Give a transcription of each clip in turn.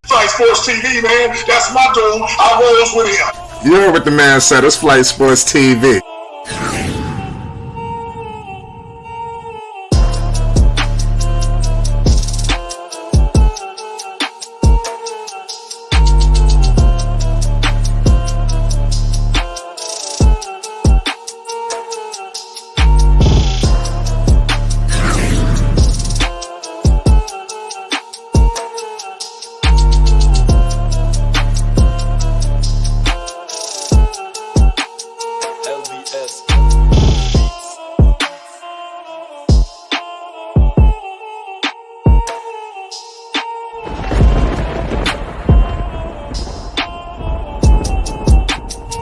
Flight Sports TV, man. That's my dude. I rolls with him. You heard what the man said. It's Flight Sports TV.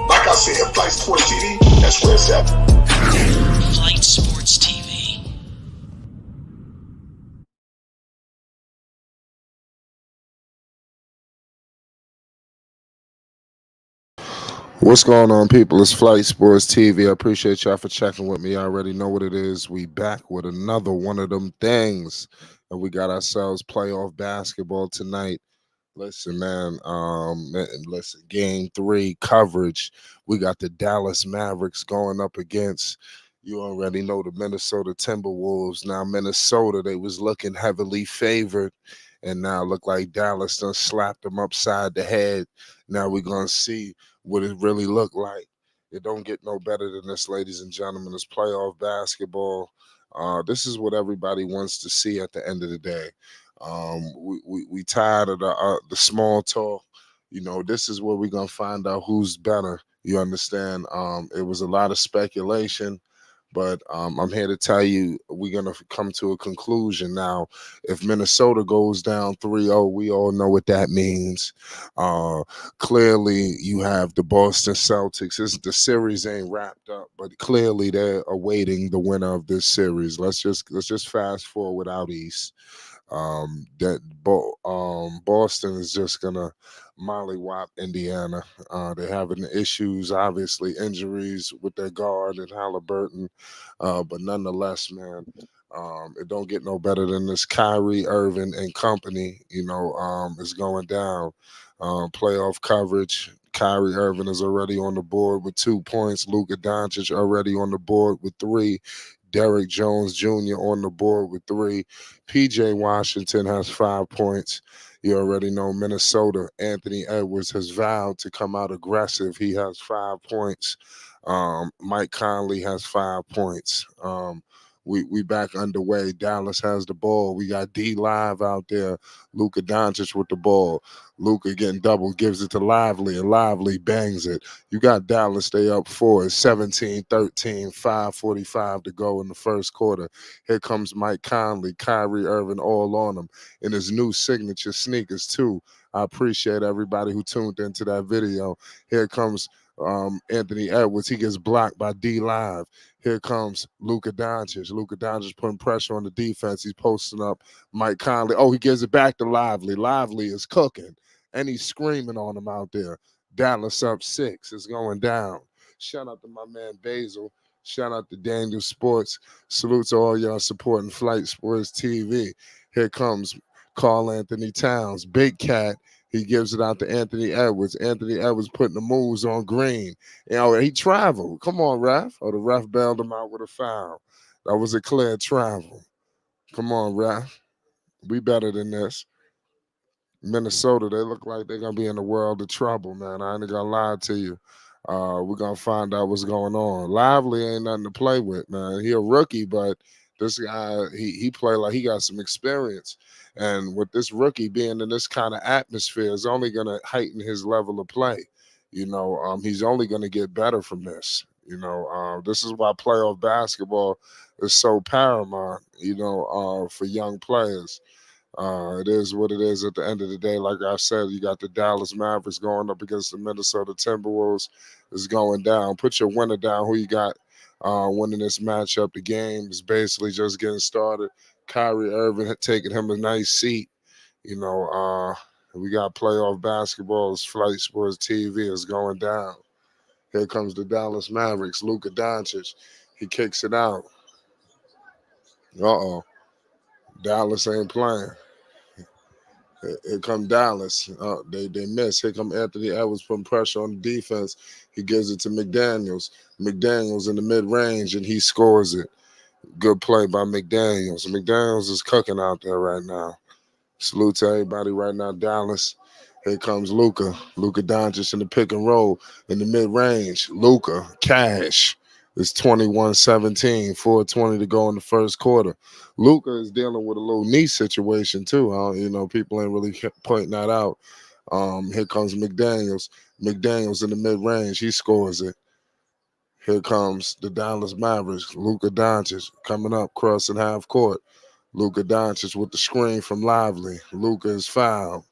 Like I said, Flight Sports TV, that's where it's at. Flight Sports TV. What's going on, people? It's Flight Sports TV. I appreciate y'all for checking with me. I already know what it is. We back with another one of them things. And we got ourselves playoff basketball tonight. Listen, man, listen, game 3 coverage. We got the Dallas Mavericks going up against, you already know, the Minnesota Timberwolves. Now, Minnesota, they was looking heavily favored, and now look like Dallas done slapped them upside the head. Now we're going to see what it really looked like. It don't get no better than this, ladies and gentlemen. It's playoff basketball. This is what everybody wants to see at the end of the day. We tired of the small talk. You know, this is where we're gonna find out who's better. You understand? It was a lot of speculation, but I'm here to tell you we're gonna come to a conclusion now. If Minnesota goes down 3-0, we all know what that means. Clearly, you have the Boston Celtics. The series ain't wrapped up, but clearly they're awaiting the winner of this series. Let's just fast forward out east. Boston is just gonna mollywop Indiana. They're having issues, obviously injuries with their guard and Halliburton, but nonetheless, man, it don't get no better than this. Kyrie, Irving, and company, is going down. Playoff coverage. Kyrie Irving is already on the board with 2 points. Luka Doncic already on the board with 3. Derrick Jones Jr. on the board with 3. PJ Washington has 5 points. You already know Minnesota. Anthony Edwards has vowed to come out aggressive. He has 5 points. Mike Conley has 5 points. We back underway. Dallas has the ball. We got D Live out there. Luka Doncic with the ball. Luka getting double, gives it to Lively, and Lively bangs it. You got Dallas, they up 4, 17-13, 5:45 to go in the first quarter. Here comes Mike Conley, Kyrie Irving all on him in his new signature sneakers too. I appreciate everybody who tuned into that video. Here comes Anthony Edwards. He gets blocked by D Live. Here comes Luka Doncic. Luka Doncic putting pressure on the defense. He's posting up Mike Conley. Oh, he gives it back to Lively. Lively is cooking, and he's screaming on him out there. Dallas up 6. It's going down. Shout out to my man Basil. Shout out to Daniel Sports. Salute to all y'all supporting Flight Sports TV. Here comes Karl Anthony Towns. Big Cat. He gives it out to Anthony Edwards. Anthony Edwards putting the moves on Green. He traveled. Come on, ref. Oh, the ref bailed him out with a foul. That was a clear travel. Come on, ref. We better than this. Minnesota, they look like they're going to be in a world of trouble, man. I ain't going to lie to you. We're going to find out what's going on. Lively ain't nothing to play with, man. He a rookie, but this guy, he play like he got some experience. And with this rookie being in this kind of atmosphere, is only going to heighten his level of play. He's only going to get better from this. This is why playoff basketball is so paramount, for young players. It is what it is at the end of the day. Like I said, you got the Dallas Mavericks going up against the Minnesota Timberwolves. Is going down. Put your winner down. Who you got winning this matchup? The game is basically just getting started. Kyrie Irving had taken him a nice seat. We got playoff basketball. It's Flight Sports TV is going down. Here comes the Dallas Mavericks. Luka Doncic. He kicks it out. Uh-oh. Dallas ain't playing. Here come Dallas. They miss. Here come Anthony Edwards putting pressure on the defense. He gives it to McDaniels. McDaniels in the mid range, and he scores it. Good play by McDaniels. McDaniels is cooking out there right now. Salute to everybody right now, Dallas. Here comes Luka. Luka Doncic in the pick and roll in the mid range. Luka, cash. It's 21-17, 4:20 to go in the first quarter. Luka is dealing with a little knee situation too. People ain't really pointing that out. Here comes McDaniels. McDaniels in the mid range. He scores it. Here comes the Dallas Mavericks. Luka Doncic coming up, crossing half court. Luka Doncic with the screen from Lively. Luka is fouled.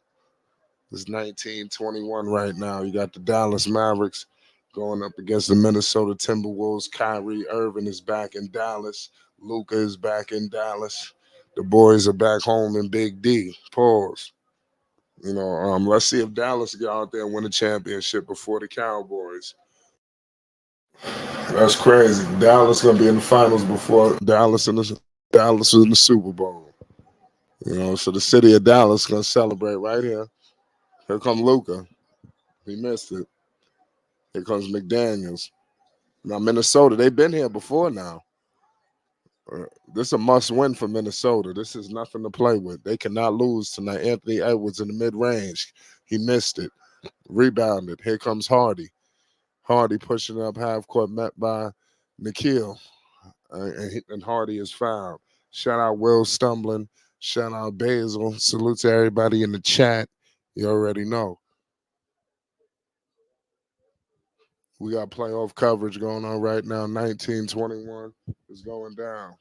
It's 19-21 right now. You got the Dallas Mavericks going up against the Minnesota Timberwolves. Kyrie Irving is back in Dallas. Luka is back in Dallas. The boys are back home in Big D. Pause. Let's see if Dallas get out there and win a championship before the Cowboys. That's crazy. Dallas gonna be in the finals before Dallas in the Super Bowl. So the city of Dallas gonna celebrate right here. Here come Luka. He missed it. Here comes McDaniels. Now Minnesota, they've been here before now. This is a must-win for Minnesota. This is nothing to play with. They cannot lose tonight. Anthony Edwards in the mid-range. He missed it. Rebounded. Here comes Hardy. Hardy pushing up half court, met by Nikhil. And Hardy is fouled. Shout out Will Stumbling. Shout out Basil. Salute to everybody in the chat. You already know. We got playoff coverage going on right now. 19-21 is going down.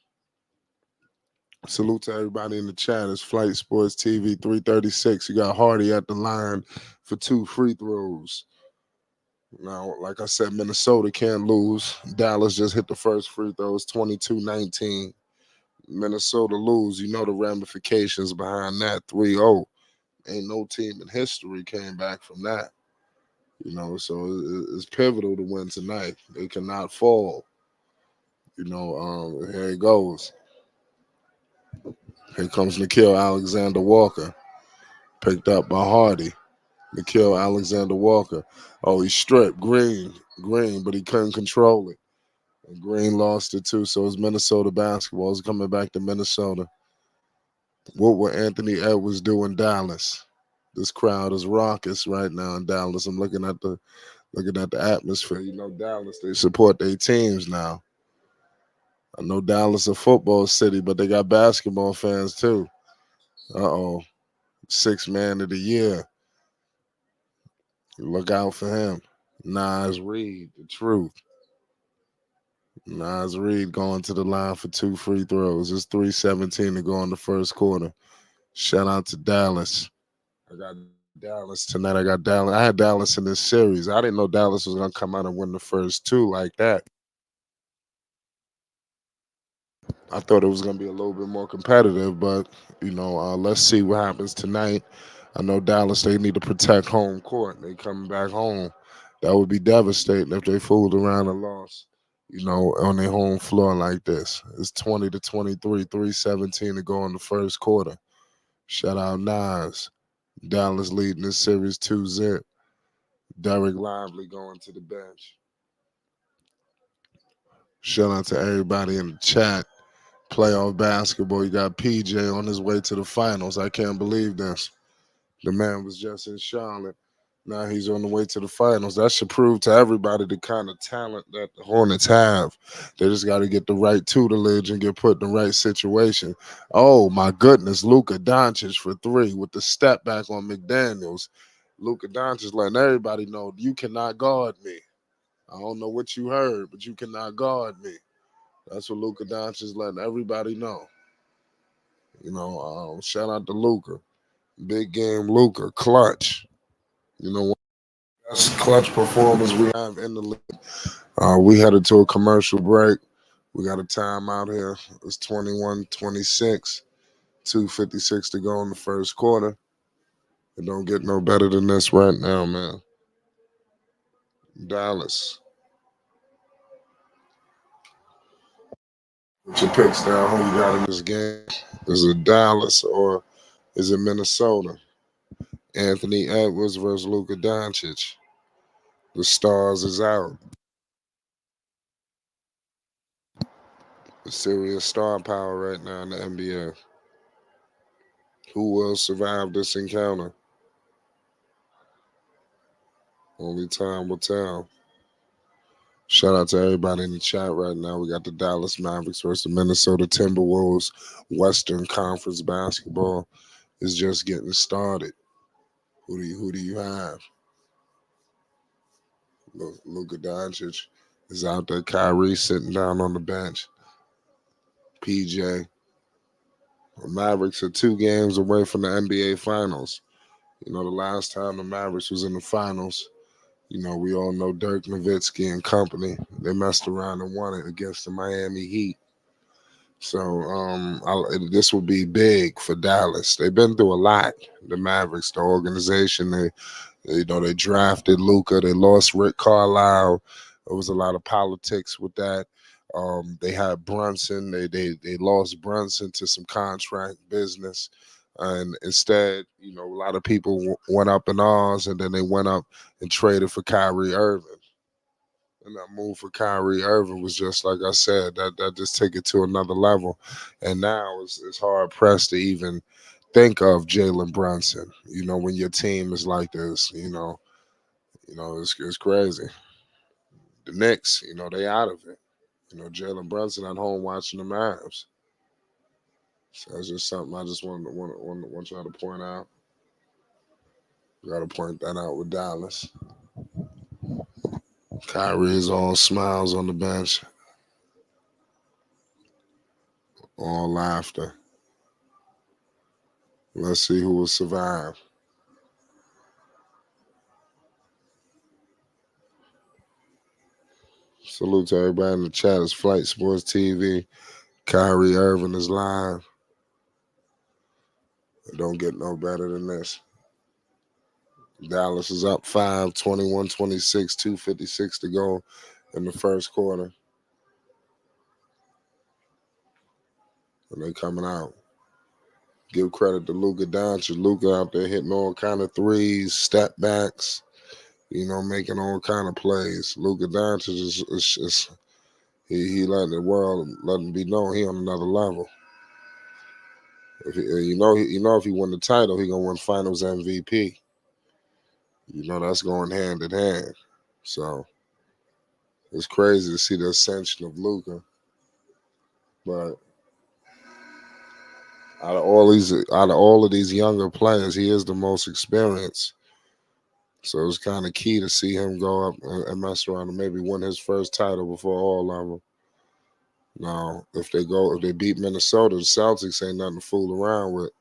Salute to everybody in the chat. It's Flight Sports TV 336. You got Hardy at the line for 2 free throws. Now, like I said, Minnesota can't lose. Dallas just hit the first free throws, 22-19. Minnesota lose. You know the ramifications behind that, 3-0. Ain't no team in history came back from that. So it's pivotal to win tonight. They cannot fall. Here it goes. Here comes Nikhil Alexander Walker. Picked up by Hardy. Nikhil Alexander Walker. Oh, he stripped Green, but he couldn't control it. And Green lost it too. So it's Minnesota basketball. It's coming back to Minnesota. What will Anthony Edwards do in Dallas? This crowd is raucous right now in Dallas. I'm looking at the atmosphere. Dallas, they support their teams now. I know Dallas a football city, but they got basketball fans too. Uh-oh. 6th man of the year. Look out for him. Nas Reed, the truth. Nas Reed going to the line for 2 free throws. It's 3:17 to go in the first quarter. Shout out to Dallas. I got Dallas tonight. I had Dallas in this series. I didn't know Dallas was going to come out and win the first 2 like that. I thought it was going to be a little bit more competitive, but, let's see what happens tonight. I know Dallas, they need to protect home court. They coming back home. That would be devastating if they fooled around and lost, on their home floor like this. It's 20-23, 3:17 to go in the first quarter. Shout out Nas. Dallas leading this series 2-0. Derek Lively going to the bench. Shout out to everybody in the chat. Playoff basketball. You got PJ on his way to the finals. I can't believe this. The man was just in Charlotte. Now he's on the way to the finals. That should prove to everybody the kind of talent that the Hornets have. They just got to get the right tutelage and get put in the right situation. Oh, my goodness. Luka Doncic for 3 with the step back on McDaniels. Luka Doncic letting everybody know you cannot guard me. I don't know what you heard, but you cannot guard me. That's what Luka Doncic is letting everybody know. Shout out to Luka. Big game Luka. Clutch. That's clutch performance we have in the league. We headed to a commercial break. We got a timeout here. It's 21-26. 2:56 to go in the first quarter. It don't get no better than this right now, man. Dallas. Put your picks down. Who you got in this game? Is it Dallas or is it Minnesota? Anthony Edwards versus Luka Doncic. The stars is out. Serious star power right now in the NBA. Who will survive this encounter? Only time will tell. Shout out to everybody in the chat right now. We got the Dallas Mavericks versus the Minnesota Timberwolves. Western Conference basketball is just getting started. Who do you have? Luka Doncic is out there. Kyrie sitting down on the bench. PJ. The Mavericks are 2 games away from the NBA Finals. You know, the last time the Mavericks was in the Finals, you know, we all know Dirk Nowitzki and company. They messed around and won it against the Miami Heat. So this will be big for Dallas. They've been through a lot. The Mavericks, the organization, they drafted Luka. They lost Rick Carlisle. There was a lot of politics with that. They had Brunson. They lost Brunson to some contract business. And instead, you know, a lot of people went up in arms, and then they went up and traded for Kyrie Irving. And that move for Kyrie Irving was just like I said, that just take it to another level. And now it's hard pressed to even think of Jalen Brunson. You know, when your team is like this, it's crazy. The Knicks, you know, they out of it. You know, Jalen Brunson at home watching the Mavs. So that's just something I just want y'all to point out. Got to point that out with Dallas. Kyrie is all smiles on the bench, all laughter. Let's see who will survive. Salute to everybody in the chat. It's Flight Sports TV. Kyrie Irving is live. It don't get no better than this. Dallas is up 5, 21-26, 2:56 to go in the first quarter. And they coming out. Give credit to Luka Doncic. Luka out there hitting all kind of threes, step backs, you know, making all kind of plays. Luka Doncic is he letting the world letting be known he on another level. If if he win the title, he gonna win Finals MVP. You know that's going hand in hand. So it's crazy to see the ascension of Luka. But out of all of these younger players, he is the most experienced. So it's kind of key to see him go up and mess around and maybe win his first title before all of them. Now, if they beat Minnesota, the Celtics ain't nothing to fool around with.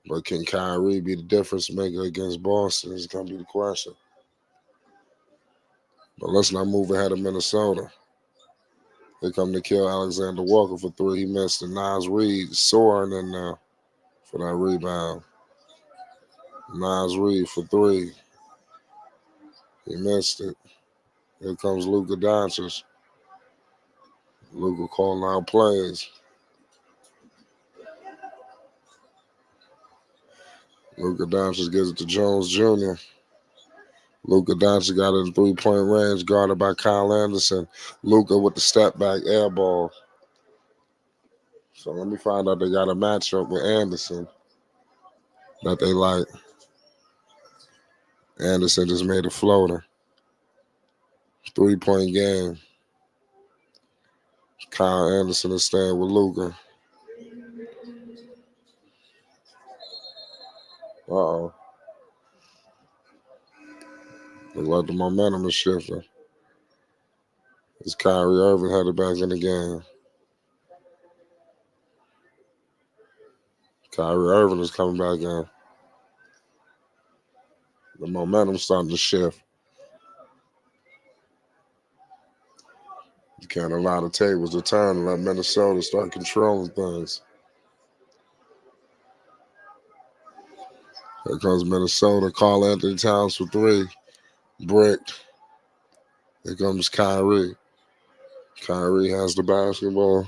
But can Kyrie be the difference maker against Boston is going to be the question. But let's not move ahead of Minnesota. They come to kill Alexander Walker for 3. He missed, and Nas Reed soaring in there for that rebound. Nas Reed for 3. He missed it. Here comes Luka Doncic. Luka calling out plays. Luka Doncic gives it to Jones Jr. Luka Doncic got it in 3-point range, guarded by Kyle Anderson. Luka with the step back air ball. So let me find out they got a matchup with Anderson that they like. Anderson just made a floater. 3-point game. Kyle Anderson is staying with Luka. Uh-oh. Looks like the momentum is shifting. As Kyrie Irving headed back in the game. Kyrie Irving is coming back in. The momentum's starting to shift. You can't allow the tables to turn and let Minnesota start controlling things. Here comes Minnesota. Karl Anthony Towns for 3. Bricked. Here comes Kyrie. Kyrie has the basketball.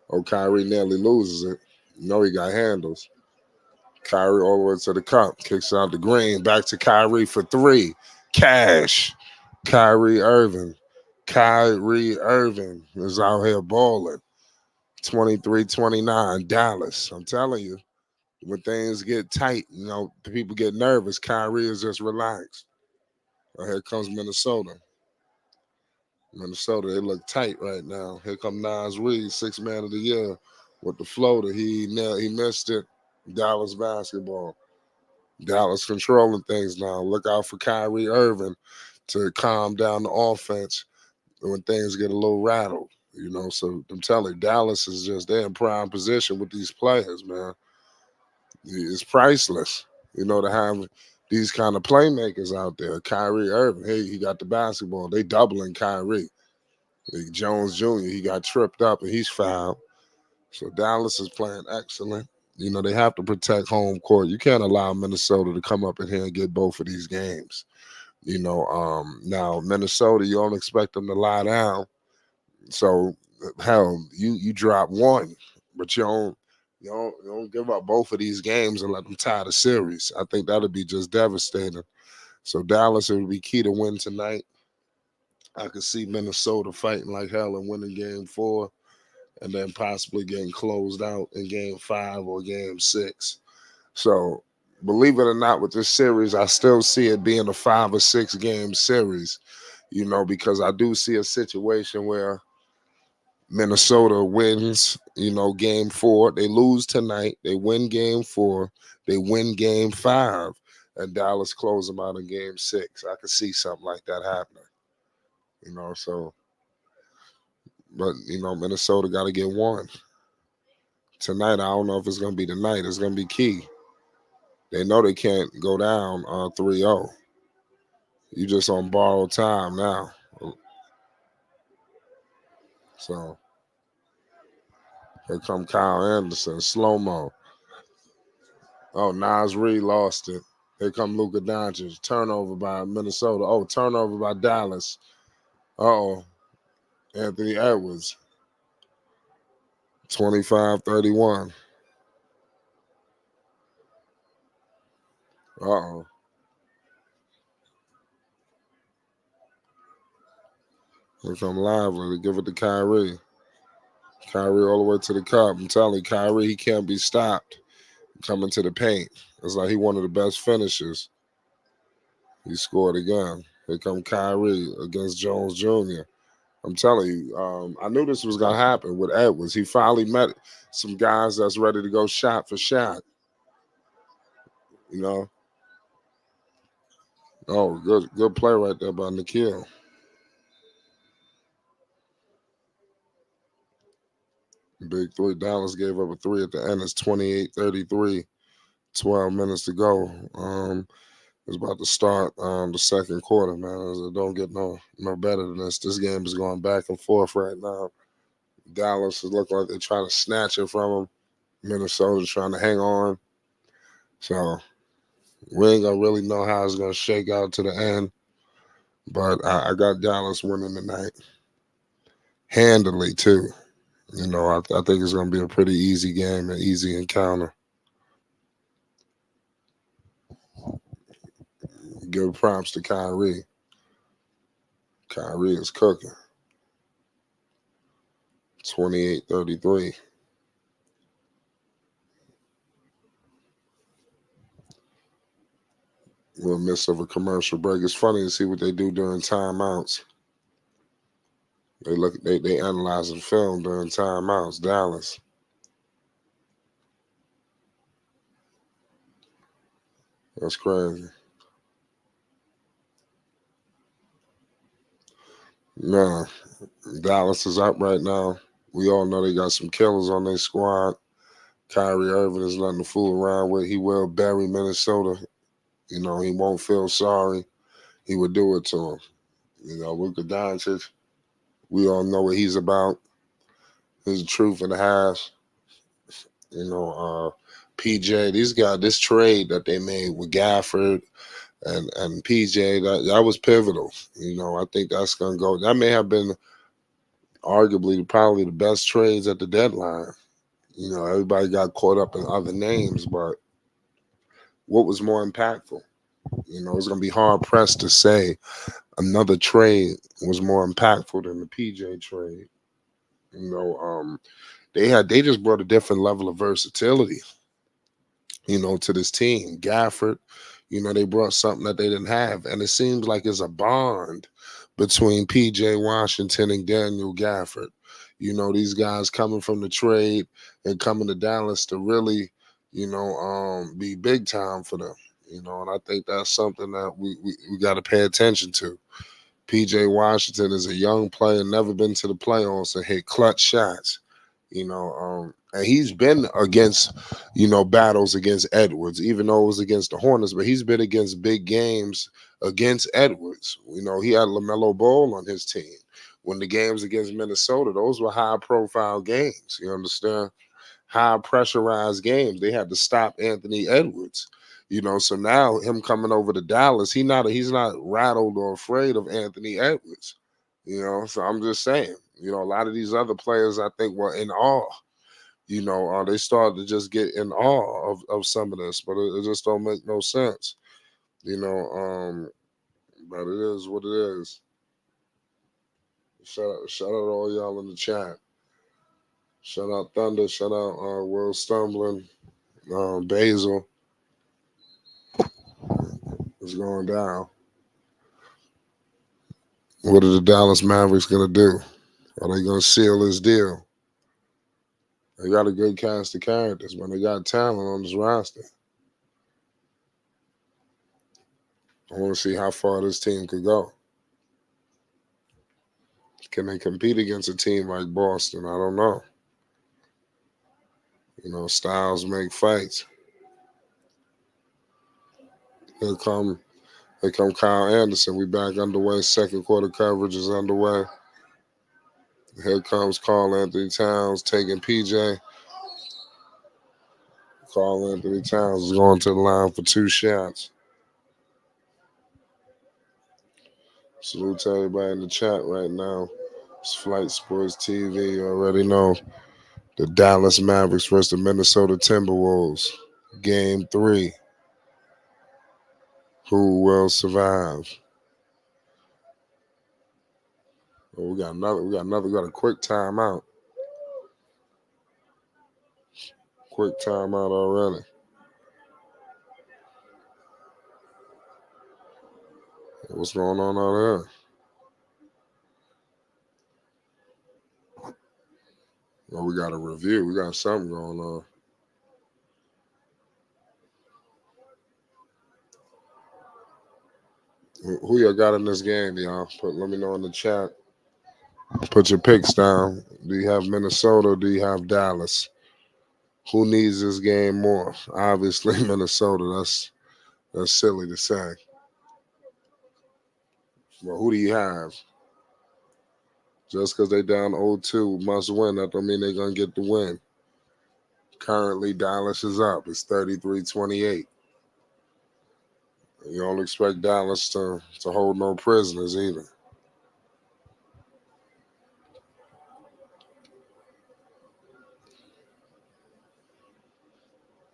Oh, Kyrie nearly loses it. You know he got handles. Kyrie all the way to the cup. Kicks out the green. Back to Kyrie for three. Cash. Kyrie Irving. Kyrie Irving is out here balling. 23-29. Dallas. I'm telling you, when things get tight, people get nervous. Kyrie is just relaxed. Here comes Minnesota. Minnesota, they look tight right now. Here come Nas Reed, sixth man of the year with the floater. He missed it. Dallas basketball. Dallas controlling things now. Look out for Kyrie Irving to calm down the offense when things get a little rattled. So I'm telling you, Dallas is just they're in prime position with these players, man. It's priceless, to have these kind of playmakers out there. Kyrie Irving, hey, he got the basketball. They doubling Kyrie. Jones Jr., he got tripped up and he's fouled. So Dallas is playing excellent. They have to protect home court. You can't allow Minnesota to come up in here and get both of these games. Now Minnesota, you don't expect them to lie down. So hell, you drop one, but you don't give up both of these games and let them tie the series. I think that'd be just devastating. So Dallas, it would be key to win tonight. I could see Minnesota fighting like hell and winning game 4 and then possibly getting closed out in game 5 or game 6. So believe it or not, with this series, I still see it being a 5 or 6 game series, because I do see a situation where Minnesota wins, game 4. They lose tonight. They win game 4. They win game 5. And Dallas close them out in game 6. I could see something like that happening. But Minnesota got to get one. Tonight, I don't know if it's going to be tonight. It's going to be key. They know they can't go down 3-0. You just on borrowed time now. So here come Kyle Anderson, slow-mo. Oh, Nas Reed lost it. Here come Luka Doncic. Turnover by Minnesota. Oh, turnover by Dallas. Uh-oh. Anthony Edwards. 25-31. Uh-oh. Here come Lively to give it to Kyrie. Kyrie all the way to the cup. I'm telling you, Kyrie, he can't be stopped coming to the paint. It's like he one of the best finishers. He scored again. Here come Kyrie against Jones Jr. I'm telling you, I knew this was going to happen with Edwards. He finally met some guys that's ready to go shot for shot. Oh, good play right there by Nikhil. Big three. Dallas gave up a 3 at the end. It's 28-33. 12 minutes to go. It's about to start the second quarter, man. It don't get no better than this. This game is going back and forth right now. Dallas is looking like they're trying to snatch it from them. Minnesota's trying to hang on. So we ain't gonna really know how it's gonna shake out to the end. But I got Dallas winning tonight. Handily too. I think it's gonna be a pretty easy game, an easy encounter. Give props to Kyrie. Kyrie is cooking. 28-33. We're midst of a commercial break. It's funny to see what they do during timeouts. They analyze the film during timeouts. Dallas. That's crazy. Nah, Dallas is up right now. We all know they got some killers on their squad. Kyrie Irving is nothing to fool around with. He will bury Minnesota. He won't feel sorry. He would do it to him. Luka Doncic, we all know what he's about. He's the truth in the house. PJ, these guys, this trade that they made with Gafford and PJ, that was pivotal. I think that's going to go. That may have been arguably probably the best trades at the deadline. Everybody got caught up in other names, but what was more impactful? It's going to be hard pressed to say another trade was more impactful than the PJ trade. You know, they just brought a different level of versatility, to this team. Gafford, they brought something that they didn't have, and it seems like it's a bond between PJ Washington and Daniel Gafford. These guys coming from the trade and coming to Dallas to really, be big time for them. And I think that's something that we got to pay attention to. PJ Washington is a young player, never been to the playoffs, and hit clutch shots. And he's been against, battles against Edwards, even though it was against the Hornets, but he's been against big games against Edwards. He had LaMelo Ball on his team. When the games against Minnesota, those were high profile games. You understand? High pressurized games. They had to stop Anthony Edwards. So now him coming over to Dallas, he's not rattled or afraid of Anthony Edwards. So I'm just saying, a lot of these other players I think were in awe. They started to just get in awe of some of this, but it just don't make no sense. But it is what it is. Shout out all y'all in the chat. Shout out Thunder. Shout out Will Stumbling. Basil. It's going down. What are the Dallas Mavericks gonna do? Are they gonna seal this deal? They got a good cast of characters, man. They got talent on this roster. I want to see how far this team could go. Can they compete against a team like Boston? I don't know. Styles make fights. Here come Kyle Anderson. We back underway. Second quarter coverage is underway. Here comes Karl Anthony Towns taking PJ. Karl Anthony Towns is going to the line for 2 shots. Salute to everybody in the chat right now. It's Flight Sports TV. You already know the Dallas Mavericks versus the Minnesota Timberwolves. Game 3. Who will survive? Oh, we got a quick timeout. Quick timeout already. What's going on out there? Well, we got a review. We got something going on. Who y'all got in this game, y'all? Let me know in the chat. Put your picks down. Do you have Minnesota or do you have Dallas? Who needs this game more? Obviously, Minnesota. That's silly to say. Well, who do you have? Just because they down 0-2 must win, that don't mean they're going to get the win. Currently, Dallas is up. It's 33-28. You don't expect Dallas to hold no prisoners either.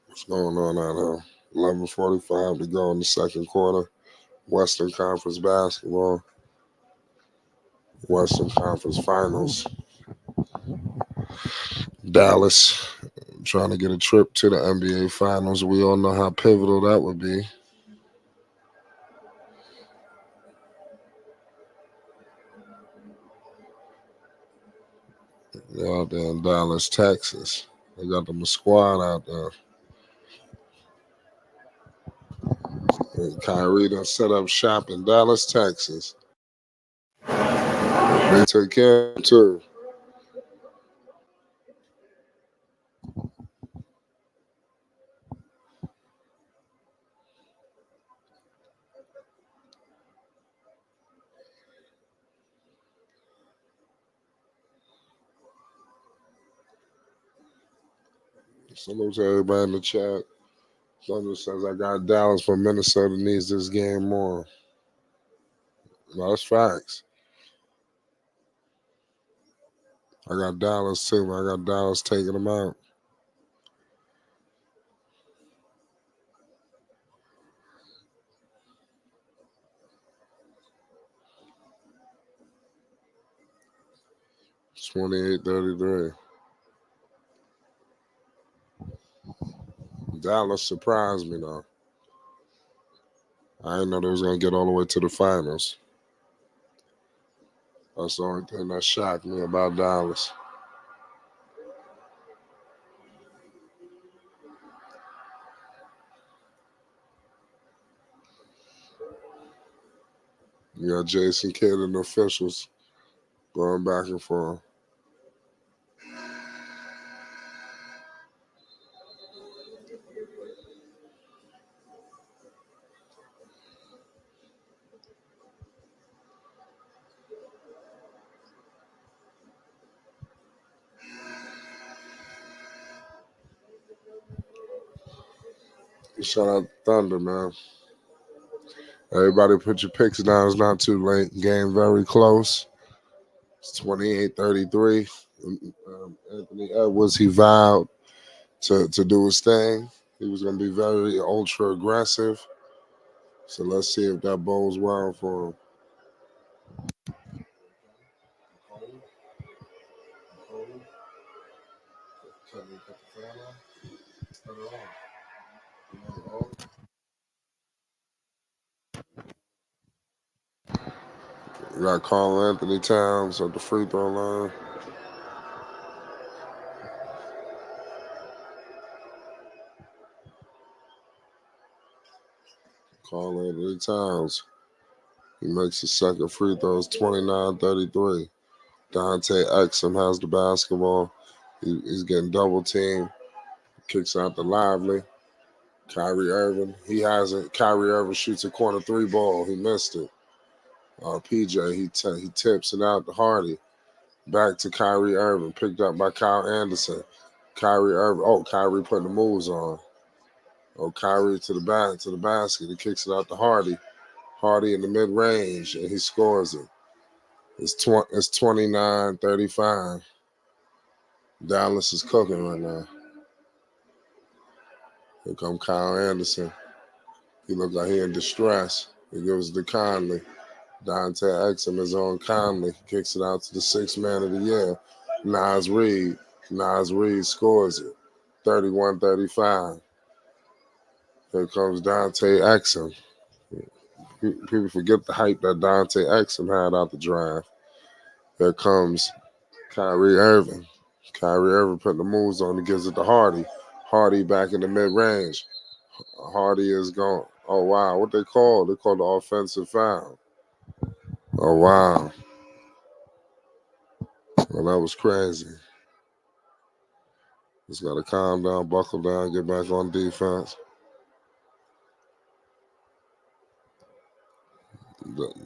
What's going on out here? 11:45 to go in the second quarter. Western Conference basketball. Western Conference Finals. Dallas trying to get a trip to the NBA Finals. We all know how pivotal that would be. They're out there in Dallas, Texas. They got them a squad out there. And Kyrie done set up shop in Dallas, Texas. They took care of him too. Salute to everybody in the chat. Thunder says, I got Dallas, for Minnesota needs this game more. No, that's facts. I got Dallas too, but I got Dallas taking them out. 28-33. Dallas surprised me, though. I didn't know they was going to get all the way to the finals. That's the only thing that shocked me about Dallas. You got Jason Kidd and the officials going back and forth. Shout out Thunder, man. Everybody put your picks down. It's not too late. Game very close. It's 28-33. Anthony Edwards, he vowed to do his thing. He was going to be very ultra aggressive. So let's see if that bodes well for him. We got Carl Anthony Towns at the free throw line. Carl Anthony Towns. He makes his second free throw. It's 29-33. Dante Exum has the basketball. He's getting double teamed. Kicks out the Lively. Kyrie Irving. Kyrie Irving shoots a corner three ball. He missed it. PJ, he tips it out to Hardy. Back to Kyrie Irving. Picked up by Kyle Anderson. Kyrie Irving. Oh, Kyrie putting the moves on. Oh, Kyrie to the basket. He kicks it out to Hardy. Hardy in the mid range, and he scores it. It's 29-35. Dallas is cooking right now. Here come Kyle Anderson. He looks like he in distress. He gives it to Conley. Dante Exum is on Conley. Kicks it out to the sixth man of the year, Nas Reed. Nas Reed scores it. 31-35. Here comes Dante Exum. People forget the hype that Dante Exum had out the draft. Here comes Kyrie Irving. Kyrie Irving putting the moves on. He gives it to Hardy. Hardy back in the mid-range. Hardy is gone. Oh, wow. What they call? They call the offensive foul. Oh, wow. Well, that was crazy. Just got to calm down, buckle down, get back on defense.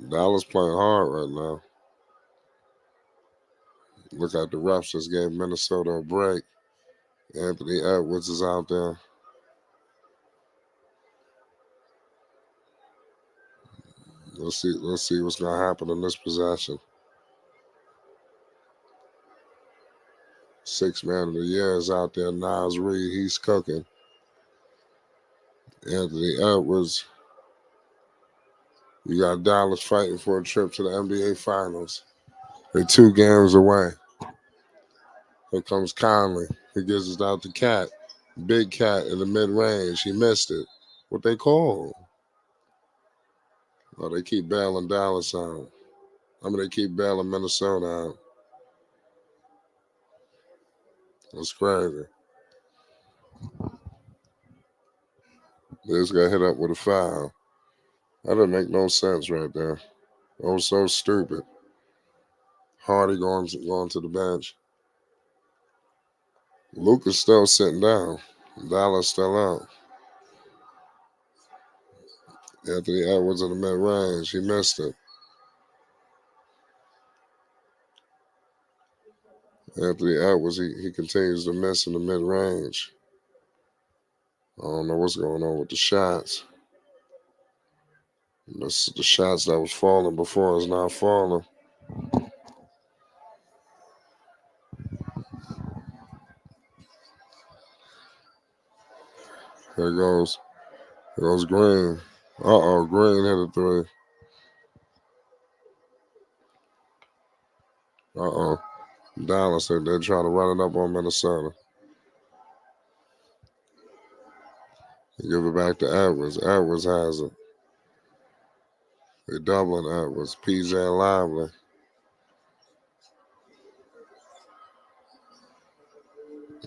Dallas playing hard right now. Look at the refs just gave Minnesota a break. Anthony Edwards is out there. Let's see what's gonna happen in this possession. Sixth man of the year is out there. Nas Reed, he's cooking. Anthony Edwards. You got Dallas fighting for a trip to the NBA Finals. They're 2 games away. Here comes Conley. He gives it out to Cat. Big Cat in the mid-range. He missed it. What they call? Oh, they keep bailing Dallas out. They keep bailing Minnesota out. That's crazy. They just got hit up with a foul. That didn't make no sense right there. That was so stupid. Hardy going to the bench. Luka's still sitting down. Dallas still out. Anthony Edwards in the mid-range. He missed it. Anthony Edwards, he continues to miss in the mid-range. I don't know what's going on with the shots. The shots that was falling before is not falling. Here goes Green. Green hit a three. Dallas said they're trying to run it up on Minnesota. Give it back to Edwards. Edwards has it. They're doubling Edwards. PJ Lively.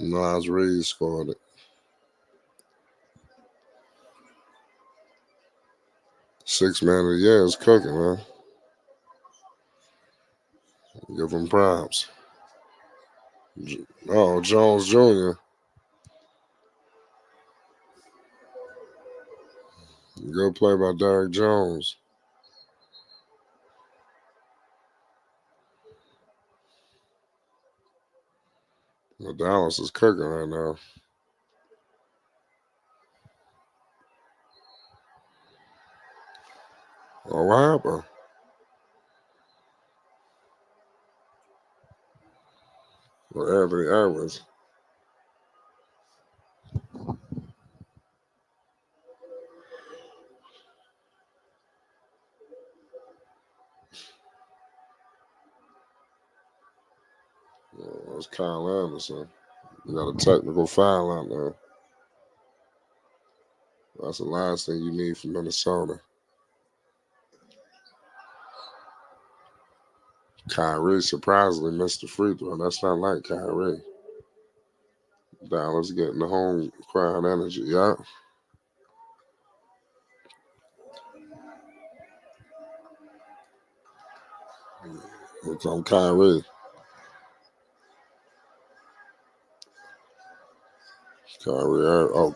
Nas Reed scored it. 6 man of the year is cooking, man. Give him props. Oh, Jones Jr. Good play by Derrick Jones. Well, Dallas is cooking right now. Oh, what happened? Well, Anthony Edwards. Oh, that's Kyle Anderson. You got a technical foul out there. That's the last thing you need from Minnesota. Kyrie surprisingly missed the free throw. That's not like Kyrie. Dallas getting the home crowd energy. Yeah. Here come Kyrie. Kyrie. Oh,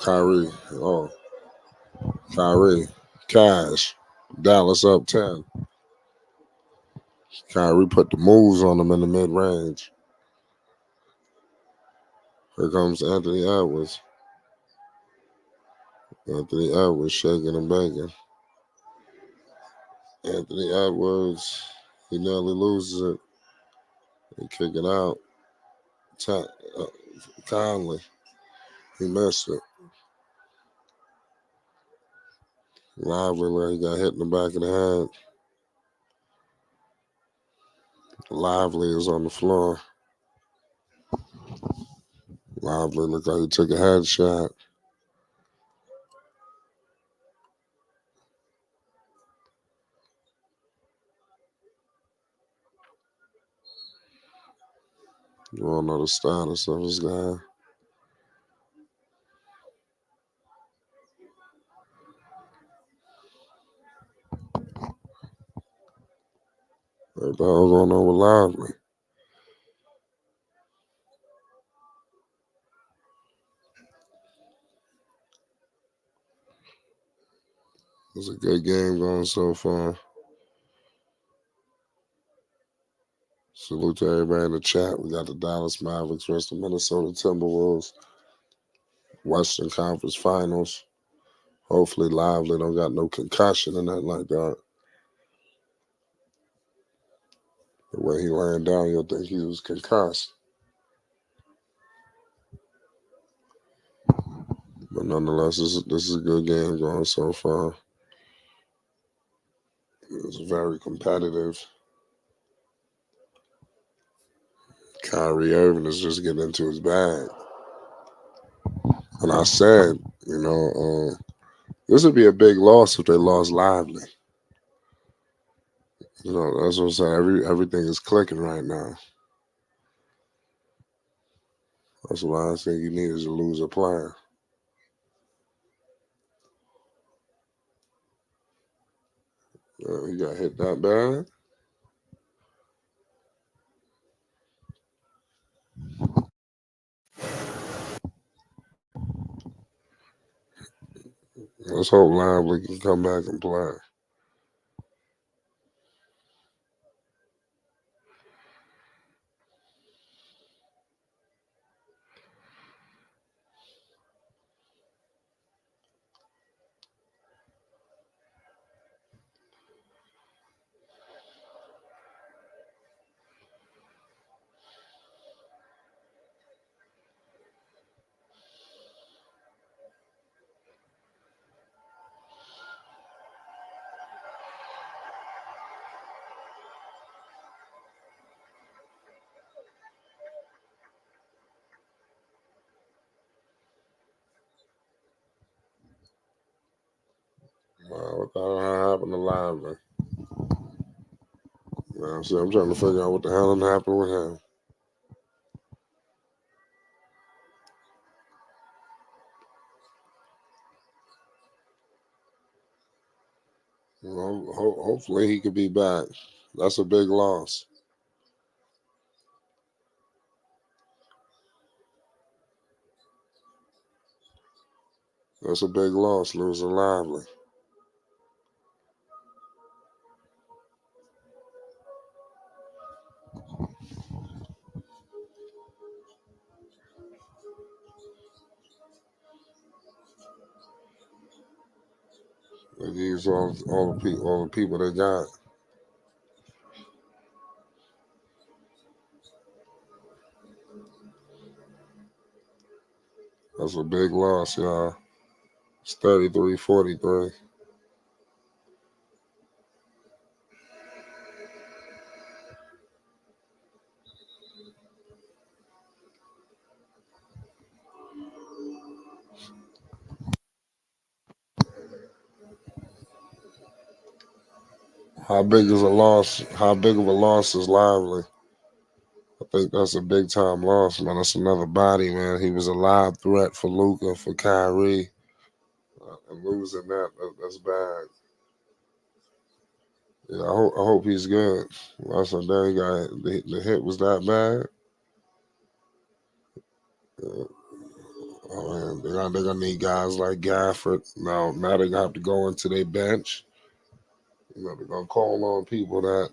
Kyrie. Cash. Dallas up 10. Kyrie put the moves on them in the mid range. Here comes Anthony Edwards. Anthony Edwards shaking and baking. Anthony Edwards, he nearly loses it. He kick it out. Conley, he missed it. Lively, he got hit in the back of the head. Lively is on the floor. Lively looked like he took a headshot. You don't know the status of this guy. What the hell going on with Lively? It's a good game going so far. Salute to everybody in the chat. We got the Dallas Mavericks versus the Minnesota Timberwolves. Western Conference Finals. Hopefully Lively don't got no concussion or nothing like that. The way he laying down, you'll think he was concussed. But nonetheless, this is a good game going so far. It's very competitive. Kyrie Irving is just getting into his bag. And I said, this would be a big loss if they lost Lively. That's what I'm saying. Everything is clicking right now. That's the last thing you need is to lose a player. He got hit that bad. Let's hope Lively can come back and play. What the hell happened to Lively? You know what I'm saying? I'm trying to figure out what the hell happened with him. Well, hopefully he could be back. That's a big loss. That's a big loss, losing Lively. They use all the people they got. That's a big loss, y'all. It's 33-43. How big is a loss? How big of a loss is Lively? I think that's a big time loss, man. That's another body, man. He was a live threat for Luka, for Kyrie. And losing that's bad. Yeah, I hope he's good. I said, there you got the hit was that bad. Oh, man, they're gonna need guys like Gafford. Now they're gonna have to go into their bench. You know, they're gonna call on people that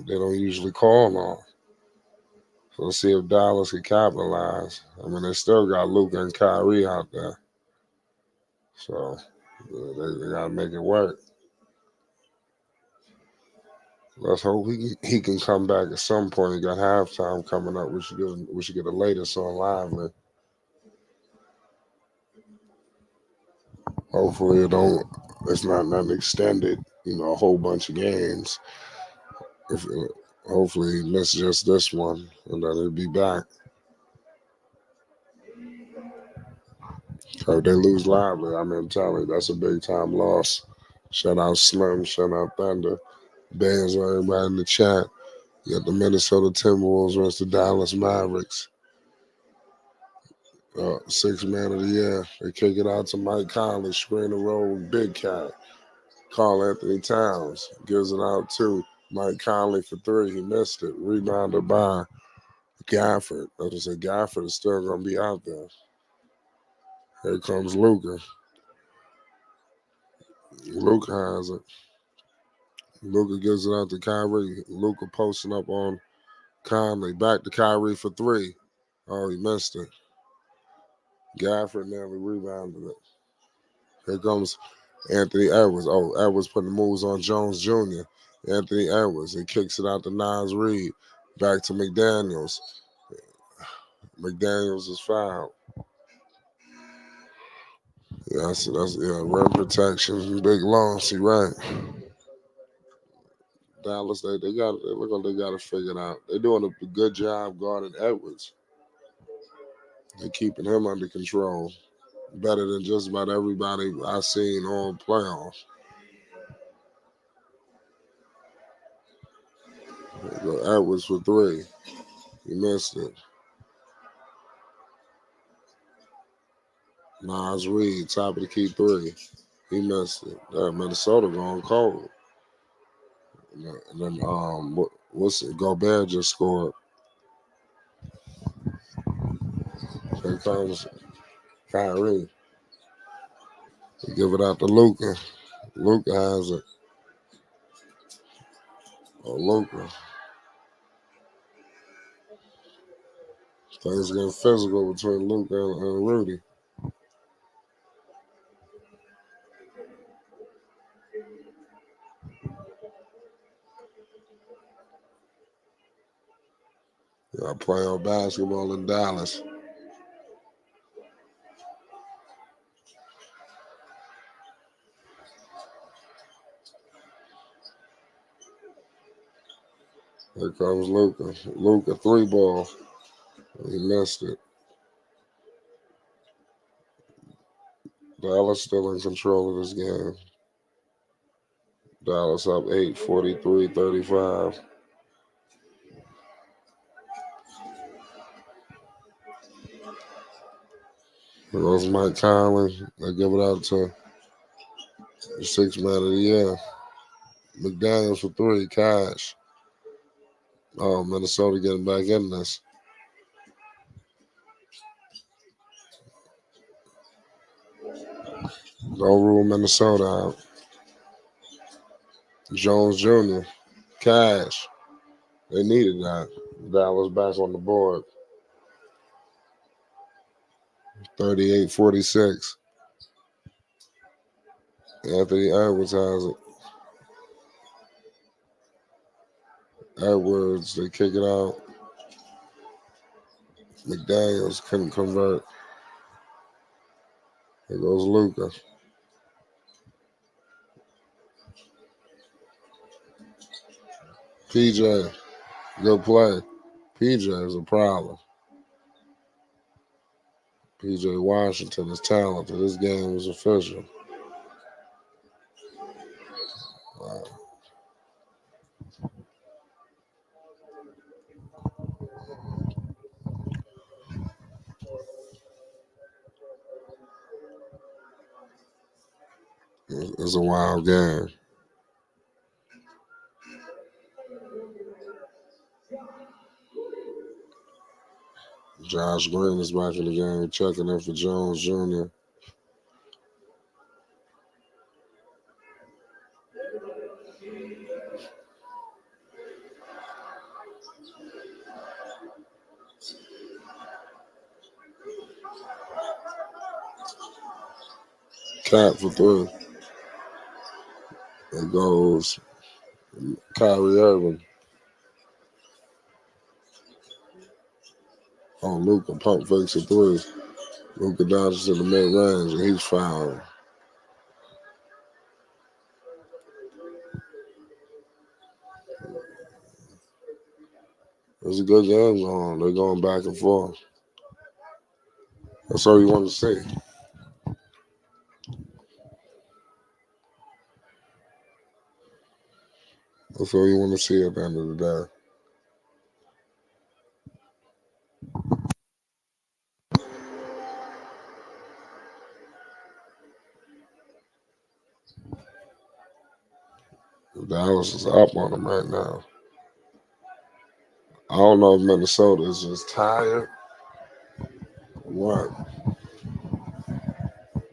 they don't usually call on. So let's see if Dallas can capitalize. I mean, they still got Luka and Kyrie out there, so they gotta make it work. Let's hope he can come back at some point. He got halftime coming up. We should get the latest on Lively. Hopefully it's not nothing extended. You know, a whole bunch of games. If hopefully he misses just this one, and then he'll be back. So if they lose Lively, I mean, I'm telling you, that's a big time loss. Shout out Slim, shout out Thunder. Bands for everybody in the chat. You got the Minnesota Timberwolves versus the Dallas Mavericks. Sixth man of the year. They kick it out to Mike Conley, screen the roll with Big Cat. Carl Anthony Towns gives it out to Mike Conley for three. He missed it. Rebounded by Gafford. I just said Gafford is still going to be out there. Here comes Luka. Luka has it. Luka gives it out to Kyrie. Luka posting up on Conley. Back to Kyrie for three. Oh, he missed it. Gafford nearly rebounded it. Here comes Anthony Edwards. Oh, Edwards putting the moves on Jones Jr. Anthony Edwards. He kicks it out to Nas Reed. Back to McDaniels. McDaniels is fouled. Yeah, that's rim protection, big loss. He right. Dallas, they look like they got it figured out. They're doing a good job guarding Edwards. They're keeping him under control. Better than just about everybody I've seen all playoffs. Edwards for three. He missed it. Nas Reed, top of the key three. He missed it. Minnesota going cold. And then what's it? Gobert just scored. Here comes Kyrie. They give it out to Luka. Luka has it. Oh, Luka. Things getting physical between Luka and Rudy. Yeah, playoff basketball in Dallas. Here comes Luka. Luka, three ball. He missed it. Dallas still in control of this game. Dallas up 8, 43-35. Here goes Mike Conley. They give it out to the sixth man of the year. McDaniels for three. Cash. Oh, Minnesota getting back in this. Don't rule Minnesota out. Jones Jr. Cash. They needed that. Dallas back on the board. 38-46. Anthony Edwards has it. Edwards, they kick it out. McDaniels couldn't convert. Here goes Luka. PJ, good play. PJ is a problem. PJ Washington is talented. This game is official. Wow. It's a wild game. Josh Green is back in the game, checking in for Jones Jr. Cat for three. It goes Kyrie Irving. Oh, Luka pump fakes a three. Luka dodges in the mid range and he's fouled. It's a good game going. They're going back and forth. That's all you want to see. That's all you want to see at the end of the day. Dallas is up on them right now. I don't know if Minnesota is just tired or what.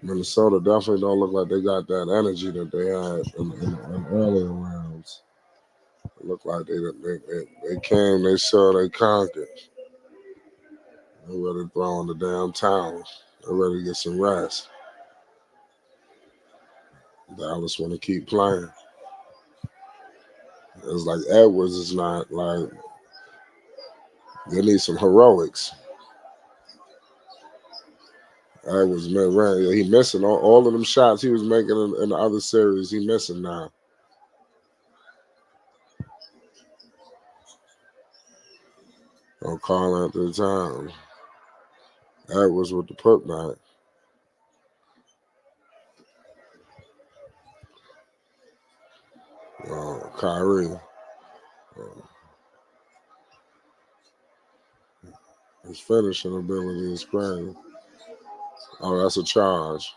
Minnesota definitely don't look like they got that energy that they had in earlier rounds. It looked like they came, they saw, they conquered. They're ready to throw in the damn towel. They're ready to get some rest. Dallas want to keep playing. It's like Edwards is not like, they need some heroics. Edwards mid-range. He missing all of them shots he was making in the other series. He missing now. Don't call out the time. Edwards with the putback. Kyrie. His finishing ability is crazy. Oh, that's a charge.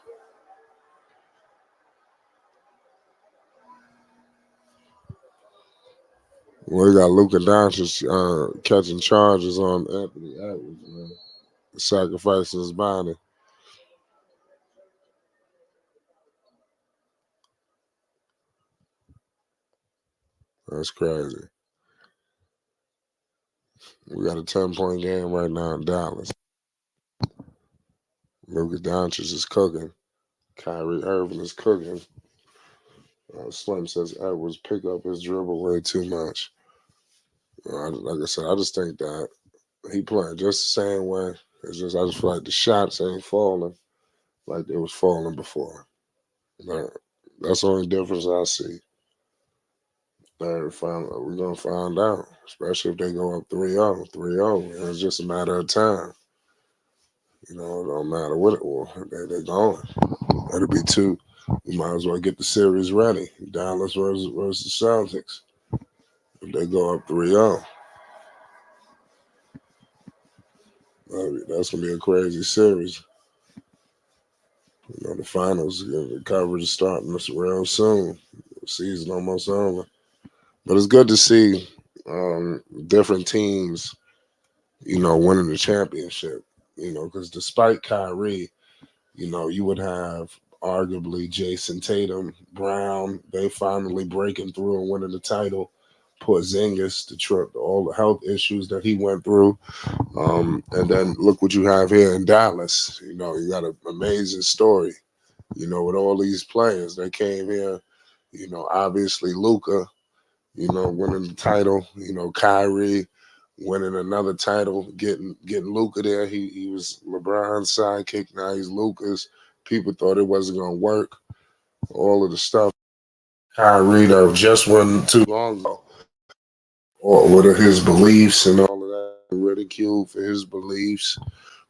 We got Luka Doncic catching charges on Anthony Edwards, man. Sacrificing his body. That's crazy. We got a 10-point game right now in Dallas. Luka Doncic is cooking. Kyrie Irving is cooking. Slim says Edwards pick up his dribble way too much. Like I said, I just think that he playing just the same way. I just feel like the shots ain't falling like they was falling before. That's the only difference I see. We're gonna find out, especially if they go up 3-0. 3-0. It's just a matter of time. You know, it don't matter what it was. They're going. It'll be two. You might as well get the series ready. Dallas versus the Celtics. If they go up 3-0, that's going to be a crazy series. The finals, the coverage is starting real soon. The season almost over. But it's good to see different teams, winning the championship. Because despite Kyrie, you would have arguably Jason Tatum, Brown, they finally breaking through and winning the title. Porzingis, the trip, all the health issues that he went through. And then look what you have here in Dallas. You got an amazing story, with all these players that came here. Obviously Luka, winning the title, Kyrie winning another title, getting Luka there. He was LeBron's sidekick. Now he's Luka's. People thought it wasn't gonna work. All of the stuff Kyrie that just wasn't too long ago, or what are his beliefs and all of that, ridiculed for his beliefs.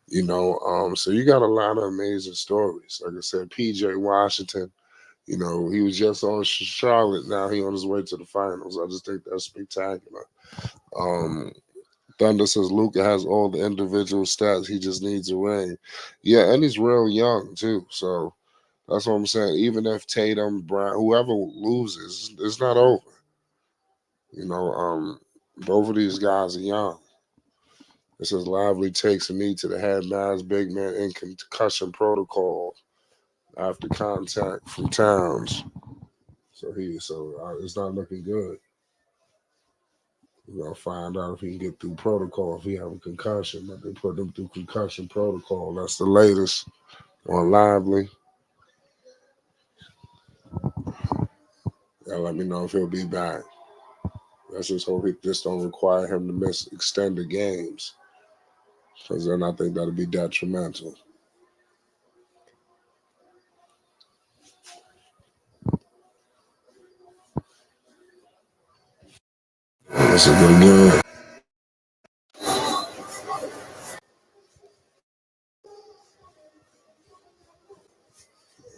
So you got a lot of amazing stories. Like I said, PJ Washington. He was just on Charlotte. Now he on his way to the finals. I just think that's spectacular. Um, Thunder says Luka has all the individual stats. He just needs a ring. Yeah, and he's real young too. So that's what I'm saying. Even if Tatum, Brown, whoever loses, it's not over. Both of these guys are young. It says Lively takes a knee to the head. Mavs big man in concussion protocol after contact from Towns. So it's not looking good. We're gonna find out if he can get through protocol if he have a concussion. But they put him through concussion protocol. That's the latest on Lively. Let me know if he'll be back. Let's just hope he just don't require him to miss extended games, because then I think that'll be detrimental. That's a good game.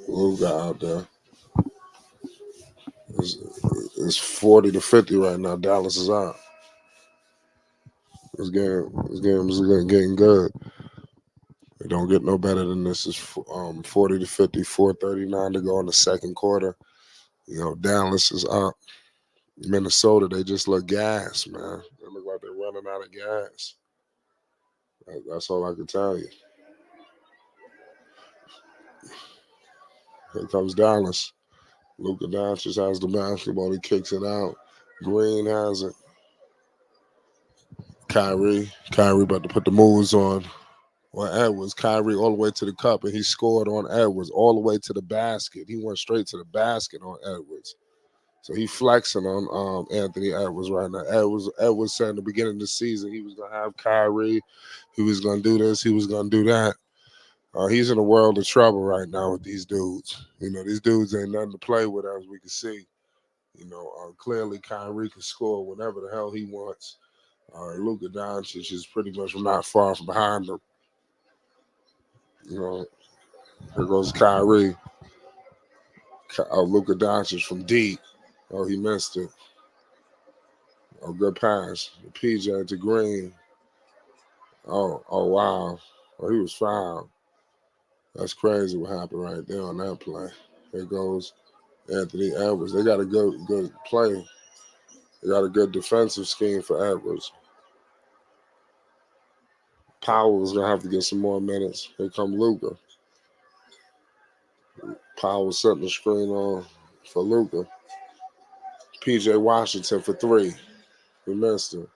Who got out there? It's 40-50 right now. Dallas is out. This game is getting good. It don't get no better than this. It's 40-50, 4:39 to go in the second quarter. Dallas is up. Minnesota, they just look gas, man. They look like they're running out of gas. That's all I can tell you. Here comes Dallas. Luka Doncic has the basketball. He kicks it out. Green has it. Kyrie about to put the moves on Edwards. Kyrie all the way to the cup, and he scored on Edwards all the way to the basket. He went straight to the basket on Edwards. So he flexing on Anthony Edwards right now. Edwards said in the beginning of the season he was going to have Kyrie. He was going to do this. He was going to do that. He's in a world of trouble right now with these dudes. These dudes ain't nothing to play with, as we can see. Clearly Kyrie can score whenever the hell he wants. Luka Doncic is pretty much not far from behind him. Here goes Kyrie. Luka Doncic from deep. Oh, he missed it. Oh, good pass. PJ to Green. Oh, wow. Oh, he was fouled. That's crazy what happened right there on that play. Here goes Anthony Edwards. They got a good play. They got a good defensive scheme for Edwards. Powell's going to have to get some more minutes. Here come Luka. Powell setting the screen on for Luka. PJ Washington for three. He missed it.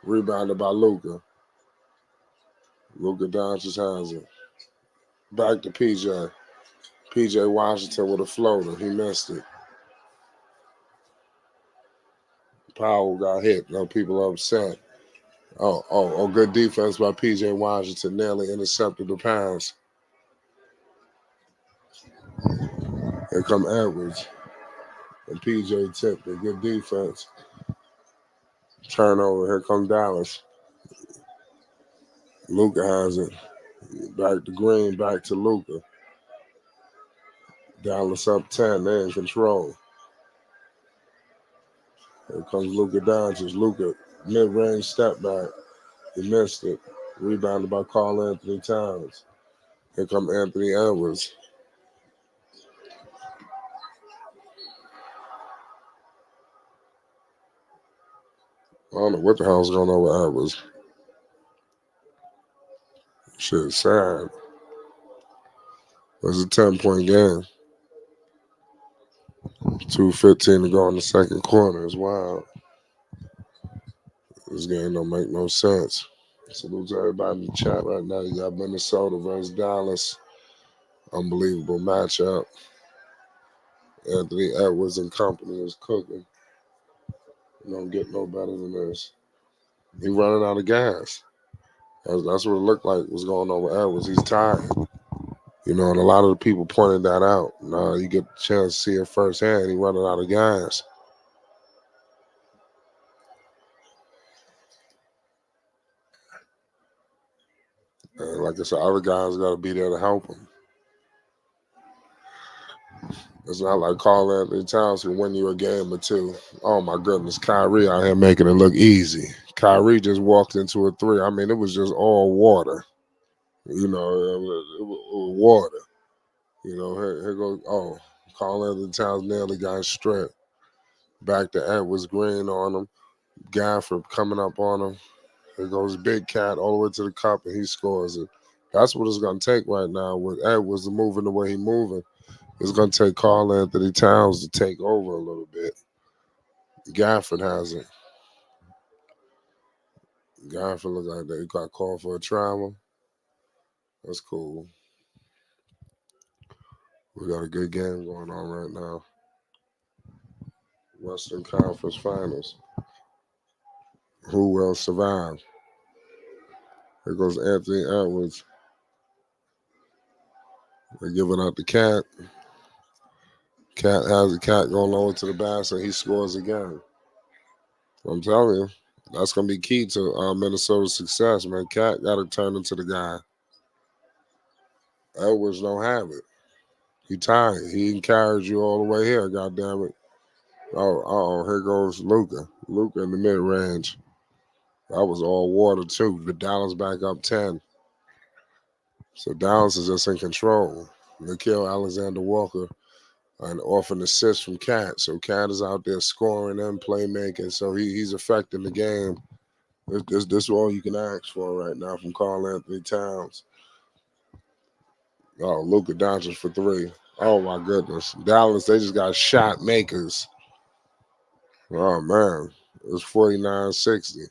Rebounded by Luka. Luka Doncic has it. Back to PJ. PJ Washington with a floater. He missed it. Powell got hit. No, people are upset. Oh, good defense by PJ Washington. Nearly intercepted the pass. Here come Edwards. And PJ tipped it. Good defense. Turnover. Here comes Dallas. Luka has it. Back to Green. Back to Luka. Dallas up 10. They're in control. Here comes Luka Doncic. Luka, mid-range step back. He missed it. Rebounded by Karl Anthony Towns. Here come Anthony Edwards. I don't know what the hell's going on with Edwards. Shit, sad. It's a 10-point game. 2:15 to go in the second quarter. It's wild. This game don't make no sense. Salute to everybody in the chat right now. You got Minnesota versus Dallas. Unbelievable matchup. Anthony Edwards and company is cooking. You don't get no better than this. He running out of gas. That's what it looked like was going on with Edwards. He's tired. You know, and a lot of the people pointed that out. Now you get the chance to see it firsthand. He running out of gas. And like I said, other guys got to be there to help him. It's not like Karl Anthony Towns can win you a game or two. Oh my goodness, Kyrie out here making it look easy. Kyrie just walked into a three. I mean, it was just all water. You know, it was water. You know, here goes, Karl Anthony Towns nearly got stripped. Back to Edwards Green on him. Gafford coming up on him. Here goes Big Cat all the way to the cup, and he scores it. That's what it's going to take right now with Edwards moving the way he's moving. It's going to take Karl Anthony Towns to take over a little bit. Gafford has it. Gafford look like that. He got called for a travel. That's cool. We got a good game going on right now. Western Conference Finals. Who will survive? Here goes Anthony Edwards. They're giving out the cat. Cat has the cat going over to the basket. He scores again. I'm telling you, that's going to be key to Minnesota's success, man. Cat got to turn into the guy. Edwards don't have it. He tired. He encouraged you all the way here, God damn it. Here goes Luka. Luka in the mid-range. That was all water, too. The Dallas back up 10. So Dallas is just in control. Nickeil Alexander-Walker and off an assist from Cat. So Cat is out there scoring and playmaking. So he's affecting the game. This is all you can ask for right now from Karl Anthony Towns. Oh, Luka Doncic for three. Oh, my goodness. Dallas, they just got shot makers. Oh, man. It's 49-60.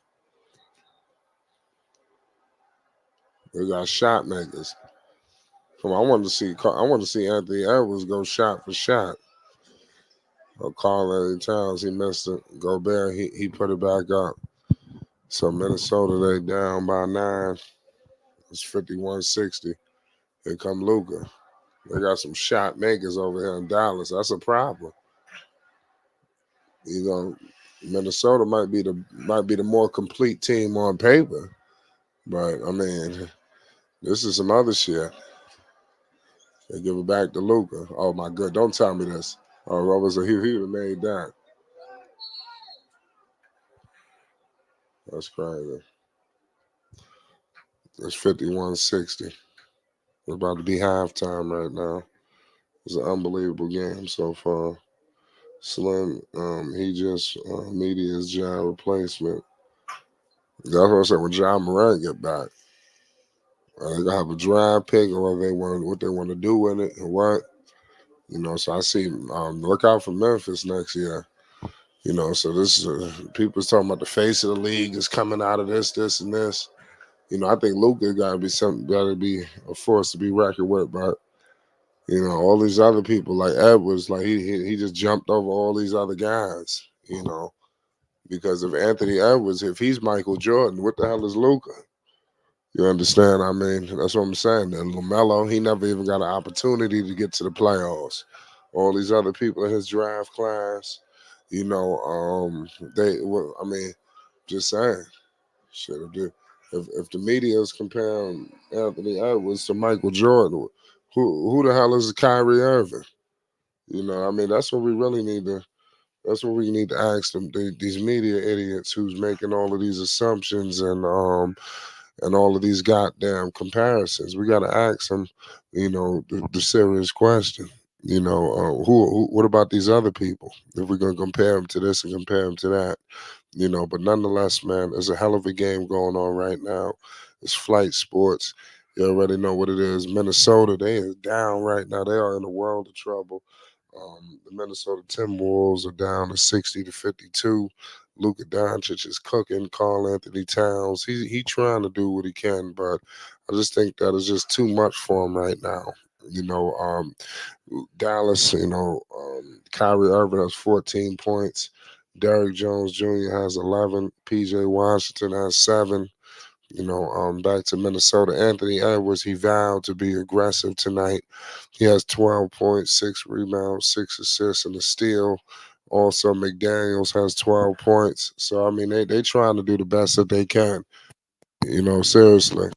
They got shot makers. Come on, I want to see Anthony Edwards go shot for shot. Karl Anthony Towns, he missed it. Gobert, he put it back up. So Minnesota, they down by 9. It's 51-60. Here come Luka. They got some shot makers over here in Dallas. That's a problem. You know, Minnesota might be the more complete team on paper, but I mean, this is some other shit. They give it back to Luka. Oh my god! Don't tell me this. Oh, Robertson, he would have made that. That's crazy. It's 51-60. It's about to be halftime right now. It's an unbelievable game so far. Slim, he just media his job replacement. That's what I said when John Morant get back. They gonna have a draft pick or what they want to do with it or what. You know, so I see look out for Memphis next year. You know, so this is people's talking about the face of the league is coming out of this, and this. You know, I think Luka gotta be a force to be reckoned with, but you know, all these other people like Edwards, like he just jumped over all these other guys, you know. Because if Anthony Edwards, if he's Michael Jordan, what the hell is Luka? You understand? I mean, that's what I'm saying. And LaMelo, he never even got an opportunity to get to the playoffs. All these other people in his draft class, you know, I mean, just saying. Shit, if the media is comparing Anthony Edwards to Michael Jordan, who the hell is Kyrie Irving? I mean, that's what we really need to. That's what we need to ask them. These media idiots who's making all of these assumptions and all of these goddamn comparisons. We got to ask them, the serious question. What about these other people? If we're gonna compare them to this and compare them to that, But nonetheless, man, there's a hell of a game going on right now. It's flight sports. You already know what it is. Minnesota, they is down right now. They are in a world of trouble. The Minnesota Timberwolves are down to 60-52. Luka Doncic is cooking. Carl Anthony Towns, he trying to do what he can, but I just think that is just too much for him right now. You know, um, Dallas, Kyrie Irving has 14 points. Derrick Jones Jr. has 11. PJ Washington has 7. Back to Minnesota. Anthony Edwards, he vowed to be aggressive tonight. He has 12 points, 6 rebounds, 6 assists, and a steal. Also, McDaniels has 12 points. So, I mean, they trying to do the best that they can. Seriously.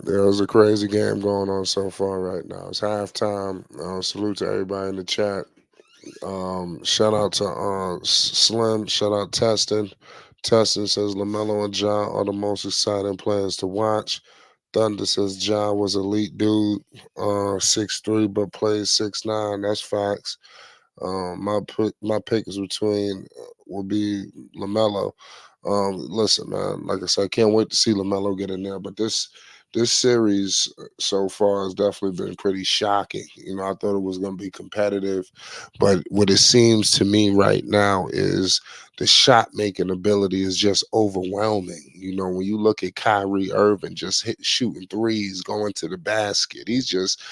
There's a crazy game going on so far right now. It's halftime. Salute to everybody in the chat. Shout out to Slim. Shout out Teston. Teston says LaMelo and Ja are the most exciting players to watch. Thunder says Ja was elite dude, 6'3", but plays 6'9". That's facts. My pick is between will be Lamelo. Listen, man. Like I said, I can't wait to see Lamelo get in there. But this series so far has definitely been pretty shocking. I thought it was going to be competitive, but what it seems to me right now is the shot making ability is just overwhelming. When you look at Kyrie Irving just shooting threes, going to the basket, he's just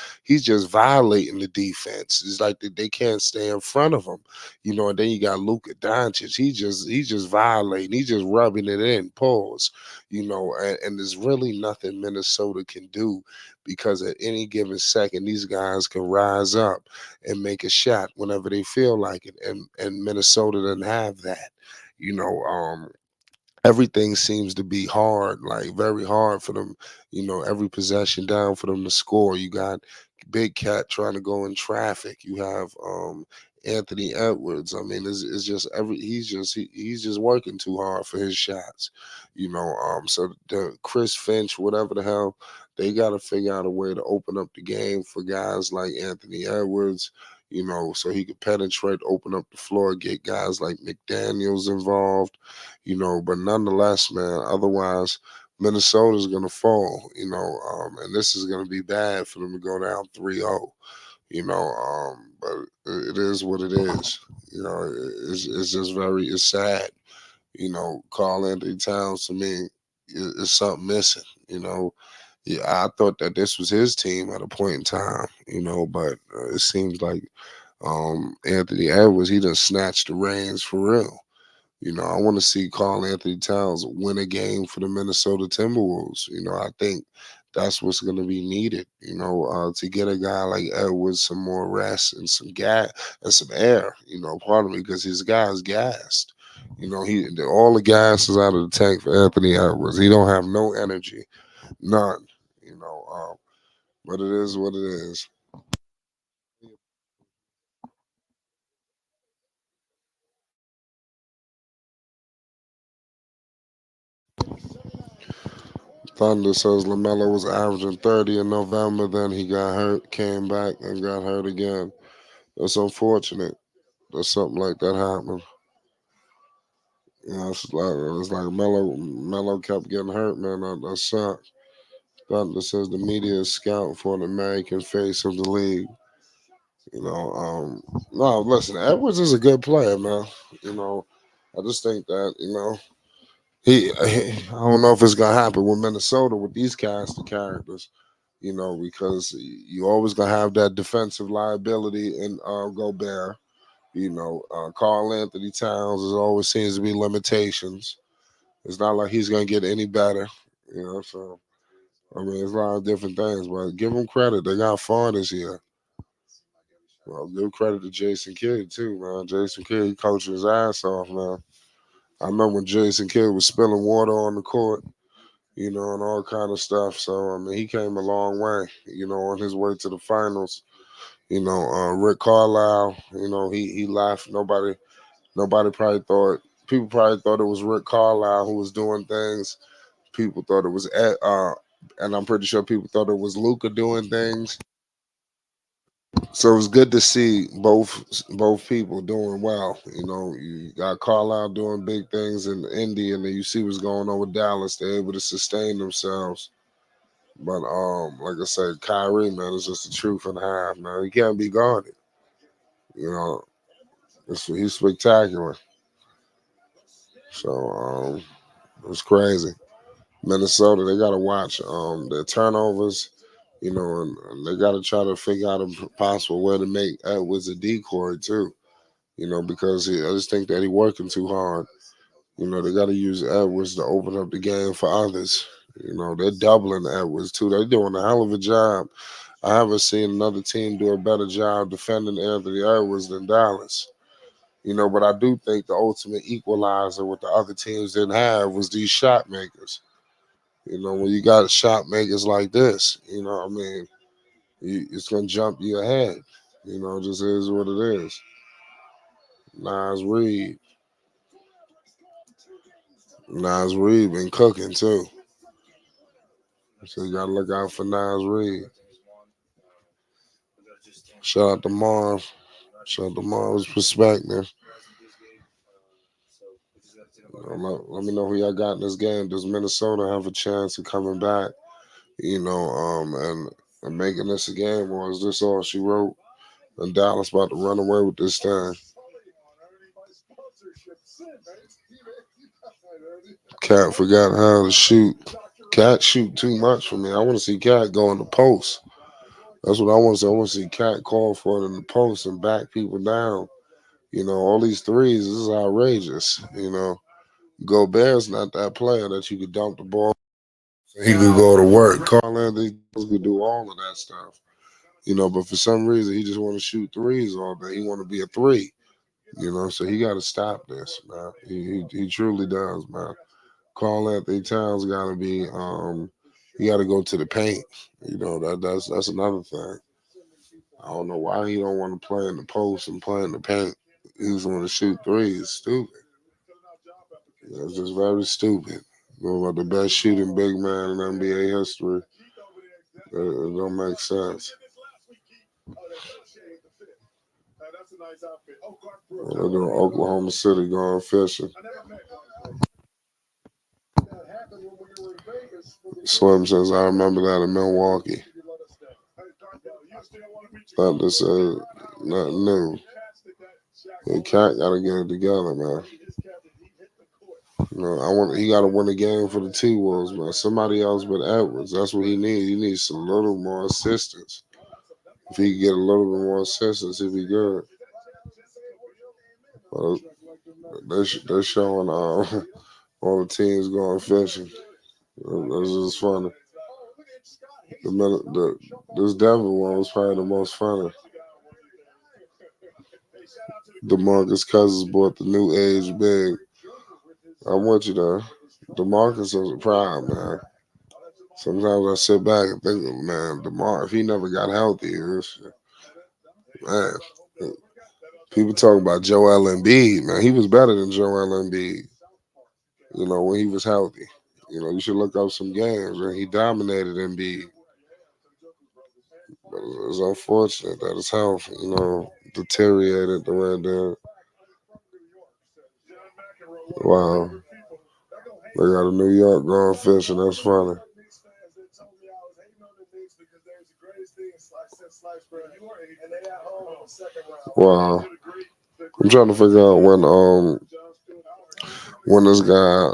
violating the defense. It's like they can't stay in front of him. And then you got Luka Doncic. He's just violating. He's just rubbing it in. Pause. And there's really nothing Minnesota can do because at any given second, these guys can rise up and make a shot whenever they feel like it. And Minnesota doesn't have that. You know, um, Everything seems to be hard, like very hard for them. Every possession down for them to score. You got Big Cat trying to go in traffic. You have Anthony Edwards. I mean, it's just he's just working too hard for his shots. So the Chris Finch, whatever the hell, they got to figure out a way to open up the game for guys like Anthony Edwards. So he could penetrate, open up the floor, get guys like McDaniels involved. But nonetheless, man, otherwise, Minnesota's going to fall, and this is going to be bad for them to go down 3-0, but it is what it is. It's just it's sad. Carl Anthony Towns to me is something missing, Yeah, I thought that this was his team at a point in time, but it seems like Anthony Edwards, he done snatched the reins for real. I want to see Carl Anthony Towns win a game for the Minnesota Timberwolves. I think that's what's going to be needed. To get a guy like Edwards some more rest and some gas and some air. Pardon me, because his guy's gassed. All the gas is out of the tank for Anthony Edwards. He don't have no energy, none. But it is what it is. Thunder says LaMelo was averaging 30 in November, then he got hurt, came back, and got hurt again. That's unfortunate that something like that happened. It's like Melo kept getting hurt, man. That sucked. Thunder says the media is scouting for an American face of the league. No, listen, Edwards is a good player, man. You know, I just think that I don't know if it's gonna happen with Minnesota with these cast of characters. Because you always gonna have that defensive liability in Gobert. Carl Anthony Towns is always seems to be limitations. It's not like he's gonna get any better. So I mean, it's a lot of different things, but give them credit. They got far this year. Well, give credit to Jason Kidd too, man. Jason Kidd he coaching his ass off, man. I remember when Jason Kidd was spilling water on the court, and all kind of stuff. So I mean, he came a long way, on his way to the finals. Rick Carlisle, he left. Nobody probably thought. People probably thought it was Rick Carlisle who was doing things. People thought it was, and I'm pretty sure people thought it was Luca doing things. So it was good to see both people doing well. You got Carlisle doing big things in Indy, and then you see what's going on with Dallas. They're able to sustain themselves. But like I said, Kyrie, man, is just the truth and a half, man. He can't be guarded. You know, he's spectacular. So it's crazy. Minnesota, they gotta watch their turnovers, and they gotta try to figure out a possible way to make Edwards a decoy too. Because I just think that he's working too hard. They got to use Edwards to open up the game for others. They're doubling Edwards too. They're doing a hell of a job. I haven't seen another team do a better job defending Anthony Edwards than Dallas. But I do think the ultimate equalizer what the other teams didn't have was these shot makers. When you got shot makers like this, I mean, it's gonna jump you ahead. It just is what it is. Nas Reed, Nas Reed been cooking too. So you gotta look out for Nas Reed. Shout out to Marv. Shout out to Marv's perspective. Let me know who y'all got in this game. Does Minnesota have a chance of coming back? And making this a game, or is this all she wrote? And Dallas about to run away with this thing. Cat forgot how to shoot. Cat shoot too much for me. I want to see Cat go in the post. That's what I want to see. I want to see Cat call for it in the post and back people down. All these threes, this is outrageous. Gobert's not that player that you could dump the ball. So he could go to work. Carl Anthony could do all of that stuff. But for some reason he just want to shoot threes all day. He want to be a three. So he got to stop this, man. He truly does, man. Carl Anthony Towns got to be. He got to go to the paint. That's another thing. I don't know why he don't want to play in the post and play in the paint. He just want to shoot threes. Stupid. It's just very stupid. About the best shooting big man in NBA history. It don't make sense. They're doing Oklahoma City going fishing. Slim says, I remember that in Milwaukee. Thought this nothing new. The Cat got to get it together, man. He got to win the game for the T-Wolves, man. Somebody else but Edwards. That's what he needs. He needs some little more assistance. If he could get a little bit more assistance, he'd be good. They're showing all the teams going fishing. That's just funny. This Denver one was probably the most funny. DeMarcus Cousins bought the new age big. I'm with you there. DeMarcus is a prime, man. Sometimes I sit back and think, man, DeMar, if he never got healthy, man. People talk about Joel Embiid, man. He was better than Joel Embiid, when he was healthy. You should look up some games, and he dominated Embiid. But it's unfortunate that his health, deteriorated the way it did. Wow. They got a New York going fishing. That's funny. Wow. I'm trying to figure out when this guy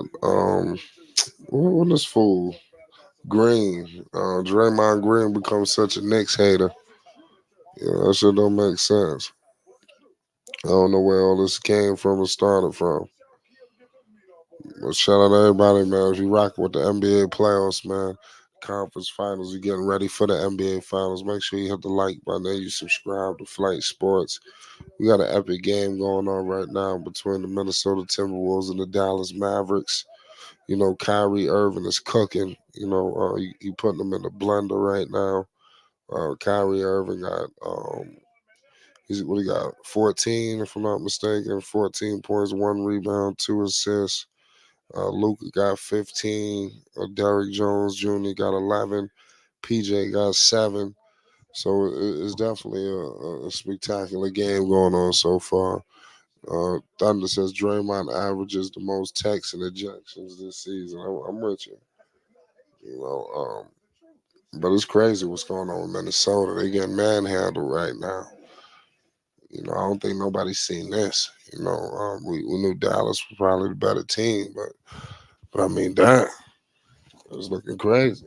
when this fool Green Draymond Green becomes such a Knicks hater. That shit don't make sense. I don't know where all this came from or started from. But shout out to everybody, man. If you rock with the NBA playoffs, man, conference finals. You're getting ready for the NBA finals. Make sure you hit the like button and you subscribe to Flight Sports. We got an epic game going on right now between the Minnesota Timberwolves and the Dallas Mavericks. You know, Kyrie Irving is cooking. You know, he putting them in the blender right now. Kyrie Irving got he's what he got 14 if I'm not mistaken, 14 points, 1 rebound, 2 assists. Luka got 15. Derrick Jones Jr. got 11. PJ got 7. So it's definitely a spectacular game going on so far. Thunder says Draymond averages the most techs and ejections this season. I'm with you. You know, but it's crazy what's going on with Minnesota. They getting manhandled right now. You know, I don't think nobody's seen this. You know, we knew Dallas was probably the better team, but I mean, damn, it was looking crazy.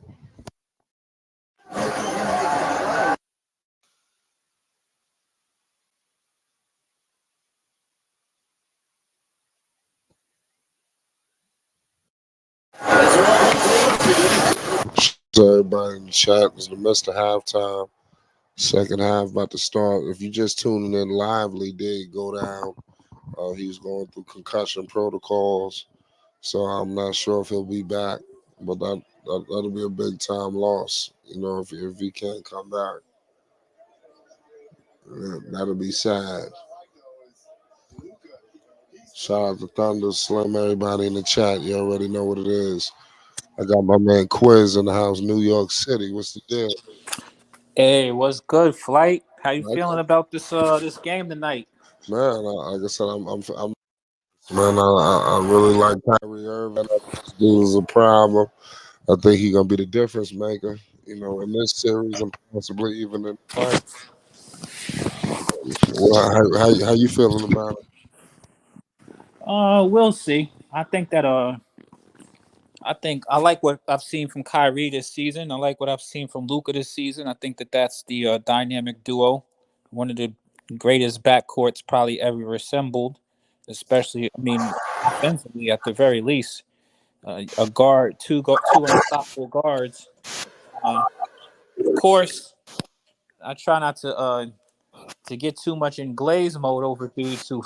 So everybody in the chat is the midst of halftime. Second half about to start. If you just tuning in, Lively did go down. He's going through concussion protocols, so I'm not sure if he'll be back. But that'll be a big time loss. You know, if he can't come back, that'll be sad. Shout out to Thunder, Slim, everybody in the chat. You already know what it is. I got my man Quiz in the house, New York City. What's the deal? Hey, what's good, Flight? How you I feeling about this game tonight? Man, like I said, I'm man, I really like Kyrie Irving. I think this dude is a problem. I think he's gonna be the difference maker, you know, in this series and possibly even in the fight. Well, how you feeling about it? We'll see. I think I like what I've seen from Kyrie this season. I like what I've seen from Luka this season. I think that's the dynamic duo, one of the greatest backcourts probably ever assembled. Especially, I mean, offensively at the very least, a guard, two unstoppable guards. Of course, I try not to get too much in glaze mode over dudes who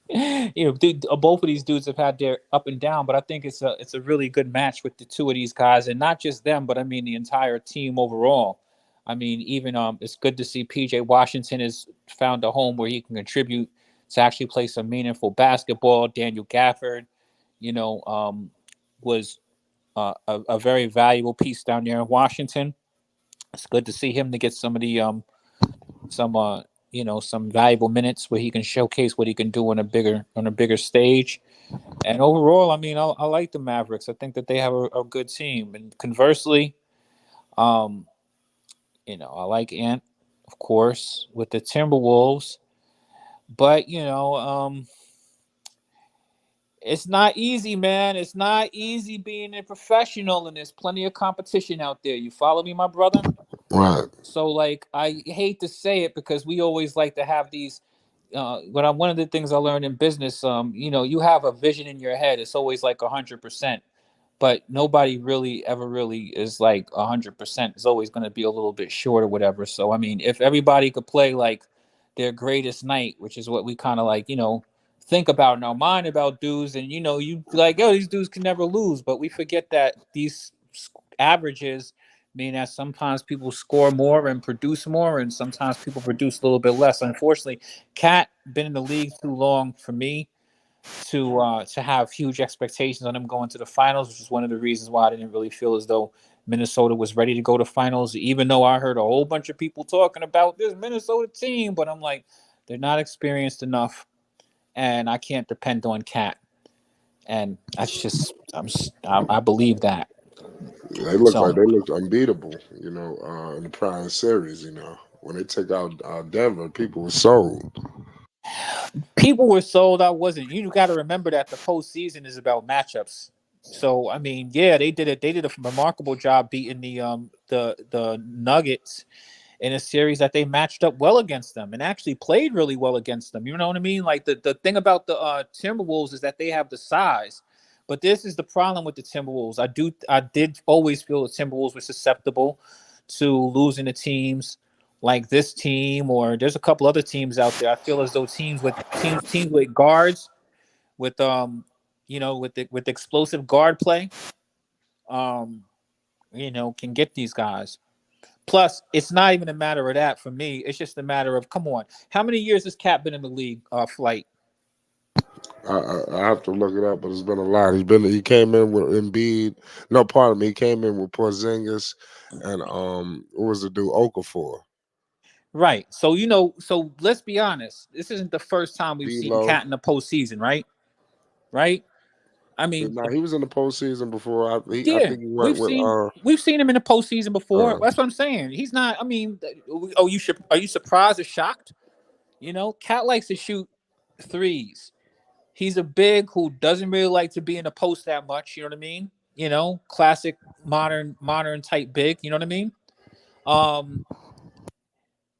both of these dudes have had their up and down, but I think it's a really good match with the two of these guys, and not just them, but I mean the entire team overall. I mean, even it's good to see PJ Washington has found a home where he can contribute to actually play some meaningful basketball. Daniel Gafford, was a very valuable piece down there in Washington. It's good to see him to get some of the some some valuable minutes where he can showcase what he can do on a bigger stage. And overall, I mean, I like the Mavericks. I think that they have a good team. And conversely, um, I like Ant, of course, with the Timberwolves. But it's not easy, man. It's not easy being a professional, and there's plenty of competition out there. You follow me, my brother? Right. So, like, I hate to say it because we always like to have these. One of the things I learned in business, you have a vision in your head. It's always like 100%, but nobody really ever really is like 100%. It's always going to be a little bit short or whatever. So, I mean, if everybody could play like their greatest night, which is what we kind of like, think about in our mind about dudes, and you like, oh, these dudes can never lose, but we forget that these averages mean that sometimes people score more and produce more, and sometimes people produce a little bit less. Unfortunately, Cat been in the league too long for me to have huge expectations on him going to the finals, which is one of the reasons why I didn't really feel as though Minnesota was ready to go to finals, even though I heard a whole bunch of people talking about this Minnesota team. But I'm like, they're not experienced enough, and I can't depend on Cat. And that's just I believe that. They look So like they looked unbeatable, in the prior series, When they took out Denver, people were sold. people were sold. I wasn't. You got to remember that the postseason is about matchups. So I mean, yeah, they did it. They did a remarkable job beating the Nuggets in a series that they matched up well against them and actually played really well against them. You know what I mean? Like the thing about the Timberwolves is that they have the size, But this is the problem with the Timberwolves. I did always feel the Timberwolves were susceptible to losing to teams like this team, or there's a couple other teams out there. I feel as though teams with guards, with with explosive guard play, um, can get these guys. Plus, it's not even a matter of that for me. It's just a matter of, come on, how many years has Cat been in the league? Flight. I have to look it up, but it's been a lot. He came in with Embiid. No, pardon me. He came in with Porzingis and what was the dude Okafor? Right. So so let's be honest. This isn't the first time we've seen D-Lo. Cat in the postseason, right? Right. I mean, Nah, he was in the postseason before. I yeah, think he went with we've seen him in the postseason before. uh That's what I'm saying. He's not. I mean, oh, are you surprised or shocked? Cat likes to shoot threes. He's a big who doesn't really like to be in the post that much. You know what I mean? Classic modern type big. You know what I mean? Um,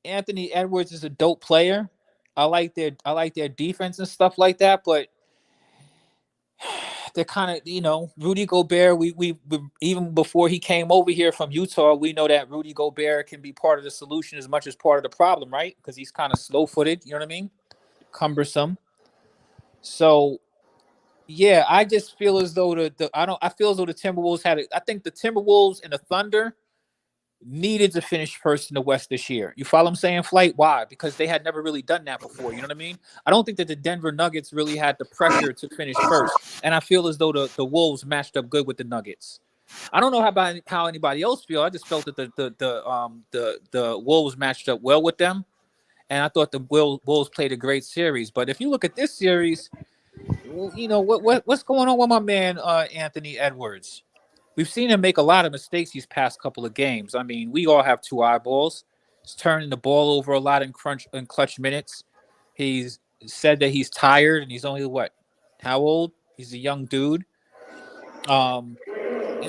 Anthony Edwards is a dope player. I like their defense and stuff like that, but they're kind of, Rudy Gobert. We even before he came over here from Utah, we know that Rudy Gobert can be part of the solution as much as part of the problem, right? Because he's kind of slow-footed. You know what I mean? Cumbersome. So yeah, I just feel as though I feel as though the Timberwolves had it. I think the Timberwolves and the Thunder needed to finish first in the West this year. You follow what I'm saying, Flight? Why? Because they had never really done that before. You know what I mean? I don't think that the Denver Nuggets really had the pressure to finish first. And I feel as though the Wolves matched up good with the Nuggets. I don't know how anybody else feel. I just felt that the Wolves matched up well with them. And I thought the Wolves played a great series. But if you look at this series, what's going on with my man Anthony Edwards? We've seen him make a lot of mistakes these past couple of games. I mean, we all have two eyeballs. He's turning the ball over a lot in clutch minutes. He's said that he's tired, and he's only what? How old? He's a young dude.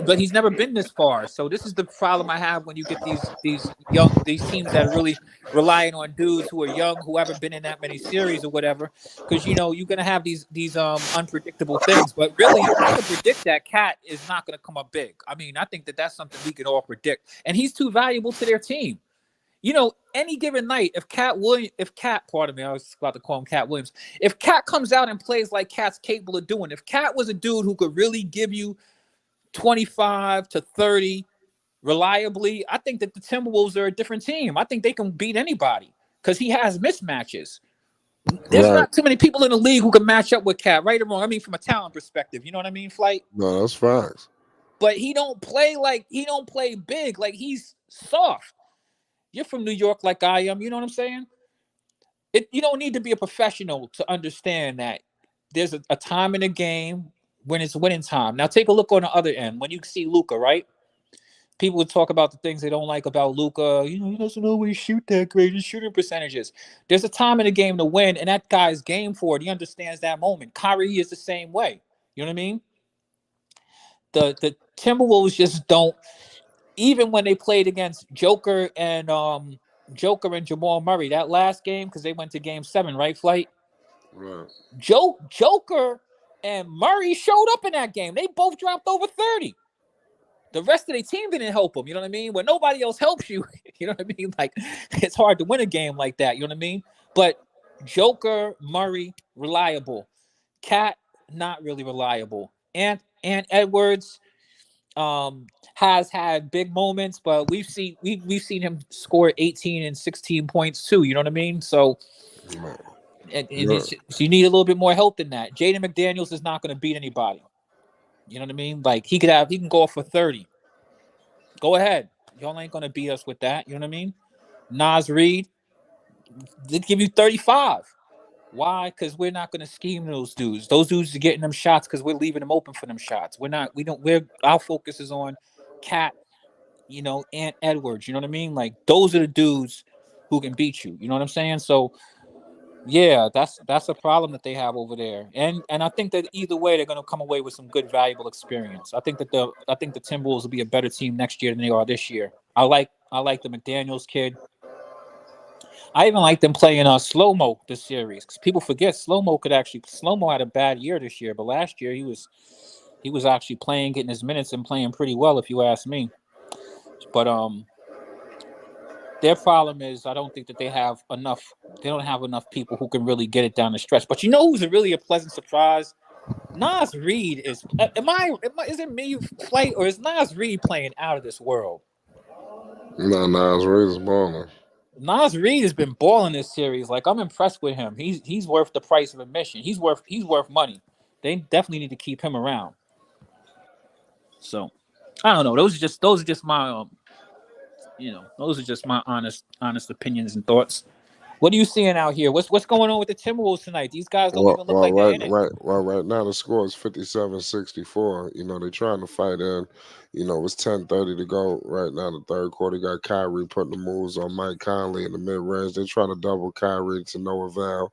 But he's never been this far. So this is the problem I have when you get these teams that are really relying on dudes who are young, who haven't been in that many series or whatever. Because you're gonna have these unpredictable things. But really, I can predict that Cat is not gonna come up big. I mean, I think that that's something we can all predict, and he's too valuable to their team. Any given night, pardon me, I was about to call him Cat Williams. If Cat comes out and plays like Cat's capable of doing, if Cat was a dude who could really give you 25 to 30 reliably, I think that the Timberwolves are a different team. I think they can beat anybody because he has mismatches. There's not too many people in the league who can match up with Cat, right or wrong. I mean, from a talent perspective, you know what I mean, Flight? No, that's facts. But he don't play big. Like, he's soft. You're from New York like I am. You know what I'm saying? You don't need to be a professional to understand that there's a time in the game when it's winning time. Now take a look on the other end. When you see Luka, right? People would talk about the things they don't like about Luka. He doesn't always shoot that great. His shooting percentages. There's a time in the game to win, and that guy's game for it. He understands that moment. Kyrie is the same way. You know what I mean? The Timberwolves just don't. Even when they played against Joker and Jamal Murray that last game, because they went to Game 7, right, Flight? Right. Joker and Murray showed up in that game. They both dropped over 30. The rest of the team didn't help them. You know what I mean? When nobody else helps you, you know what I mean? Like, it's hard to win a game like that. You know what I mean? But Joker, Murray, reliable. Cat, not really reliable. And Edwards has had big moments, but we've seen him score 18 and 16 points too. You know what I mean? So. So you need a little bit more help than that. Jaden McDaniels is not going to beat anybody. You know what I mean? Like, he can go off for 30. Go ahead. Y'all ain't going to beat us with that. You know what I mean? Nas Reed, they give you 35. Why? Because we're not going to scheme those dudes. Those dudes are getting them shots because we're leaving them open for them shots. Our focus is on Cat, and Edwards. You know what I mean? Like, those are the dudes who can beat you. You know what I'm saying? So, yeah, that's a problem that they have over there, and I think that either way they're going to come away with some good, valuable experience. I think the Timberwolves will be a better team next year than they are this year. I like the McDaniels kid. I even like them playing slow mo this series because people forget slow mo had a bad year this year, but last year he was He was actually playing, getting his minutes, and playing pretty well, if you ask me. But their problem is I don't think that they have enough. They don't have enough people who can really get it down the stretch. But you know who's really a pleasant surprise? Nas Reed is. Is it me, Flight, or is Nas Reed playing out of this world? No, it's Razor balling. Nas Reed has been balling this series. Like, I'm impressed with him. He's worth the price of admission. He's worth money. They definitely need to keep him around. So, I don't know. Those are just my those are just my honest opinions and thoughts. What are you seeing out here? What's going on with the Timberwolves tonight? These guys don't even look like they're in it. Right now the score is 57-64. You know, they're trying to fight in. You know, it's 10:30 to go right now. The third quarter, you got Kyrie putting the moves on Mike Conley in the mid range. They're trying to double Kyrie to no avail.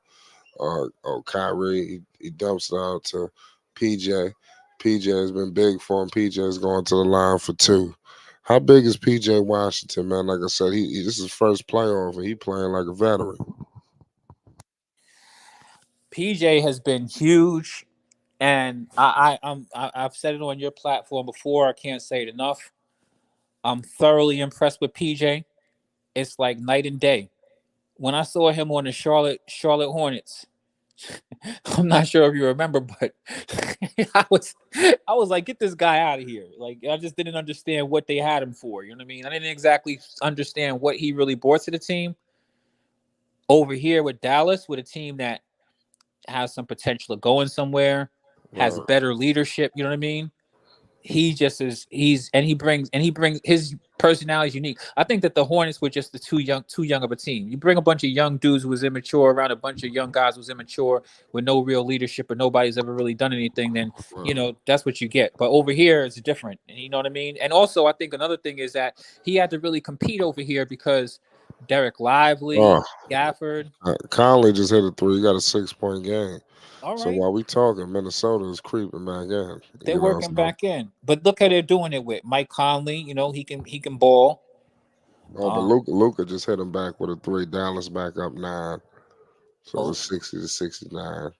Kyrie, he dumps it out to PJ. PJ has been big for him. PJ is going to the line for two. How big is PJ Washington, man? Like I said, this is his first playoff, and he playing like a veteran. PJ has been huge, and I've said it on your platform before. I can't say it enough. I'm thoroughly impressed with PJ. It's like night and day. When I saw him on the Charlotte Hornets, I'm not sure if you remember, but I was like, get this guy out of here. Like, I just didn't understand what they had him for. You know what I mean? I didn't exactly understand what he really brought to the team. Over here with Dallas, with a team that has some potential of going somewhere, has better leadership. You know what I mean? He just is. He brings his personality is unique. I think that the Hornets were just too young of a team. You bring a bunch of young dudes who was immature around a bunch of young guys who was immature with no real leadership, and nobody's ever really done anything. Then that's what you get. But over here, it's different. You know what I mean? And also, I think another thing is that he had to really compete over here because Derek Lively, Gafford. Conley just hit a three. He got a 6-point game. All So right. while we talking, Minnesota is creeping back in. They're working back in, but look how they're doing it with Mike Conley. You know, he can ball. But Luka just hit him back with a three. Dallas back up 9, so it's 60-69.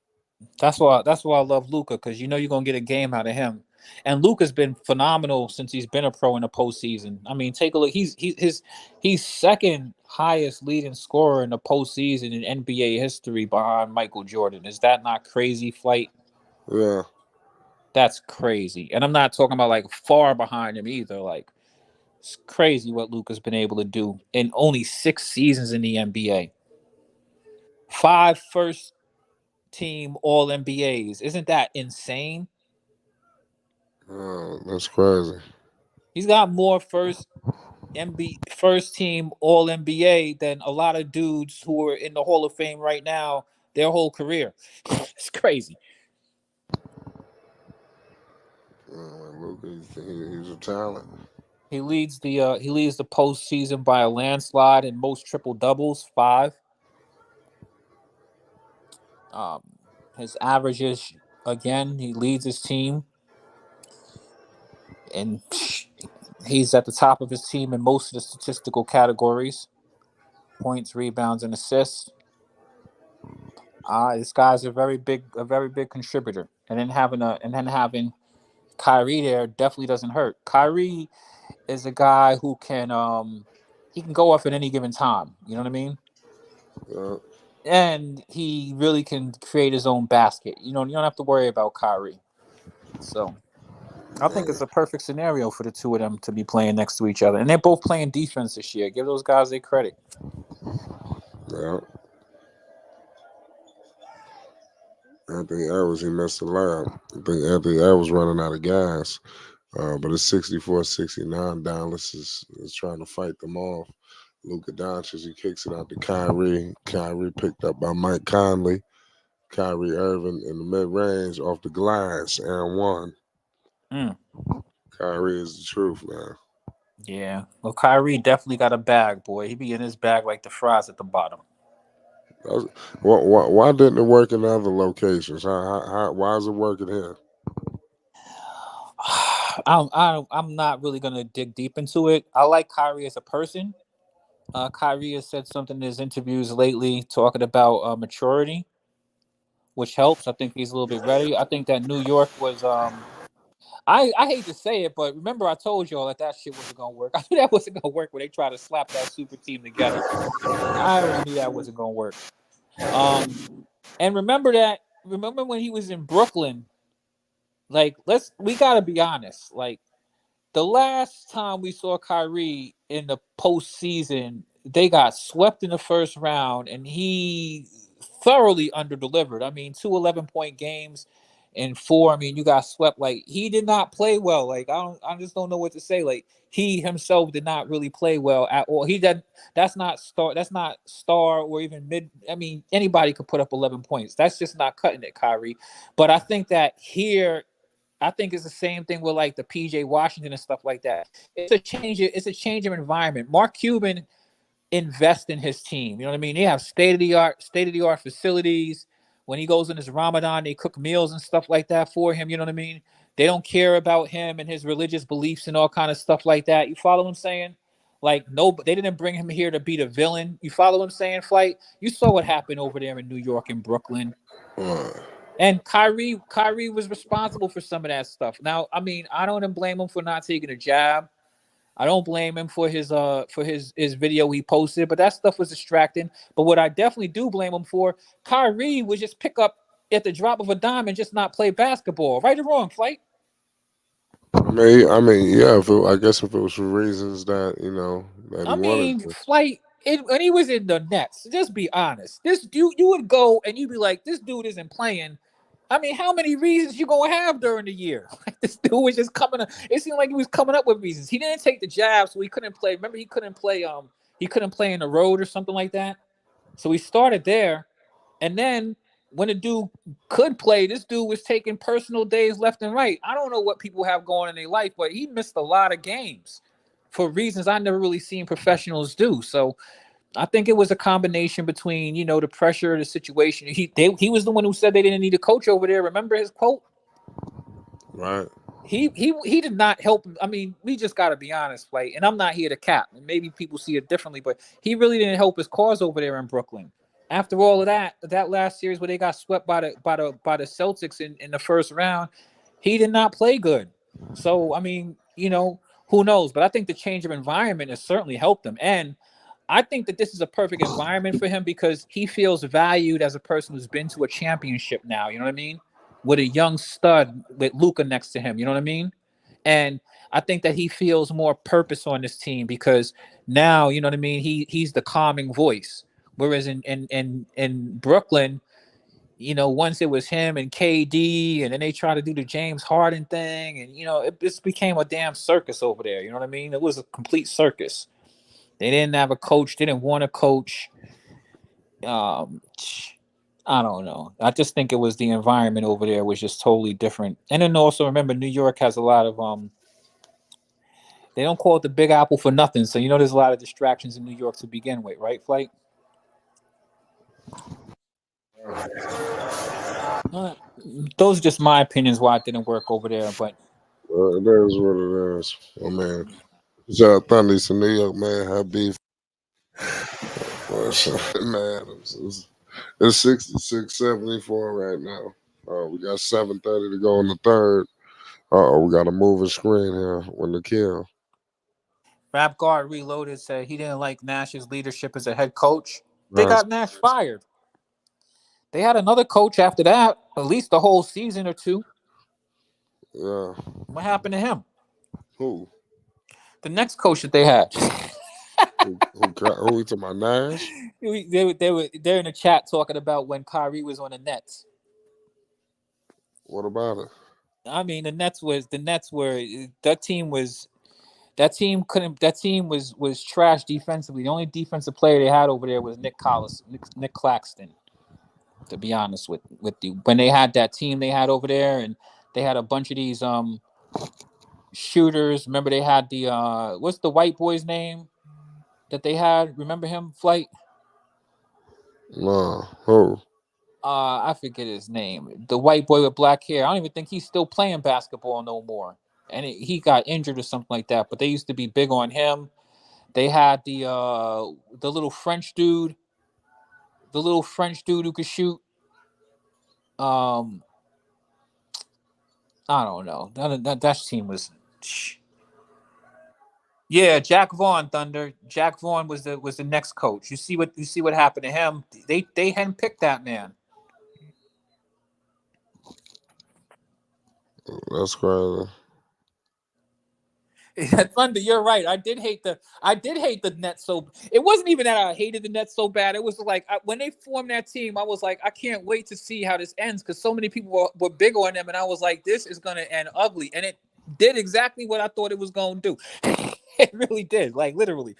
That's why I love Luka, because you know you're gonna get a game out of him. And Luka's been phenomenal since he's been a pro in the postseason. I mean, take a look. He's second highest leading scorer in the postseason in NBA history behind Michael Jordan. Is that not crazy, Flight? Yeah. That's crazy. And I'm not talking about like far behind him either. Like, it's crazy what Luka's been able to do in only 6 seasons in the NBA. 5 first team All NBAs. Isn't that insane? Oh, that's crazy. He's got more first team All NBA than a lot of dudes who are in the Hall of Fame right now their whole career. It's crazy. Luka, he's a talent. He leads the postseason by a landslide in most triple doubles, 5. His averages, again, he leads his team, and he's at the top of his team in most of the statistical categories: points, rebounds, and assists. This guy's a very big contributor, and then having Kyrie there definitely doesn't hurt. Kyrie is a guy who can he can go off at any given time. You know what I mean? And he really can create his own basket. You don't have to worry about Kyrie. So I think it's a perfect scenario for the two of them to be playing next to each other. And they're both playing defense this year. Give those guys their credit. Yeah. Anthony Edwards, he messed the lab. I think Anthony Edwards running out of gas. But it's 64-69. Dallas is trying to fight them off. Luka Doncic, he kicks it out to Kyrie. Kyrie picked up by Mike Conley. Kyrie Irving in the mid-range off the glass and 1. Kyrie is the truth, man. Yeah. Well, Kyrie definitely got a bag, boy. He be in his bag like the fries at the bottom. Why didn't it work in other locations? Why is it working here? I'm not really gonna dig deep into it. I like Kyrie as a person. Kyrie has said something in his interviews lately talking about maturity, which helps. I think he's a little bit ready. I think that New York was I hate to say it, but remember I told y'all that shit wasn't gonna work. I knew that wasn't gonna work when they tried to slap that super team together. I already knew that wasn't gonna work. Um, and remember when he was in Brooklyn? Like, we gotta be honest. Like, the last time we saw Kyrie in the postseason, they got swept in the first round, and he thoroughly underdelivered. I mean, 2 11-point games and four. I mean, you got swept. Like, he did not play well. Like, I just don't know what to say. Like, he himself did not really play well at all. He did. That's not star. That's not star or even mid. I mean, anybody could put up 11 points. That's just not cutting it, Kyrie. But I think that here I think it's the same thing with like the PJ Washington and stuff like that. It's a change. It's a change of environment. Mark Cuban invest in his team. You know what I mean? They have state of the art facilities. When he goes in his Ramadan, they cook meals and stuff like that for him. You know what I mean? They don't care about him and his religious beliefs and all kind of stuff like that. You follow what I'm saying? Like, no, they didn't bring him here to be the villain. You follow what I'm saying, Flight? You saw what happened over there in New York and Brooklyn. And Kyrie was responsible for some of that stuff. Now, I mean, I don't blame him for not taking a jab. I don't blame him for his video he posted, but that stuff was distracting. But what I definitely do blame him for, Kyrie would just pick up at the drop of a dime and just not play basketball. Right or wrong, Flight? Yeah. I guess if it was for reasons that that he I wanted mean, to. Flight. When he was in the Nets, just be honest. This you would go and you'd be like, this dude isn't playing. I mean, how many reasons you gonna have during the year? Like, this dude was just coming up. It seemed like he was coming up with reasons. He didn't take the jab, so he couldn't play. Remember, he couldn't play. He couldn't play in the road or something like that. So he started there, and then when the dude could play, this dude was taking personal days left and right. I don't know what people have going in their life, but he missed a lot of games for reasons I never really seen professionals do. So I think it was a combination between, the pressure of the situation. He was the one who said they didn't need a coach over there. Remember his quote? Right. He did not help. I mean, we just got to be honest, Flay. And I'm not here to cap. And maybe people see it differently, but he really didn't help his cause over there in Brooklyn. After all of that last series where they got swept by the Celtics in the first round, he did not play good. So I mean, who knows? But I think the change of environment has certainly helped him. And I think that this is a perfect environment for him because he feels valued as a person who's been to a championship now. You know what I mean? With a young stud with Luca next to him. You know what I mean? And I think that he feels more purpose on this team because now, you know what I mean, he's the calming voice. Whereas in Brooklyn, once it was him and KD, and then they tried to do the James Harden thing, and it just became a damn circus over there. You know what I mean? It was a complete circus. They didn't have a coach, didn't want a coach. Um, I don't know. I just think it was the environment over there was just totally different. And then also remember, New York has a lot of they don't call it the Big Apple for nothing. So there's a lot of distractions in New York to begin with, right, Flight? Uh, those are just my opinions why it didn't work over there. But Well, it is what it is. Oh man, shout out Thundy to New York, man. Have beef. Man, it's 66-74 right now. We got 7:30 to go in the third. We got a moving screen here when the kill. Rap Guard Reloaded said he didn't like Nash's leadership as a head coach. They Nice. got Nash fired. They had another coach after that, at least a whole season or two. Yeah. What happened to him? Who? The next coach that they had. Who we talking about? Nash? They're in the chat talking about when Kyrie was on the Nets. What about it? I mean, the Nets were that team was that team couldn't that team was trash defensively. The only defensive player they had over there was Nick Claxton. To be honest with you, when they had that team they had over there, and they had a bunch of these shooters. Remember they had the what's the white boy's name that they had? Remember him, Flight? No. Who? I forget his name. The white boy with black hair. I don't even think he's still playing basketball no more. And he got injured or something like that. But they used to be big on him. They had the little French dude, who could shoot. Um, I don't know. That team was. Yeah, Jack Vaughn, Thunder. Jack Vaughn was the next coach. You see what happened to him. They hadn't picked that man. That's crazy. Thunder, you're right. I did hate the Nets so. It wasn't even that I hated the Nets so bad. It was like when they formed that team, I was like, I can't wait to see how this ends because so many people were big on them, and I was like, this is gonna end ugly, and it did exactly what I thought it was gonna do. It really did, like literally.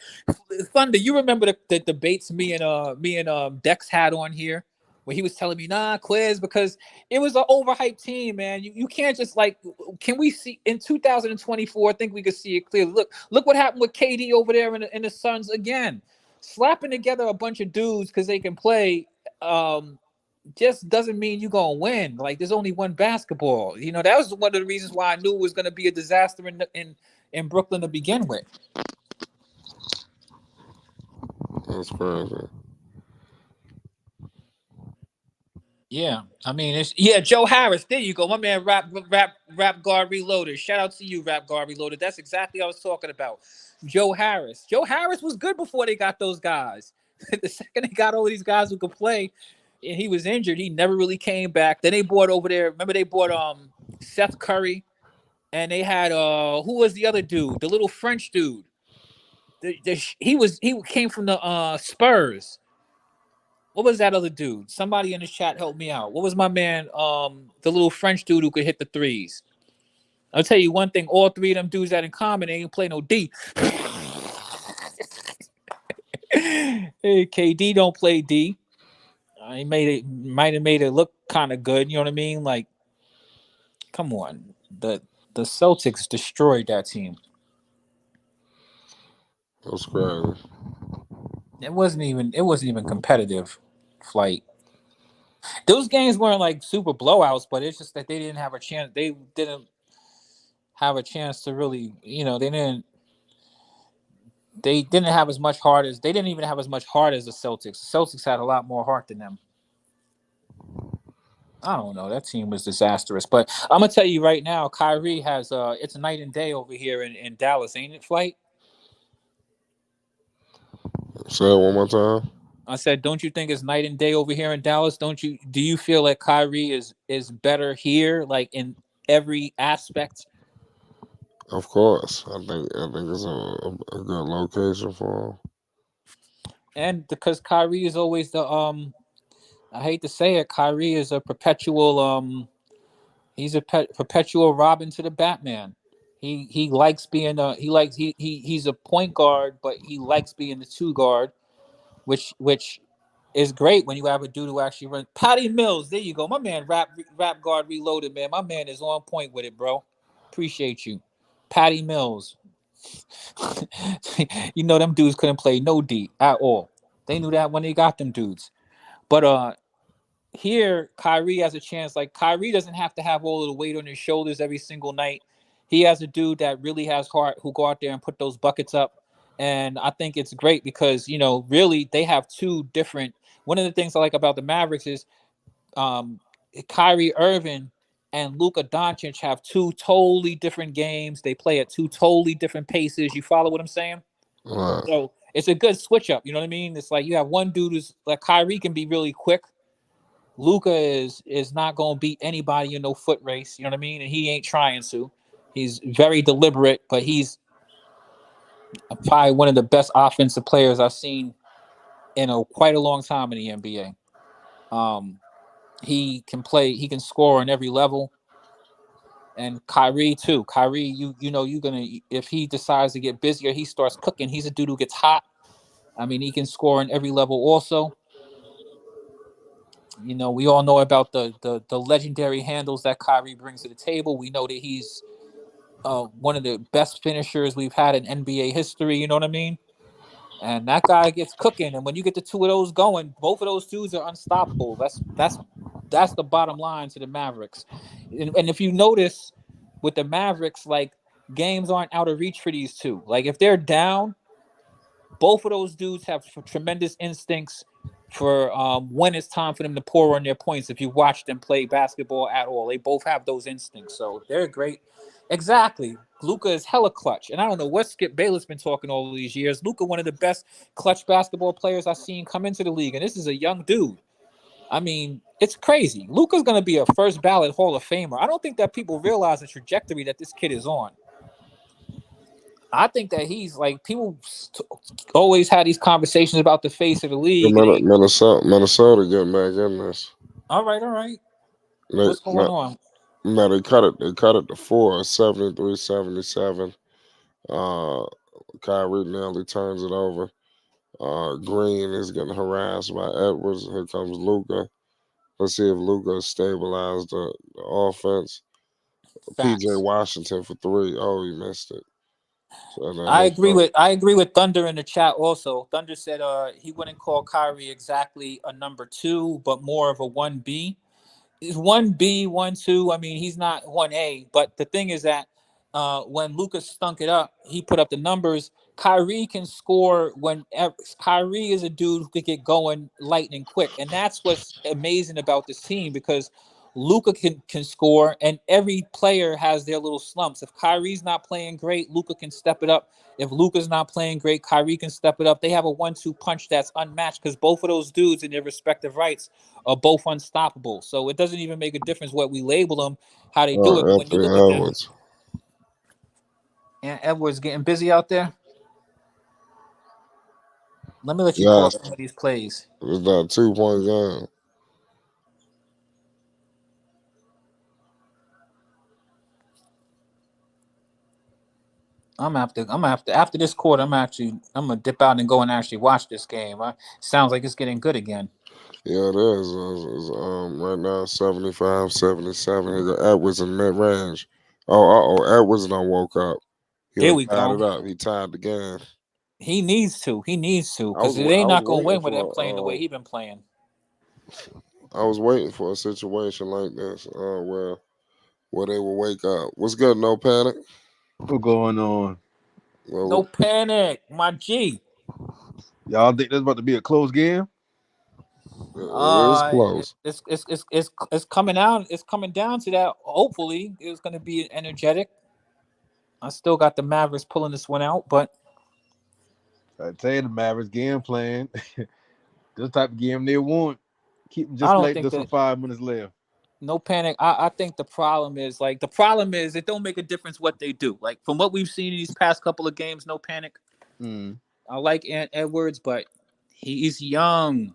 Thunder, you remember the debates me and Dex had on here where he was telling me, nah, Quiz, because it was an overhyped team, man. You can't just like can we see in 2024? I think we could see it clearly. Look what happened with KD over there in the Suns again. Slapping together a bunch of dudes because they can play just doesn't mean you're gonna win. Like there's only one basketball. That was one of the reasons why I knew it was gonna be a disaster in Brooklyn to begin with. That's crazy. Yeah, I mean, it's Joe Harris. There you go, my man. Rap guard reloaded. Shout out to you, Rap guard reloaded. That's exactly what I was talking about. Joe Harris. Joe Harris was good before they got those guys. The second they got all these guys who could play, and he was injured, he never really came back. Then they bought over there. Remember they bought Seth Curry, and they had who was the other dude? The little French dude. He came from the Spurs. What was that other dude? Somebody in the chat help me out. What was my man? The little French dude who could hit the threes. I'll tell you one thing: all three of them dudes had in common. They ain't play no D. Hey, KD don't play D. He might have made it look kind of good. You know what I mean? Like, come on. The Celtics destroyed that team. That's crazy. It wasn't even competitive. Flight. Those games weren't like super blowouts, but it's just that they didn't have a chance. They didn't have a chance to really, they didn't have as much heart as they didn't even have as much heart as the Celtics. The Celtics had a lot more heart than them. I don't know. That team was disastrous. But I'm gonna tell you right now, Kyrie has it's night and day over here in Dallas, ain't it, Flight? Say it one more time. I said, don't you think it's night and day over here in Dallas? Do you feel like Kyrie is better here, like in every aspect? Of course, I think it's a good location for him. And because Kyrie is always the I hate to say it, Kyrie is a perpetual he's a perpetual Robin to the Batman. He likes being he's a point guard, but he likes being the two guard, which is great when you have a dude who actually runs. Patty Mills, there you go, my man. Rap guard reloaded, man. My man is on point with it, bro. Appreciate you, Patty Mills. Them dudes couldn't play no D at all. They knew that when they got them dudes, but here Kyrie has a chance. Like Kyrie doesn't have to have all of the weight on his shoulders every single night. He has a dude that really has heart who go out there and put those buckets up. And I think it's great because really they have two different. One of the things I like about the Mavericks is um, Kyrie Irving and Luka Doncic have two totally different games. They play at two totally different paces. You follow what I'm saying? Right. So it's a good switch up. You know what I mean? It's like you have one dude who's like Kyrie can be really quick. Luca is not gonna beat anybody in no foot race. You know what I mean? And he ain't trying to. He's very deliberate, but he's probably one of the best offensive players I've seen in quite a long time in the NBA. He can play. He can score on every level. And Kyrie too. Kyrie, you're gonna if he decides to get busier, he starts cooking. He's a dude who gets hot. I mean, he can score on every level also. We all know about the legendary handles that Kyrie brings to the table. We know that he's one of the best finishers we've had in NBA history. You know what I mean? And that guy gets cooking. And when you get the two of those going, both of those dudes are unstoppable. That's the bottom line to the Mavericks. And if you notice with the Mavericks, like games aren't out of reach for these two. Like if they're down, both of those dudes have tremendous instincts for when it's time for them to pour on their points. If you watch them play basketball at all, they both have those instincts, so they're great. Exactly. Luka is hella clutch, and I don't know what Skip Bayless been talking all these years. Luka, one of the best clutch basketball players I've seen come into the league, and this is a young dude. I mean, it's crazy. Luka's going to be a first ballot Hall of Famer. I don't think that people realize the trajectory that this kid is on. I think that he's like, people always had these conversations about the face of the league. Minnesota getting back in this. All right. They, What's going on? no, they cut it. They cut it to 4, 73-77. Kyrie nearly turns it over. Green is getting harassed by Edwards. Here comes Luka. Let's see if Luka stabilized the offense. Facts. PJ Washington for 3. Oh, he missed it. So I agree with Thunder in the chat also. Thunder said he wouldn't call Kyrie exactly a number 2, but more of a 1B. He's 1B, 1-2. I mean, he's not 1A. But the thing is that when Lucas stunk it up, he put up the numbers. Kyrie can score whenever. Kyrie is a dude who could get going lightning quick. And that's what's amazing about this team, because Luka can score, and every player has their little slumps. If Kyrie's not playing great, Luka can step it up. If Luka's not playing great, Kyrie can step it up. They have a 1-2 punch that's unmatched, because both of those dudes in their respective rights are both unstoppable. So it doesn't even make a difference what we label them, how they do it. But when you look at them, and Edwards getting busy out there. Let me let you call some of these plays. It's that 2-point game. I'm gonna have to after this quarter. I'm gonna dip out and go and actually watch this game. Sounds like it's getting good again. Yeah, it is. It's, right now 75-77. He got Edwards in mid range. Edwards done woke up. Here we tied go. it up. He tied the game. He needs to, because they ain't not gonna win with him playing the way he been playing. I was waiting for a situation like this, where they will wake up. What's good? No panic. What's going on? Well, no panic, my G. Y'all think that's about to be a close game? It is close. It's coming out. It's coming down to that. Hopefully, it's going to be energetic. I still got the Mavericks pulling this one out, but I tell you, the Mavericks game plan, this type of game they want. Keep them just like this with 5 minutes left. No panic. I think the problem is it don't make a difference what they do. Like, from what we've seen in these past couple of games, no panic. I like Ant Edwards, but he's young.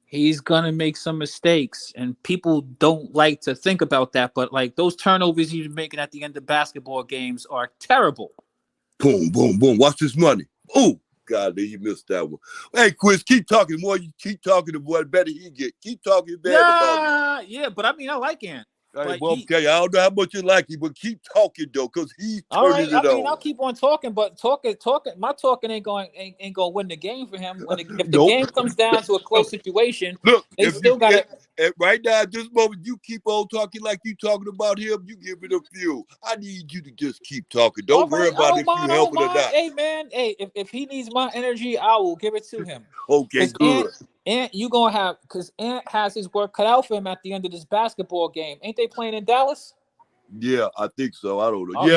He's gonna make some mistakes, and people don't like to think about that. But like, those turnovers he's making at the end of basketball games are terrible. Boom, boom, boom. Watch this money. Oh, God, you missed that one. Hey, Chris, keep talking. The more you keep talking, the more better he get. Keep talking bad about him. Yeah, but I mean, I like Ant. Hey, well, okay, I don't know how much you like him, but keep talking though, because he's turning it on. I mean, I'll keep on talking, but talking. My talking ain't going to win the game for him. If the game comes down to a close situation, look, they still got it. Right now, at this moment, you keep on talking like you talking about him. You give it a few. I need you to just keep talking. Don't worry about if you helping or not. Hey, man. Hey, if he needs my energy, I will give it to him. Okay, good. Ant, you gonna have, because Ant has his work cut out for him at the end of this basketball game. Ain't they playing in Dallas? Yeah, I think so. I don't know.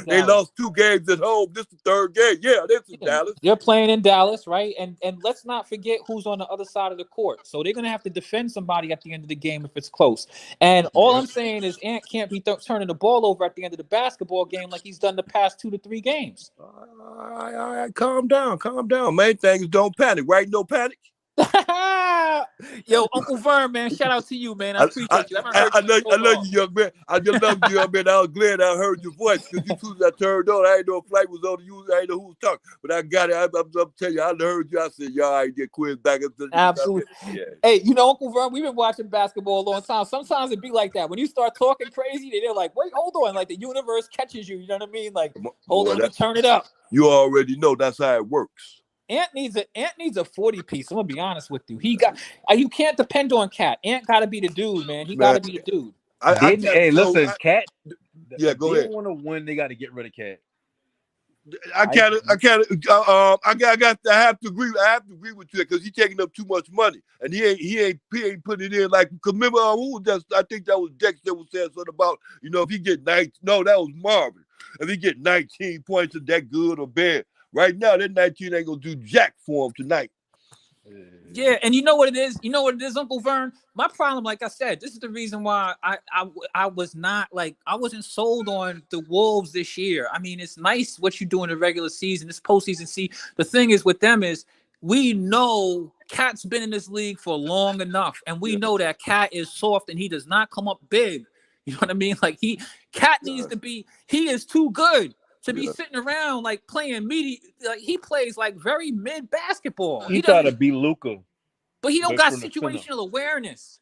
They lost 2 games at home. This is the 3rd game. Yeah, that's in Dallas. They're playing in Dallas, right? And let's not forget who's on the other side of the court. So they're gonna have to defend somebody at the end of the game if it's close. And all I'm saying is Ant can't be turning the ball over at the end of the basketball game like he's done the past 2 to 3 games. All right, calm down. Main thing is don't panic, right? No panic. Yo, Uncle Vern, man, shout out to you, man. I appreciate you. I love you, young man. I just love you, young man. I was glad I heard your voice, because as soon as I turned on, I didn't know if flight was on you. I didn't know who was talking, but I got it. I'm telling you, I heard you. I said, y'all, I get quiz back up to absolutely. Yeah. Hey, Uncle Vern, we've been watching basketball a long time. Sometimes it be like that. When you start talking crazy, they're like, wait, hold on. Like, the universe catches you. You know what I mean? Like, hold on, let me turn it up. You already know that's how it works. Ant needs a 40 piece. I'm gonna be honest with you. You can't depend on Cat. Ant gotta be the dude, man. He gotta be the dude. Listen, Cat. Yeah, go ahead. If they want to win, they got to get rid of Cat. I have to agree. I have to agree with you because he's taking up too much money, and he ain't putting it in like. Remember, who was that? I think that was Dex that was saying something about if he get 19. No, that was Marvin. If he get 19 points, is that good or bad? Right now, that 19 ain't gonna do jack for him tonight. Yeah, and you know what it is? You know what it is, Uncle Vern? My problem, like I said, this is the reason why I was not I wasn't sold on the Wolves this year. I mean, it's nice what you do in the regular season, this postseason. See, the thing is with them is we know Cat's been in this league for long enough, and we know that Cat is soft and he does not come up big. You know what I mean? Like Cat needs to be. He is too good to be sitting around like playing meaty. Like he plays like very mid basketball. He tried to beat Luka, but he don't got situational awareness.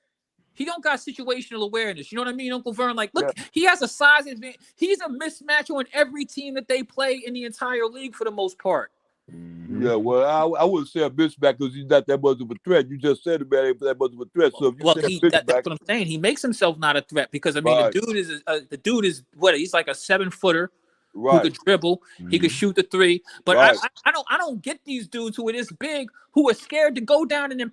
He don't got situational awareness. You know what I mean, Uncle Vern? Like, look, he has a size advantage. He's a mismatch on every team that they play in the entire league for the most part. Mm-hmm. Yeah, well, I wouldn't say a mismatch because he's not that much of a threat. You just said about it that much of a threat. So that's what I'm saying. He makes himself not a threat because I mean the dude is what he's like a 7-footer. Who could dribble, he could shoot the three, but I don't get these dudes who are this big who are scared to go down in the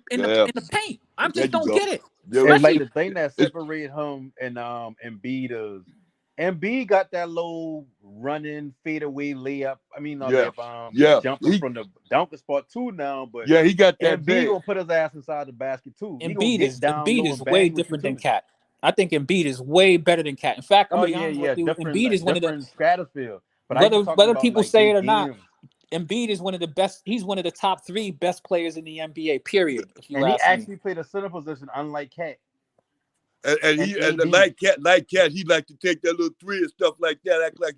paint. I just don't get it. It's like the thing that separated him and Embiid is Embiid got that low running fadeaway layup. I mean, jumping from the dunker spot too now, but he got that. Embiid gonna put his ass inside the basket too. Embiid is way different than Cat. I think Embiid is way better than Cat. In fact, Embiid is one of the stratosphere. But whether people say it or not, Embiid is one of the best. He's one of the top 3 best players in the NBA. Period. And he actually played a center position, unlike Cat. And like Cat, he like to take that little 3 and stuff like that. Act like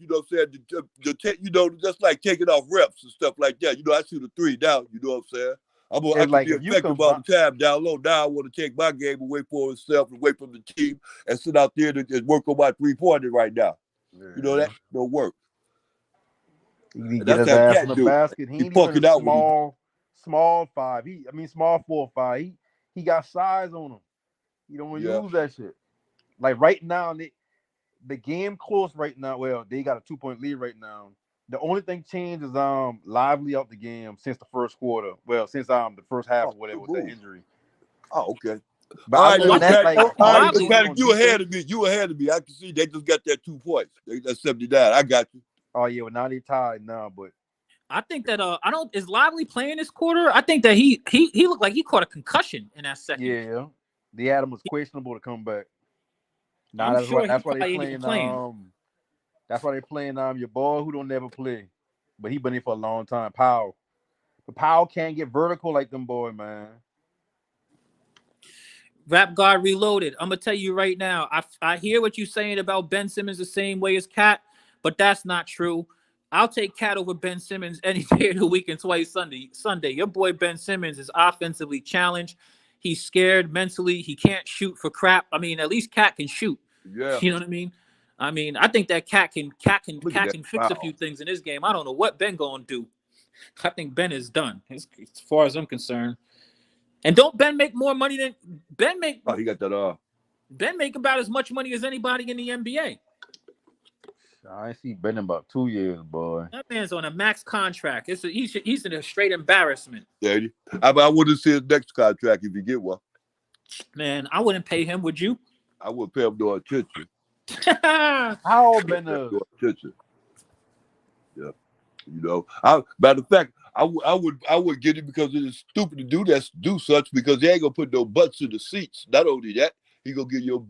just like taking off reps and stuff like that. I shoot a 3 down. You know what I'm saying? I can be effective all the time down low. Now I want to take my game away for himself, away from the team, and sit out there and work on my 3-pointer right now. Yeah. That don't work. He get his ass in the basket. He ain't even small 5. Small 4 or 5. He got size on him. You don't want to use that shit. Like right now, the game close right now. Well, they got a 2-point lead right now. The only thing changed is Lively out the game since the first quarter. Well, since the first half or whatever with the injury. Oh, okay. But all right, Patrick, you ahead of me. You ahead of me. I can see they just got that 2 points. That's 79. I got you. Oh yeah, well now they tied now, but I think that is Lively playing this quarter? I think that he looked like he caught a concussion in that second. Yeah, the Adam was questionable to come back. Now that's why they playing. That's why they're playing your boy who don't never play, but he been here for a long time. Powell, but Powell can't get vertical like them boy, man. Rap God Reloaded. I'm gonna tell you right now. I hear what you're saying about Ben Simmons the same way as Cat, but that's not true. I'll take Cat over Ben Simmons any day of the week and twice Sunday. Your boy Ben Simmons is offensively challenged. He's scared mentally. He can't shoot for crap. I mean, at least Cat can shoot. Yeah. You know what I mean? I think that Cat can fix a few things in this game. I don't know what Ben gonna do. I think Ben is done as far as I'm concerned. And don't Ben make more money than Ben make? Oh, he got that. Ben make about as much money as anybody in the NBA. I ain't see Ben in about 2 years, boy. That man's on a max contract. He's in a straight embarrassment. Yeah, I wouldn't see his next contract if he get one. Man, I wouldn't pay him. Would you? I would pay him no attention. How old Ben is? No attention. Yeah, matter of fact, I would get it because it is stupid to do such because they ain't gonna put no butts in the seats. Not only that, he gonna give your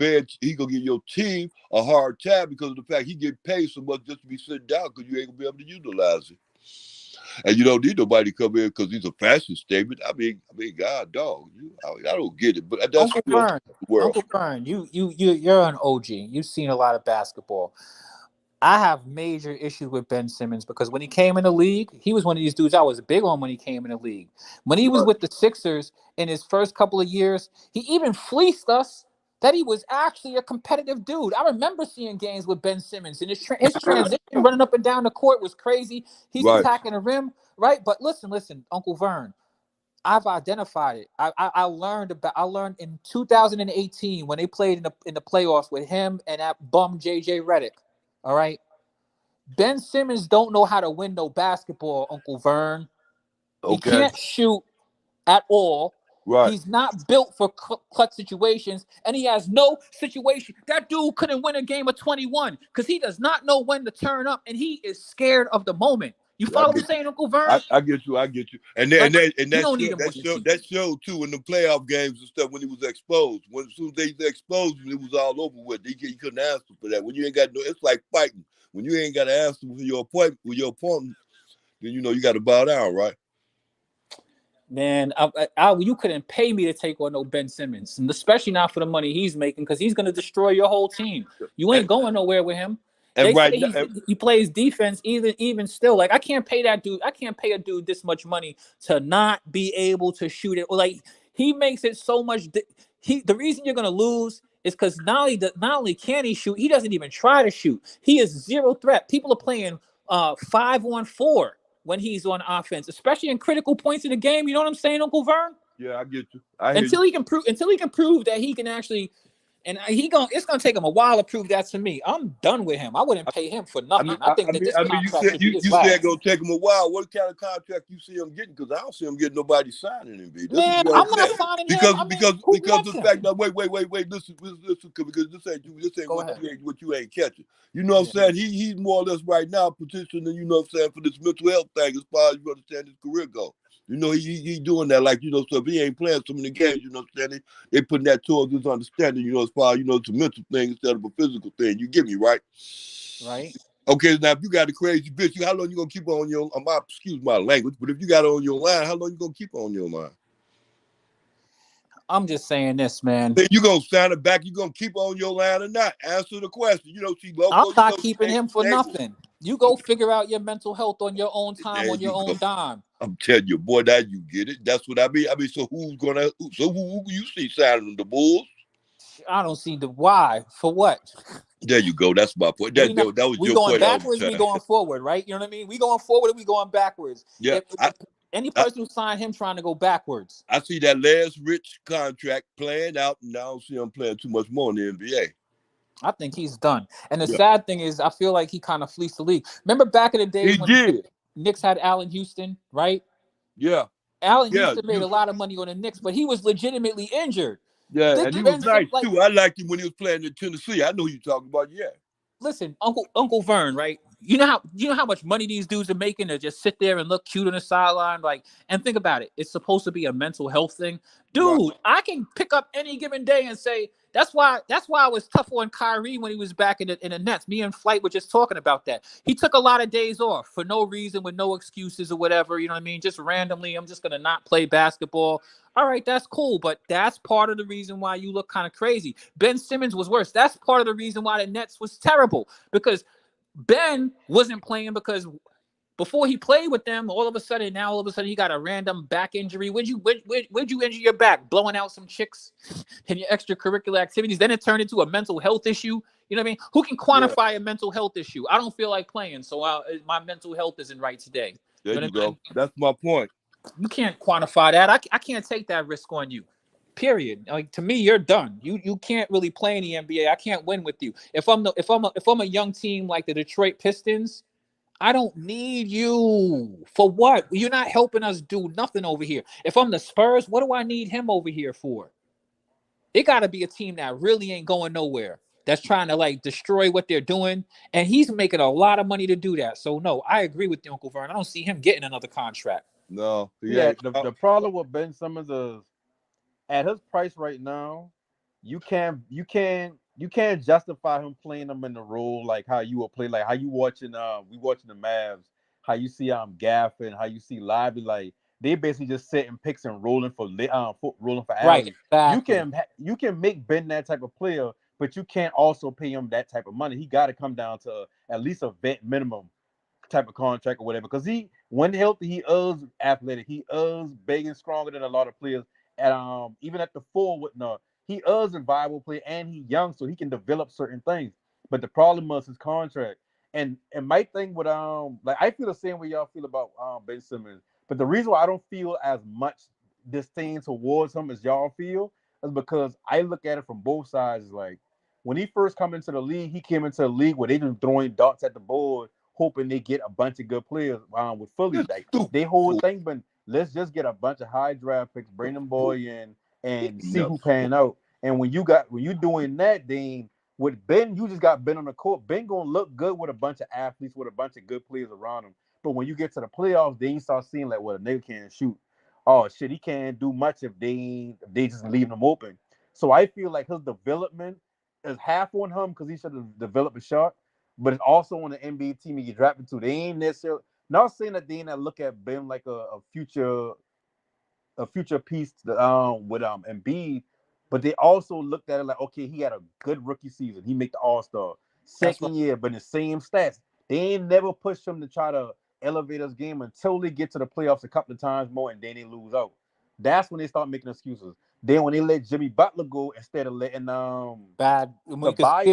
team a hard time because of the fact he get paid so much just to be sitting down because you ain't gonna be able to utilize it. And you don't need nobody to come in because he's a fashion statement. I mean, God, dog, I don't get it, but that's Uncle Vern, you're an OG. You've seen a lot of basketball. I have major issues with Ben Simmons because when he came in the league, he was one of these dudes I was big on when he came in the league. When he was with the Sixers in his first couple of years, he even fleeced us that he was actually a competitive dude. I remember seeing games with Ben Simmons, and his transition running up and down the court was crazy. He's attacking the rim, right? But listen, Uncle Vern, I've identified it. I learned in 2018 when they played in the playoffs with him and that bum JJ Redick. All right. Ben Simmons don't know how to win no basketball, Uncle Vern. He can't shoot at all. Right. He's not built for clutch situations, and he has no situation. That dude couldn't win a game of 21 because he does not know when to turn up, and he is scared of the moment. You follow what I'm saying, Uncle Vern? I get you. And that showed too in the playoff games and stuff when he was exposed. When as soon as they exposed him, it was all over with. He couldn't answer for that. When you ain't got it's like fighting. When you ain't got to answer for your opponent, then you got to bow down, right? Man, you couldn't pay me to take on no Ben Simmons, and especially not for the money he's making, because he's going to destroy your whole team. You ain't going nowhere with him. They say he plays defense even still. Like, I can't pay that dude. I can't pay a dude this much money to not be able to shoot it. Like, he makes it so much. The reason you're going to lose is because not only can he shoot, he doesn't even try to shoot. He is zero threat. People are playing 5-on-4 when he's on offense, especially in critical points of the game. You know what I'm saying, Uncle Vern? Yeah, I get you. Until he can prove that he can actually, and it's gonna take him a while to prove that to me. I'm done with him. I wouldn't pay him for nothing. You said gonna take him a while. What kind of contract you see him getting? Because I don't see him getting nobody signing him. Man, I'm not signing him. Because the fact that wait, listen, because this ain't what you ain't catching. You know what I'm saying? He's more or less right now petitioning, you know what I'm saying, for this mental health thing as far as you understand his career go. You know, he doing that, like, you know, so if he ain't playing so many games, you know what I'm saying, they putting that towards his understanding, you know, as far as, you know, it's a mental thing instead of a physical thing. You get me, right? Right. Okay, now if you got a crazy bitch, how long you gonna keep on your excuse my language, but if you got her on your line, how long you gonna keep her on your line? I'm just saying this, man. Then you gonna sign her back, you gonna keep her on your line or not? Answer the question. You know, she local. I'm not keeping him for nothing. You go figure out your mental health on your own time, on your own dime. I'm telling you, boy, that you get it. That's what I mean. So who you see signing the Bulls? I don't see the why. For what? There you go. That's my point. That was we your going point. Backwards, we going forward, right? You know what I mean? We going forward and we going backwards. Yeah. Any person who signed him trying to go backwards. I see that last rich contract playing out, and I don't see him playing too much more in the NBA. I think he's done. And the sad thing is, I feel like he kind of fleeced the league. Remember back in the days when the Knicks had Allen Houston, right? Yeah. Allen Houston made a lot of money on the Knicks, but he was legitimately injured. Yeah, and he was nice too. I liked him when he was playing in Tennessee. I know who you're talking about. Yeah. Listen, Uncle Vern, right? You know how much money these dudes are making to just sit there and look cute on the sideline, like, and think about it. It's supposed to be a mental health thing, dude. Right. I can pick up any given day and say that's why I was tough on Kyrie when he was back in the Nets. Me and Flight were just talking about that. He took a lot of days off for no reason, with no excuses or whatever. You know what I mean? Just randomly, I'm just gonna not play basketball. All right, that's cool, but that's part of the reason why you look kind of crazy. Ben Simmons was worse. That's part of the reason why the Nets was terrible, because Ben wasn't playing because before he played with them, all of a sudden he got a random back injury. Where'd you injure your back? Blowing out some chicks in your extracurricular activities. Then it turned into a mental health issue. You know what I mean? Who can quantify a mental health issue? I don't feel like playing, so my mental health isn't right today. There you go. That's my point. You can't quantify that. I can't take that risk on you. Period. Like, to me, you're done. You can't really play in the NBA. I can't win with you. If I'm a young team like the Detroit Pistons, I don't need you. For what? You're not helping us do nothing over here. If I'm the Spurs, what do I need him over here for? It got to be a team that really ain't going nowhere, that's trying to, like, destroy what they're doing, and he's making a lot of money to do that. So no, I agree with you, Uncle Vern. I don't see him getting another contract. No. The problem with Ben Simmons is, at his price right now, you can't justify him playing him in the role like how you will play, like how you watching we watching the Mavs, how you see Gaffin, how you see Lively, like they basically just setting picks and rolling for rolling for right. Exactly. You can make Ben that type of player, but you can't also pay him that type of money. He got to come down to at least a vet minimum type of contract or whatever, because when healthy, he is athletic, he is big and stronger than a lot of players. And even at the full, he is a viable player, and he's young, so he can develop certain things. But the problem is his contract. And my thing with like, I feel the same way y'all feel about Ben Simmons. But the reason why I don't feel as much disdain towards him as y'all feel is because I look at it from both sides. Like, when he first come into the league, he came into the league where they just throwing darts at the board hoping they get a bunch of good players with Philly. Like their whole thing been, let's just get a bunch of high draft picks, bring them boy in, and see who pan out. And when you doing that, then with Ben, you just got Ben on the court. Ben gonna look good with a bunch of athletes, with a bunch of good players around him. But when you get to the playoffs, then you start seeing like, well, a nigga can't shoot. Oh shit, he can't do much if they just leave him open. So I feel like his development is half on him because he should have developed a shot, but it's also on the NBA team he get drafted to. They ain't necessarily not saying that they ain't look at Ben like a future piece with Embiid, but they also looked at it like, okay, he had a good rookie season. He made the All-Star. Second year, but in the same stats. They ain't never pushed him to try to elevate his game until they get to the playoffs a couple of times more, and then they lose out. That's when they start making excuses. Then when they let Jimmy Butler go instead of letting Tobias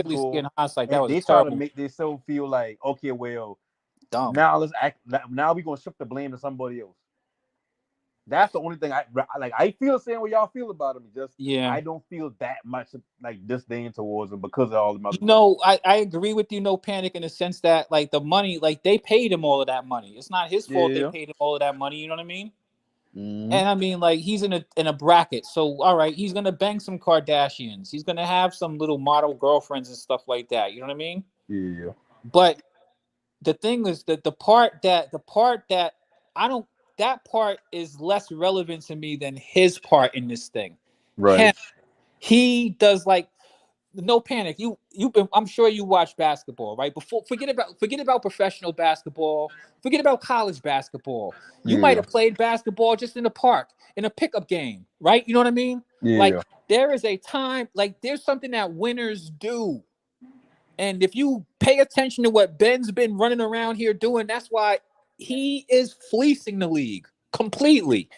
go, in hindsight, that was they terrible. try to make themselves feel like, okay, well, dumb. Now let's act. Now we're gonna shift the blame to somebody else. That's the only thing I like. I feel saying what y'all feel about him. Just I don't feel that much like disdain towards him because of all the other. No, I agree with you. No Panic in the sense that like the money, like they paid him all of that money. It's not his fault they paid him all of that money. You know what I mean? Mm-hmm. And I mean, like he's in a bracket, so all right, he's gonna bang some Kardashians. He's gonna have some little model girlfriends and stuff like that. You know what I mean? Yeah. But the thing is that the part that I don't. That part is less relevant to me than his part in this thing. Right. He does like no panic. You've been. I'm sure you watch basketball, right? Before forget about professional basketball. Forget about college basketball. You might have played basketball just in the park in a pickup game, right? You know what I mean? Yeah. Like there is a time. Like there's something that winners do. And if you pay attention to what Ben's been running around here doing, that's why he is fleecing the league completely.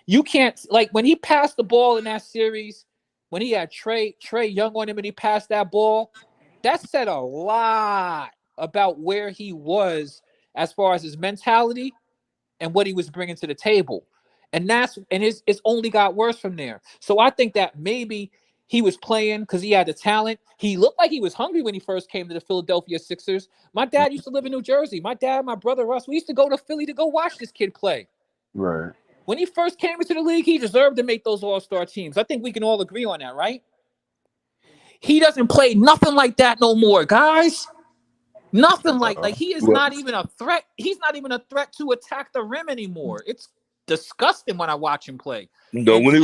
You can't, like when he passed the ball in that series, when he had Trey Young on him and he passed that ball, that said a lot about where he was as far as his mentality and what he was bringing to the table. And it's only got worse from there. So I think that maybe he was playing because he had the talent. He looked like he was hungry when he first came to the Philadelphia Sixers. My dad used to live in New Jersey. My dad, my brother Russ, we used to go to Philly to go watch this kid play. Right. When he first came into the league, he deserved to make those all-star teams. I think we can all agree on that, right? He doesn't play nothing like that no more, guys. Nothing like he is not even a threat. He's not even a threat to attack the rim anymore. It's disgusting when I watch him play. No, when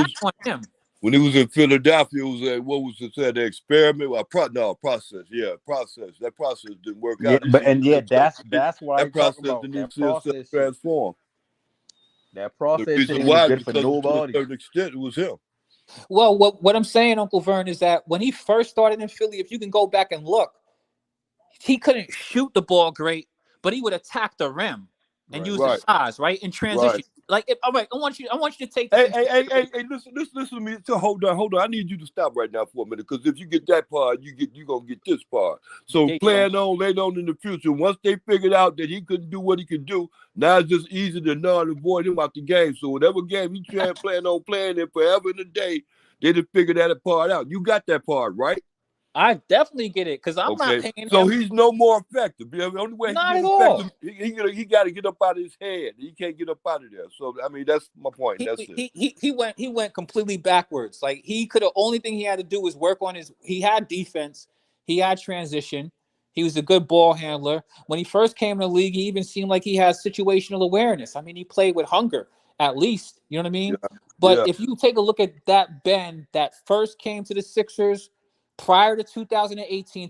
he was in Philadelphia, it was the experiment? Process. Yeah, process. That process didn't work out. That's why that process didn't transform. That process the reason ain't why, good for nobody. To a certain extent, it was him. Well, what I'm saying, Uncle Vern, is that when he first started in Philly, if you can go back and look, he couldn't shoot the ball great, but he would attack the rim and use his size, right? In transition. Like, all right, I want you to take this. Hey, listen to me. So hold on. I need you to stop right now for a minute, because if you get that part, you're gonna get this part. So plan on later on in the future. Once they figured out that he couldn't do what he could do, now it's just easy to null and void him out the game. So whatever game he plan on playing in forever and a day, they just figure that part out. You got that part, right? I definitely get it, because I'm not paying him. So he's no more effective. The only way not at all. He got to get up out of his head. He can't get up out of there. So I mean, that's my point. He went completely backwards. Like he could have. Only thing he had to do was work on his. He had defense. He had transition. He was a good ball handler. When he first came in the league, he even seemed like he had situational awareness. I mean, he played with hunger, at least. You know what I mean? Yeah. But if you take a look at that Ben that first came to the Sixers prior to 2018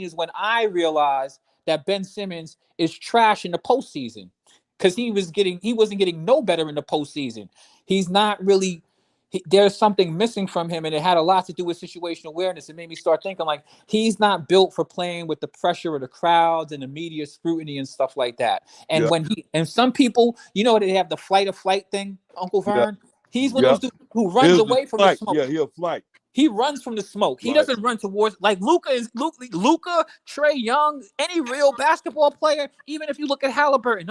is when I realized that Ben Simmons is trash in the postseason, because he wasn't getting no better in the postseason. He's not really. There's something missing from him, and it had a lot to do with situational awareness. It made me start thinking like he's not built for playing with the pressure of the crowds and the media scrutiny and stuff like that. And when some people, they have the flight or flight thing, Uncle Vern. Yeah. He's one of those dudes who runs away from the smoke. Yeah, he'll flight. He runs from the smoke. He doesn't run towards, like Luka, Trey Young, any real basketball player. Even if you look at Halliburton,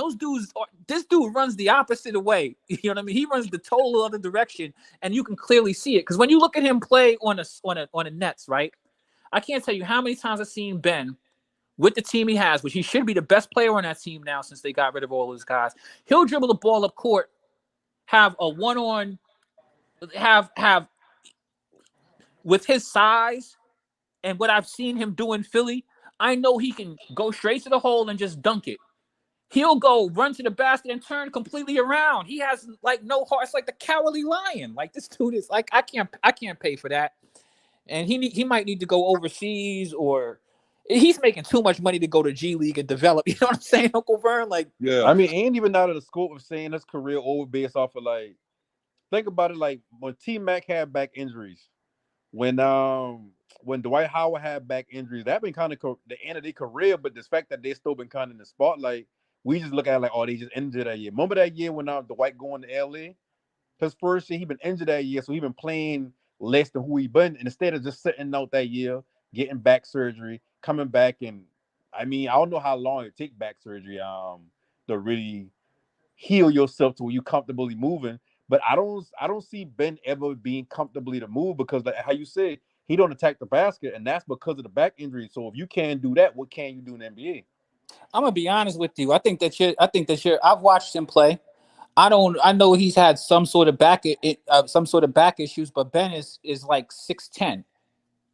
this dude runs the opposite way. You know what I mean? He runs the total other direction, and you can clearly see it. Because when you look at him play on a Nets, right? I can't tell you how many times I've seen Ben with the team he has, which he should be the best player on that team now since they got rid of all those guys. He'll dribble the ball up court, have a one-on, have with his size and what I've seen him do in Philly, I know he can go straight to the hole and just dunk it. He'll go run to the basket and turn completely around. He has like no heart. It's like the Cowardly Lion. Like this dude is like I can't pay for that. And he might need to go overseas, or he's making too much money to go to G League and develop. You know what I'm saying, Uncle Vern? Like, yeah. I mean, ain't even out of the scope of saying his career over based off of like, think about it, like when T-Mac had back injuries, when Dwight Howard had back injuries, that been kind of the end of their career. But the fact that they still been kind of in the spotlight, we just look at it like, oh, they just injured that year. Remember that year when Dwight going to LA? His first year, he been injured that year, so he been playing less than who he been. And instead of just sitting out that year, getting back surgery, coming back, and I mean, I don't know how long it take back surgery to really heal yourself to where you comfortably moving. But I don't see Ben ever being comfortably to move because, like how you said, he don't attack the basket, and that's because of the back injury. So if you can't do that, what can you do in the NBA? I'm gonna be honest with you. I think that you're. I've watched him play. I know he's had some sort of back issues, but Ben is like 6'10".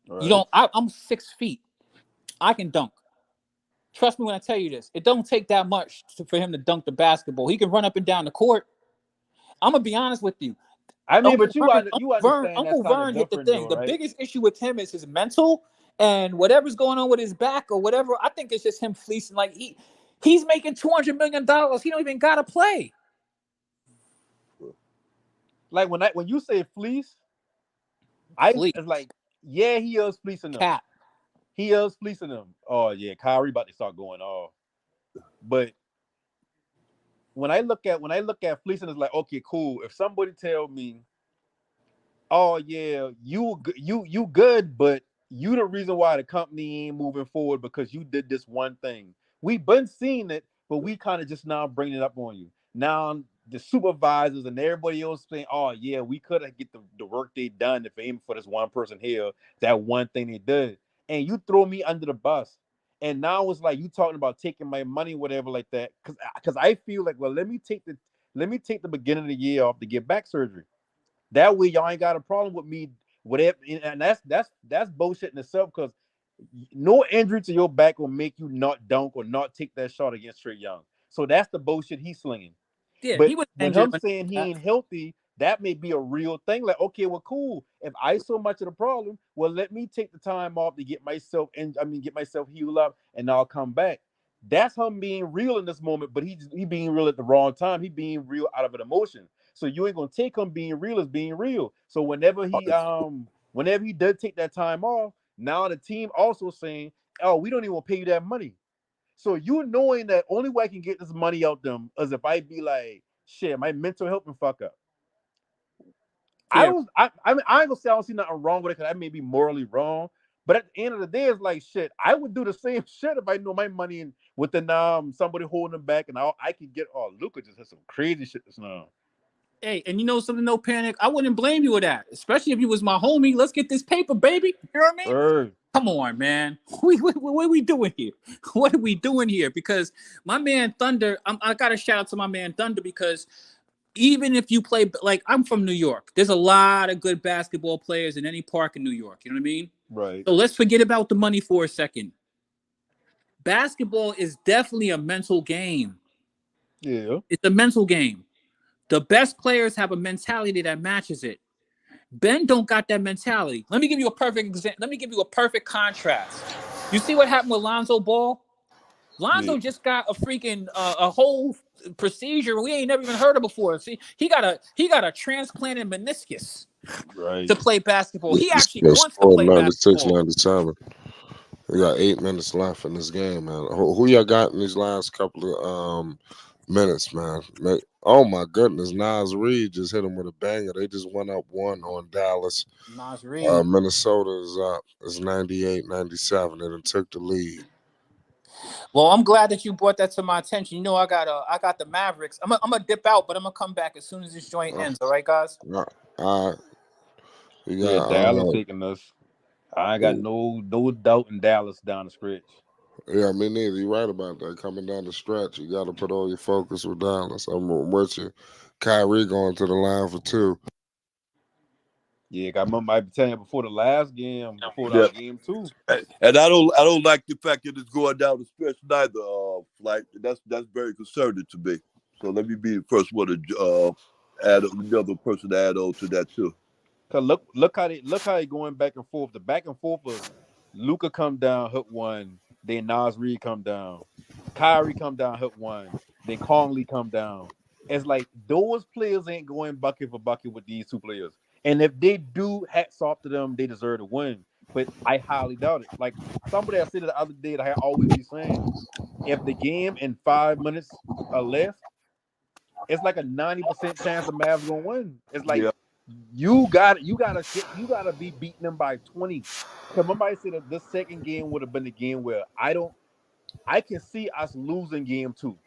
Right. You don't. I'm 6 feet. I can dunk. Trust me when I tell you this. It don't take that much for him to dunk the basketball. He can run up and down the court. I'm gonna be honest with you. I mean, but you understand Uncle Vern hit the thing. Though, right? The biggest issue with him is his mental and whatever's going on with his back or whatever. I think it's just him fleecing. Like he's making $200 million. He don't even gotta play. Like when you say fleece, it's like, yeah, he is fleecing them. Cap. He is fleecing them. Oh yeah, Kyrie about to start going off. But when I look at fleecing, it's like, okay, cool. If somebody tell me, oh yeah, you good, but you the reason why the company ain't moving forward because you did this one thing. We've been seeing it, but we kind of just now bringing it up on you. Now the supervisors and everybody else saying, oh yeah, we could have get the work they done if aiming for this one person here, that one thing they did. And you throw me under the bus. And now it's like you talking about taking my money, whatever, like that. Because I feel like, well, let me take the beginning of the year off to get back surgery. That way, y'all ain't got a problem with me, whatever. And that's bullshit in itself. Because no injury to your back will make you not dunk or not take that shot against Trae Young. So that's the bullshit he's slinging. Yeah, but when him saying he ain't healthy, that may be a real thing. Like, okay, well, cool. If I so much of the problem, well, let me take the time off to get myself healed up, and I'll come back. That's him being real in this moment, but he being real at the wrong time. He being real out of an emotion. So you ain't gonna take him being real as being real. So whenever he does take that time off, now the team also saying, oh, we don't even want to pay you that money. So you knowing that only way I can get this money out them is if I be like, shit, my mental health and fuck up. Yeah. I mean, I ain't gonna say I don't see nothing wrong with it because I may be morally wrong. But at the end of the day, it's like, shit, I would do the same shit if I know my money in within somebody holding them back, and I could get. Oh, Luka just has some crazy shit just now. Hey, and you know something? No panic. I wouldn't blame you with that, especially if you was my homie. Let's get this paper, baby. You know what I mean? Come on, man. What are we doing here? What are we doing here? Because my man Thunder, I got to shout out to my man Thunder because even if you play, like I'm from New York, there's a lot of good basketball players in any park in New York. You know what I mean? Right. So let's forget about the money for a second. Basketball is definitely a mental game. Yeah. It's a mental game. The best players have a mentality that matches it. Ben don't got that mentality. Let me give you a perfect example. Let me give you a perfect contrast. You see what happened with Lonzo Ball? Lonzo just got a freaking a whole procedure we ain't never even heard of before. See, he got a transplanted meniscus to play basketball. He actually wants to play 96, basketball. 97. We got 8 minutes left in this game, man. Who y'all got in these last couple of minutes, man? Oh my goodness, Nas Reed just hit him with a banger. They just went up 1 on Dallas. Nas Reed. Minnesota is up. It's 98-97, and it took the lead. Well, I'm glad that you brought that to my attention. You know, I got the Mavericks. I'm gonna dip out, but I'm gonna come back as soon as this joint ends. All right, guys. All right. Dallas taking us. I got no doubt in Dallas down the stretch. Yeah, me neither. You're right about that. Coming down the stretch, you got to put all your focus with Dallas. I'm with you. Kyrie going to the line for 2. Yeah, I remember I be telling you before the last game, before Yeah. game 2. And I don't like the fact that it's going down the stretch neither. Like that's very concerning to me. So let me be the first one to add another person to add on to that too. Cause look how they going back and forth. The back and forth of Luka come down, hook one, then Nas Reed come down, Kyrie come down, hook one, then Conley come down. It's like those players ain't going bucket for bucket with these two players. And if they do, hats off to them, they deserve to win. But I highly doubt it. Like somebody I said the other day that I always be saying, if the game in 5 minutes or less, it's like a 90% chance the Mavs gonna win. It's like you gotta be beating them by 20. Because somebody said that this second game would have been the game where I can see us losing game 2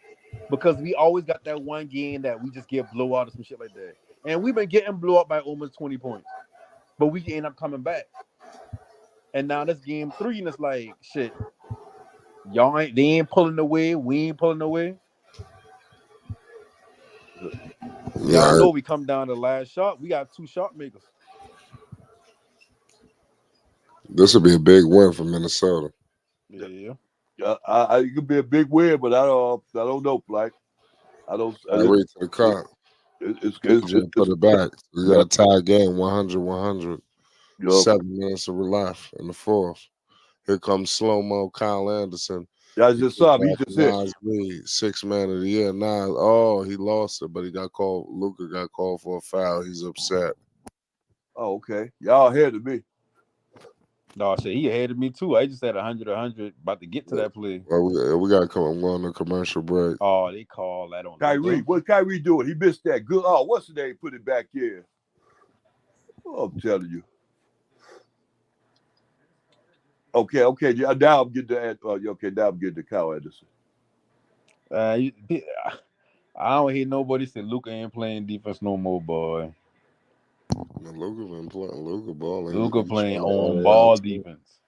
because we always got that one game that we just get blow out or some shit like that. And we've been getting blew up by almost 20 points, but we end up coming back. And now this game 3, and it's like shit. They ain't pulling away. We ain't pulling away. Y'all know we come down to the last shot. We got 2 shot makers. This would be a big win for Minnesota. Yeah. It could be a big win, but I don't know. Like I don't. Kyrie to the cut. It's put it back. We got a tie game, 100-100. 7 minutes of left in the fourth. Here comes slow-mo Kyle Anderson. I just saw him. He just hit. Reed, 6th man of the year. Nas, he lost it, but he got called. Luka got called for a foul. He's upset. Oh, okay. Y'all ahead of me. No, shit, he ahead of me too. I just had 100, about to get to that play. Well, we got to come on a commercial break. Oh, they call that on Kyrie. What's Kyrie doing? He missed that good. Oh, what's the name? Put it back in. Oh, I'm telling you. Okay. Now I'm getting to now I'm getting to Kyle Anderson. I don't hear nobody say Luka ain't playing defense no more, boy. Luka been playing. Luka balling. Luka playing on ball defense.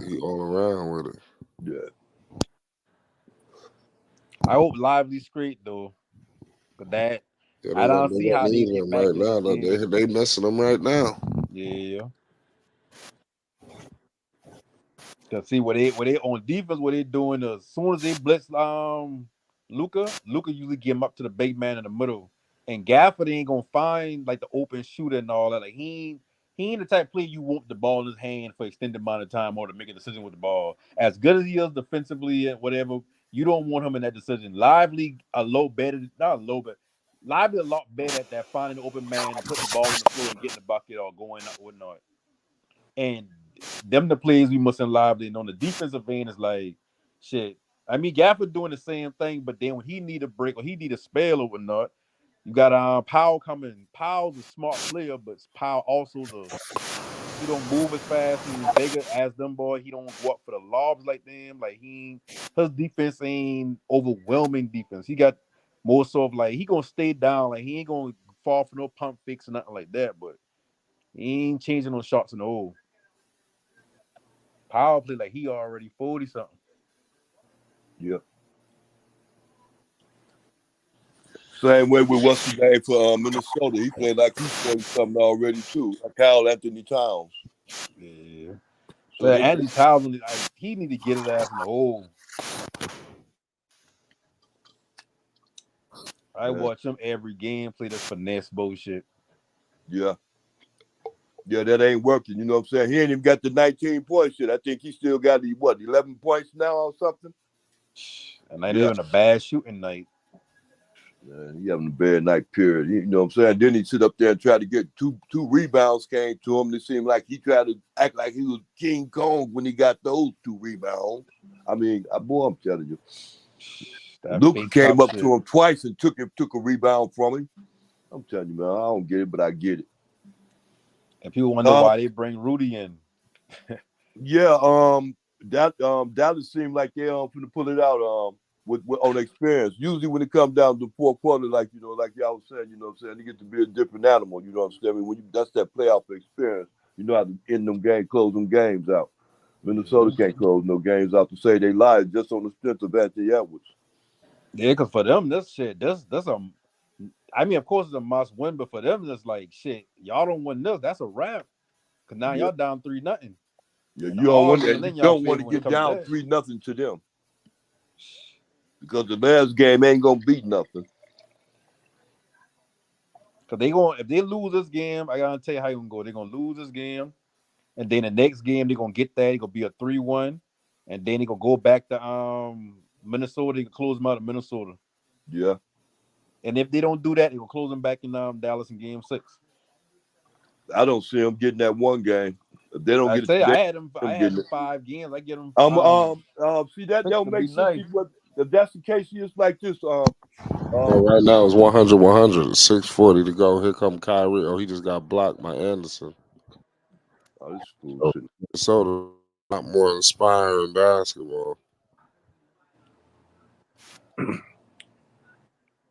He all around with it. Yeah. I hope Lively straight though. But that I don't see how they get back right now. They messing them right now. Yeah. Cause see what they on defense, what they doing as soon as they blitz Luka usually get him up to the big man in the middle. And Gafford ain't gonna find like the open shooter and all that. Like he ain't the type of player you want the ball in his hand for extended amount of time or to make a decision with the ball. As good as he is defensively and whatever, you don't want him in that decision. Lively a lot better at that finding the open man and putting the ball on the floor and getting the bucket or going up or whatnot. And them the plays we must Lively. And on the defensive end is like shit. I mean, Gafford doing the same thing, but then when he need a break or he need a spell or whatnot, you got Powell coming. Powell's a smart player, but Powell also he don't move as fast. He ain't bigger as them boy. He don't go up for the lobs like them. Like his defense ain't overwhelming defense. He got more so of like he gonna stay down. Like he ain't gonna fall for no pump fix or nothing like that. But he ain't changing no shots in the hole. Powell play like he already 40 something. Yep. Same way with what's the name for Minnesota. He played like he's 40 something already too. Kyle Anthony Towns. Yeah. So Anthony Towns, he need to get his ass in the hole. I watch him every game play this finesse bullshit. Yeah. Yeah, that ain't working. You know what I'm saying? He ain't even got the 19 points yet. I think he still got 11 points now or something? And they even a bad shooting night. Man, he having a bad night, period. You know what I'm saying? Then he sit up there and try to get two rebounds came to him. It seemed like he tried to act like he was King Kong when he got those 2 rebounds. I mean, boy, I'm telling you. Luka came up to him twice and took a rebound from him. I'm telling you, man, I don't get it, but I get it. And people wonder why they bring Rudy in. Yeah, Dallas seemed like they're going to pull it out with on experience. Usually when it comes down to the fourth quarter, like y'all was saying, you know what I'm saying, they get to be a different animal, you know what I'm saying? I mean, that's that playoff experience. You know how to end them games, close them games out. Minnesota can't close no games out to say they lied just on the strength of Anthony Edwards. Yeah, because for them, this shit, that's a. I mean, of course, it's a must win, but for them, it's like shit. Y'all don't win this, that's a wrap. Cause now y'all down 3-0. Yeah, And you the don't odds want even to. in You y'all don't want favor to when it get comes to down that. 3-0 to them because the last game ain't gonna beat nothing. Cause if they lose this game, I gotta tell you how it's gonna go. They're gonna lose this game, and then the next game they're gonna get that. It's gonna be a 3-1, and then they're gonna go back to Minnesota. They can close them out of Minnesota. Yeah, And if they don't do that, they're gonna close them back in Dallas in game 6. I don't see them getting that one game. If they don't I get tell you, it, I had them getting it. 5 games. I get them See that 6 don't to make be sense. nice. If that's the case, it's like this. Right now it's 100-100. 6:40 to go. Here come Kyrie. Oh, he just got blocked by Anderson. This is So bullshit. Minnesota a lot more inspiring basketball.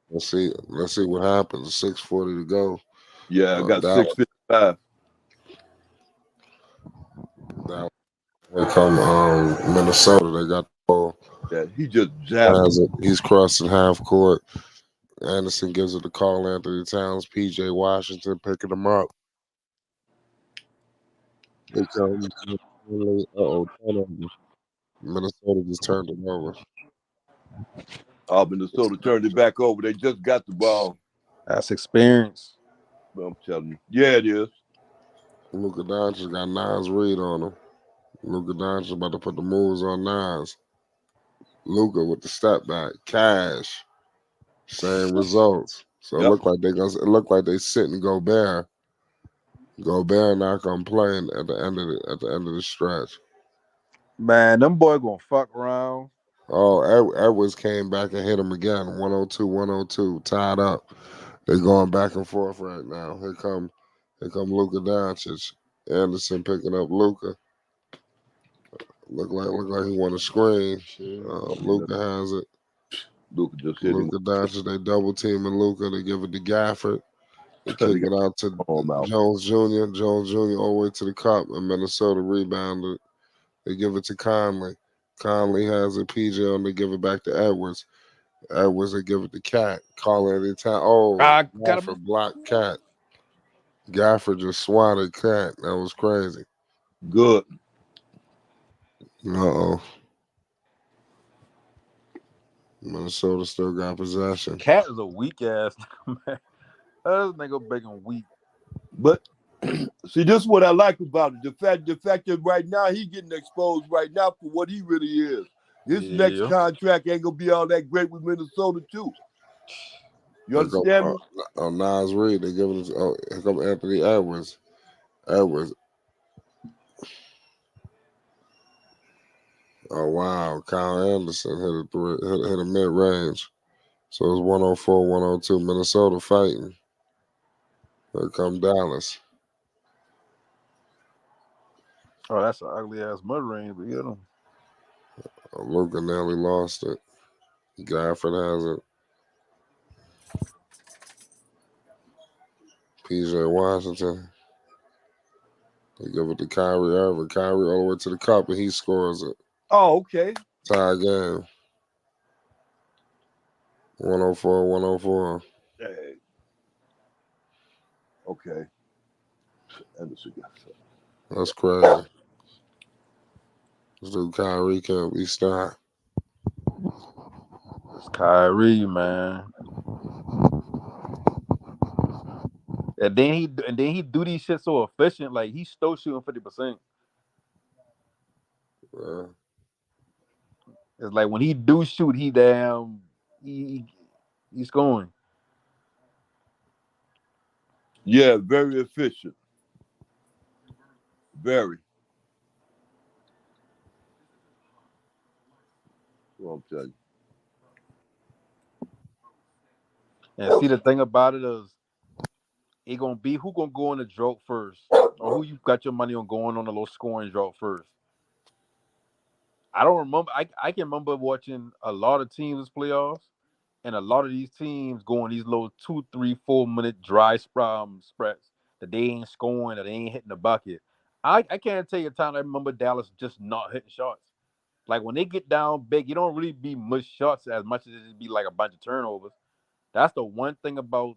Let's see what happens. 6:40 to go. Yeah, I got 6:55. Here come Minnesota. They got the ball. Yeah, he just jabbed. He's crossing half court. Anderson gives it to Carl Anthony Towns. PJ Washington picking him up. Here comes turnover. Minnesota just turned it over. Minnesota turned it back over. They just got the ball. That's experience. I'm telling you. Yeah, it is. Luka Doncic got Nas Reed on him. Luka Doncic about to put the moves on Nas. Luka with the step back. Cash. Same results. So it looked like they sitting Gobert. Gobert not gonna play at the end of the stretch. Man, them boy gonna fuck around. Oh, Edwards came back and hit him again. 102-102, tied up. They're going back and forth right now. Here come Luka Doncic. Anderson picking up Luka. Look like he won a screen. Luka has it. Luka just hit him. Luka Doncic, they double teaming Luka. They give it to Gafford. They kick it out to Jones Jr. Jones Jr. all the way to the cup, and Minnesota rebounded. They give it to Conley. Conley has it. PJ on. They give it back to Edwards. Edwards, they give it to Cat. Call it any time. Oh, Gafford blocked Cat. Gafford just swatted Cat. That was crazy. Good. Uh-oh. Minnesota still got possession. Cat is a weak ass man. That nigga begging weak. But see, this is what I like about it. The fact that right now he getting exposed right now for what he really is. His next contract ain't gonna be all that great with Minnesota too. You understand me? On Nas Reed, they giving it. Oh, here come Anthony Edwards. Edwards. Oh wow, Kyle Anderson hit a mid range. So it's 104-102. Minnesota fighting. Here come Dallas. Oh, that's an ugly ass mud range, but get him. Luka nearly lost it. Gafford has it. PJ Washington. They give it to Kyrie Irving. Kyrie all the way to the cup and he scores it. Oh, okay. Tie game. 104-104. Hey. Okay. That's crazy. This dude Kyrie can't be stopped. It's Kyrie, man. And then he do these shit so efficient. Like he's still shooting 50%. Yeah. It's like when he do shoot, he's scoring. Yeah, very efficient. Very. Well, I'm telling you. And see, the thing about it is, it gonna be who gonna go on the drought first, or who you got your money on going on a little scoring drought first. I don't remember. I can remember watching a lot of teams playoffs, and a lot of these teams going these little 2, 3, 4 minute dry spreads that they ain't scoring, that they ain't hitting the bucket. I can't tell you a time I remember Dallas just not hitting shots. Like when they get down big, you don't really be much shots as much as it be like a bunch of turnovers. That's the one thing about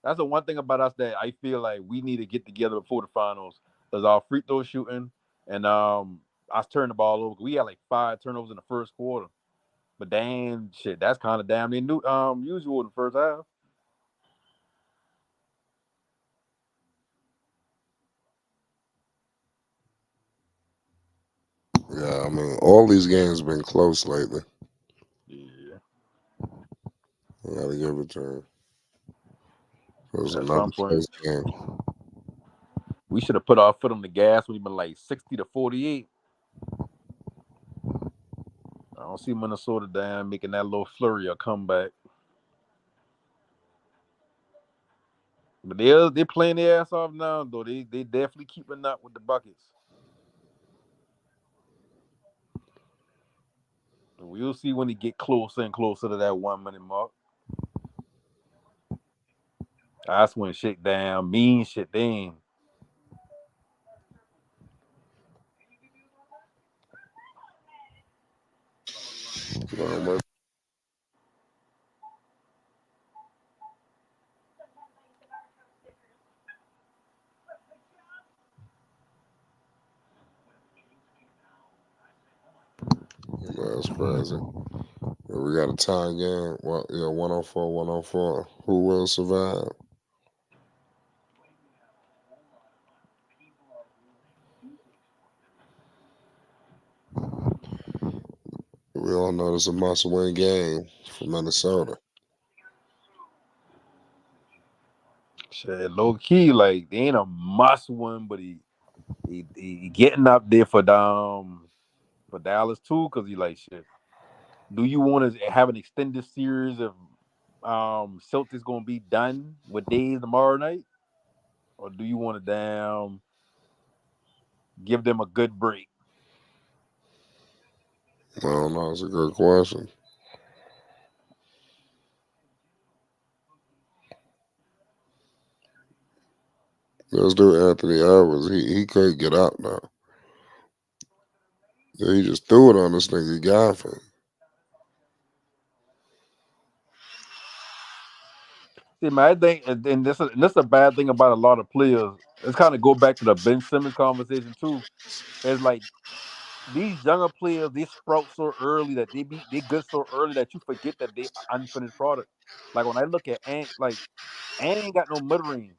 us that I feel like we need to get together before the finals. Is our free throw shooting and us turn the ball over. We had like 5 turnovers in the first quarter. But damn shit, that's kind of damn near usual in the first half. Yeah, I mean, all these games been close lately. Yeah. I gotta give it to him. It was At another some point, close game. we should have put our foot on the gas when we been like 60-48. I don't see Minnesota down making that little flurry or comeback. But they're playing their ass off now, though. They definitely keeping up with the buckets. We'll see when they get closer and closer to that 1 minute mark. That's when shit down, mean shit then. That's crazy. We got a tie game. 104-104. Who will survive? We all know it's a must-win game for Minnesota. Shit, low key, like they ain't a must win, but he getting up there for Dallas too, because he like shit. Do you want to have an extended series of Celtics gonna be done with days tomorrow night, or do you want to give them a good break? I don't know. It's a good question. Let's do Anthony Edwards. He couldn't get up now. He just threw it on this nigga Gaffin. See, man, I think, and this is a bad thing about a lot of players. It's kind of go back to the Ben Simmons conversation too. It's like these younger players, they sprout so early that they good so early that you forget that they unfinished product. Like when I look at Ant, like Ant ain't got no mid range.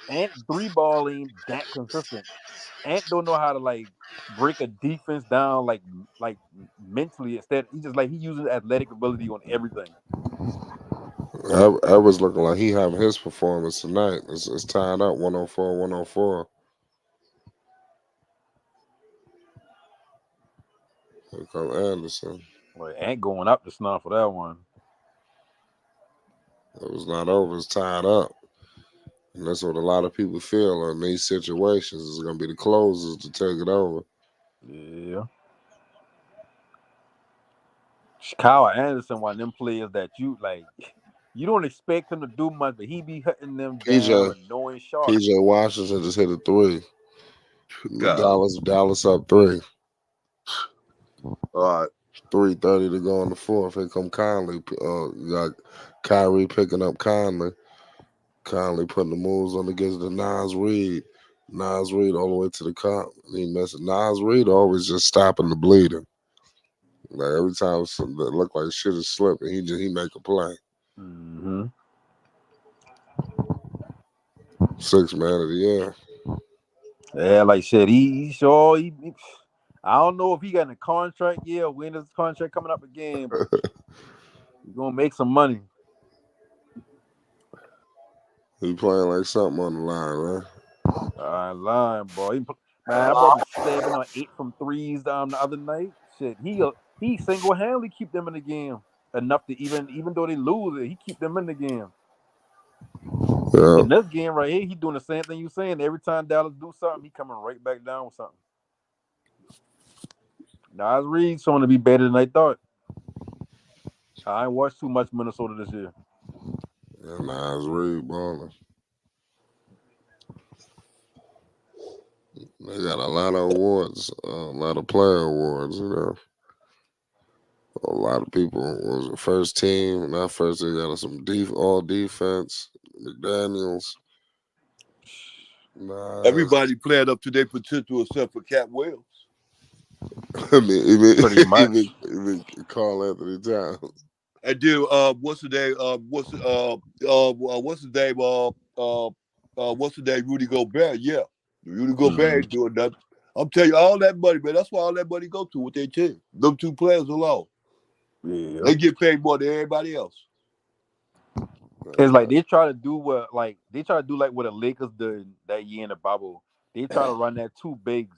Ant 3 ball ain't that consistent. Ant don't know how to like break a defense down like mentally. Instead, he uses athletic ability on everything. Edwards looking like he having his performance tonight. It's tied up 104-104. Here come Anderson. Well, Ant going up the snuff for that one. It was not over. It's tied up. And that's what a lot of people feel in these situations. It's going to be the closers to take it over. Yeah. Kyle Anderson, one of them players that you like, you don't expect him to do much, but he be hitting them damn annoying shots. PJ Washington just hit a 3. Dallas up 3. All right. 3:30 to go in the fourth. Here come Conley. You got Kyrie picking up Conley. Conley putting the moves on against the Nas Reed. Nas Reed all the way to the cup. He messing. Nas Reed always just stopping the bleeding. Like every time it look like shit is slipping, he make a play. Mm-hmm. 6th man of the year. Yeah, like shit. He sure I don't know if he got in a contract. Yeah, when is his contract coming up again? But he's gonna make some money. He playing like something on the line, man. I ain't lying, boy. Man, that boy was 7 or 8 from threes the other night. Shit, he single handedly keep them in the game enough to even though they lose it, he keep them in the game. Yeah. In this game right here, he doing the same thing you saying. Every time Dallas do something, he coming right back down with something. Nas Reed showing to be better than I thought. I ain't watched too much Minnesota this year. Yeah, Nas Reed balling. They got a lot of awards, a lot of player awards. A lot of people was the first team. Not first, they got some all defense. McDaniels. Nah, Everybody playing up to their potential except for Cat Wells. I mean, Pretty much. even Carl Anthony Towns. And then what's the name? What's the name? What's the name? Rudy Gobert. Yeah, Rudy Gobert ain't doing nothing. I'm telling you, all that money, man. That's why all that money go to with their team. Them two players alone, they get paid more than everybody else. It's like they try to do what like the Lakers did that year in the bubble. They try to run that two bigs,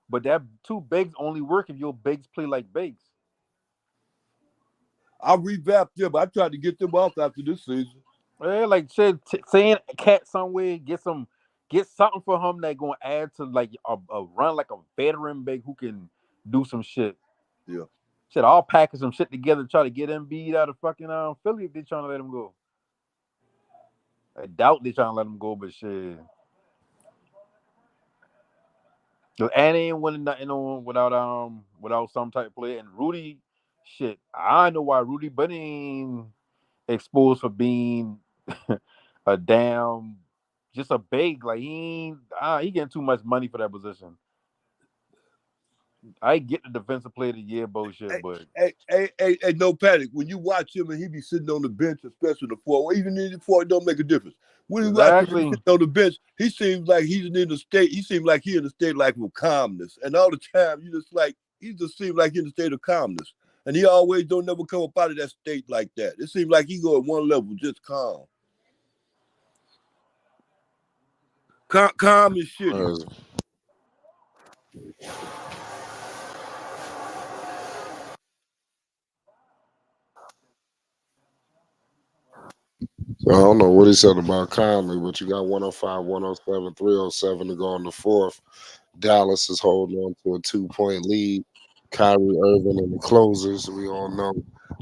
but that two bigs only work if your bigs play like bigs. I revamped them. I tried to get them off after this season. Yeah, like shit, saying Cat somewhere, get something for him that gonna add to like a run like a veteran big who can do some shit. Yeah. Shit, I'll package some shit together, try to get Embiid out of fucking Philly if they trying to let him go. I doubt they trying to let him go, but shit. And they ain't winning nothing on without some type of player. And Rudy, shit, I know why Rudy but ain't exposed for being a damn just a big like he getting too much money for that position. I get the defensive player of the year bullshit, but hey, no panic. When you watch him and he be sitting on the bench, especially the four, or even in the four, it don't make a difference. When you watch him sitting on the bench, he seems like he's in the state. He seems like he in a state like of calmness, and all the time he just seems like in a state of calmness, and he always don't never come up out of that state like that. It seems like he go at one level just calm. Calm and shitty. So I don't know what he said about Conley, but you got 105, 107, 307 to go in the fourth. Dallas is holding on to a 2-point lead. Kyrie Irving and the closers. We all know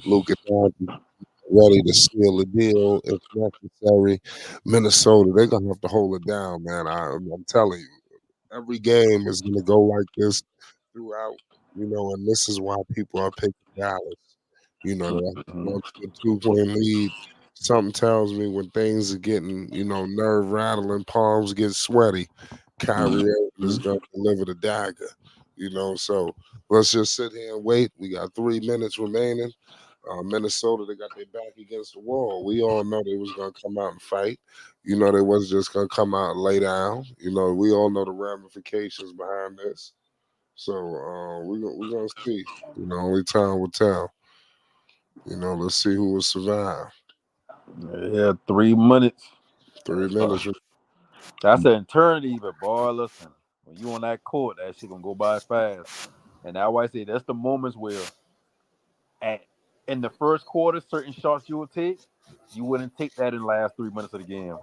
Luka Doncic ready to seal the deal if necessary. Minnesota, they're gonna have to hold it down, man. I'm telling you, every game is gonna go like this throughout. And this is why people are picking Dallas. They're going to a 2-point lead. Something tells me when things are getting, nerve rattling, palms get sweaty, Kyrie Irving is going to deliver the dagger. So let's just sit here and wait. We got 3 minutes remaining. Minnesota, they got their back against the wall. We all know they was gonna come out and fight. They wasn't just gonna come out and lay down. We all know the ramifications behind this. So we're gonna see. Only time will tell. Let's see who will survive. yeah, 3 minutes. 3 minutes. That's an eternity, but boy, listen, when you on that court, that shit gonna go by fast. And that's why I say that's the moments where in the first quarter, certain shots you would take, you wouldn't take that in the last 3 minutes of the game.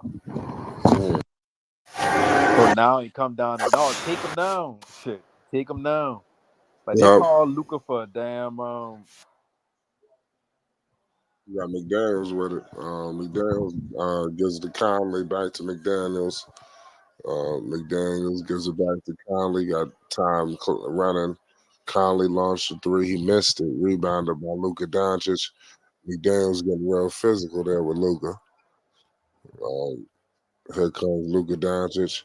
So now you come down and no, take them down. Shit, take them down. Like they call Luka for a damn. You got McDaniels with it. McDaniels gives the Conley back to McDaniels. McDaniels gives it back to Conley. Got time running. Conley launched a three. He missed it. Rebounded by Luka Doncic. McDaniels getting real physical there with Luka. Here comes Luka Doncic.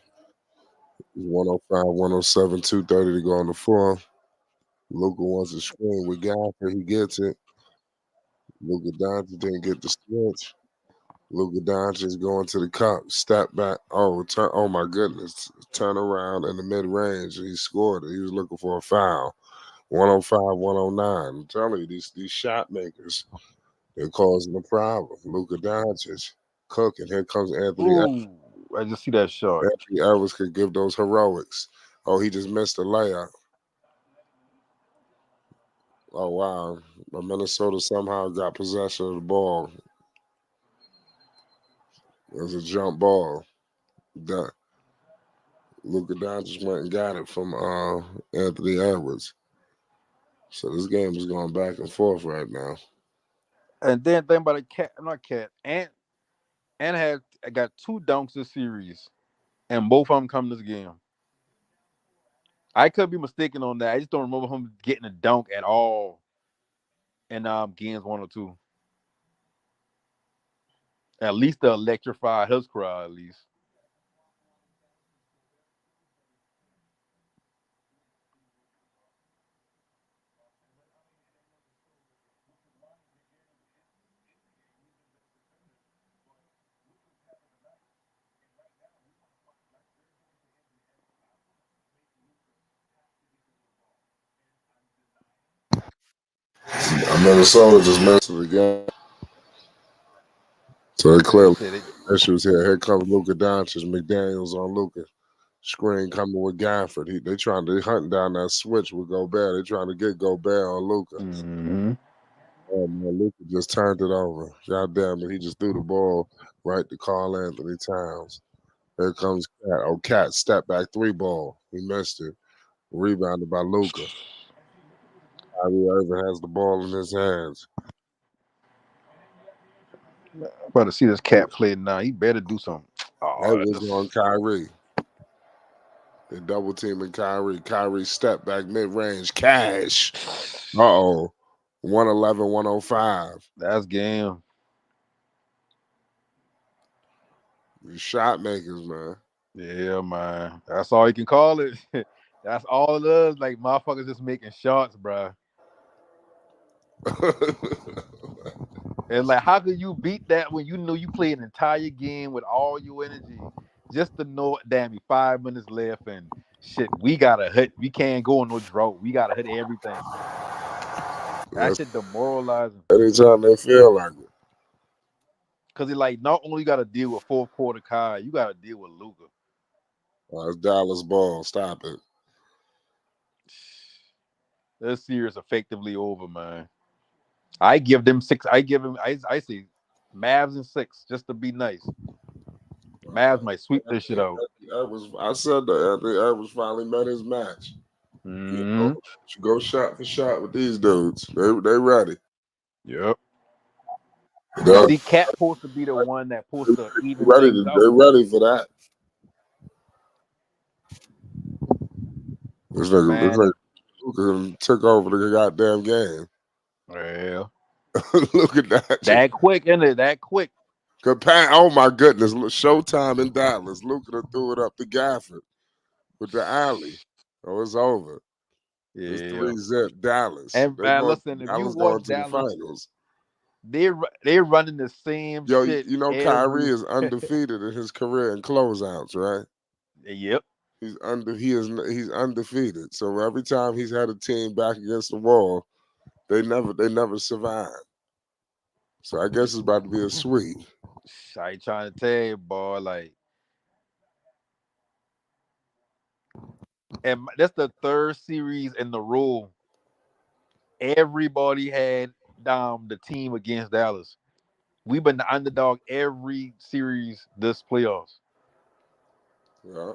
105, 107, 230 to go on the floor. Luka wants a screen with Gaffer. He gets it. Luka Doncic didn't get the switch. Luka Doncic going to the cup, step back. Oh my goodness. Turn around in the mid range. He scored it. He was looking for a foul. 105, 109. I'm telling you, these shot makers, they're causing a problem. Luka Doncic cooking. Here comes Anthony. Ooh, I just see that shot. Anthony Edwards could give those heroics. Oh, he just missed a layup. Oh wow. But Minnesota somehow got possession of the ball. It was a jump ball. That Luka Doncic went and got it from Anthony Edwards. So this game is going back and forth right now. And then think about Ant got 2 dunks this series, and both of them come this game. I could be mistaken on that. I just don't remember him getting a dunk at all in games 1 or 2. At least to electrify his crowd, at least. Minnesota just messed it again. So they clearly Shit, issues here. Here comes Luka Doncic, McDaniels on Luka. Screen coming with Gafford. They trying to hunt down that switch with Gobert. They trying to get Gobert on Luka. mm-hmm. Oh man, Luka just turned it over. God damn it, he just threw the ball right to Karl Anthony Towns. Here comes Cat. Oh, Cat step back 3 ball. He missed it. Rebounded by Luka. Kyrie Irving has the ball in his hands. About to see this cat play now. He better do something. That was on Kyrie. They double teaming Kyrie. Kyrie step back mid range. Cash. 111, 105. That's game. These shot makers, man. Yeah, man. That's all you can call it. That's all it is. Like, motherfuckers just making shots, bro. And, like, how could you beat that when you know you play an entire game with all your energy just to know, damn, 5 minutes left and shit, we got to hit. We can't go on no drought. We got to hit everything. That shit demoralizing. Anytime they feel like it. Because, like, not only you got to deal with fourth quarter Kyrie, you got to deal with Luka. It's Dallas ball. Stop it. This series effectively over, man. I give them 6. I say Mavs and 6 just to be nice. Mavs might sweep this shit out. I said that. I think Irving finally met his match. Mm-hmm. You know, you go shot for shot with these dudes. They ready. Yep. They're See, Cat supposed to be the one that supposed to even ready. things out. They're ready for that. This nigga Luka took over the goddamn game. Yeah. Look at that. That quick, isn't it? That quick. Oh my goodness. Showtime in Dallas. Luka threw it up to Gafford with the alley. Oh, it's over. Yeah. It's 3-0 Dallas. And listen, if Dallas you going watch to Dallas, the finals. they're running the same shit. You know Kyrie is undefeated in his career in closeouts, right? Yep. He's undefeated. So every time he's had a team back against the wall, they never survive. So I guess it's about to be a sweep. I ain't trying to tell you, boy. Like, and that's the 3rd series in the row. Everybody had the team against Dallas. We've been the underdog every series this playoffs. Yeah.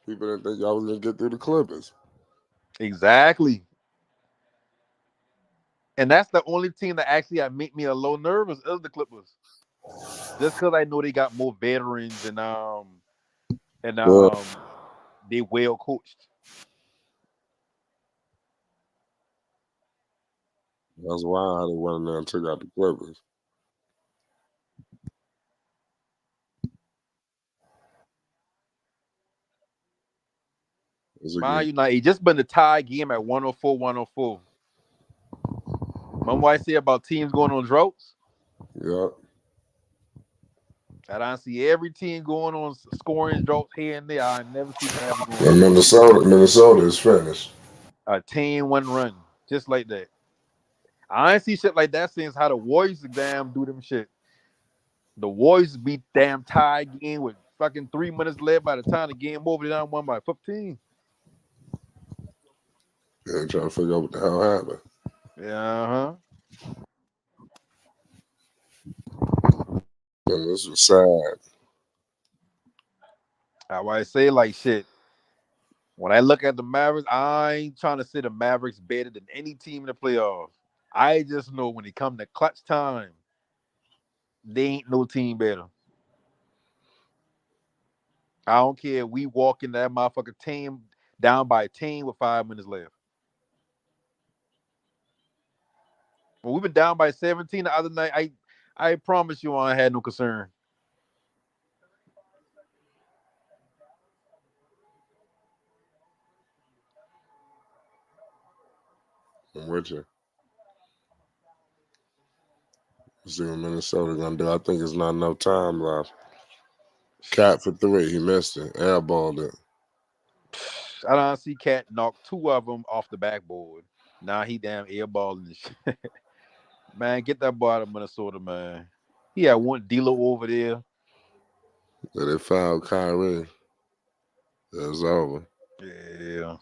People didn't think y'all was gonna get through the Clippers. Exactly. And that's the only team that actually make me a little nervous is the Clippers. Just because I know they got more veterans and they well coached. That's why they went in there and took out the Clippers. Man United just been the tie game at 104, 104. Remember what I say about teams going on droughts? Yeah. I don't see every team going on scoring droughts here and there. I never see Mavericks going on. Minnesota is finished. A 10-1 run, just like that. I ain't see shit like that since how the Warriors damn do them shit. The Warriors beat damn tie game with fucking 3 minutes left by the time the game over. They done won by 15. Yeah, trying to figure out what the hell happened. Yeah, And this was sad. How I say like shit. When I look at the Mavericks, I ain't trying to say the Mavericks better than any team in the playoffs. I just know when it come to clutch time, they ain't no team better. I don't care. We walk in that motherfucker team down by a team with 5 minutes left. When we've been down by 17 the other night, I promise you I had no concern. I'm with you. See what Minnesota gonna do. I think it's not enough time left. Cat for 3. He missed it. Airballed it. I don't see Cat knock 2 of them off the backboard. Now he damn airballing this shit. Man, get that boy out of Minnesota, man. He had one dealer over there. Yeah, they fouled Kyrie. It was over. Yeah.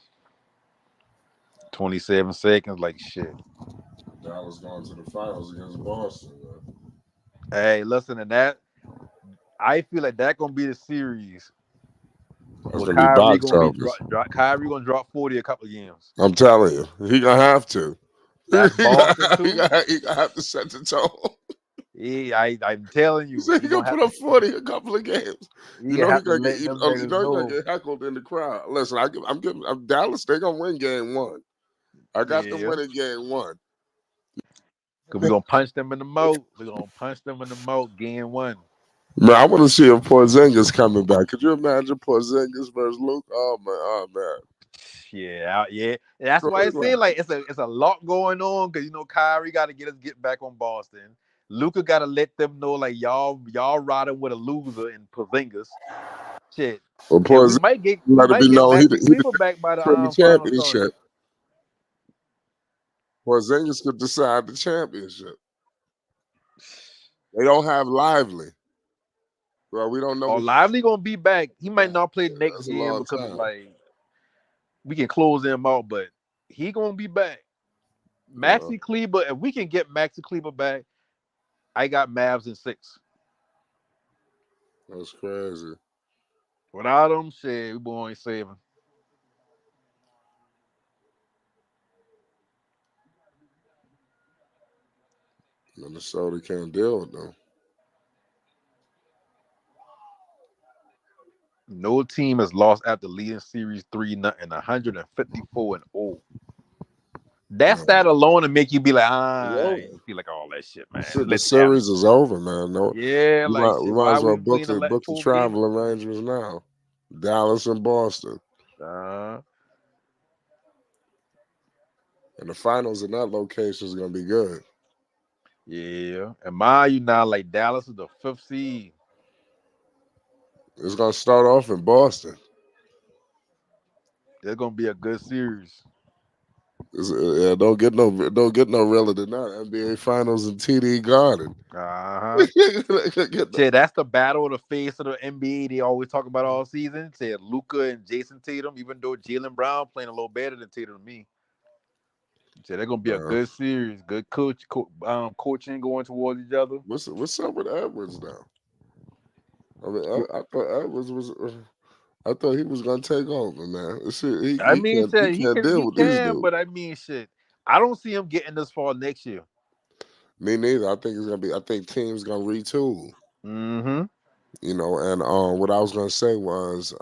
27 seconds, like shit. Dallas going to the finals against Boston. Man. Hey, listen to that. I feel like that's gonna be the series. That's gonna be box office. Kyrie gonna drop 40 a couple of games. I'm telling you, he gonna have to. That's Boston too. He gonna have to set the tone. Yeah, I'm telling you, he gonna put up 40 a couple of games. You know he gonna get heckled in the crowd. Listen, I'm Dallas. They gonna win game 1. I got them winning game 1. Cause we're gonna punch them in the mouth. We're gonna punch them in the mouth game 1. Man, I want to see if Porzingis coming back. Could you imagine Porzingis versus Luke? Oh man. Yeah. That's why I say like it's a lot going on because Kyrie got to get back on Boston. Luka got to let them know like y'all riding with a loser in Porzingis. Shit. Well, we might get Maxi Kleber back by the championship. Porzingis could decide the championship. They don't have Lively. Well, we don't know. Oh, Lively gonna be back. He might not play next game because like we can close him out, but he gonna be back. Maxi Kleber, if we can get Maxi Kleber back, I got Mavs in 6. That's crazy. Without him, shit, we going 7. Minnesota can't deal with them. No team has lost after leading series 3-0, 154-0. That stat alone to make you be like, I feel like all that shit, man. The series is over, man. No, yeah, we might as well book the travel arrangements now. Dallas and Boston. And the finals in that location is gonna be good. Yeah, and mind you now, like Dallas is the 5th seed. It's gonna start off in Boston. It's gonna be a good series. Don't get no realer than that. NBA Finals in TD Garden. Said that's the battle of the face of the NBA. They always talk about all season. Said Luka and Jason Tatum, even though Jaylen Brown playing a little better than Tatum to me. Said they're gonna be a good series. Good coaching going towards each other. What's up with Edwards now? I mean, I thought Edwards was. I thought he was gonna take over, man. He can't deal with these dudes. But I mean, shit. I don't see him getting this far next year. Me neither. I think teams gonna retool. Mm-hmm. And what I was gonna say was,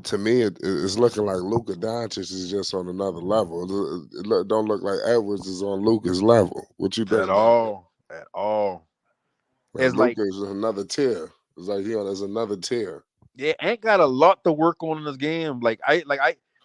to me it's looking like Luka Doncic is just on another level. It don't look like Edwards is on Luka's level. What you think? At all. Man, it's like is another tier. It's like there's another tier. Yeah, ain't got a lot to work on in this game. Like I've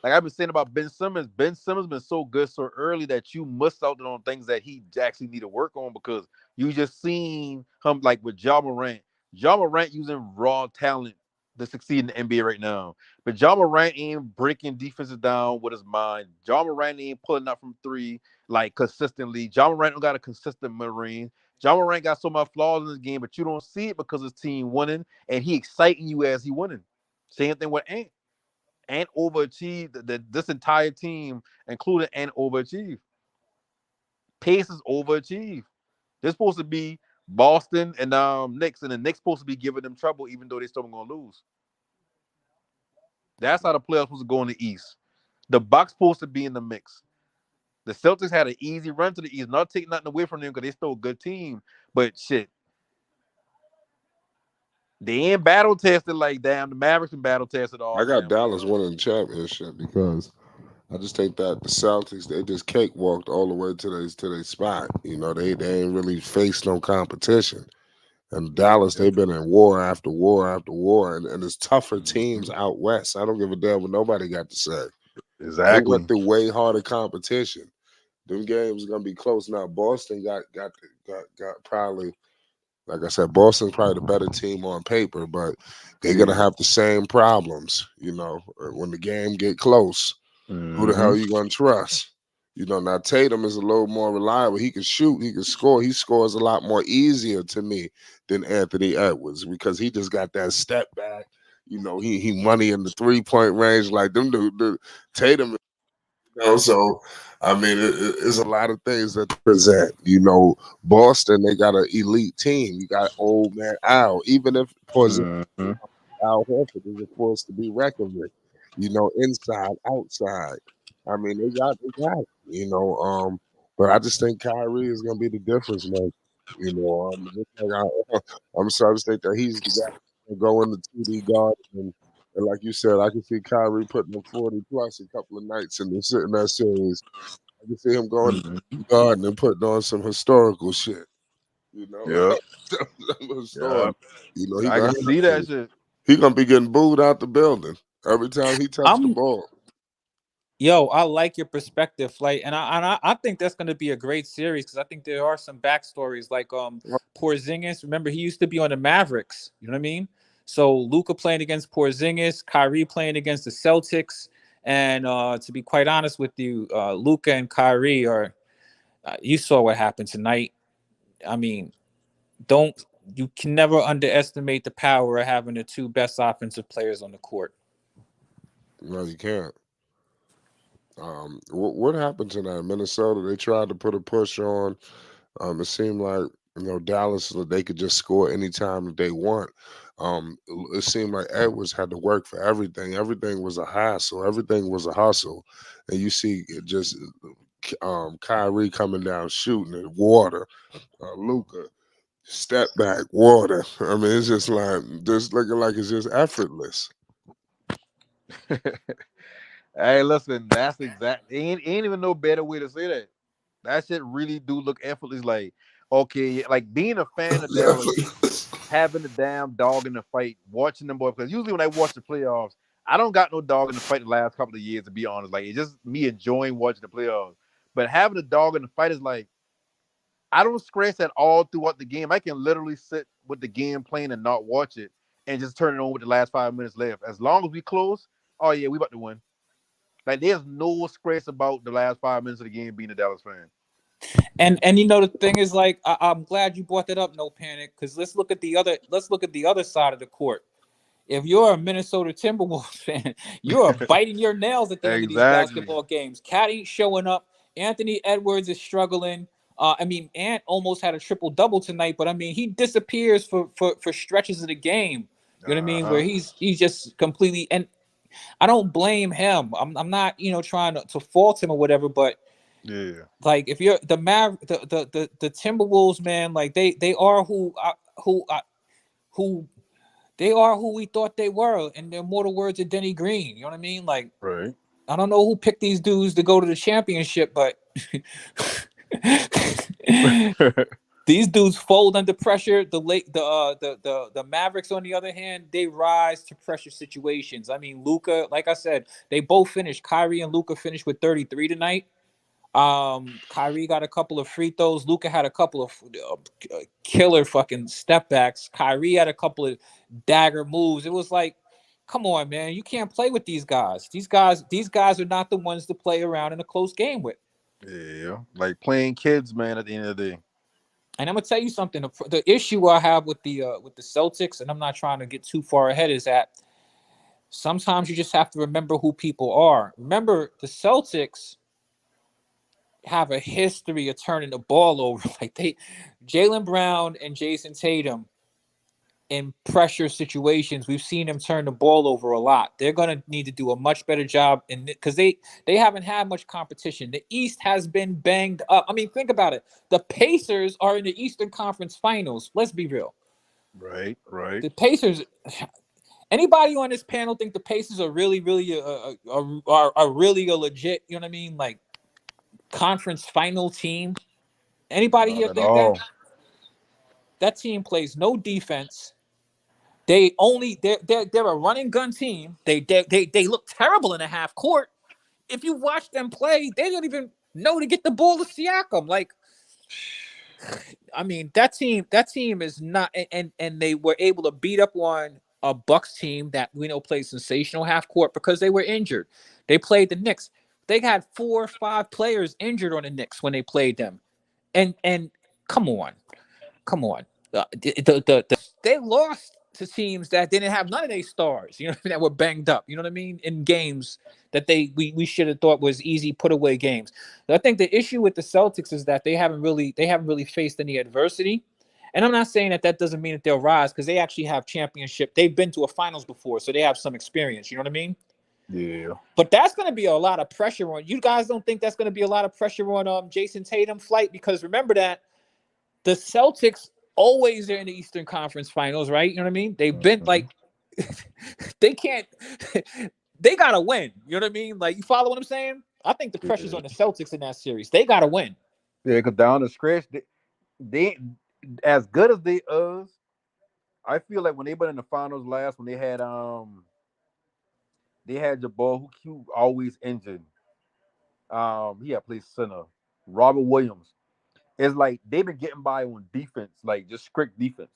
been saying about Ben Simmons. Ben Simmons been so good so early that you missed out on things that he actually need to work on because you just seen him like with Ja Morant. Ja Morant using raw talent to succeed in the NBA right now. But Ja Morant ain't breaking defenses down with his mind. Ja Morant ain't pulling out from 3 like consistently. Ja Morant don't got a consistent mid-range. Ja Morant got so much flaws in this game, but you don't see it because his team winning, and he exciting you as he winning. Same thing with Ant. Ant overachieved. This entire team, including Ant, overachieved. Pacers overachieved. They're supposed to be Boston and Knicks, and the Knicks supposed to be giving them trouble, even though they still gonna lose. That's how the playoffs supposed to go in the East. The Bucks supposed to be in the mix. The Celtics had an easy run to the East. Not taking nothing away from them because they still a good team. But shit. They ain't battle tested like damn. The Mavericks and battle tested all. I got Damn Dallas winning the championship because I just think that the Celtics, they just cakewalked all the way to their spot. You know, they ain't really faced no competition. And Dallas, they've been in war after war after war, and it's tougher teams out west. I don't give a damn what nobody got to say. They Exactly. went through way harder competition. Them games are gonna be close. Now Boston got probably, like I said, Boston's probably the better team on paper, but they're gonna have the same problems. You know, when the game get close, who the hell you gonna trust? You know, now Tatum is a little more reliable. He can shoot, he can score. He scores a lot more easier to me than Anthony Edwards because he just got that step back. You know, he money in the 3-point range like them. Tatum. You know, so I mean, it's a lot of things that they present. You know, Boston, they got an elite team. You got old man Al. Even if Al Horford is a force to be reckoned with. You know, inside, outside. I mean, they got it. You know, but I just think Kyrie is gonna be the difference maker. You know, just like I'm sorry to think that he's the guy to go in the 2D guard and like you said, I can see Kyrie putting up 40 plus a couple of nights in that series. I can see him going to the garden and putting on some historical shit. You know, historic. You know, I can see that shit. He gonna be getting booed out the building every time he touched the ball. Yo, I like your perspective, like, and I think that's going to be a great series because I think there are some backstories, like Porzingis. Remember, he used to be on the Mavericks. You know what I mean? So Luka playing against Porzingis, Kyrie playing against the Celtics, and to be quite honest with you, Luka and Kyrie are. You saw what happened tonight. I mean, you can never underestimate the power of having the two best offensive players on the court. No, you can't. What happened tonight? Minnesota, they tried to put a push on. It seemed like, you know, Dallas, they could just score anytime that they want. It seemed like Edwards had to work for everything. Everything was a hassle. Everything was a hustle. And you see just Kyrie coming down shooting it, water. Luka, step back, water. I mean, it's just looking like it's just effortless. Hey, listen, that's exact. Ain't even no better way to say that. That shit really do look effortless. Like, okay, like being a fan of Dallas, having the damn dog in the fight, watching them boys. Because usually when I watch the playoffs, I don't got no dog in the fight the last couple of years, to be honest. Like, it's just me enjoying watching the playoffs. But having a dog in the fight is like, I don't stress at all throughout the game. I can literally sit with the game playing and not watch it and just turn it on with the last 5 minutes left. As long as we close, oh yeah, we about to win. Like, there's no stress about the last 5 minutes of the game being a Dallas fan. And you know, the thing is, like, I'm glad you brought that up, No Panic, because let's look at the other side of the court. If you're a Minnesota Timberwolves fan, you're biting your nails at the end of these basketball games. Cat ain't showing up. Anthony Edwards is struggling. I mean, Ant almost had a triple double tonight, but I mean, he disappears for stretches of the game. You know what I mean? Where he's just completely, and I don't blame him. I'm not, you know, trying to fault him or whatever, but yeah, like if you're the Timberwolves, man, like they are who they are who we thought they were, in the immortal words of Denny Green. You know what I mean? Like, right. I don't know who picked these dudes to go to the championship, but these dudes fold under pressure. The Mavericks, on the other hand, they rise to pressure situations. I mean, Luka, like I said, they both finished. Kyrie and Luka finished with 33 tonight. Kyrie got a couple of free throws. Luka had a couple of killer fucking step backs. Kyrie had a couple of dagger moves. It was like, come on, man, you can't play with these guys. These guys are not the ones to play around in a close game with. Yeah, like playing kids, man. At the end of the day. And I'm gonna tell you something. The issue I have with the Celtics, and I'm not trying to get too far ahead, is that sometimes you just have to remember who people are. Remember, the Celtics have a history of turning the ball over. Like Jaylen Brown and Jason Tatum, in pressure situations, we've seen them turn the ball over a lot. They're going to need to do a much better job because they haven't had much competition. The East has been banged up. I mean, think about it. The Pacers are in the Eastern Conference Finals. Let's be real. Right. The Pacers. Anybody on this panel think the Pacers are really, really are really a legit? You know what I mean? Like conference final team. Anybody Not here at think that? all. That team plays no defense. They're a running gun team. They look terrible in a half court. If you watch them play, they don't even know to get the ball to Siakam. Like, I mean, that team is not, and they were able to beat up on a Bucks team that we know plays sensational half court because they were injured. They played the Knicks. They had 4 or 5 players injured on the Knicks when they played them, and come on. They lost to teams that didn't have none of their stars, you know, that were banged up, you know what I mean, in games that we should have thought was easy put away games. I think the issue with the Celtics is that they haven't really faced any adversity. And I'm not saying that doesn't mean that they'll rise because they actually have championship. They've been to a finals before, so they have some experience, you know what I mean? Yeah. But that's going to be a lot of pressure on you guys. Don't think that's going to be a lot of pressure on Jason Tatum flight, because remember that the Celtics always are in the Eastern Conference Finals, right? You know what I mean? They've been like, they can't, they gotta win. You know what I mean? Like, you follow what I'm saying? I think the pressure's on the Celtics in that series. They gotta win. Yeah, because down the stretch, they as good as they is. I feel like when they been in the finals last, when they had Jabbar who always injured. He had played center. Robert Williams. It's like they've been getting by on defense, like just strict defense.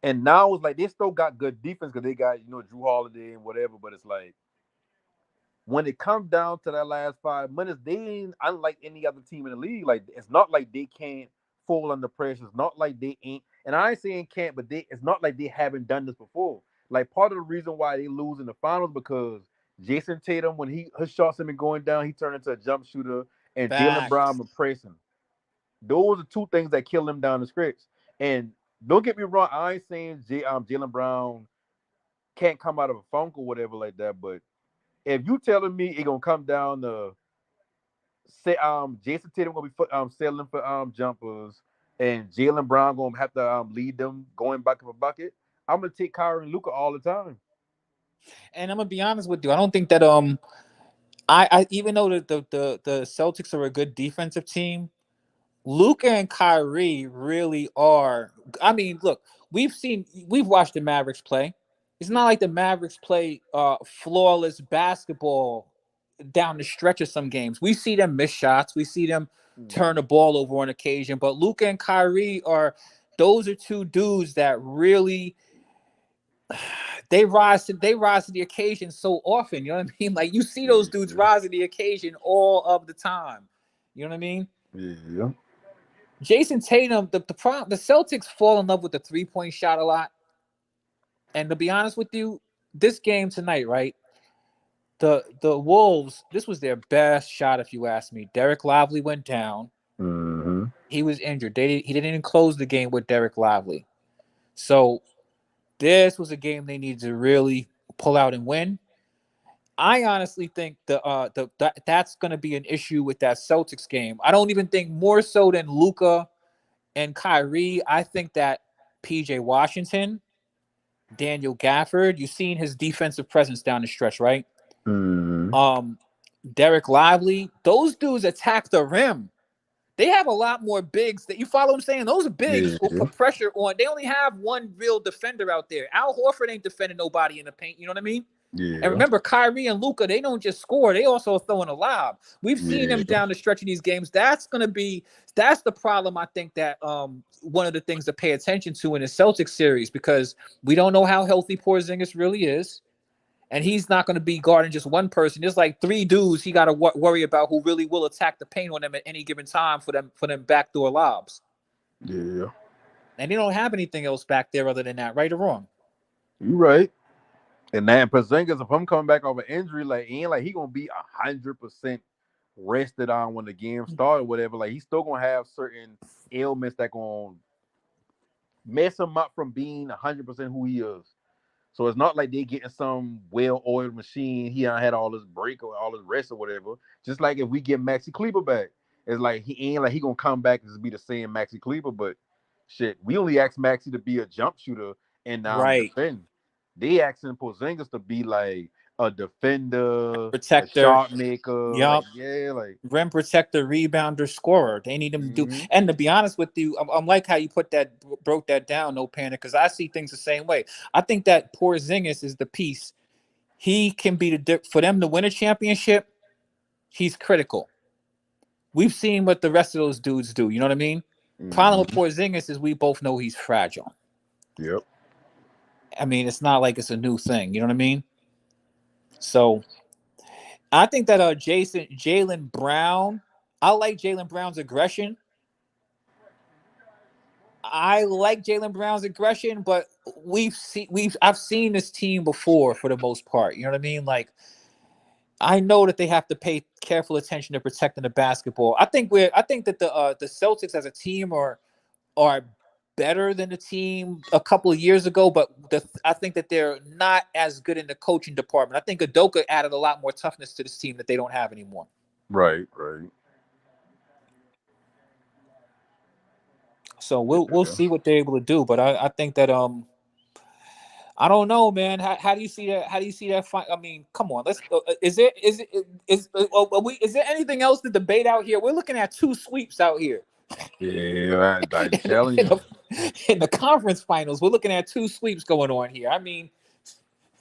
And now it's like they still got good defense because they got, Drew Holiday and whatever. But it's like when it comes down to that last 5 minutes, they ain't unlike any other team in the league. Like, it's not like they can't fall under pressure. It's not like they ain't. And I ain't saying can't, but it's not like they haven't done this before. Like, part of the reason why they lose in the finals because Jason Tatum, when his shots have been going down, he turned into a jump shooter, and Jaylen Brown been pressing. Those are two things that kill him down the stretch. And don't get me wrong, I ain't saying Jaylen Brown can't come out of a funk or whatever like that, but if you telling me it gonna come down to say Jason Tatum gonna be selling for jumpers and Jaylen Brown gonna have to lead them going back of a bucket, I'm gonna take Kyrie and Luka all the time. And I'm gonna be honest with you, I don't think that I even though the Celtics are a good defensive team, Luka and Kyrie really are. I mean, look, we've watched the Mavericks play. It's not like the Mavericks play flawless basketball down the stretch of some games. We see them miss shots. We see them turn the ball over on occasion. But Luka and Kyrie those are two dudes that really they rise to the occasion so often. You know what I mean? Like, you see those dudes rise to the occasion all of the time. You know what I mean? Yeah. Jason Tatum, the Celtics fall in love with the 3-point shot a lot. And to be honest with you, this game tonight, right? The Wolves, this was their best shot, if you ask me. Derek Lively went down. Mm-hmm. He was injured. He didn't even close the game with Derek Lively. So this was a game they needed to really pull out and win. I honestly think that's going to be an issue with that Celtics game. I don't even think more so than Luka and Kyrie. I think that PJ Washington, Daniel Gafford, you've seen his defensive presence down the stretch, right? Mm-hmm. Derek Lively, those dudes attack the rim. They have a lot more bigs that, you follow what I'm saying? Those bigs will put pressure on. They only have one real defender out there. Al Horford ain't defending nobody in the paint. You know what I mean? Yeah. And remember, Kyrie and Luka, they don't just score. They also throwing a lob. We've seen them down the stretch of these games. That's the problem, I think, that one of the things to pay attention to in the Celtics series, because we don't know how healthy Porzingis really is. And he's not going to be guarding just one person. There's like 3 dudes he got to worry about who really will attack the paint on them at any given time for them backdoor lobs. Yeah. And they don't have anything else back there other than that, right or wrong. You right. And then Porzingis, if I'm coming back off an injury, like, ain't like he gonna be 100% rested on when the game started, or whatever. Like, he's still gonna have certain ailments that gonna mess him up from being 100% who he is. So it's not like they getting some well-oiled machine. He had all this break or all this rest or whatever. Just like if we get Maxi Kleber back, it's like he ain't like he gonna come back and just be the same Maxi Kleber, but Shit, we only asked Maxey to be a jump shooter and defend. They asking Porzingis to be like a defender, protector, a shot maker. yup. Like Rim protector, rebounder, scorer. They need him to do. And to be honest with you, I'm like how you broke that down. No panic, because I see things the same way. I think that Porzingis is the piece. He can be for them to win a championship. He's critical. We've seen what the rest of those dudes do. You know what I mean? Problem with Porzingis is we both know he's fragile. Yep. I mean, it's not like it's a new thing. You know what I mean? So I think that Jaylen Brown, I like Jaylen Brown's aggression. But I've seen this team before for the most part. You know what I mean? Like, I know that they have to pay careful attention to protecting the basketball. I think that the Celtics as a team are better than the team a couple of years ago, but I think that they're not as good in the coaching department. I think Udoka added a lot more toughness to this team that they don't have anymore. Right. So we'll see what they're able to do, but I think that I don't know, man. How do you see that? How do you see that fight? I mean, come on. Let's go. Is there anything else to debate out here? We're looking at 2 sweeps out here. Yeah, I'm telling you. In the conference finals, we're looking at 2 sweeps going on here. I mean,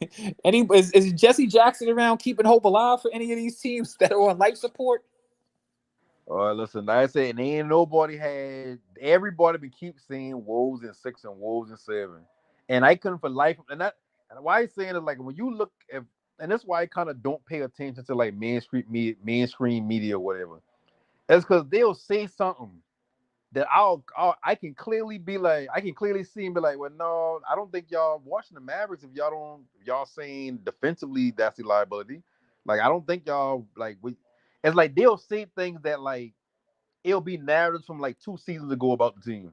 is Jesse Jackson around keeping hope alive for any of these teams that are on life support? Listen, like I said, everybody been keep saying Wolves in 6 and Wolves in 7. And I couldn't for life, and why I'm saying is like when you look at, and that's why I kind of don't pay attention to like mainstream media or whatever. It's because they'll say something that I can clearly see and be like, well, no, I don't think y'all watching the Mavericks if y'all saying defensively that's the liability. Like I don't think y'all it's like they'll say things that like it'll be narratives from like 2 seasons ago about the team.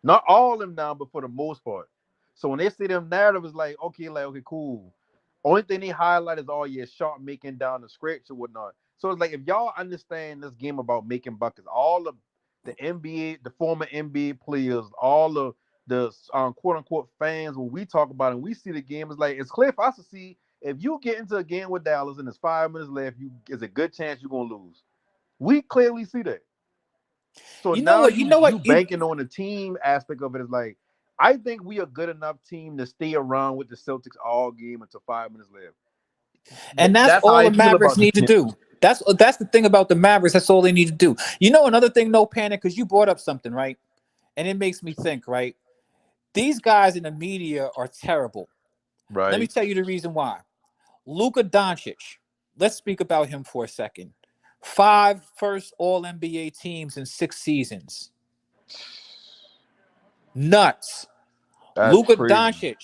Not all of them now, but for the most part. So when they say them narrative is like, okay, cool. Only thing they highlight is shot making down the stretch or whatnot. So it's like if y'all understand this game about making buckets, all of the NBA, the former NBA players, all of the quote unquote fans, when we talk about it and we see the game, it's like it's clear for us to see if you get into a game with Dallas and there's 5 minutes left, there's a good chance you're gonna lose. We clearly see that. So you banking on the team aspect of it is like, I think we are a good enough team to stay around with the Celtics all game until 5 minutes left. And that's all the Mavericks need to do. That's the thing about the Mavericks. That's all they need to do. You know, another thing, no panic, because you brought up something, right? And it makes me think, right? These guys in the media are terrible. Right. Let me tell you the reason why. Luka Doncic. Let's speak about him for a second. 5 first All-NBA teams in 6 seasons. Nuts. Luka Doncic,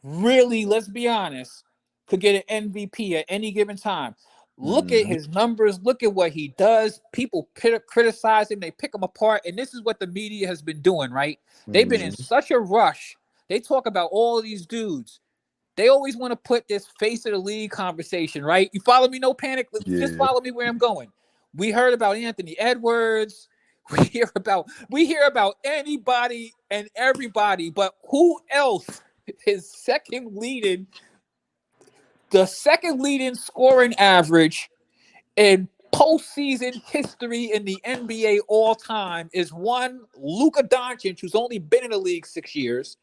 really, let's be honest, could get an MVP at any given time. Look at his numbers. Look at what he does. People criticize him. They pick him apart. And this is what the media has been doing, right? They've been in such a rush. They talk about all these dudes. They always want to put this face of the league conversation, right? You follow me? No panic. Just follow me where I'm going. We heard about Anthony Edwards. We hear about anybody and everybody, but who else is the second leading scoring average in postseason history in the NBA all time is one Luka Doncic, who's only been in the league 6 years.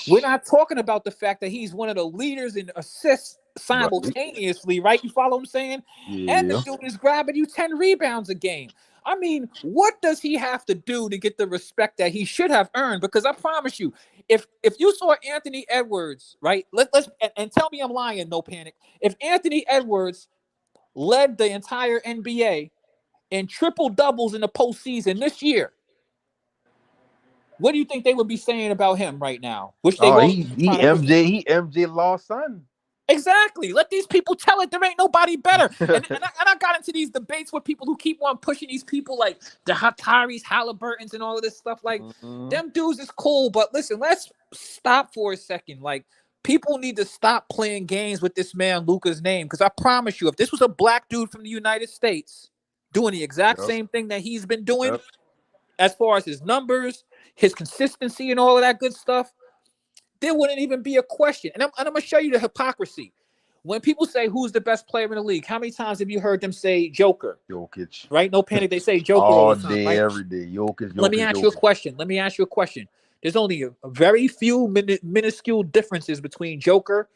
We're not talking about the fact that he's one of the leaders in assists simultaneously, right? You follow what I'm saying? Yeah. And the dude is grabbing you 10 rebounds a game. I mean, what does he have to do to get the respect that he should have earned? Because I promise you, if you saw Anthony Edwards, right? Let's tell me I'm lying, no panic. If Anthony Edwards led the entire NBA in triple doubles in the postseason this year, what do you think they would be saying about him right now? Which they won't. He MJ lost son. Exactly. Let these people tell it. There ain't nobody better. And I got into these debates with people who keep on pushing these people like the Kyries, Halliburtons, and all of this stuff. Like, them dudes is cool. But listen, let's stop for a second. Like, people need to stop playing games with this man Luka's name. Because I promise you, if this was a black dude from the United States doing the exact same thing that he's been doing, as far as his numbers, his consistency, and all of that good stuff, there wouldn't even be a question. And I'm going to show you the hypocrisy. When people say who's the best player in the league, how many times have you heard them say Joker? Jokic. Right? No panic. They say Joker all the time. Day, right? every day. Jokic. Let me ask you a question. There's only a very few minuscule differences between Joker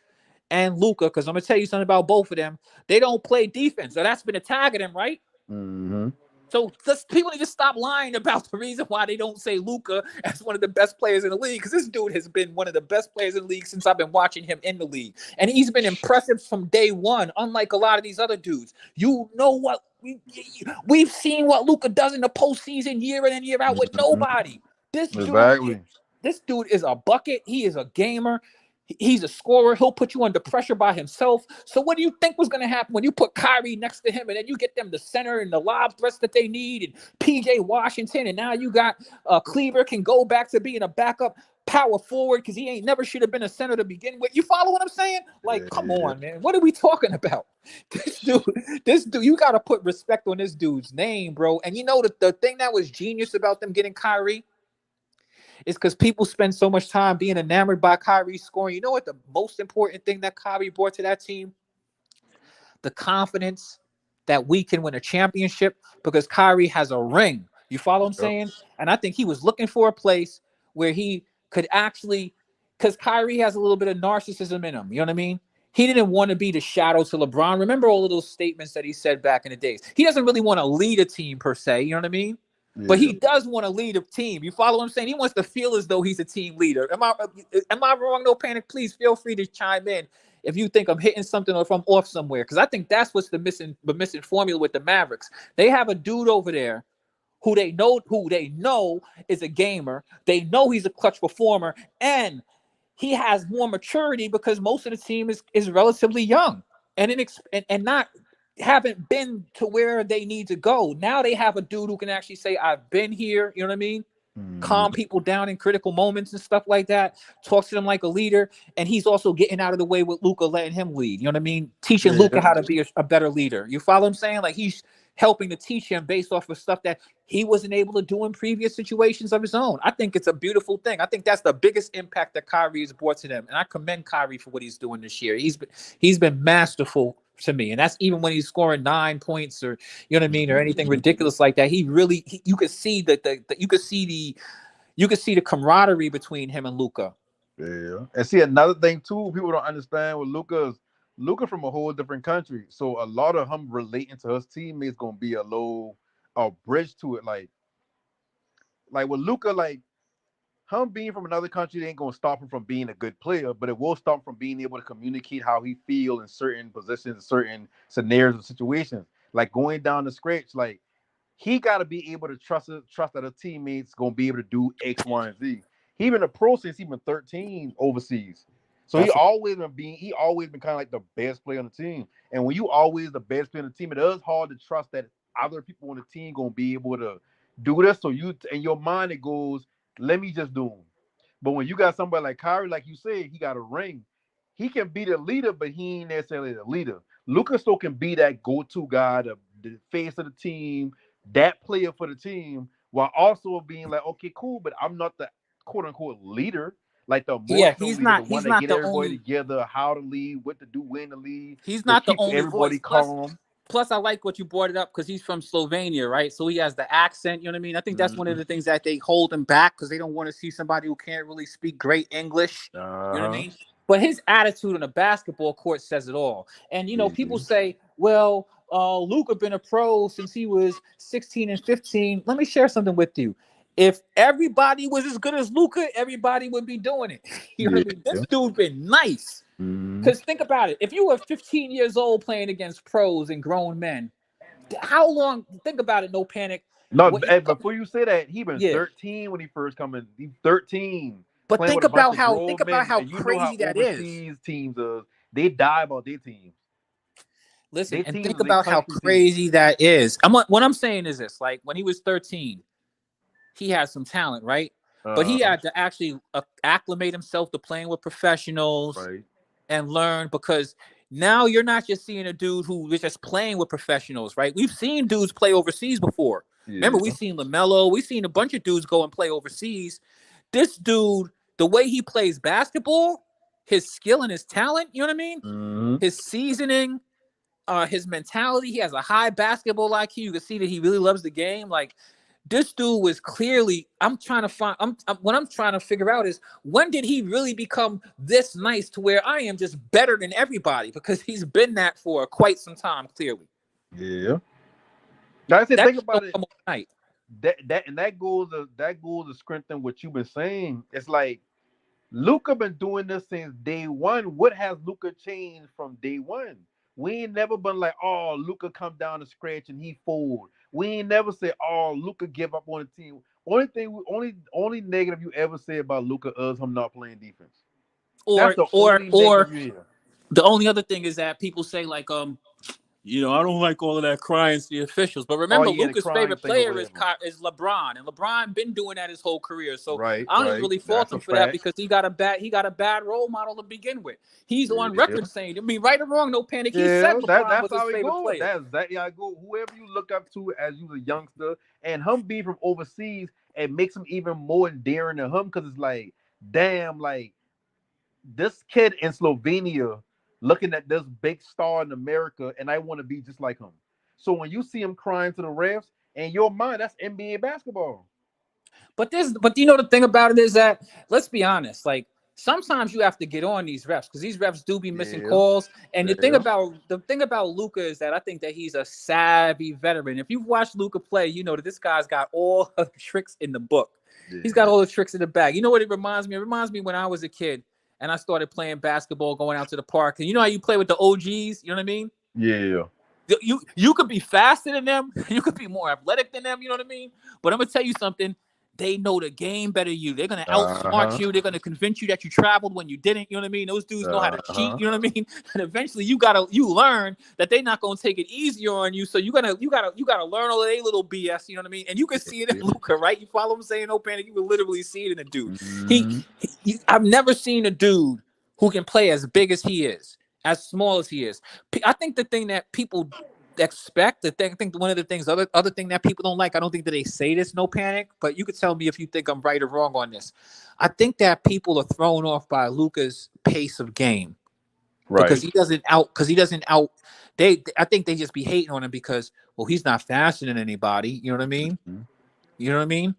and Luka, because I'm going to tell you something about both of them. They don't play defense. So that's been a tag of them, right? Mm-hmm. So people need to stop lying about the reason why they don't say Luka as one of the best players in the league, because this dude has been one of the best players in the league since I've been watching him in the league. And he's been impressive from day one, unlike a lot of these other dudes. You know what? We've seen what Luka does in the postseason year in and year out with nobody. This dude is a bucket. He is a gamer. He's a scorer. He'll put you under pressure by himself. So what do you think was going to happen when you put Kyrie next to him and then you get them the center and the lob threats that they need and PJ Washington, and now you got Kleber can go back to being a backup power forward because he ain't never should have been a center to begin with. You follow what I'm saying? Like, come on, man. What are we talking about? This dude, you got to put respect on this dude's name, bro. And you know the thing that was genius about them getting Kyrie is because people spend so much time being enamored by Kyrie scoring. You know what the most important thing that Kyrie brought to that team? The confidence that we can win a championship, because Kyrie has a ring. You follow what I'm saying? And I think he was looking for a place where he could actually, because Kyrie has a little bit of narcissism in him. You know what I mean? He didn't want to be the shadow to LeBron. Remember all of those statements that he said back in the days? He doesn't really want to lead a team per se. You know what I mean? Yeah. But he does want to lead a team. You follow what I'm saying? He wants to feel as though he's a team leader. Am I wrong? No panic. Please feel free to chime in if you think I'm hitting something or if I'm off somewhere, because I think that's what's the missing formula with the Mavericks. They have a dude over there who they know is a gamer. They know he's a clutch performer, and he has more maturity because most of the team is relatively young and not haven't been to where they need to go. Now they have a dude who can actually say, I've been here, you know what I mean? Calm people down in critical moments and stuff like that, talks to them like a leader, and he's also getting out of the way with Luka, letting him lead, you know what I mean? Teaching Luka how to be a better leader. You follow what I'm saying? Like, he's helping to teach him based off of stuff that he wasn't able to do in previous situations of his own. I think it's a beautiful thing. I think that's the biggest impact that Kyrie has brought to them, and I commend Kyrie for what he's doing this year. He's been masterful to me, and that's even when he's scoring 9 points or you know what I mean, or anything ridiculous like that. You could see the camaraderie between him and Luka. Yeah, and see another thing too, people don't understand with Luka from a whole different country, so a lot of him relating to his teammates gonna be a bridge to it. Like with Luka, like him being from another country ain't gonna stop him from being a good player, but it will stop him from being able to communicate how he feel in certain positions, certain scenarios and situations. Like going down the stretch, like he got to be able to trust that his teammates gonna be able to do X, Y, and Z. He been a pro since he been 13 overseas, so he always been kind of like the best player on the team. And when you always the best player on the team, it is hard to trust that other people on the team gonna be able to do this. So you in your mind it goes, let me just do them. But when you got somebody like Kyrie, like you said, he got a ring. He can be the leader, but he ain't necessarily the leader. Luka still can be that go-to guy, the face of the team, that player for the team, while also being like, okay, cool, but I'm not the quote-unquote leader. Like the he's not the everybody together, how to lead, what to do, when to lead. He's not the only everybody voice. calm. Plus, I like what you brought it up because he's from Slovenia, right? So he has the accent, you know what I mean? I think that's one of the things that they hold him back because they don't want to see somebody who can't really speak great English. You know what I mean? But his attitude on the basketball court says it all. And, you know, people say, well, Luka been a pro since he was 16 and 15. Let me share something with you. If everybody was as good as Luka, everybody would be doing it. You know what I mean? This dude been nice. Because think about it. If you were 15 years old playing against pros and grown men, how long? Think about it. No panic. No, before you say that, he been 13 when he first come in. He's 13. But think about how crazy that is. Teams they die about their teams. Listen, and think about how crazy that is. What I'm saying is this: like when he was 13, he had some talent, right? But he had to actually acclimate himself to playing with professionals. Right. And learn, because now you're not just seeing a dude who is just playing with professionals, right? We've seen dudes play overseas before. Remember, we seen LaMelo, we seen a bunch of dudes go and play overseas. This dude, the way he plays basketball, his skill and his talent, you know what I mean? Mm-hmm. His seasoning, his mentality, he has a high basketball IQ. You can see that he really loves the game. Like, this dude was clearly, what I'm trying to figure out is, when did he really become this nice to where I am just better than everybody? Because he's been that for quite some time, clearly. Yeah. Now, I said, think about it. Overnight. That goes to strengthen what you've been saying. It's like Luka been doing this since day one. What has Luka changed from day one? We ain't never been like, oh, Luka come down the stretch and he fold. We ain't never said, oh, Luka give up on the team. Only negative you ever say about Luka is him not playing defense. That's the only negative you hear. The only other thing is that people say, like, I don't like all of that crying to the officials. But remember, Luka's favorite player is LeBron, and LeBron been doing that his whole career. So I don't even really fault him for that, because he got a bad role model to begin with. He's on record saying, I mean, right or wrong, no panic. He said LeBron was his favorite player. That's exactly how it goes. Whoever you look up to as you a youngster, and him being from overseas, it makes him even more endearing to him, because it's like, damn, like this kid in Slovenia looking at this big star in America, and I want to be just like him. So when you see him crying to the refs, in your mind, that's NBA basketball. But the thing about it is that, let's be honest, like, sometimes you have to get on these refs, because these refs do be missing calls. And the thing about Luka is that I think that he's a savvy veteran. If you've watched Luka play, you know that this guy's got all the tricks in the book. He's got all the tricks in the bag. You know what it reminds me? It reminds me when I was a kid and I started playing basketball, going out to the park. And you know how you play with the OGs? You know what I mean? Yeah. You could be faster than them. You could be more athletic than them. You know what I mean? But I'm going to tell you something. They know the game better than you. They're going to outsmart you. They're going to convince you that you traveled when you didn't. You know what I mean? Those dudes know how to cheat. You know what I mean? And eventually you learn that they're not going to take it easier on you. So you gotta learn all of their little BS. You know what I mean? And you can see it in Luka, right? You follow him saying no panic. You can literally see it in the dude. Mm-hmm. I've never seen a dude who can play as big as he is, as small as he is. I think the thing that people expect, I think one of the things, other thing that people don't like, I don't think that they say this, no panic, but you could tell me if you think I'm right or wrong on this. I think that people are thrown off by Luka's pace of game, right? Because he doesn't out. I think they just be hating on him because, well, he's not faster than anybody. You know what I mean? Mm-hmm. You know what I mean?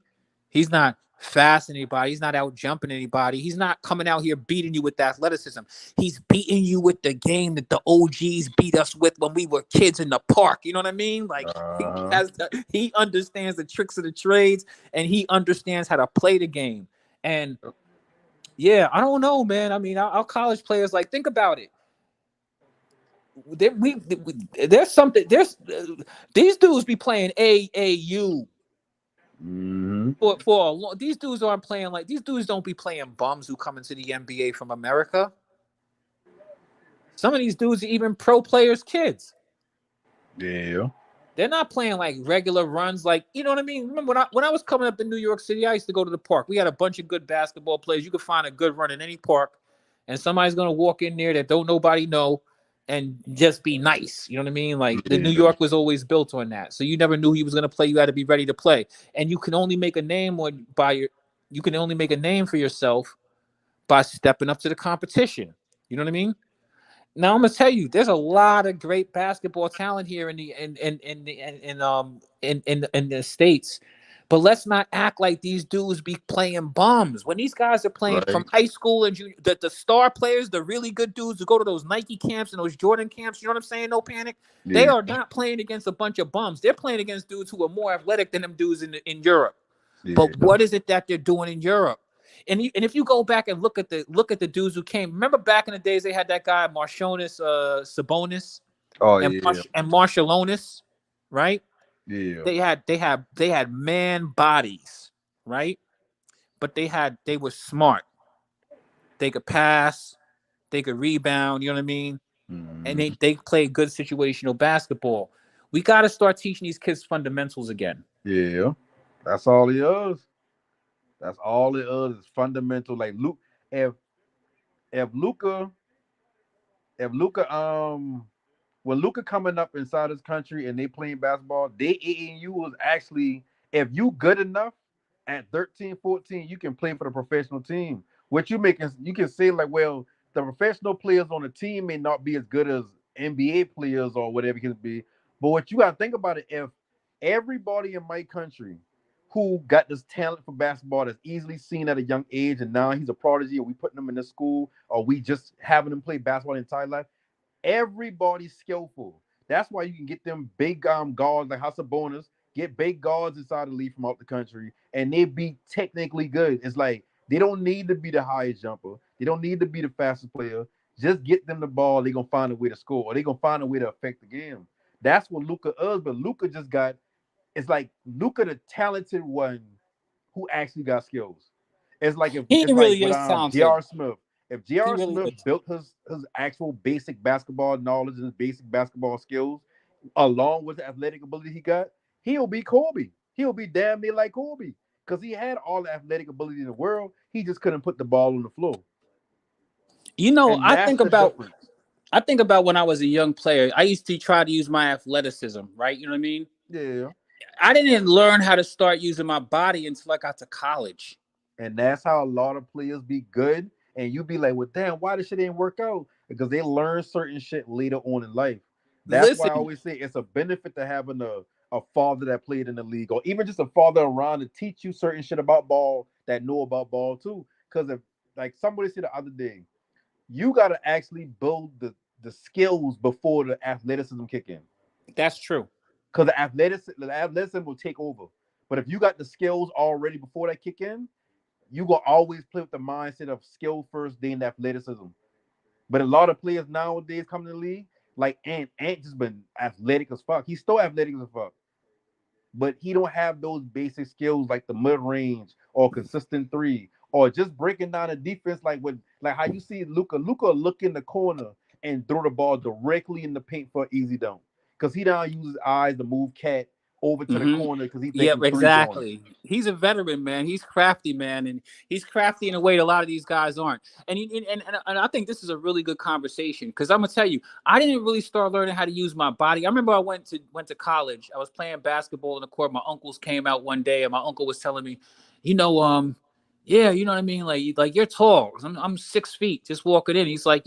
He's not fast anybody. He's not out jumping anybody. He's not coming out here beating you with athleticism. He's beating you with the game that the OGs beat us with when we were kids in the park. You know what I mean? Like, he understands the tricks of the trades, and he understands how to play the game. And yeah, I don't know, man. I mean, our college players, like, think about it. There's something. These dudes be playing AAU. Mm-hmm. These dudes aren't playing like, these dudes don't be playing bums who come into the NBA from America. Some of these dudes are even pro players' kids. Yeah. They're not playing like regular runs, like, you know what I mean? Remember when I was coming up in New York City, I used to go to the park. We had a bunch of good basketball players. You could find a good run in any park, and somebody's gonna walk in there that don't nobody know and just be nice. You know what I mean? Like, the New York was always built on that. So you never knew he was going to play. You had to be ready to play. And you can only make a name for yourself by stepping up to the competition. You know what I mean? Now I'm gonna tell you, there's a lot of great basketball talent here in the States. But let's not act like these dudes be playing bums. When these guys are playing from high school and junior, the star players, the really good dudes who go to those Nike camps and those Jordan camps, you know what I'm saying? No panic. Yeah. They are not playing against a bunch of bums. They're playing against dudes who are more athletic than them dudes in Europe. Yeah. But what is it that they're doing in Europe? And if you go back and look at the dudes who came, remember back in the days they had that guy Marcionis, Sabonis, and Marshallonis, right? Yeah. They had man bodies, right? But they were smart. They could pass, they could rebound, you know what I mean? Mm-hmm. And they played good situational basketball. We got to start teaching these kids fundamentals again. Yeah. That's all he is. That's all it is fundamental. Like Luke, if Luka when Luka coming up inside his country and they playing basketball, they AAU was actually, if you good enough at 13, 14, you can play for the professional team. What you can say like, well, the professional players on the team may not be as good as NBA players or whatever it can be. But what you gotta think about it, if everybody in my country who got this talent for basketball that's easily seen at a young age, and now he's a prodigy, or we putting him in the school, or we just having him play basketball the entire life. Everybody's skillful. That's why you can get them big guards like Bonus, get big guards inside the league from out the country, and they be technically good. It's like they don't need to be the highest jumper. They don't need to be the fastest player. Just get them the ball. They're gonna find a way to score, or they're gonna find a way to affect the game. That's what Luka is, but Luka just got, it's like Luka the talented one who actually got skills. It's like if He it's really like with is talented. J.R. Smith. If He J.R. really Smith is. built his actual basic basketball knowledge and his basic basketball skills, along with the athletic ability he got, he'll be Kobe. He'll be damn near like Kobe because he had all the athletic ability in the world. He just couldn't put the ball on the floor. You know, And that's the difference. I think about when I was a young player. I used to try to use my athleticism, right? You know what I mean? Yeah. I didn't learn how to start using my body until I got to college. And that's how a lot of players be good. And you be like, well, damn, why this shit didn't work out? Because they learn certain shit later on in life. That's why I always say it's a benefit to having a father that played in the league, or even just a father around to teach you certain shit about ball that know about ball too. Because if, like somebody said the other day, you got to actually build the skills before the athleticism kick in. That's true. Because the athleticism will take over. But if you got the skills already before that kick in, you will always play with the mindset of skill first, then athleticism. But a lot of players nowadays come to the league, like Ant just been athletic as fuck. He's still athletic as fuck. But he don't have those basic skills like the mid-range or consistent three or just breaking down the defense like how you see Luka look in the corner and throw the ball directly in the paint for an easy dunk. Because he now uses eyes to move cat over to the corner because he thinking exactly. He's a veteran, man. He's crafty, man, and he's crafty in a way a lot of these guys aren't. And I think this is a really good conversation because I'm gonna tell you, I didn't really start learning how to use my body. I remember I went to college. I was playing basketball in the court. My uncles came out one day, and my uncle was telling me, yeah, you know what I mean? Like you're tall. I'm 6 feet. Just walking in. He's like,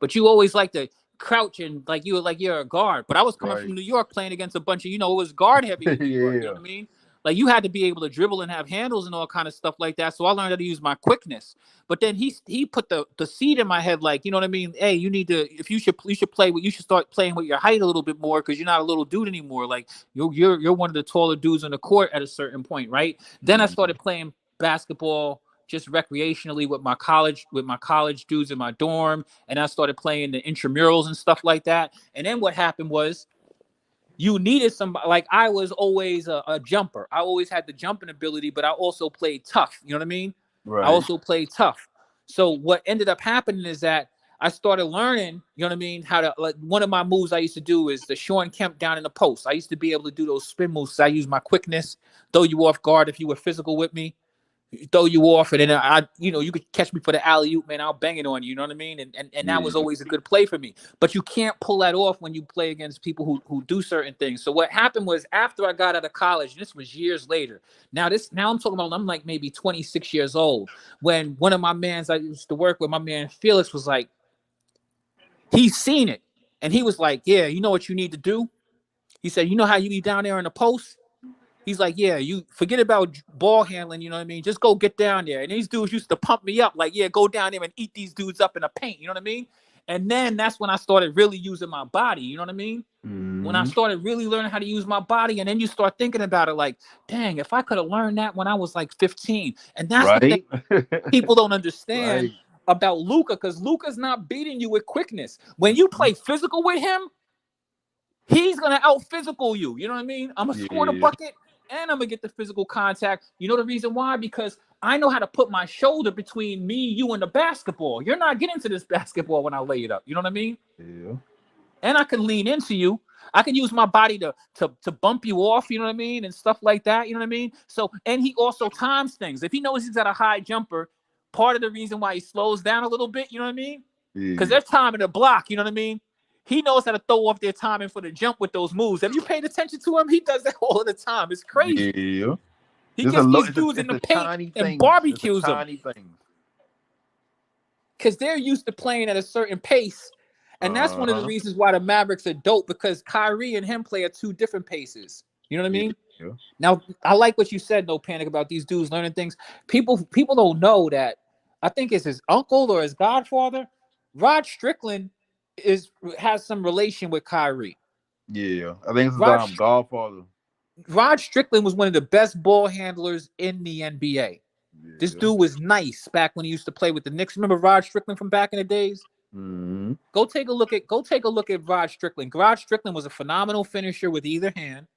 but you always like to crouch and you're a guard. But I was coming from New York playing against a bunch of, it was guard heavy in New York. You know what I mean? Like you had to be able to dribble and have handles and all kind of stuff like that. So I learned how to use my quickness. But then he put the seed in my head, like, you know what I mean? Hey, you need to, if you should start playing with your height a little bit more because you're not a little dude anymore. Like you're one of the taller dudes on the court at a certain point, right? Then I started playing basketball just recreationally with my college dudes in my dorm, and I started playing the intramurals and stuff like that. And then what happened was you needed somebody. Like I was always a jumper. I always had the jumping ability, but I also played tough. You know what I mean? Right. I also played tough. So what ended up happening is that I started learning, you know what I mean, how to, like, one of my moves I used to do is the Sean Kemp down in the post. I used to be able to do those spin moves. I use my quickness, throw you off guard if you were physical with me. Throw you off, and then you could catch me for the alley-oop, man. I'll bang it on you. You know what I mean? And that was always a good play for me. But you can't pull that off when you play against people who do certain things. So what happened was after I got out of college, and this was years later. Now I'm talking about, I'm like maybe 26 years old. When one of my mans I used to work with, my man Felix, was like, he's seen it, and he was like, yeah, you know what you need to do? He said, you know how you be down there in the post? He's like, yeah, you forget about ball handling, you know what I mean? Just go get down there. And these dudes used to pump me up, like, yeah, go down there and eat these dudes up in the paint, you know what I mean? And then that's when I started really using my body, you know what I mean? Mm-hmm. When I started really learning how to use my body, and then you start thinking about it like, dang, if I could have learned that when I was like 15. And that's the thing people don't understand about Luka, because Luka's not beating you with quickness. When you play physical with him, he's going to out-physical you, you know what I mean? I'm going to score the bucket, and I'm going to get the physical contact. You know the reason why? Because I know how to put my shoulder between me, you, and the basketball. You're not getting to this basketball when I lay it up. You know what I mean? Yeah. And I can lean into you. I can use my body to bump you off, you know what I mean? And stuff like that, you know what I mean? So, and he also times things. If he knows he's got a high jumper, part of the reason why he slows down a little bit, you know what I mean? Because they're timing the block, you know what I mean? He knows how to throw off their timing for the jump with those moves. Have you paid attention to him? He does that all of the time. It's crazy. Yeah. He gets these dudes in the paint and barbecues them. Tiny things. Because they're used to playing at a certain pace. And that's one of the reasons why the Mavericks are dope, because Kyrie and him play at 2 different paces. You know what I mean? Yeah. Now, I like what you said, No Panic, about these dudes learning things. People don't know that. I think it's his uncle or his godfather. Rod Strickland has some relation with Kyrie. Yeah, I think it's his godfather. Rod Strickland was one of the best ball handlers in the NBA. Yeah. This dude was nice back when he used to play with the Knicks. Remember Rod Strickland from back in the days? Mm-hmm. Go take a look at Rod Strickland. Rod Strickland was a phenomenal finisher with either hand.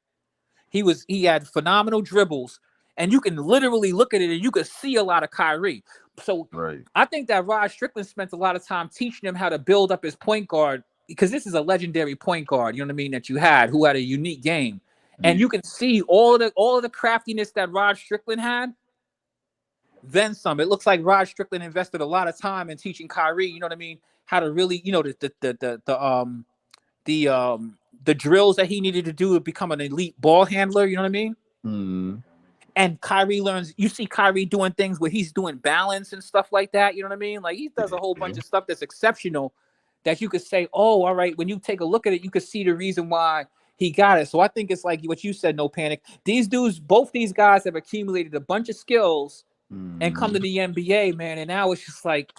He had phenomenal dribbles, and you can literally look at it and you could see a lot of Kyrie. So I think that Rod Strickland spent a lot of time teaching him how to build up his point guard, because this is a legendary point guard, you know what I mean, that you had, who had a unique game. And you can see all of the craftiness that Rod Strickland had, then some. It looks like Rod Strickland invested a lot of time in teaching Kyrie, you know what I mean, how to really, you know, the drills that he needed to do to become an elite ball handler, you know what I mean? Mm-hmm. And Kyrie learns, you see Kyrie doing things where he's doing balance and stuff like that, you know what I mean? Like, he does a whole bunch of stuff that's exceptional that you could say, oh, all right, when you take a look at it, you could see the reason why he got it. So I think it's like what you said, No Panic. These dudes, both these guys have accumulated a bunch of skills and come to the NBA, man. And now it's just like,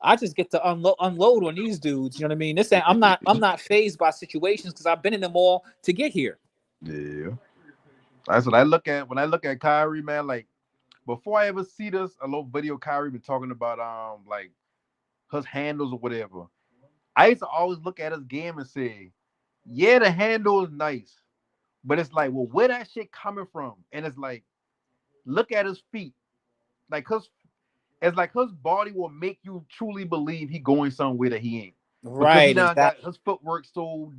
I just get to unload on these dudes. You know what I mean? I'm not fazed by situations because I've been in them all to get here. Yeah. That's what I look at when I look at Kyrie, man. Like, before I ever see this, a little video Kyrie been talking about like his handles or whatever. I used to always look at his game and say, yeah, the handle is nice, but it's like, well, where that shit coming from? And it's like, look at his feet. Like, it's like his body will make you truly believe he going somewhere that he ain't. Right. Because he got his footwork so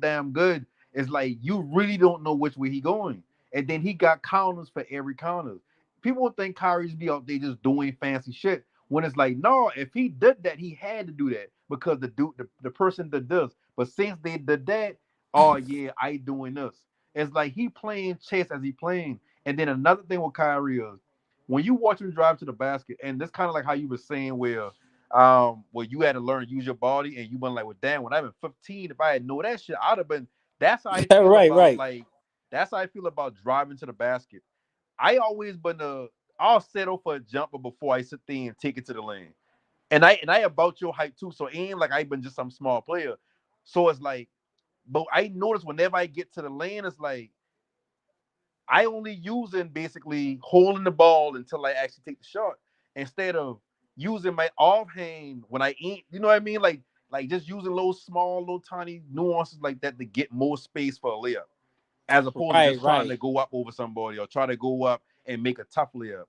damn good. It's like you really don't know which way he going. And then he got counters for every counter. People think Kyrie's be out there just doing fancy shit. When it's like, no, if he did that, he had to do that because the person that does. But since they did that, oh yeah, I doing this. It's like he playing chess as he playing. And then another thing with Kyrie is, when you watch him drive to the basket, and that's kind of like how you were saying where you had to learn to use your body, and you went like, well, damn, when I've been 15, if I had known that shit, I'd have been. That's how I feel about like. That's how I feel about driving to the basket. I always been I'll settle for a jumper before I sit there and take it to the lane. And I about your height too, so it ain't like I've been just some small player. So it's like, but I notice whenever I get to the lane, it's like I only using basically holding the ball until I actually take the shot, instead of using my offhand when I ain't, you know what I mean? Like just using little tiny nuances like that to get more space for a layup, as opposed to just trying to go up over somebody or try to go up and make a tough layup.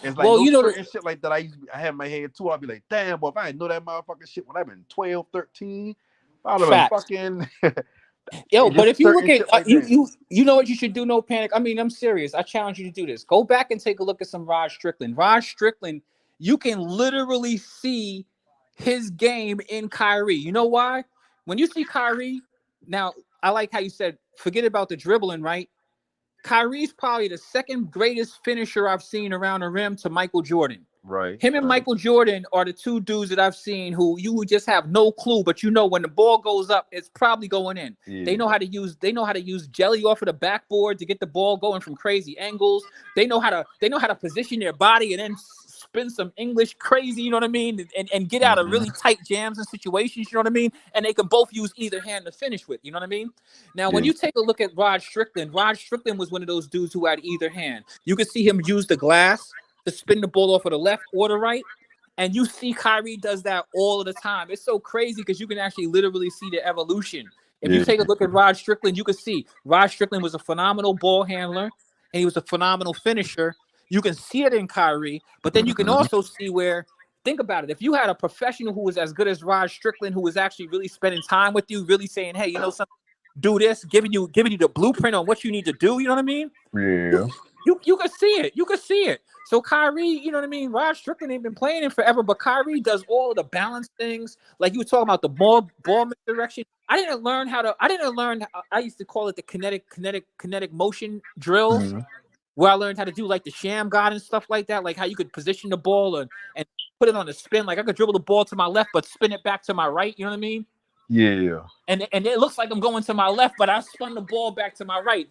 It's like certain shit like that I have in my head too. I'll be like, damn, boy, if I didn't know that motherfucking shit when I've been 12, 13, I'd have been fucking. Yo, but if you look at like you know what you should do, No Panic. I mean, I'm serious. I challenge you to do this. Go back and take a look at some Rod Strickland. Rod Strickland, you can literally see his game in Kyrie. You know why? When you see Kyrie, now I like how you said, forget about the dribbling, right? Kyrie's probably the second greatest finisher I've seen around the rim to Michael Jordan. Right. Him and Michael Jordan are the two dudes that I've seen who you would just have no clue, but you know when the ball goes up, it's probably going in. Yeah. They know how to use jelly off of the backboard to get the ball going from crazy angles. They know how to position their body and then spin some English crazy, you know what I mean? And get out of really tight jams and situations, you know what I mean? And they can both use either hand to finish with, you know what I mean? Now, when you take a look at Rod Strickland was one of those dudes who had either hand. You could see him use the glass to spin the ball off of the left or the right. And you see Kyrie does that all of the time. It's so crazy because you can actually literally see the evolution. If you take a look at Rod Strickland, you can see Rod Strickland was a phenomenal ball handler and he was a phenomenal finisher. You can see it in Kyrie, but then you can also see where, think about it. If you had a professional who was as good as Rod Strickland, who was actually really spending time with you, really saying, hey, you know something, do this, giving you the blueprint on what you need to do, you know what I mean? Yeah. You can see it. You can see it. So Kyrie, you know what I mean? Rod Strickland ain't been playing him forever, but Kyrie does all of the balance things. Like you were talking about the ball misdirection. I used to call it the kinetic motion drills, where I learned how to do like the sham god and stuff like that, like how you could position the ball and put it on a spin. Like I could dribble the ball to my left, but spin it back to my right. You know what I mean? Yeah. And it looks like I'm going to my left, but I spun the ball back to my right.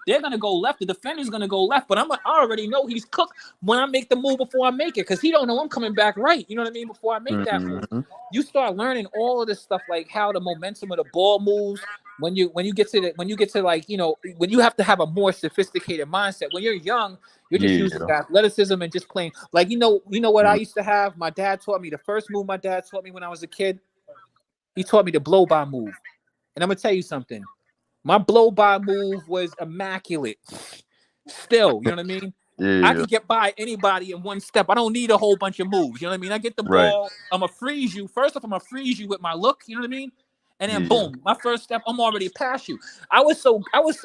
They're gonna go left. The defender's gonna go left, but I already know he's cooked when I make the move before I make it, because he don't know I'm coming back right. You know what I mean? Before I make that move, you start learning all of this stuff, like how the momentum of the ball moves. When you get to like, you know, when you have to have a more sophisticated mindset. When you're young, you're just using athleticism and just playing. Like you know what I used to have. My dad taught me the first move. My dad taught me when I was a kid. He taught me the blow-by move. And I'm going to tell you something. My blow-by move was immaculate. Still, you know what I mean? Yeah. I can get by anybody in one step. I don't need a whole bunch of moves. You know what I mean? I get the ball. I'm going to freeze you. First off, I'm going to freeze you with my look. You know what I mean? And then boom, my first step, I'm already past you. I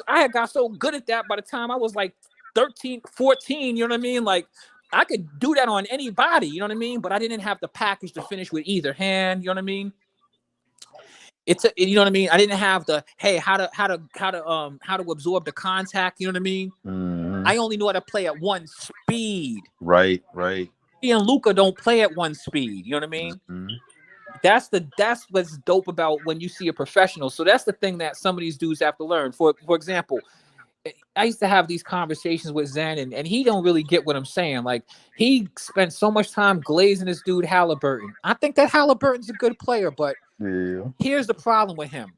had got so good at that by the time I was like 13, 14. You know what I mean? Like, I could do that on anybody. You know what I mean? But I didn't have the package to finish with either hand. You know what I mean? You know what I mean? I didn't have the how to absorb the contact. You know what I mean? I only knew how to play at one speed. Right. Me and Luca don't play at one speed. You know what I mean? That's what's dope about when you see a professional. So that's the thing that some of these dudes have to learn. For example, I used to have these conversations with Zen, and he don't really get what I'm saying. Like, he spent so much time glazing this dude Halliburton. I think that Halliburton's a good player, but here's the problem with him.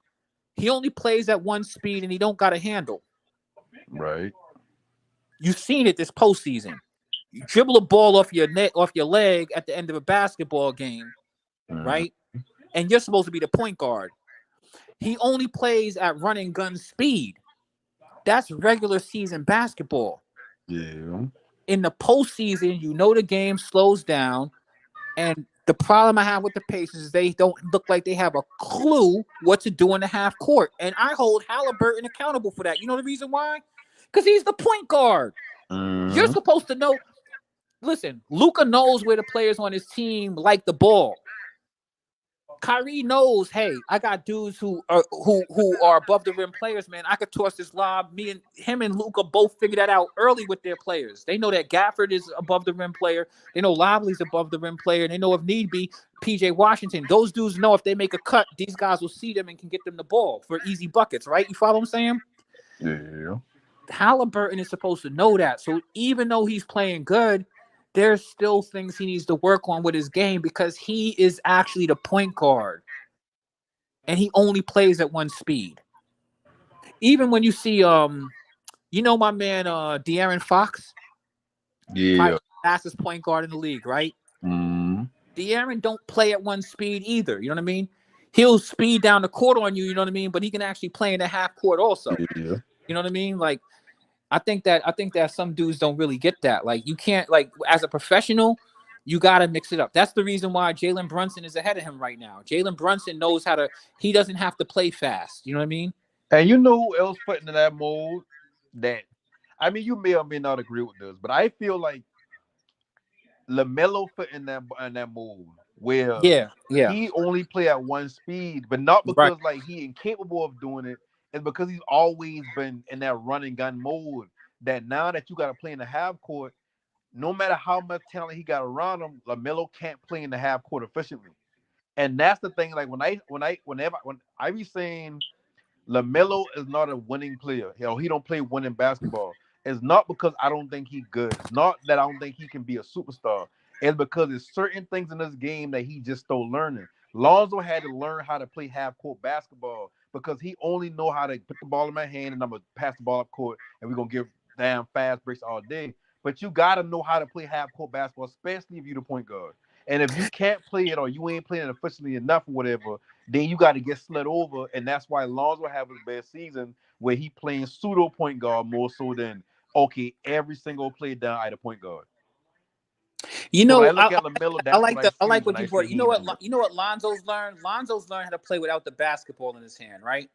He only plays at one speed, and he don't got a handle. Right. You've seen it this postseason. You dribble a ball off your leg at the end of a basketball game, right? And you're supposed to be the point guard. He only plays at running gun speed. That's regular season basketball. Yeah. In the postseason, you know the game slows down, and the problem I have with the Pacers is they don't look like they have a clue what to do in the half court. And I hold Halliburton accountable for that. You know the reason why? Because he's the point guard. You're supposed to know. Listen, Luka knows where the players on his team like the ball. Kyrie knows, hey, I got dudes who are above the rim players, man. I could toss this lob. Him and Luka both figured that out early with their players. They know that Gafford is above the rim player. They know Lively's above the rim player. They know if need be, PJ Washington. Those dudes know if they make a cut, these guys will see them and can get them the ball for easy buckets, right? You follow what I'm saying? Yeah. Halliburton is supposed to know that. So even though he's playing good, there's still things he needs to work on with his game, because he is actually the point guard. And he only plays at one speed. Even when you see, you know my man De'Aaron Fox? Yeah. The fastest point guard in the league, right? De'Aaron don't play at one speed either. You know what I mean? He'll speed down the court on you, you know what I mean? But he can actually play in the half court also. Yeah. You know what I mean? Like, I think that some dudes don't really get that. Like, you can't, like, as a professional, you got to mix it up. That's the reason why Jalen Brunson is ahead of him right now. Jalen Brunson knows he doesn't have to play fast. You know what I mean? And you know who else put into that mold? That, I mean, you may or may not agree with this, but I feel like LaMelo fit in that mold where he only play at one speed, but not because like he incapable of doing it. It's because he's always been in that running gun mode. That now that you got to play in the half court, no matter how much talent he got around him, LaMelo can't play in the half court efficiently. And that's the thing. Like whenever I be saying LaMelo is not a winning player, he don't play winning basketball. It's not because I don't think he's good. It's not that I don't think he can be a superstar. It's because there's certain things in this game that he just still learning. Lonzo had to learn how to play half court basketball because he only know how to put the ball in my hand and I'm gonna pass the ball up court and we're gonna give damn fast breaks all day. But you gotta know how to play half court basketball, especially if you're the point guard. And if you can't play it or you ain't playing it efficiently enough or whatever, then you got to get slid over. And that's why Lonzo have his best season where he playing pseudo point guard more so than every single play down at a point guard. You know, so I like what you brought. You know what Lonzo's learned? Lonzo's learned how to play without the basketball in his hand, right?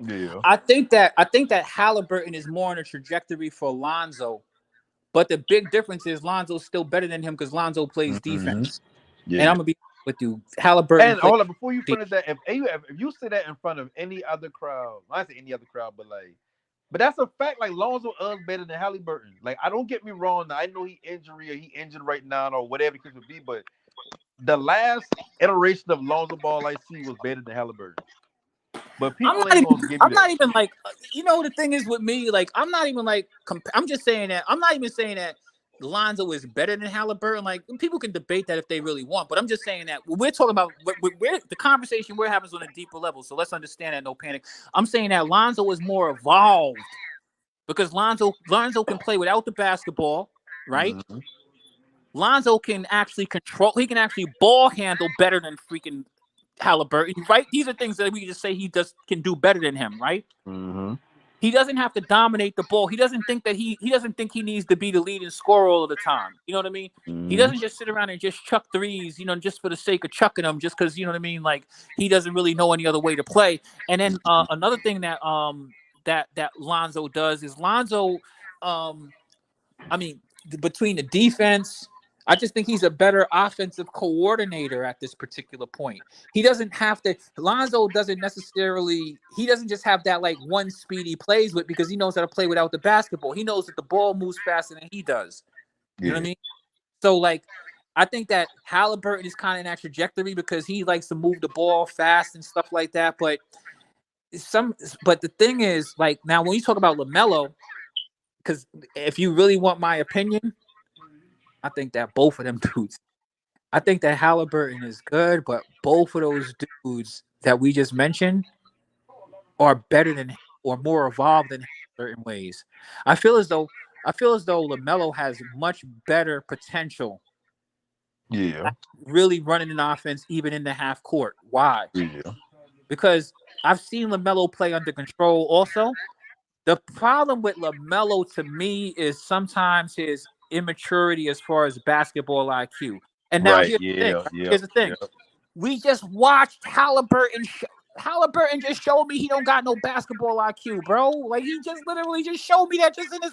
Yeah. I think that Halliburton is more on a trajectory for Lonzo, But the big difference is Lonzo's still better than him because Lonzo plays defense. Yeah. And I'm gonna be with you, Halliburton. And hold on, before you finish that, if you say that in front of any other crowd, I say any other crowd, but that's a fact. Like Lonzo is better than Halliburton. Like, I don't get me wrong. I know he injured right now or whatever the case would be, but the last iteration of Lonzo Ball I see was better than Halliburton. But people ain't gonna give me that. I'm not even like, the thing is with me, like, I'm not even like, I'm just saying that. I'm not even saying that Lonzo is better than Halliburton. Like, people can debate that if they really want, but I'm just saying that we're talking about the conversation we're having is on a deeper level. So let's understand that. No panic. I'm saying that Lonzo is more evolved because Lonzo can play without the basketball, right? Mm-hmm. Lonzo can actually control. He can actually ball handle better than freaking Halliburton, right? These are things that we just say he can do better than him, right? Mm-hmm. He doesn't have to dominate the ball. He doesn't think that he doesn't think he needs to be the leading scorer all the time. You know what I mean? Mm-hmm. He doesn't just sit around and just chuck threes, just for the sake of chucking them, just because, you know what I mean? Like, he doesn't really know any other way to play. And then another thing that that Lonzo does is between the defense, I just think he's a better offensive coordinator at this particular point. He doesn't have to. Lonzo doesn't necessarily. He doesn't just have that like one speed he plays with because he knows how to play without the basketball. He knows that the ball moves faster than he does. You know what I mean? So like, I think that Halliburton is kind of in that trajectory because he likes to move the ball fast and stuff like that. But the thing is, like, now when you talk about LaMelo, because if you really want my opinion, I think that both of them dudes. I think that Halliburton is good, but both of those dudes that we just mentioned are better than or more evolved in certain ways. I feel as though LaMelo has much better potential. Yeah. Really running an offense even in the half court. Why? Yeah. Because I've seen LaMelo play under control also. The problem with LaMelo to me is sometimes his immaturity as far as basketball IQ. And now here's the thing. We just watched Halliburton. Halliburton just showed me he don't got no basketball IQ, bro. Like, he just literally just showed me that just in his.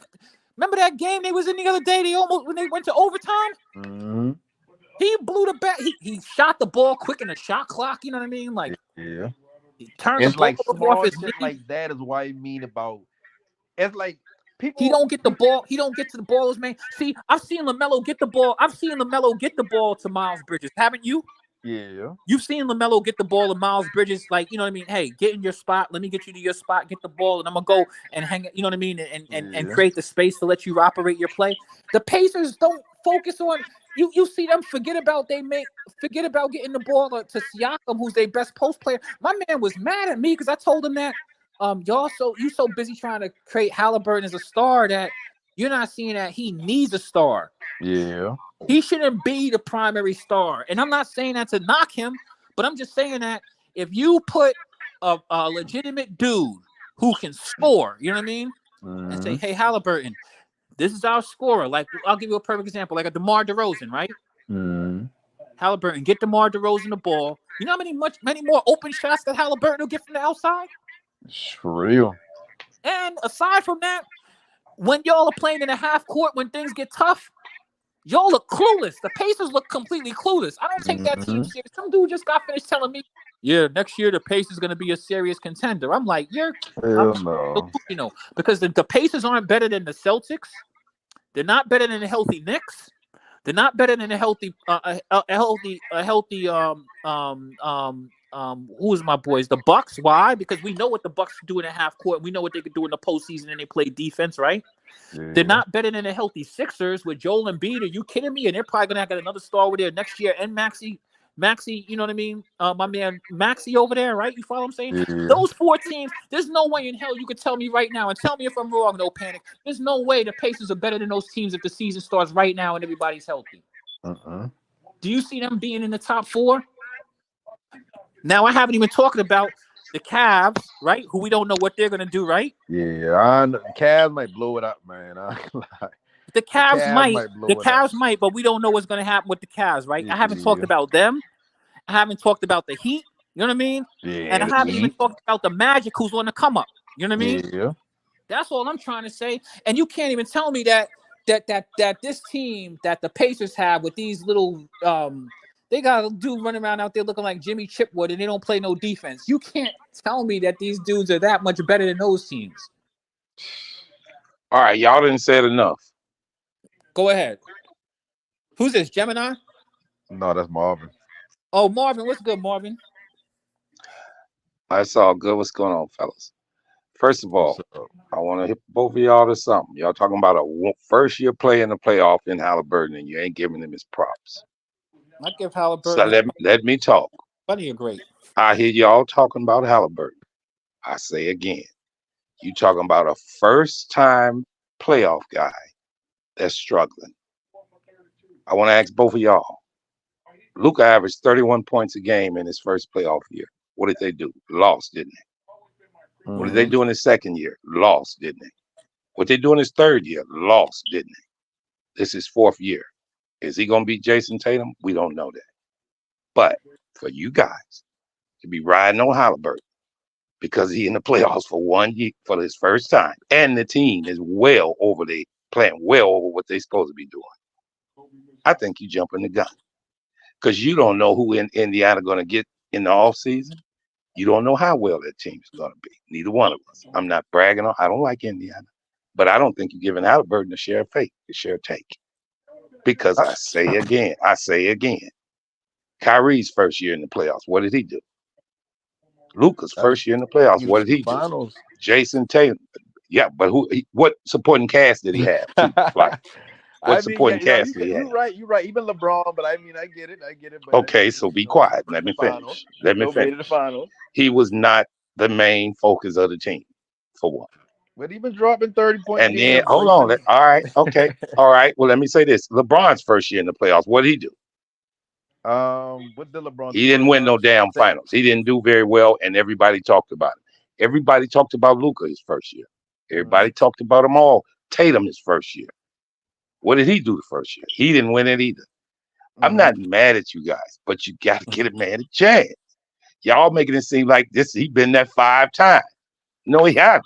Remember that game they was in the other day? When they went to overtime. Mm-hmm. He blew the bat. He shot the ball quick in the shot clock. You know what I mean? Like, yeah. He turned it's the ball like small shit like that is what I mean about. It's like. People, he don't get the ball. He don't get to the balls, man. See, I've seen LaMelo get the ball. I've seen LaMelo get the ball to Miles Bridges. Haven't you? Yeah. You've seen LaMelo get the ball to Miles Bridges. Like, you know what I mean? Hey, get in your spot. Let me get you to your spot. Get the ball, and I'm going to go and hang it. You know what I mean? And create the space to let you operate your play. The Pacers don't focus on – you see them forget about getting the ball to Siakam, who's their best post player. My man was mad at me because I told him that, you so busy trying to create Halliburton as a star that you're not seeing that he needs a star. Yeah. He shouldn't be the primary star. And I'm not saying that to knock him, but I'm just saying that if you put a legitimate dude who can score, you know what I mean? Mm-hmm. And say, hey, Halliburton, this is our scorer. Like, I'll give you a perfect example, like a DeMar DeRozan, right? Mm-hmm. Halliburton, get DeMar DeRozan the ball. You know how many more open shots that Halliburton will get from the outside? It's for real. And aside from that, when y'all are playing in a half court, when things get tough, y'all look clueless. The Pacers look completely clueless. I don't take that team serious. Some dude just got finished telling me, yeah, next year the Pacers going to be a serious contender. I'm like, because the Pacers aren't better than the Celtics. They're not better than the healthy Knicks. They're not better than a healthy who's my boys? The Bucks. Why? Because we know what the Bucks do in a half court. We know what they could do in the postseason, and they play defense, right? Yeah. They're not better than the healthy Sixers with Joel Embiid. Are you kidding me? And they're probably gonna get another star over there next year. And Maxey, you know what I mean? My man Maxey over there, right? You follow what I'm saying? Yeah. Those 4 teams, there's no way in hell you could tell me right now, and tell me if I'm wrong, no panic. There's no way the Pacers are better than those teams if the season starts right now and everybody's healthy. Do you see them being in the top 4? Now, I haven't even talked about the Cavs, right? Who we don't know what they're going to do, right? Yeah, I know. The Cavs might blow it up, man. The Cavs might, but we don't know what's going to happen with the Cavs, right? Yeah. I haven't talked about them. I haven't talked about the Heat. You know what I mean? Yeah, and I haven't even talked about the Magic, who's on the come up. You know what I mean? Yeah. That's all I'm trying to say. And you can't even tell me that that this team that the Pacers have with these little they got a dude running around out there looking like Jimmy Chipwood and they don't play no defense. You can't tell me that these dudes are that much better than those teams. All right, y'all didn't say it enough. Go ahead. Who's this? Gemini? No, that's Marvin. Oh, Marvin. What's good, Marvin? That's all good. What's going on, fellas? First of all, I want to hit both of y'all to something. Y'all talking about a first-year play in the playoff in Halliburton, and you ain't giving him his props. I give Halliburton. So let me talk. Funny or great. I hear y'all talking about Halliburton. I say again, you talking about a first-time playoff guy that's struggling. I want to ask both of y'all. Luka averaged 31 points a game in his first playoff year. What did they do? Lost, didn't they? What did they do in his second year? Lost, didn't they? What they do in his third year? Lost, didn't they? This is fourth year. Is he going to beat Jason Tatum? We don't know that. But for you guys to be riding on Halliburton because he in the playoffs for 1 year for his first time, and the team is playing well over what they're supposed to be doing, I think you jumping the gun because you don't know who in Indiana going to get in the offseason. You don't know how well that team is going to be. Neither one of us. I'm not bragging on. I don't like Indiana, but I don't think you're giving Halliburton a share of fake, a share of take. Because I say again, Kyrie's first year in the playoffs. What did he do? Luka's first year in the playoffs. What did he do? Jason Tatum. Yeah, but what supporting cast did he have? What supporting cast did he have? You're right. Even LeBron, but I mean, I get it. But okay, so be quiet. Let me finish. He was not the main focus of the team, for one. But he been dropping 30 points. And then, hold on. All right, okay. All right, well, let me say this. LeBron's first year in the playoffs, what did he do? What did LeBron do? He didn't win no damn finals. He didn't do very well, and everybody talked about it. Everybody talked about Luka his first year. Everybody talked about them all. Tatum his first year. What did he do the first year? He didn't win it either. I'm not mad at you guys, but you got to get a man a chance. Y'all making it seem like he been there 5 times. No, he hasn't.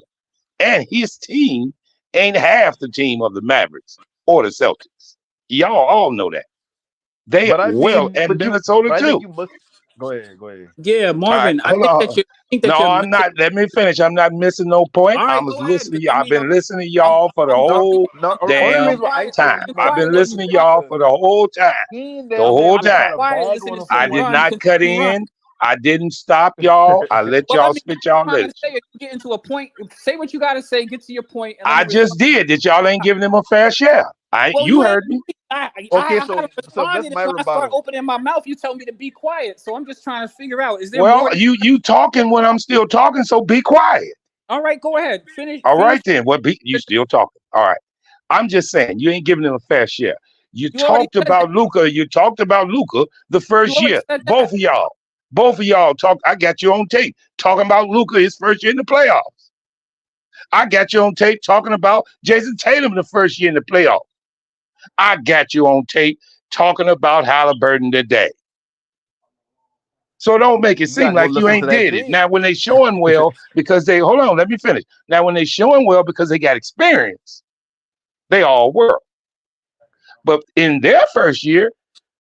And his team ain't half the team of the Mavericks or the Celtics. Y'all all know that. They and Minnesota too. Go ahead. Yeah, Marvin. Right, I'm not. Let me finish. I'm not missing no point. Right, I was listening. I've been listening to y'all for the whole damn time. I've been listening to y'all for the whole time. The whole time. I did not cut in. I didn't stop y'all. I let y'all spit y'all lips. Get to a point. Say what you gotta say. Get to your point. I just did. That y'all ain't giving them a fair share. You heard me. Okay, so that's my rebuttal. When I start opening my mouth, you tell me to be quiet. So I'm just trying to figure out. Is there more? You talking when I'm still talking? So be quiet. All right, go ahead. Finish. All right then. You still talking? All right. I'm just saying you ain't giving them a fair share. You talked about Luka. You talked about Luka the first year. Both of y'all talk. I got you on tape talking about Luka his first year in the playoffs. I got you on tape talking about Jason Tatum the first year in the playoffs. I got you on tape talking about Halliburton today. So don't make it seem like you ain't did it. Now, when they showing well, because hold on, let me finish. Now, when they showing well because they got experience, they all were. But in their first year,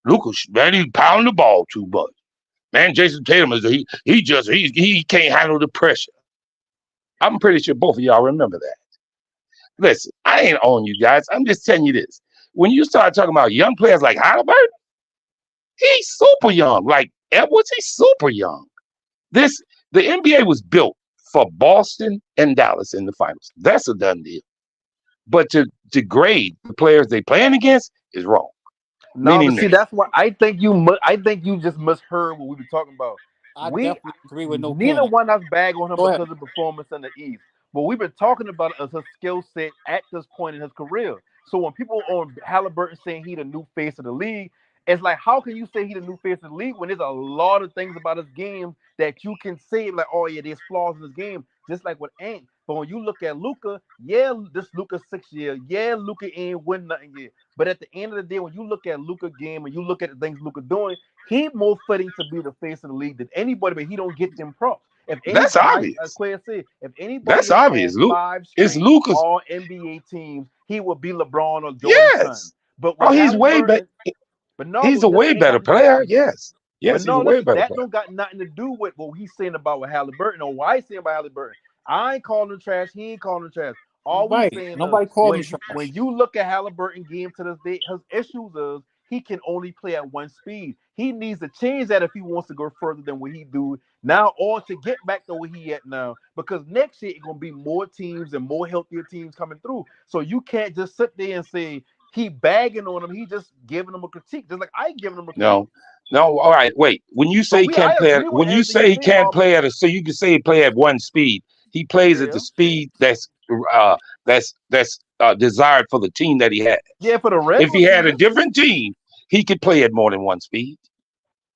Luka, man, he pounded the ball too much. Man, Jason Tatum he can't handle the pressure. I'm pretty sure both of y'all remember that. Listen, I ain't on you guys. I'm just telling you this. When you start talking about young players like Halliburton, he's super young. Like Edwards, he's super young. The NBA was built for Boston and Dallas in the finals. That's a done deal. But to degrade the players they playing against is wrong. No, but see, that's why I think you just misheard what we were talking about. I definitely agree with no neither point. one of us bag on him because of performance in the East. But we've been talking about it as a skill set at this point in his career. So when people on Halliburton saying he the new face of the league, it's like, how can you say he the new face of the league when there's a lot of things about his game that you can say, like, oh yeah, there's flaws in his game, just like with Ant. But when you look at Luka, this Luka 6 year, Luka ain't win nothing yet. But at the end of the day, when you look at Luka game and you look at the things Luka doing, he more fitting to be the face of the league than anybody, but he don't get them props. That's obvious. As Quay said, if anybody that's obvious. Luka, it's Luka's all NBA teams he would be LeBron or Jordan's son. Yes. But with He's way better. but no, He's but a this way ain't better got player. nothing. Yes. Yes, But he's a no, way listen, better that player. don't got nothing to do with what he's saying about with Halliburton or what I saying about Halliburton. I ain't calling him trash. He ain't calling him trash. All we Right. saying is Nobody called him trash. when you look at Halliburton game to this day, his issues is he can only play at one speed. He needs to change that if he wants to go further than what he do now, or to get back to where he at now. Because next year it's gonna be more teams and more healthier teams coming through. So you can't just sit there and say he bagging on him. He just giving him a critique, just like I giving him a critique. No. All right, wait. When you say he can't play at, when you say he can't play at so you can say he play at one speed. He plays at the speed that's desired for the team that he has. Yeah, for the regular. If he had a different team, he could play at more than one speed.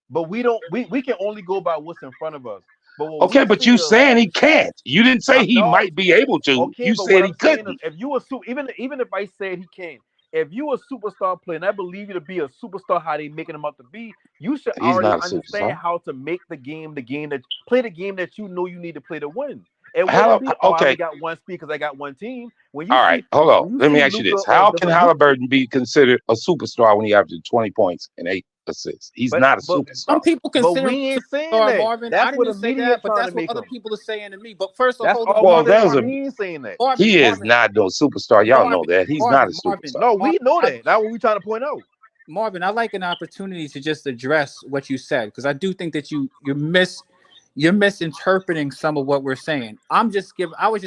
But we don't. We can only go by what's in front of us. But okay, but you saying he can't. You didn't say he might be able to. Okay, you but said what he I'm saying couldn't. is, if you assume, even if I said he can, if you a superstar player, and I believe you to be a superstar, how they making him up to be, you should already understand how to make the game that play the game that you know you need to play to win. It wouldn't be, I only got one speed because I got one team. When you all right, hold on. Let me ask you this: how can Halliburton be considered a superstar when he averages 20 points and 8 assists? He's not a superstar. Some people consider him a superstar, Marvin. That's I didn't say that, but that's what other people are saying to me. But first of all, hold on. Well, saying that. Marvin, he is not no superstar. Y'all know that. He's not a superstar. No, we know that. That's what we're trying to point out. Marvin, I like an opportunity to just address what you said, because I do think that you're misinterpreting some of what we're saying. I was just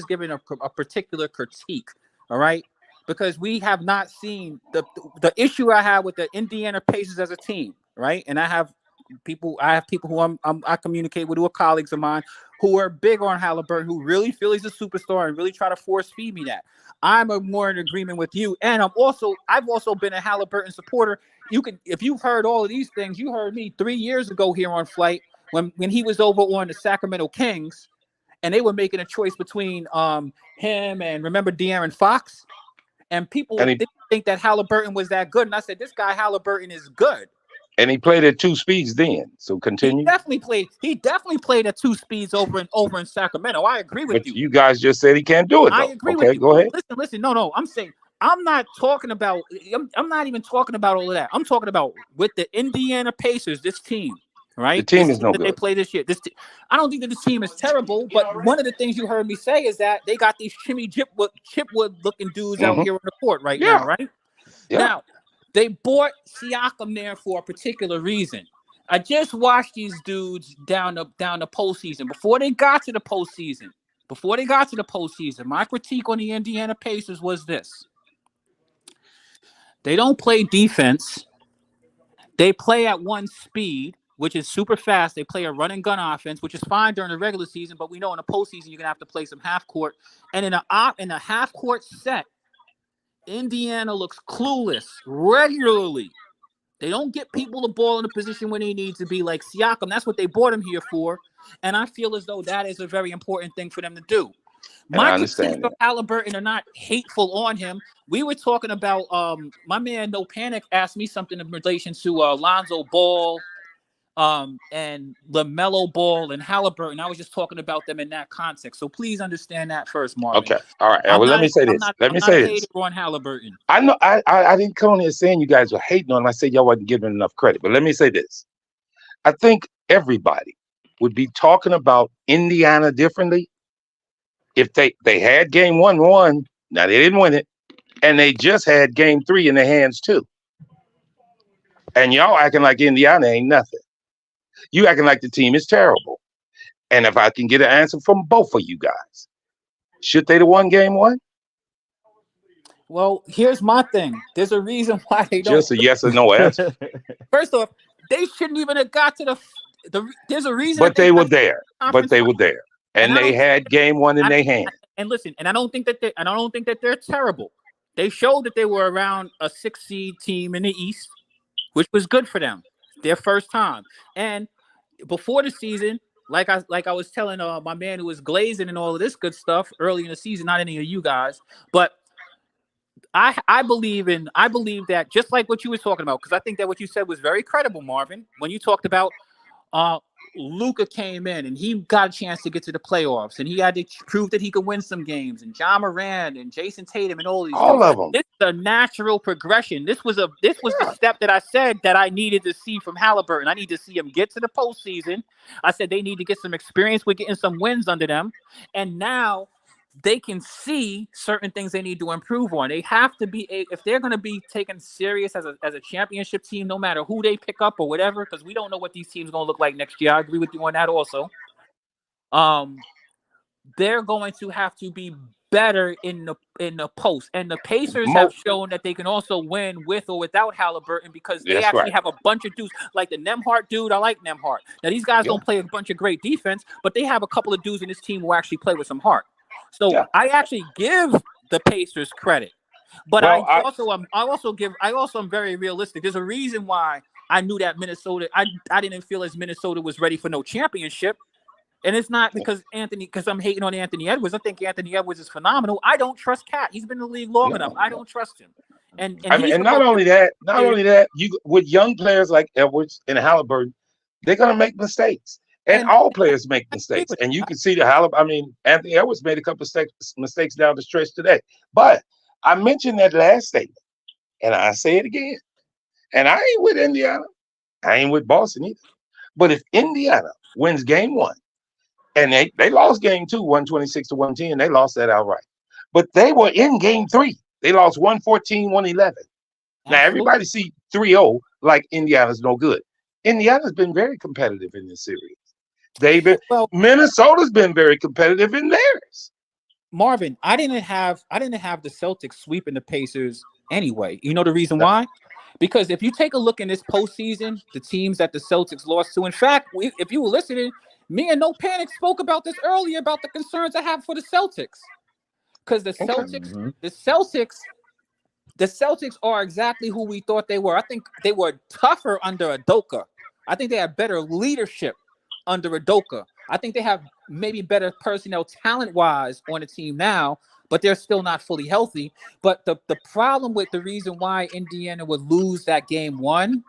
giving a particular critique, all right? Because we have not seen the issue I have with the Indiana Pacers as a team, right? And I have people who I communicate with, who are colleagues of mine, who are big on Halliburton, who really feel he's a superstar and really try to force feed me that. I'm more in agreement with you, and I've also been a Halliburton supporter. If you've heard all of these things, you heard me 3 years ago here on Flight when he was over on the Sacramento Kings, and they were making a choice between him and, remember, De'Aaron Fox, and people didn't think that Halliburton was that good, and I said, this guy Halliburton is good. And he played at 2 speeds then. So continue. He definitely played at 2 speeds over in Sacramento. I agree with you. But you guys just said he can't do it, though. I agree with you. Go ahead. Listen. No. I'm saying I'm not talking about. I'm not even talking about all of that. I'm talking about with the Indiana Pacers, this team, right? The team is no good. They play this year. I don't think that this team is terrible. But one of the things you heard me say is that they got these Chipwood looking dudes out here on the court right now, right? Yeah. Now, they bought Siakam there for a particular reason. I just watched these dudes down the postseason. Before they got to the postseason, my critique on the Indiana Pacers was this: they don't play defense. They play at one speed, which is super fast. They play a run and gun offense, which is fine during the regular season, but we know in the postseason you're gonna have to play some half court. And in a half court set, Indiana looks clueless regularly. They don't get people the ball in the position when they need to be, like Siakam. That's what they bought him here for. And I feel as though that is a very important thing for them to do. My critiques of Halliburton are not hateful on him. We were talking about my man No Panic asked me something in relation to Lonzo Ball and LaMelo Ball and Halliburton. I was just talking about them in that context. So please understand that first, Marvin. Okay. All right. Well, let me say this. Let me say this. On Halliburton. I know I didn't come on here saying you guys were hating on him. I said y'all wasn't giving enough credit. But let me say this. I think everybody would be talking about Indiana differently if they had game 1-1. Now they didn't win it, and they just had game 3 in their hands too. And y'all acting like Indiana ain't nothing. You acting like the team is terrible. And if I can get an answer from both of you guys, should they have won game 1? Well, here's my thing. There's a reason why they don't. Just a yes or no answer. First off, they shouldn't even have got to the. There's a reason. But they were there. And they had game 1 in their hand. And listen, and I don't think that they're terrible. They showed that they were around a 6 seed team in the East, which was good for them. Their first time. And before the season, like I was telling my man who was glazing and all of this good stuff early in the season, not any of you guys, but I believe that, just like what you were talking about, because I think that what you said was very credible, Marvin, when you talked about Luka came in and he got a chance to get to the playoffs and he had to prove that he could win some games, and John Moran and Jason Tatum and all these All dudes. of them. This is a natural progression. This was the step that I said that I needed to see from Halliburton. I need to see him get to the postseason. I said they need to get some experience with getting some wins under them, and now they can see certain things they need to improve on. They have to be, if they're going to be taken serious as a championship team, no matter who they pick up or whatever, because we don't know what these teams are going to look like next year. I agree with you on that also. They're going to have to be better in the post, and the Pacers have shown that they can also win with or without Halliburton, because they actually have a bunch of dudes like the Nembhard dude. I like Nembhard. Now these guys don't play a bunch of great defense, but they have a couple of dudes in this team who actually play with some heart. So I actually give the Pacers credit, but I also am very realistic. There's a reason why I knew that Minnesota. I didn't feel as Minnesota was ready for no championship, and it's not because I'm hating on Anthony Edwards. I think Anthony Edwards is phenomenal. I don't trust Cat. He's been in the league long enough. I don't trust him. And not only that, you with young players like Edwards and Halliburton, they're gonna make mistakes. And all players make mistakes. And you can see Anthony Edwards made a couple of mistakes down the stretch today. But I mentioned that last statement, and I say it again. And I ain't with Indiana. I ain't with Boston either. But if Indiana wins game 1, and they lost game 2, 126-110, they lost that outright. But they were in game 3. They lost 114-111. Now, everybody see 3-0 like Indiana's no good. Indiana's been very competitive in this series. Minnesota's been very competitive in theirs. Marvin, I didn't have the Celtics sweeping the Pacers anyway. You know the reason why? Because if you take a look in this postseason, the teams that the Celtics lost to, in fact, if you were listening, me and No Panic spoke about this earlier about the concerns I have for the Celtics. Because the Celtics are exactly who we thought they were. I think they were tougher under Udoka. I think they had better leadership under Udoka. I think they have maybe better personnel talent-wise on the team now, but they're still not fully healthy. But the problem with the reason why Indiana would lose that game 1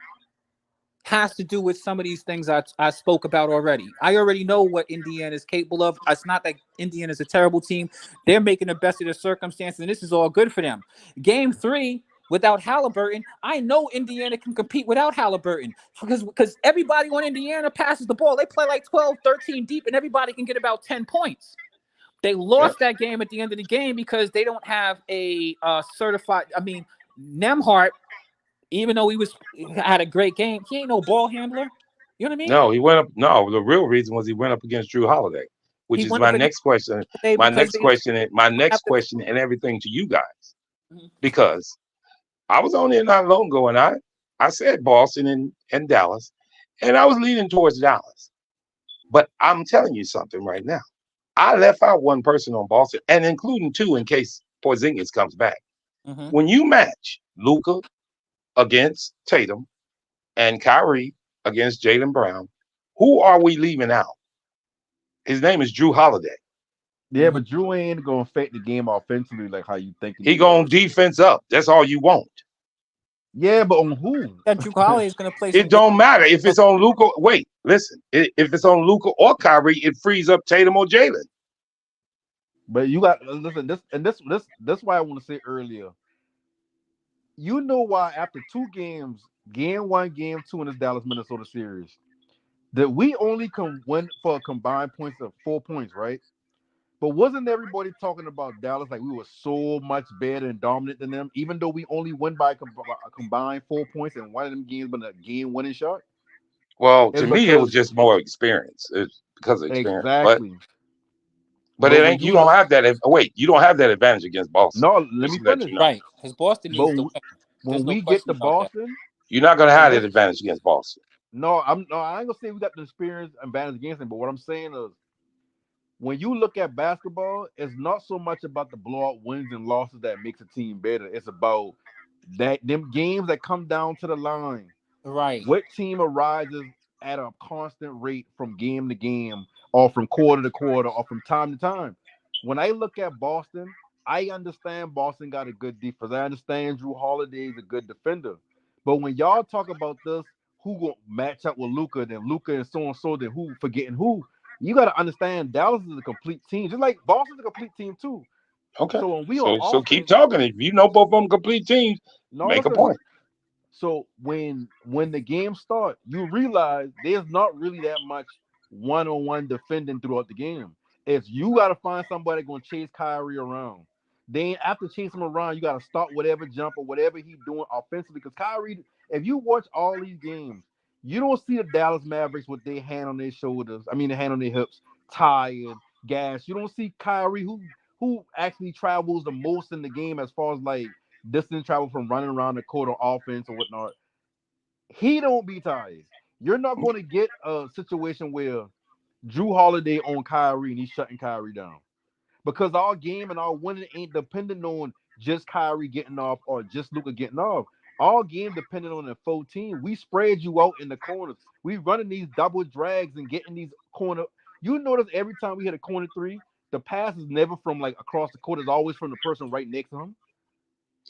has to do with some of these things I spoke about already. I already know what Indiana is capable of. It's not that Indiana is a terrible team. They're making the best of their circumstances, and this is all good for them. Game 3, without Halliburton, I know Indiana can compete without Halliburton because everybody on Indiana passes the ball. They play like 12, 13 deep, and everybody can get about 10 points. They lost that game at the end of the game because they don't have a certified. Nembhard, even though he had a great game, he ain't no ball handler. You know what I mean? No, he went up. No, the real reason was he went up against Drew Holiday, which is my next question. My next question and everything to you guys, because I was on there not long ago, and I said Boston and Dallas, and I was leaning towards Dallas. But I'm telling you something right now. I left out one person on Boston, and including 2 in case Porzingis comes back. When you match Luka against Tatum and Kyrie against Jaylen Brown, who are we leaving out? His name is Drew Holiday. Yeah, but Drew ain't gonna affect the game offensively like how you think. He gonna defense up. That's all you want. Yeah, but on who? That Drew Holiday is gonna play. It don't matter if it's on Luka. Wait, listen. If it's on Luka or Kyrie, it frees up Tatum or Jaylen. But you got listen. This why I want to say earlier. You know why after 2 games, game 1, game 2 in this Dallas Minnesota series, that we only can win for a combined points of 4 points, right? But wasn't everybody talking about Dallas like we were so much better and dominant than them, even though we only won by a combined 4 points and one of them games been a game-winning shot? Well, to me, it was just more experience. It's because of experience. Exactly. But it ain't. You don't have that. Wait, you don't have that advantage against Boston. No, let me finish. Right, because Boston needs to win. When we get to Boston, you're not gonna have that advantage against Boston. No, I ain't gonna say we got the experience and advantage against them. But what I'm saying is, when you look at basketball, it's not so much about the blowout wins and losses that makes a team better. It's about them games that come down to the line. Right. What team arises at a constant rate from game to game, or from quarter to quarter, or from time to time? When I look at Boston, I understand Boston got a good defense. I understand Drew Holiday is a good defender. But when y'all talk about this, who gonna match up with Luka, then Luka and so and so, then who forgetting who. You got to understand Dallas is a complete team, just like Boston's a complete team too. Okay. So when we on So offense, keep talking. If you know both of them complete teams, make a point. So when the game starts, you realize there's not really that much one-on-one defending throughout the game. It's you got to find somebody going to chase Kyrie around. Then after chasing him around, you got to start whatever jump or whatever he's doing offensively. Because Kyrie, if you watch all these games, you don't see the Dallas Mavericks with their hand on their shoulders. I mean, their hand on their hips, tired, gas. You don't see Kyrie who actually travels the most in the game as far as like distance travel from running around the court on offense or whatnot. He don't be tired. You're not going to get a situation where Drew Holiday on Kyrie and he's shutting Kyrie down. Because our game and our winning ain't dependent on just Kyrie getting off or just Luka getting off. Our game dependent on the full team. We spread you out in the corners. We running these double drags and getting these corner. You notice every time we hit a corner three, the pass is never from like across the court. It's always from the person right next to him.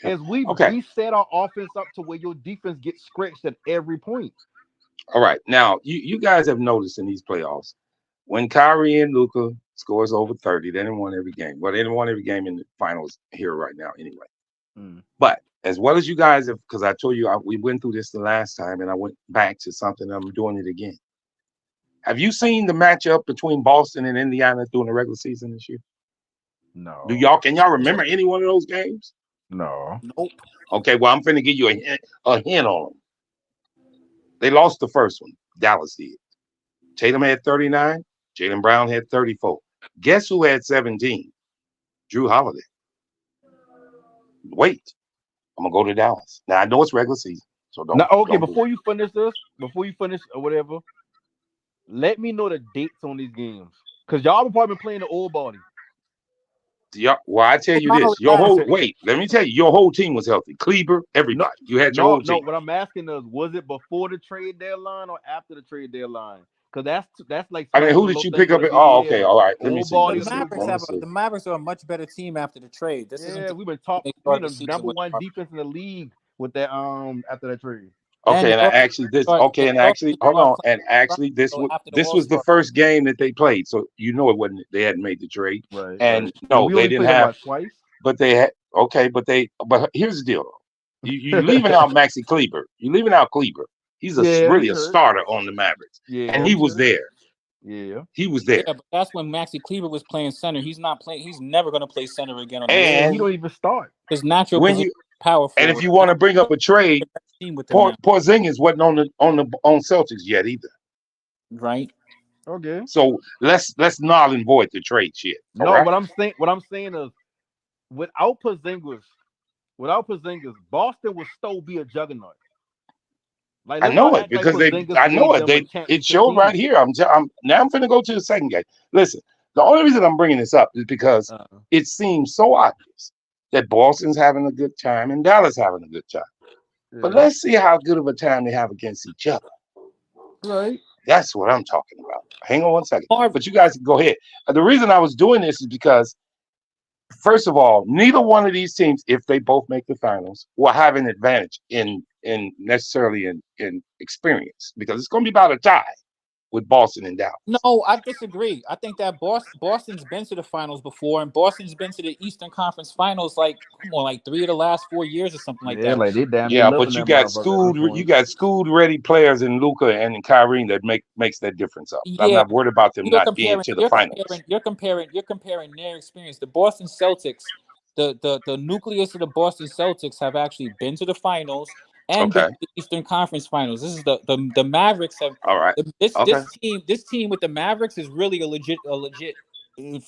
As we set our offense up to where your defense gets scratched at every point. All right. Now, you guys have noticed in these playoffs, when Kyrie and Luka scores over 30, they didn't win every game. Well, they didn't win every game in the finals here right now anyway. But as well as you guys have, because I told you we went through this the last time, and I went back to something, I'm doing it again. Have you seen the matchup between Boston and Indiana during the regular season this year? No. Can y'all remember any one of those games? No. Nope. Okay, well, I'm finna give you a hint on them. They lost the first one. Dallas did. Tatum had 39. Jaylen Brown had 34. Guess who had 17? Drew Holiday. Wait. I'm going to go to Dallas. Now, I know it's regular season, so don't. Now, okay, don't before you finish or whatever, let me know the dates on these games. Because y'all have probably been playing the old body. Well, I tell you this. Let me tell you, your whole team was healthy. Kleber, everybody. You had your whole team. No, what I'm asking is, was it before the trade deadline or after the trade deadline? Because that's like. I mean, who did you pick up? Okay, all right. Let me see. The Mavericks are a much better team after the trade. We've been top. We're the number one defense in the league with that after that trade. Okay, and actually this was the first game that they played, so you know it wasn't. They hadn't made the trade, right? And no, they didn't have twice. But they had but here's the deal. You leaving out Maxi Kleber. You leaving out Kleber. He's really a starter on the Mavericks, and he was there. Yeah, he was there. Yeah, but that's when Maxi Kleber was playing center. He's not playing. He's never going to play center again. And he don't even start. His natural position. Power forward. And if you want to bring up a trade, Porzingis wasn't on Celtics yet either. Right. Okay. So let's null and void the trade shit. No, right? what I'm saying is, without Porzingis, Boston would still be a juggernaut. Like, I know it because it showed right here. I'm finna go to the second game. Listen, the only reason I'm bringing this up is because it seems so obvious that Boston's having a good time and Dallas having a good time. Yeah. But let's see how good of a time they have against each other. Right. That's what I'm talking about. Hang on one second. But you guys can go ahead. The reason I was doing this is because, first of all, neither one of these teams, if they both make the finals, will have an advantage in experience, because it's going to be about a tie with Boston and Dallas. No, I disagree. I think that Boston's been to the finals before, and Boston's been to the Eastern Conference Finals like 3 of the last 4 years or something like that. Like they damn but you got schooled ready players in Luka and in Kyrie that makes that difference up. Yeah, I'm not worried about them not being to the finals. You're comparing their experience. The Boston Celtics, the nucleus of the Boston Celtics have actually been to the finals and the Eastern Conference Finals. This is the Mavericks have. All right. This team with the Mavericks is really a legit.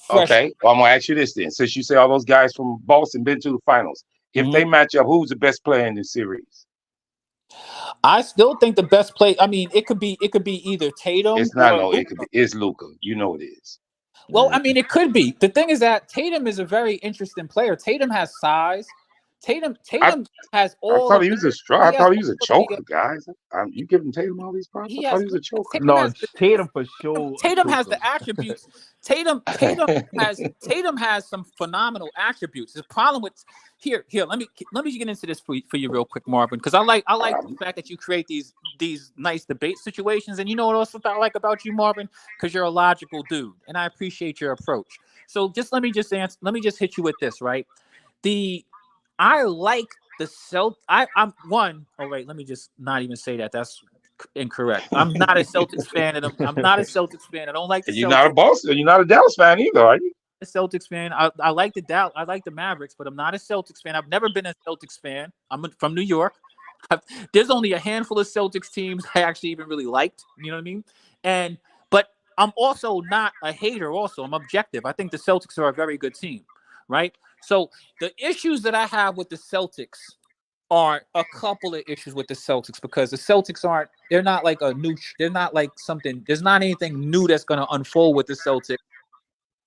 Fresh. Okay. Well, I'm gonna ask you this then. Since you say all those guys from Boston been to the finals, if they match up, who's the best player in this series? I still think the best play. I mean, it could be either Tatum. It's not. No, it could be. It's Luka. You know it is. Well, I mean, it could be. The thing is that Tatum is a very interesting player. Tatum has size. Tatum has I all thought of he the. was a straw. I He has thought he was a all of the. choker, guys. You giving Tatum all these props? He I thought has. he was a choker. Tatum No, has Tatum for sure. Tatum has the attributes. Tatum has some phenomenal attributes. The problem with here, let me get into this for you real quick, Marvin, because I like the fact that you create these nice debate situations. And you know what else I like about you, Marvin? Because you're a logical dude, and I appreciate your approach. So let me just hit you with this, right? I like the I'm one. Oh wait, let me just not even say that. That's incorrect. I'm not a Celtics fan, and I'm not a Celtics fan. I don't like the And you're Celtics. not a Boston. You're not a Dallas fan either, are you? A Celtics fan. I like the Mavericks, but I'm not a Celtics fan. I've never been a Celtics fan. I'm from New York. There's only a handful of Celtics teams I actually even really liked. You know what I mean? But I'm also not a hater. Also, I'm objective. I think the Celtics are a very good team, right? So the issues that I have with the Celtics are a couple of issues with the Celtics, because the Celtics they're not like they're not like something, there's not anything new that's going to unfold with the Celtics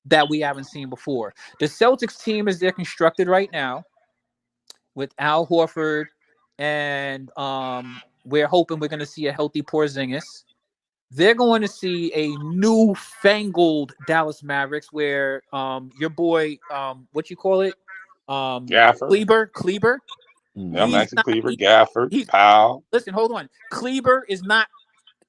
that we haven't seen before. The Celtics team, as they're constructed right now, with Al Horford, and we're hoping we're going to see a healthy Porzingis. They're going to see a newfangled Dallas Mavericks where your boy, what you call it? Gafford. Kleber. Yeah, Maxi Kleber, Gafford, Powell. Listen, hold on. Kleber is not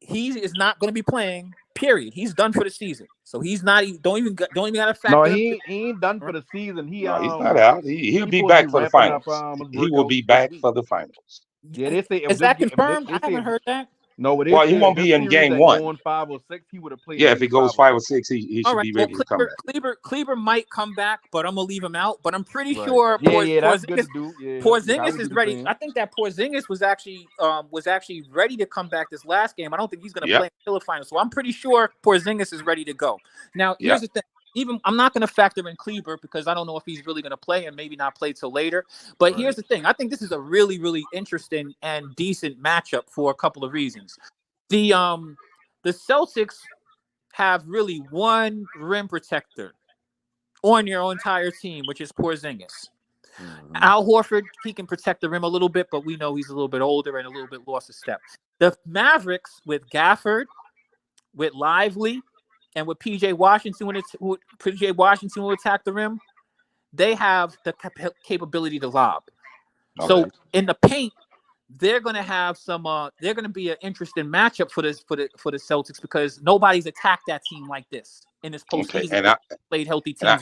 going to be playing. Period. He's done for the season. So he's not. Don't even got to factor. No, he ain't done for the season. He's not out. He'll be back for the finals. He will be back for the finals. Yeah, they say is that confirmed? I haven't heard that. No, well, he won't be in game one. Going 5 or 6, he would have played. Yeah, if he goes 5 or 6, he should be ready to come back. Kleber might come back, but I'm gonna leave him out. But I'm pretty sure. That's good to do. Porzingis is ready. I think that Porzingis was actually ready to come back this last game. I don't think he's gonna play until the finals. So I'm pretty sure Porzingis is ready to go. Now, here's the thing. Even I'm not going to factor in Kleber because I don't know if he's really going to play and maybe not play till later. But here's the thing. I think this is a really, really interesting and decent matchup for a couple of reasons. The Celtics have really one rim protector on your entire team, which is Porzingis. Al Horford, he can protect the rim a little bit, but we know he's a little bit older and a little bit lost a step. The Mavericks with Gafford, with Lively, and with PJ Washington, PJ Washington will attack the rim, they have the capability to lob. Okay. So in the paint, they're going to have some. They're going to be an interesting matchup for the Celtics because nobody's attacked that team like this in this postseason. Okay. And I played healthy teams.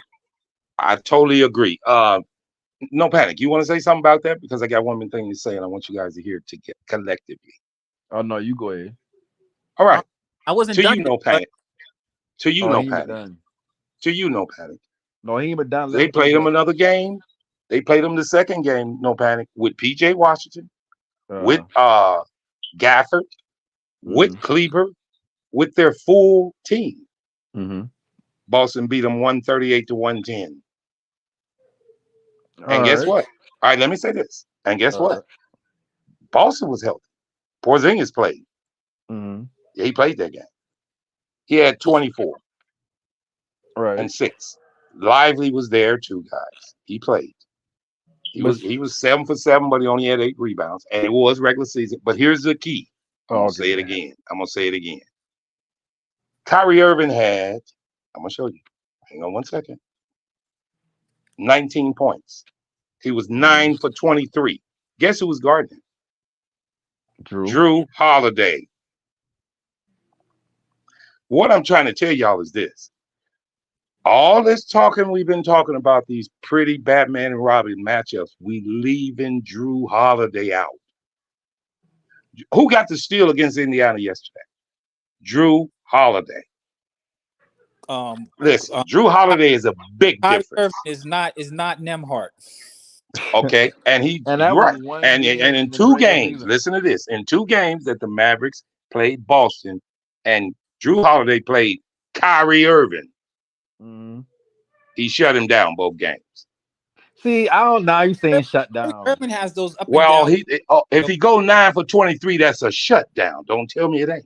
I totally agree. No panic. You want to say something about that? Because I got one more thing to say, and I want you guys to hear it together collectively. Oh no, you go ahead. All right. I wasn't to done. You, no panic. To you, no panic. Done. To you, no panic. No, he ain't done. They played him another game. They played him the second game, no panic, with PJ Washington, with Gafford, with Kleber, with their full team. Boston beat them 138-110. And guess what? All right, let me say this. And guess what? Boston was healthy. Porzingis played. Yeah, he played that game. He had 24 and 6. Lively was there too, guys. He played. He was 7 for 7, but he only had 8 rebounds, and it was regular season. But here's the key. I'm gonna say it again. Kyrie Irving had. I'm gonna show you. Hang on one second. 19 points. He was 9 for 23. Guess who was guarding him? Drew Holiday. What I'm trying to tell y'all is this. All this talking we've been talking about, these pretty Batman and Robin matchups, we leaving Drew Holiday out. Who got the steal against Indiana yesterday? Drew Holiday. Listen, Drew Holiday is a big difference. Is not Nembhard. Okay, and in 2 games, listen to this. In 2 games that the Mavericks played Boston, and Drew Holiday played Kyrie Irving. He shut him down both games. See, I don't know. You saying shut down? Irving has those. If he go 9 for 23, that's a shutdown. Don't tell me it ain't.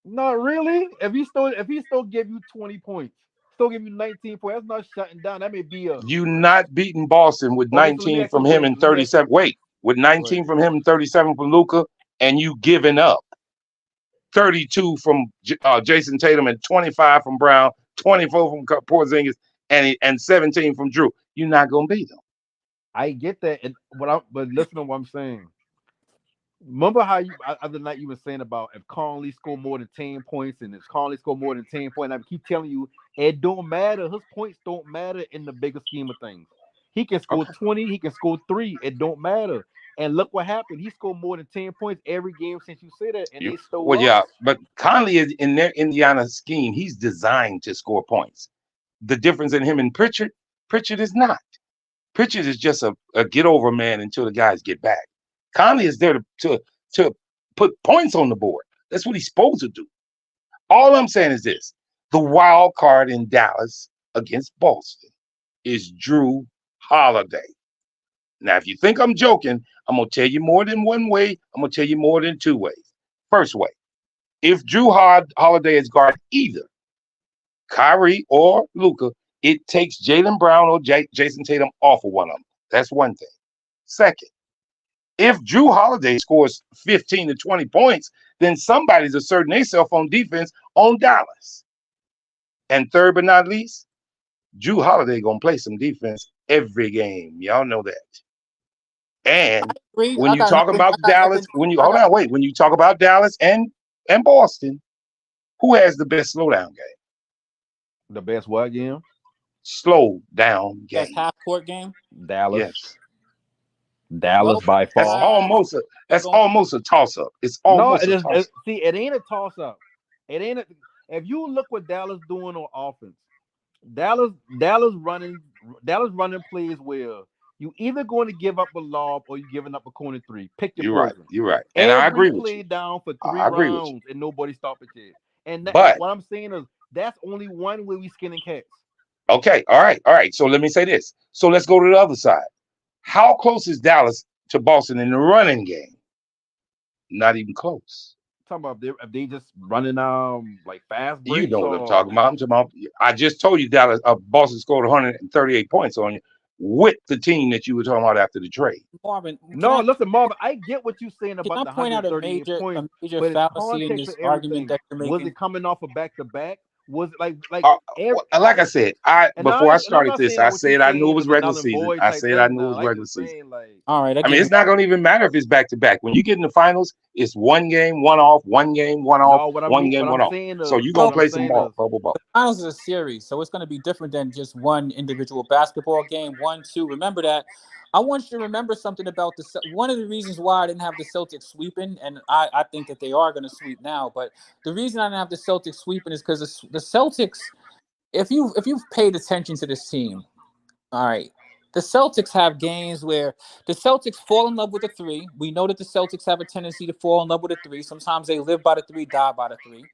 Not really. If he still give you 20 points, still give you 19 points. That's not shutting down. That may be a. You not beating Boston with Okay, so let me 19 ask you from a him question. and 37. Wait, with 19 from him and 37 from Luka, and you giving up 32 from Jason Tatum and 25 from Brown, 24 from Porzingis, and 17 from Drew. You're not gonna beat them. I get that, and but listen to what I'm saying. Remember how you other night you were saying about if Conley scored more than 10 points and if Conley scored more than 10 points, I keep telling you it don't matter. His points don't matter in the bigger scheme of things. He can score 20, he can score 3. It don't matter. And look what happened. He scored more than 10 points every game since you said that, and they still lost. Yeah, but Conley is in their Indiana scheme. He's designed to score points. The difference in him and Pritchard is not. Pritchard is just a get over man until the guys get back. Conley is there to put points on the board. That's what he's supposed to do. All I'm saying is this: the wild card in Dallas against Boston is Drew Holiday. Now, if you think I'm joking, I'm gonna tell you more than one way. I'm gonna tell you more than two ways. First way: if Drew Holiday is guard either Kyrie or Luka, it takes Jaylen Brown or Jason Tatum off of one of them. That's one thing. Second, if Drew Holiday scores 15 to 20 points, then somebody's asserting themselves on defense on Dallas. And third but not least, Drew Holiday gonna play some defense every game. Y'all know that. And when you talk about Dallas, when you talk about Dallas and Boston, who has the best slowdown game? The best what game? Slow down game. Best half court game? Dallas. Yes. Dallas by far. That's almost a toss up. It's almost a toss up. See, it ain't a toss up. It ain't. If you look what Dallas doing on offense, Dallas running plays where you either going to give up a lob or you giving up a corner three. Pick your poison. You're right. And I agree with play you. down for 3 rounds and nobody stopped it. And but what I'm saying is that's only one way we skinning cats. Okay. All right. So let me say this. So let's go to the other side. How close is Dallas to Boston in the running game? Not even close. Talking about if they just running like fast breaks. You know what I'm talking about. I just told you Dallas Boston scored 138 points on you with the team that you were talking about after the trade. Marvin, listen, Marvin, I get what you're saying about the 138 points, a major fallacy in this argument that you're making. Was it coming off a back-to-back? Was it like like I said, before I started this, I said I knew it was regular season. I said I knew it was regular season. All right, I mean, it's not going to even matter if it's back to back. When you get in the finals, it's one game, one off, one game, one off, one game, one off. So you're going to play some ball. The finals is a series, so it's going to be different than just one individual basketball game. 1, 2. Remember that. I want you to remember something about one of the reasons why I didn't have the Celtics sweeping, and I think that they are going to sweep now. But the reason I didn't have the Celtics sweeping is because the Celtics, if you've paid attention to this team, all right, the Celtics have games where the Celtics fall in love with a 3. We know that the Celtics have a tendency to fall in love with a 3. Sometimes they live by the 3, die by the 3.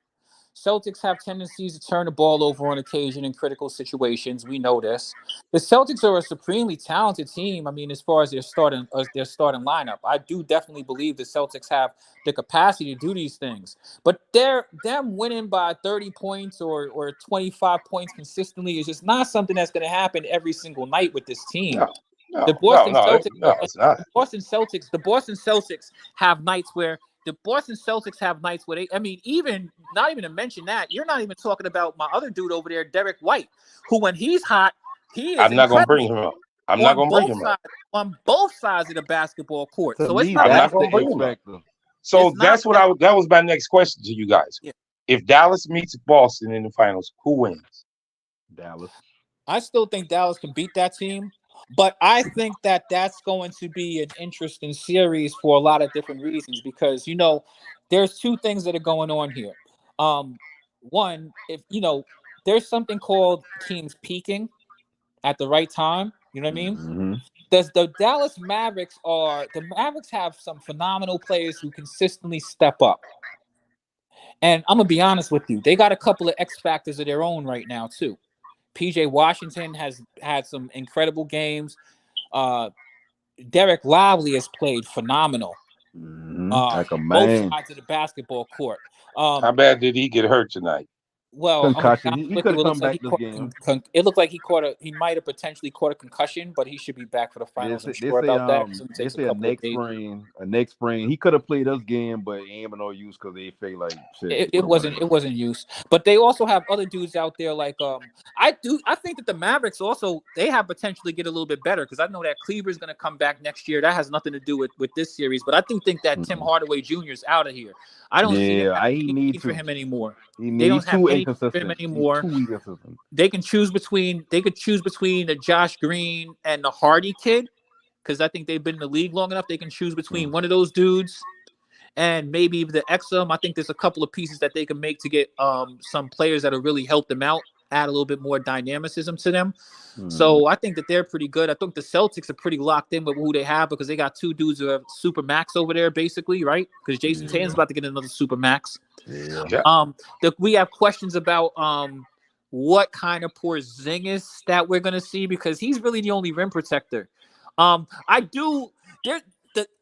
Celtics have tendencies to turn the ball over on occasion in critical situations. We know this. The Celtics are a supremely talented team. I mean, as far as their starting lineup, I do definitely believe the Celtics have the capacity to do these things. But them winning by 30 points or 25 points consistently is just not something that's going to happen every single night with this team. The Boston Celtics have nights where. The Boston Celtics have nights where even not even to mention that, you're not even talking about my other dude over there, Derek White, who when he's hot, he is. I'm not going to bring him up. I'm not going to bring him up on both sides of the basketball court. So it's not. I'm not going to bring him up. So that was my next question to you guys. Yeah. If Dallas meets Boston in the finals, who wins? Dallas. I still think Dallas can beat that team. But I think that that's going to be an interesting series for a lot of different reasons because, there's 2 things that are going on here. One, if, there's something called teams peaking at the right time. You know what I mean? Mm-hmm. The Dallas Mavericks have some phenomenal players who consistently step up. And I'm going to be honest with you. They got a couple of X factors of their own right now, too. PJ Washington has had some incredible games. Derek Lively has played phenomenal. Like a man. Both sides of the basketball court. How bad did he get hurt tonight? Well, I'm gonna be Concussion. honest He with could you. have It come looks like back he this caught. game. It looked like he might have potentially caught a concussion, but he should be back for the finals. I'm They sure say about that because it they takes a say a couple of neck days. sprain. A neck sprain. He could have played this game, but he ain't been no use because they feel like shit. It wasn't use, but they also have other dudes out there like I think that the Mavericks also they have potentially get a little bit better because I know that Cleaver's going to come back next year. That has nothing to do with this series, but I think that Tim Hardaway Jr. is out of here. I don't see them Yeah, having he any need need for to. him anymore. He They need don't have too any need for him inconsistent. He's anymore. too inconsistent. They could choose between the Josh Green and the Hardy kid because I think they've been in the league long enough. They can choose between one of those dudes and maybe the Exum. I think there's a couple of pieces that they can make to get some players that'll really help them out, add a little bit more dynamicism to them. So I think that they're pretty good. I think the Celtics are pretty locked in with who they have because they got two dudes who have super max over there, basically, right? Because Jason Tatum's about to get another super max. Yeah. We have questions about what kind of Porzingis that we're gonna see because he's really the only rim protector. I do there.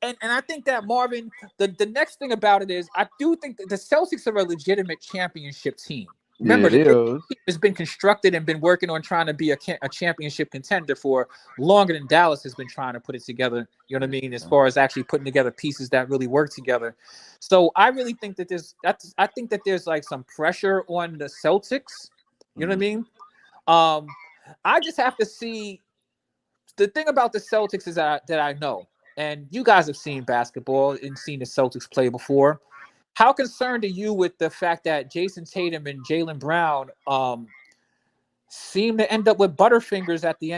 And I think that Marvin, the next thing about it is I do think that the Celtics are a legitimate championship team. Remember, Yeah, the it team is. has been constructed and been working on trying to be a championship contender for longer than Dallas has been trying to put it together. You know what I mean? As far as actually putting together pieces that really work together. So I really think that I think that there's like some pressure on the Celtics. You know what I mean? I just have to see. The thing about the Celtics is that I know, and you guys have seen basketball and seen the Celtics play before. How concerned are you with the fact that Jason Tatum and Jaylen Brown seem to end up with butterfingers at the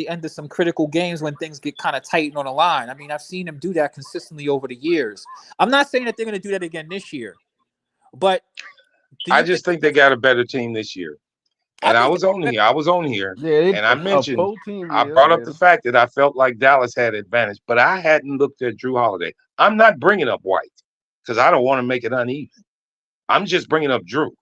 end of some critical games when things get kind of tight on the line? I mean, I've seen them do that consistently over the years. I'm not saying that they're going to do that again this year, but I just think they got a better team this year. And I was on here, Yeah, and I mentioned, full team. I Yeah, brought up the fact that I felt like Dallas had advantage, but I hadn't looked at Drew Holiday. I'm not bringing up White because I don't want to make it uneven. I'm just bringing up Drew.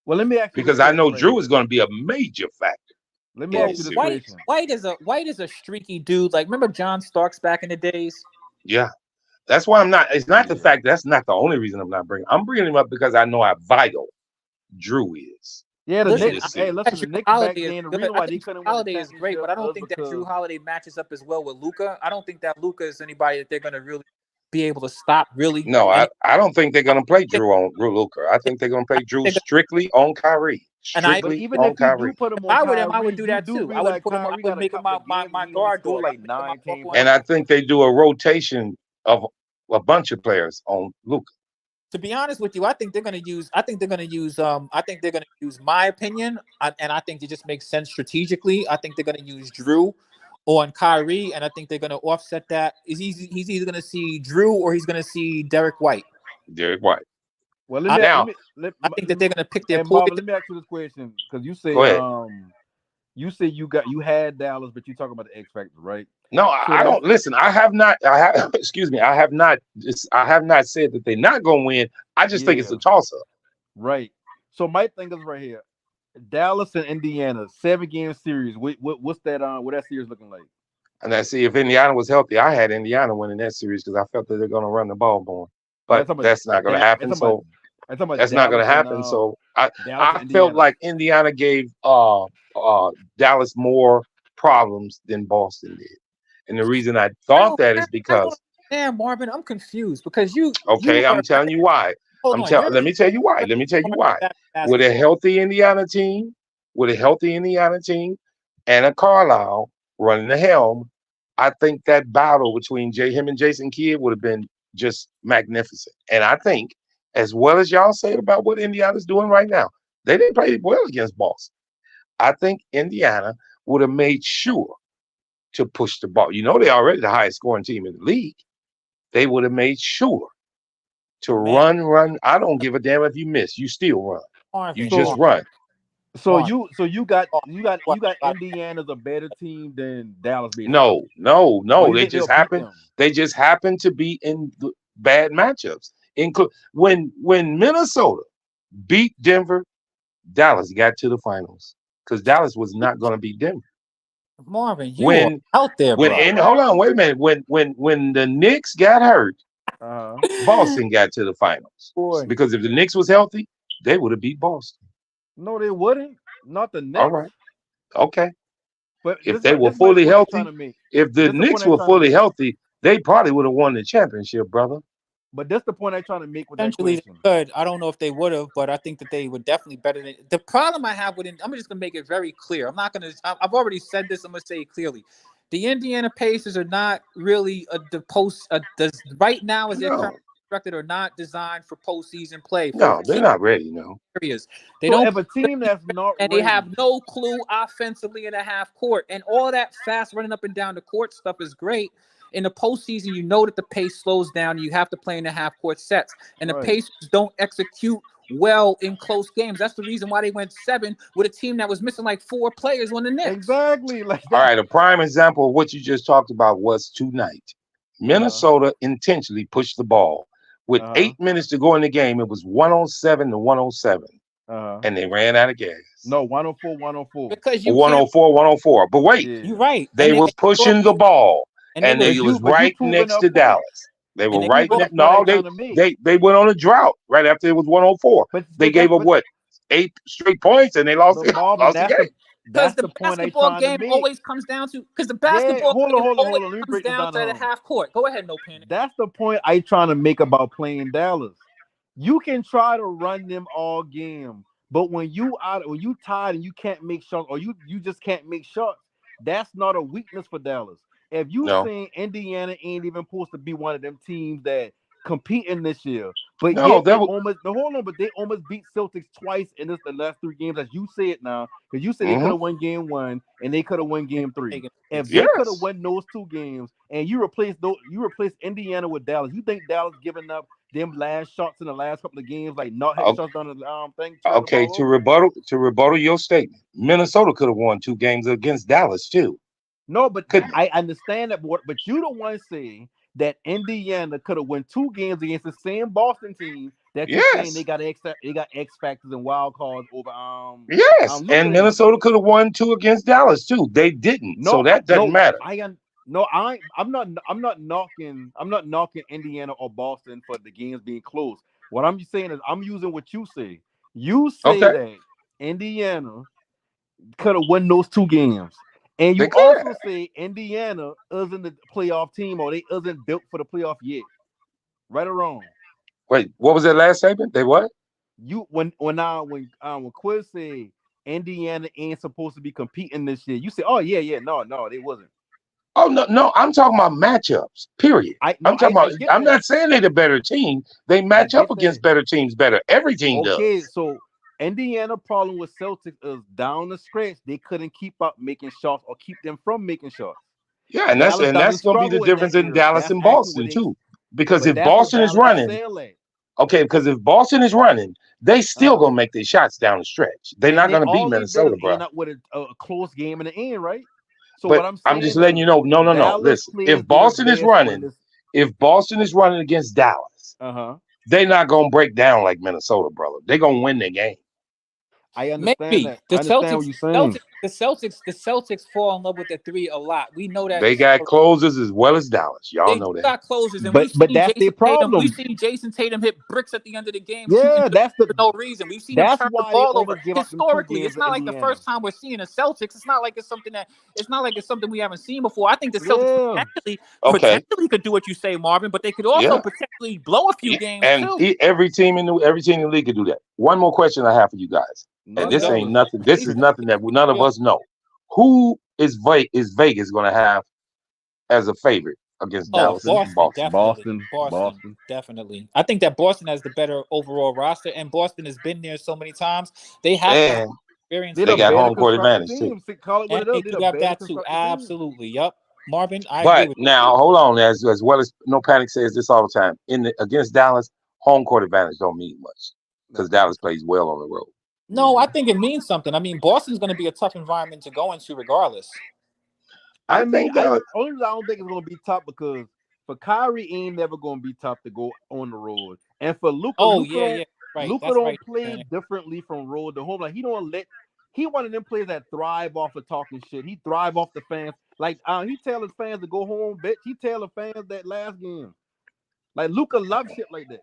Well, let me ask you because I know Drew is going to be a major factor. Let me ask you the question. White is a streaky dude. Like, remember John Starks back in the days? Yeah. That's why I'm not. It's not the fact that's not the only reason I'm not bringing. I'm bringing him up because I know how vital Drew is. Yeah, the Knicks. Hey, listen, the Knicks back then. The reason why they couldn't win Holiday is great, but I don't think that Drew Holiday matches up as well with Luka. I don't think that Luka is anybody that they're going to really be able to stop. Really? No, I don't think they're going to play Drew on Luka. I think they're going to play Drew strictly on Kyrie. But even if you do put him on Kyrie, I would do that too. I would put him. I would make him my guard dog. Like 9, 10. And I think they do a rotation of a bunch of players on Luka. To be honest with you, I think they're going to use. I think they're going to use my opinion, and I think it just makes sense strategically. I think they're going to use Drew on Kyrie, and I think they're going to offset that. He's either going to see Drew or he's going to see Derek White. Derek White. Well, I think that they're going to pick their. Marvin, let me ask you this question because you say you had Dallas, but you talking about the X factor, right? No, I don't listen. I have not excuse me. I have not said that they're not going to win. I just think it's a toss up. Right. So my thing is right here. Dallas and Indiana, 7-game series. What's that what that series looking like? And I see if Indiana was healthy, I had Indiana winning that series because I felt that they're going to run the ball more. But that's not going to happen. So that's not going to happen. So I felt like Indiana gave Dallas more problems than Boston did. And the reason I thought that is because damn, Marvin, I'm confused because you. Okay, I'm telling you why. Let me tell you why. With a healthy Indiana team, and a Carlisle running the helm, I think that battle between him and Jason Kidd would have been just magnificent. And I think, as well as y'all said about what Indiana's doing right now, they didn't play well against Boston. I think Indiana would have made sure to push the ball. You know, they're already the highest scoring team in the league. They would have made sure to run. I don't give a damn if you miss. You still run. You just run. So you got Indiana's a better team than Dallas. No. They just happen. They just happen to be in bad matchups. When Minnesota beat Denver, Dallas got to the finals because Dallas was not going to beat Denver. Marvin, you are out there, bro. Hold on, wait a minute. When the Knicks got hurt, Boston got to the finals. Because if the Knicks was healthy, they would have beat Boston. No, they wouldn't. Not the All Knicks. right. Okay. But If this they were this is my fully point I'm trying healthy, to make. if the This the point Knicks I'm were trying to fully make. healthy, they probably would have won the championship, brother. But that's the point I'm trying to make with that Essentially, they question. could. I don't know if they would have, but I think that they were definitely better than. The problem I have with it, I'm just gonna make it very clear. I'm not gonna. I've already said this. I'm gonna say it clearly. The Indiana Pacers are not really right now as they're No, currently constructed are not designed for postseason play for no, they're key not ready. No. areas. They So don't if a team that's not and they ready, have no clue offensively in a half court. And all that fast running up and down the court stuff is great. In the postseason, you know that the pace slows down. And you have to play in the half court sets. And the right? Pacers don't execute well in close games. That's the reason why they went 7 with a team that was missing like 4 players on the Knicks. Exactly. Like All that. right. A prime example of what you just talked about was tonight. Uh-huh. Minnesota intentionally pushed the ball. With Uh-huh. 8 minutes to go in the game, it was 107 to 107, Uh-huh. and they ran out of gas. No, 104, 104. Because Or you can't 104, 104. But wait, you're Yeah. right. they was pushing the ball, and they and were it was But you right proving next a to point. Dallas. They and were they right Proving the next. point I'm No, trying to make. they went on a drought right after it was 104. But They but gave that's up what 8 straight points, and they lost but Marvin, lost the game. because that's the the point I'm basketball trying to game make. always comes down to because the Yeah, basketball hold on, game hold on, always hold on. Let me comes break this down down to the to him. half court. Go ahead, no panic. That's the point I'm trying to make about playing Dallas. You can try to run them all game, but when you tired and you can't make shots, or you just can't make shots, that's not a weakness for Dallas. If you No, saying Indiana ain't even supposed to be one of them teams that competing this year, but no, yet that they was. almost no hold on, but they almost beat Celtics twice in the last 3 games, as you say it now, because you said they could Hmm. have won game 1 and they could have won game 3. Taking If points. they could have Yes. won those 2 games and you replace Indiana with Dallas, you think Dallas giving up them last shots in the last couple of games, like not hitting O- shots down the thing, turn the Okay, ball to over? rebuttal your statement, Minnesota could have won 2 games against Dallas too. No, but Couldn't I understand that, but you the one saying that Indiana could have won 2 games against the same Boston team that they? you're saying Yes, they got X factors and wild cards over yes, Luka and them. Minnesota could have won 2 against Dallas too. They didn't, so No, that doesn't matter. I'm not knocking Indiana or Boston for the games being close. What I'm saying is I'm using what you say. You say Okay, that Indiana could have won those 2 games. And they you could have. also say Indiana isn't the playoff team, or they isn't built for the playoff yet. Right or wrong? Wait, what was that last statement? They what? You when Quiz said Indiana ain't supposed to be competing this year, you say, oh yeah, no, they wasn't. Oh no, no, I'm talking about matchups. Period. I no, I'm talking about. I get I'm that. not saying they're the better team. They I match up get that. against better teams better. Every team Okay, does. so Indiana problem with Celtics is down the stretch they couldn't keep up making shots or keep them from making shots. Yeah, and Dallas that's doesn't going to be the struggle in that difference in area. Dallas That's and actually where Boston they, too. Because but if that's where Boston is Dallas running, excel at. okay, because if Boston is running, they still Uh-huh. gonna make their shots down the stretch. They're And not they gonna beat all they did is Minnesota, bro. end up with a close game in the end, right? So But what I'm I'm just saying letting is you know. No, no, no. Dallas Listen, plays their best when it's If Boston is running against Dallas, uh-huh. they're not gonna break down like Minnesota, brother. They're gonna win their game. I understand Maybe that. I understand what you're saying. The Celtics fall in love with the 3 a lot. We know that. They got closers as well as Dallas. Y'all They do know that. got closers, and we've But seen that's their Jason Tatum. We've problem. seen Jason Tatum hit bricks at the end of the game, shooting Yeah, threes for no reason. We've seen him that's turn the why they ball over. almost give up them two Historically, games it's to not like the Indiana. first time we're seeing the Celtics. It's not like it's something we haven't seen before. I think the Celtics Yeah. Okay. potentially could do what you say, Marvin, but they could also Yeah. potentially blow a few games And too. every team in the league could do that. One more question I have for you guys, and Not Here we this go. ain't Dallas. nothing. This is nothing that none of us know. Who is Vegas going to have as a favorite against Oh, Dallas Boston. and Boston? Boston. Definitely. I think that Boston has the better overall roster, and Boston has been there so many times. They have to have And experience They're they the there. got better home court constructed advantage too. team. Call it what And it is. they They're do the have better that too. constructed team. Absolutely. Yep. Marvin, I agree But with now hold on, as well as No Panic says this all the time. Against Dallas, home court advantage don't mean much because Dallas plays well on the road. you. No, I think it means something. I mean, Boston's going to be a tough environment to go into regardless. I think that Only reason I don't think it's gonna be tough because for Kyrie ain't never gonna be tough to go on the road. And for Luca, Oh, yeah. Right. Luca That's right. don't play differently from road to home. Like he one of them players that thrive off of talking shit. He thrive off the fans. Like he tell his fans to go home, bitch. He tell the fans that last game. Like Luca loves shit like that.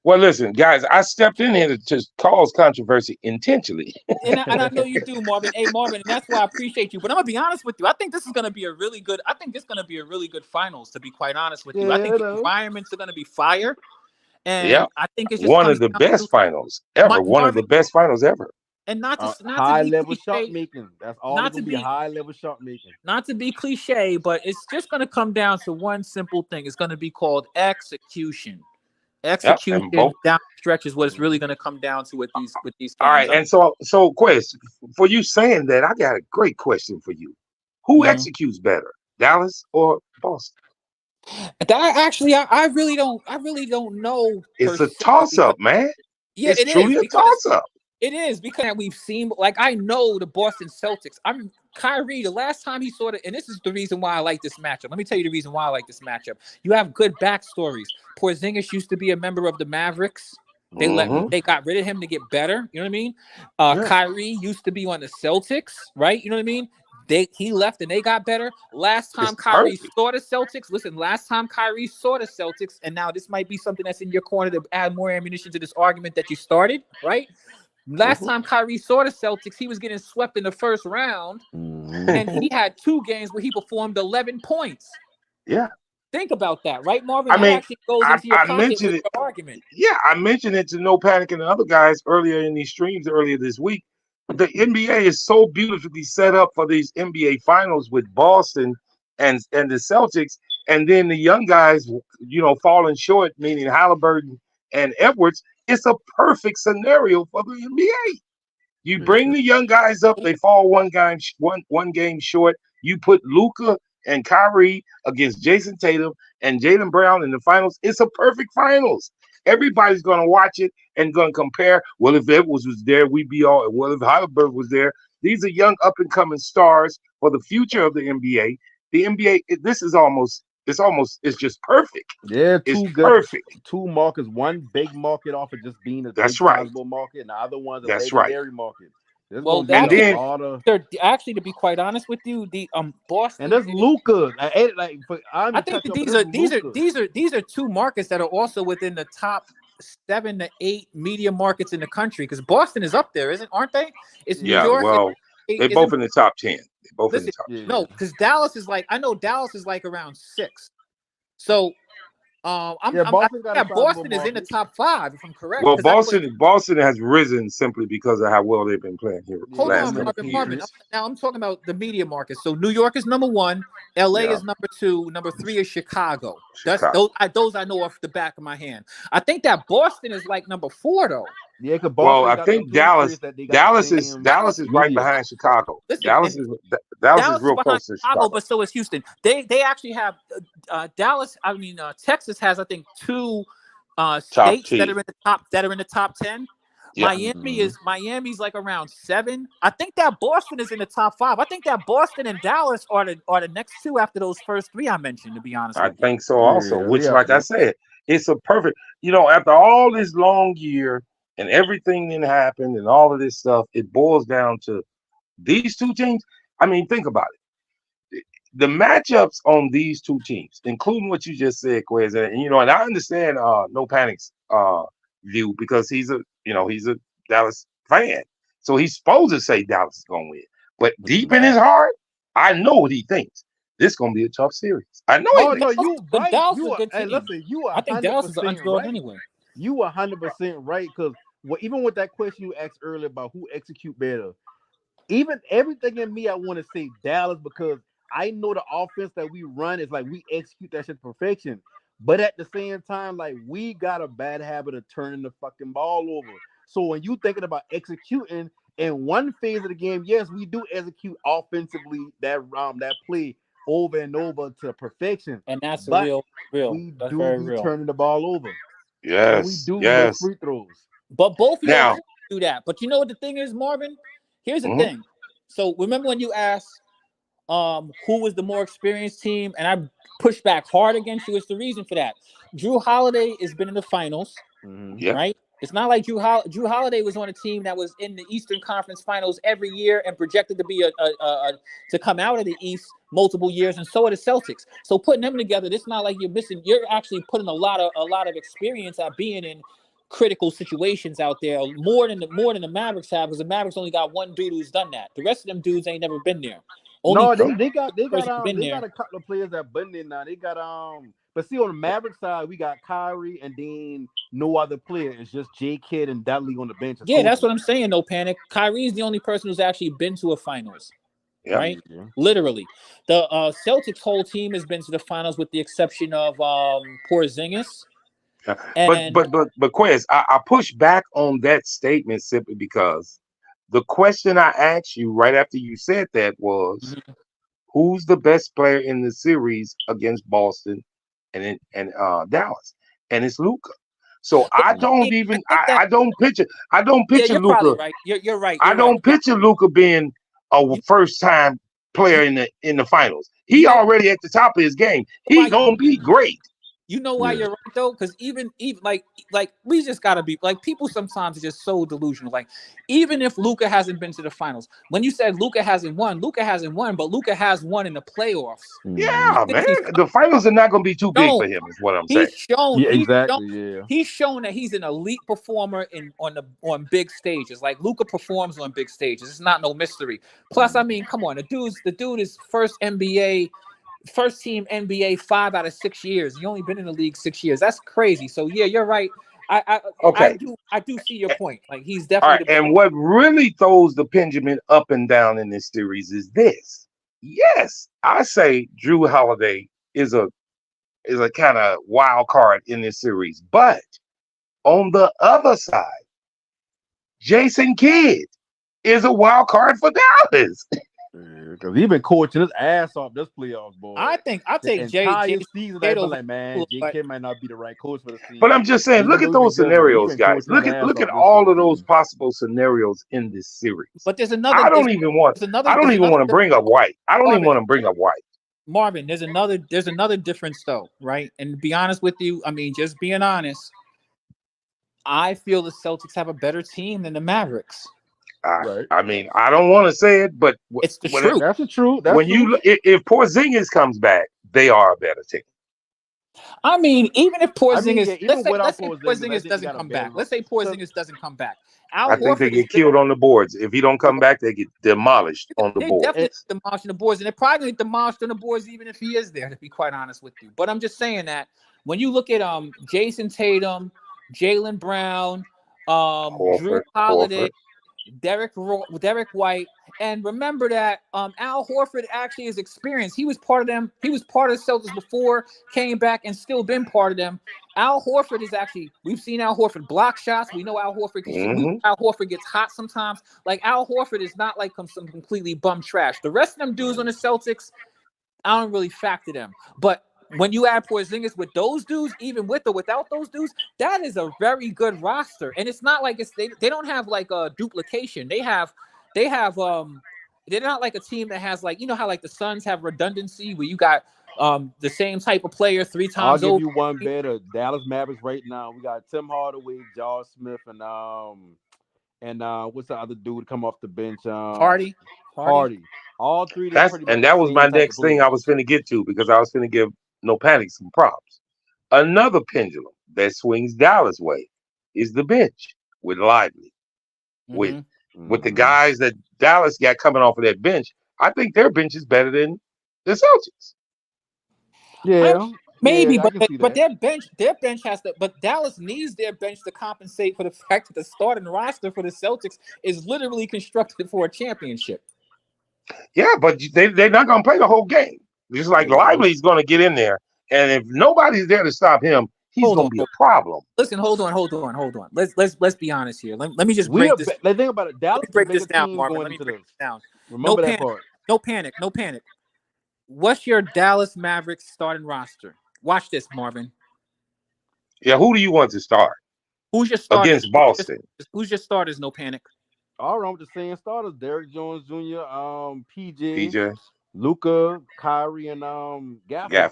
Well, listen, guys, I stepped in here to cause controversy intentionally. And I know you do, Marvin. Hey, Marvin, and that's why I appreciate you. But I'm gonna be honest with you. I think this is gonna be a really good. I think this is gonna be a really good finals. To be quite honest with you, I think the environments are gonna be fire, and Yeah, I think it just one of comes the down best to finals ever. One of the Marvin, best finals ever. and not to High be level shot cliche, making. That's all not it's to gonna be. be High level shot making. not to be cliche, but it's just gonna come down to one simple thing. It's gonna be called execution. Yep, and Execution both. down the stretch is what it's really gonna come down to with these All games. right, and so, Quest, for you saying that, I got a great question for you. Who executes better, Dallas or Boston? That actually, I really don't know. It's a toss-up, man. Yeah, It's it is truly a because toss-up. it is because we've seen, like, I know the Boston Celtics. I'm Kyrie. The last time he saw it, and this is the reason why I like this matchup. Let me tell you the reason why I like this matchup. You have good backstories. Porzingis used to be a member of the Mavericks. They got rid of him to get better. You know what I mean? Kyrie used to be on the Celtics, right? You know what I mean? He left and they got better. Last time Kyrie saw the Celtics, and now this might be something that's in your corner to add more ammunition to this argument that you started, right? Last time Kyrie saw the Celtics, he was getting swept in the first round, and he had 2 games where he performed 11 points. Yeah. Think about that, right, Marvin? I mean, that actually goes into your pocket with your argument. Yeah, I mentioned it to No Panic and the other guys earlier in these streams earlier this week. The NBA is so beautifully set up for these NBA finals with Boston and the Celtics, and then the young guys, falling short, meaning Halliburton and Edwards. It's a perfect scenario for the NBA. You bring the young guys up, they fall one game short. You put Luka and Kyrie against Jason Tatum and Jaylen Brown in the finals. It's a perfect finals. Everybody's going to watch it and going to compare. Well, if Edwards was there, we'd be all. Well, if Halliburton was there, these are young up and coming stars for the future of the NBA. The NBA, it's just perfect. Yeah, perfect. 2 markets. One big market off of just being a sizable market, and the other one's a legendary market. Actually, to be quite honest with you, the Boston and there's Luka. I think these are 2 markets that are also within the top 7 to 8 media markets in the country, because Boston is up there, aren't they? It's New York. Well, they're both in the top 10. In the top 10. No, because Dallas is like around 6. So Boston is in the top 5, if I'm correct. Well, Boston has risen simply because of how well they've been playing here. Hold on, Marvin. Now I'm talking about the media market. So New York is number 1, LA is number 2, number 3 is Chicago. Those I know off the back of my hand. I think that Boston is like number 4 though. Yeah, I think Dallas is right behind Chicago. Dallas is real close to Chicago, but so is Houston. They actually have Dallas. Texas has, I think, 2 states that are in the top 10. Yeah. Miami's like around 7. I think that Boston is in the top 5. I think that Boston and Dallas are the next 2 after those first 3 I mentioned, to be honest. I think so also, I said, it's a perfect, after all this long year and everything that happened and all of this stuff, it boils down to these 2 teams. I mean, think about it. The matchups on these 2 teams, including what you just said, Quez, and I understand No Panic's view, because he's a Dallas fan, so he's supposed to say Dallas is gonna win. But deep in his heart, I know what he thinks. This is gonna be a tough series. I know. I think Dallas is an underdog anyway. You 100% right, because even with that question you asked earlier about who execute better, even everything in me, I want to say Dallas, because I know the offense that we run is like we execute that shit to perfection. But at the same time, like, we got a bad habit of turning the fucking ball over. So when you thinking about executing in one phase of the game, yes, we do execute offensively that play over and over to perfection. And that's real. We do turning the ball over. Yes. And we do free throws. But both of y'all do that. But you know what the thing is, Marvin? Here's the thing. So remember when you asked who was the more experienced team, and I pushed back hard against you? It's the reason for that. Drew Holiday has been in the finals, right? It's not like Drew Holiday was on a team that was in the Eastern Conference Finals every year and projected to be to come out of the East multiple years, and so are the Celtics. So putting them together, it's not like you're actually putting a lot of experience at being in critical situations out there more than the Mavericks have, because the Mavericks only got one dude who's done that. The rest of them dudes ain't never been there. Only No, they got been there. a couple of players that been there now. They got but see on the Mavericks side, we got Kyrie and then no other player. It's just J Kidd and Dudley on the bench. Yeah, that's what I'm saying. No panic. Kyrie's the only person who's actually been to a finals. Yep. Right? Literally. The Celtics whole team has been to the finals with the exception of Porzingis. But Quez, I push back on that statement simply because the question I asked you right after you said that was, who's the best player in the series against Boston and Dallas? And it's Luka. So I don't picture you're Luka. Probably right. You're right. I don't picture Luka being a first time player in the finals. He already at the top of his game. He gonna be great. You know why you're right though? Because even like we just gotta be like, people sometimes are just so delusional. Like, even if Luka hasn't been to the finals, when you said Luka hasn't won, but Luka has won in the playoffs. Yeah, man. The finals are not gonna be too big for him, is what I'm saying. He's shown that he's an elite performer on big stages. Like, Luka performs on big stages. It's not no mystery. Plus, I mean, come on, the dude is first team NBA 5 out of 6 years. He only been in the league 6 years. That's crazy. So yeah, you're right. I do see your point. Like, he's definitely and what really throws the pendulum up and down in this series is this. Yes, I say Drew Holiday is a kind of wild card in this series, but on the other side, Jason Kidd is a wild card for Dallas. Because he's been coaching his ass off this playoffs, boy. I think I'll take Jay season. They've been like, man, J Kidd might not be the right coach for the season. But I'm just saying, look at those scenarios, guys. Look at all of those possible scenarios in this series. But there's another. I don't even want to bring up White. I don't even want to bring up White. Marvin, there's another difference though, right? And to be honest with you, I mean, just being honest, I feel the Celtics have a better team than the Mavericks. Right. I mean, I don't want to say it, but it's the truth. That's the truth. If Porzingis comes back, they are a better team. I mean, even if Porzingis, let's say Porzingis doesn't come back. Let's say Porzingis doesn't come back. I think they get killed on the boards. If he don't come back, they get demolished on the boards. Definitely demolished on the boards, and they're probably get demolished on the boards even if he is there, to be quite honest with you. But I'm just saying that when you look at Jason Tatum, Jaylen Brown, Drew Holiday, Derek White, and remember that Al Horford actually is experienced. He was part of them. He was part of the Celtics before, came back, and still been part of them. Al Horford is actually, we've seen Al Horford block shots. We know Al Horford Al Horford gets hot sometimes. Like, Al Horford is not like some completely bum trash. The rest of them dudes on the Celtics, I don't really factor them. But when you add Porzingis with those dudes, even with or without those dudes, that is a very good roster. And it's not like they don't have like a duplication. They have they're not like a team that has, like, you know how like the Suns have redundancy where you got the same type of player 3 times over. I'll give you one better. Dallas Mavericks right now, we got Tim Hardaway, Josh Smith, and what's the other dude come off the bench? Hardy. All three. That was my next thing I was finna get to, because I was finna give No Panic some props. Another pendulum that swings Dallas' way is the bench with Lively. With the guys that Dallas got coming off of that bench, I think their bench is better than the Celtics. Yeah, maybe, but their bench has to. But Dallas needs their bench to compensate for the fact that the starting roster for the Celtics is literally constructed for a championship. Yeah, but they're not going to play the whole game. Just like Lively's going to get in there, and if nobody's there to stop him, he's going to be a problem. Listen, hold on. Let's be honest here. Let me just break this. Let's think about it. Dallas, break this down, Marvin. Let me break this down. Remember that part. No panic. What's your Dallas Mavericks starting roster? Watch this, Marvin. Yeah, who do you want to start? Who's your starter against Boston? Who's your starters? No panic. All right, I'm just saying starters: Derrick Jones Jr., PJ, Luka, Kyrie, and Gafford.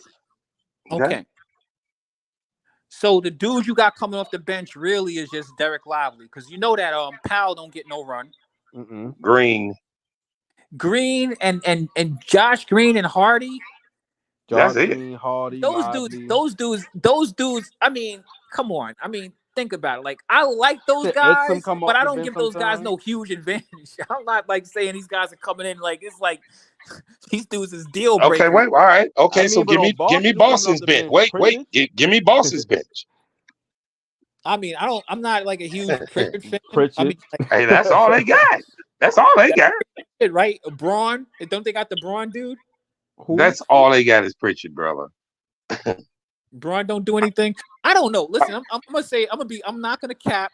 Okay. So the dude you got coming off the bench really is just Derek Lively, because you know that Powell don't get no run. Green and Josh Green and Hardy. Josh Green, Hardy. Those dudes. I mean, come on. I mean, think about it. Like, I like those To X them guys, come but off I the don't bench give those guys sometimes. no huge advantage. I'm not like saying these guys are coming in like it's like these dudes is deal Okay, breakers. wait, all right. Okay, I so mean, but give on me Boston, who coming off Boston's the bench. bench? Wait, Pritchard? give me Boston's bench. I mean, I'm not like a huge Pritchard fan. I Pritchard. mean, like, Hey, that's all they got. That's all they got. shit, right? Braun. Don't they got the Braun dude? Who? That's all they got is Pritchard, brother. Braun don't do anything. I don't know. Listen, I'm gonna say I'm not gonna cap.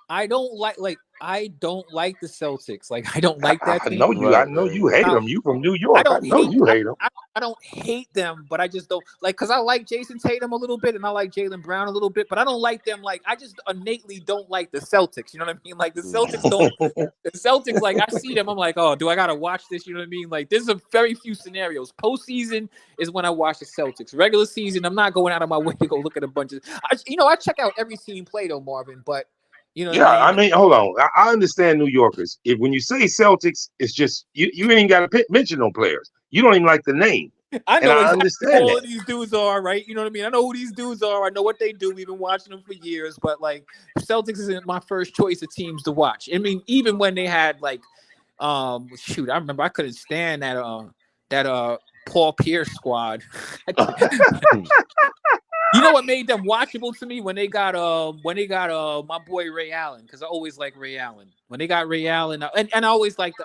I don't like the Celtics. Like, I don't like that I team. know you. I Right, know right. you hate them. You from New I York. I don't know hate. you hate them. I don't hate them, but I just don't like because I like Jason Tatum a little bit and I like Jaylen Brown a little bit, but I don't like them. Like, I just innately don't like the Celtics. You know what I mean? Like, the Celtics don't. The Celtics, like, I see them, I'm like, oh, do I gotta watch this? You know what I mean? Like, there's a very few scenarios. Postseason is when I watch the Celtics. Regular season, I'm not going out of my way to go look at a bunch of. I check out every team play though, Marvin. But you know what I Yeah, mean? I mean, hold on. I understand New Yorkers. If when you say Celtics, it's just you ain't got to mention no players. You don't even like the name, I and know I exactly who understand all that. of these dudes are, right? You know what I mean? I know who these dudes are. I know what they do. We've been watching them for years, but like, Celtics isn't my first choice of teams to watch. I mean, even when they had like, shoot, I remember I couldn't stand that Paul Pierce squad. You know what made them watchable to me when they got my boy Ray Allen, because I always like Ray Allen. When they got Ray Allen, and I always like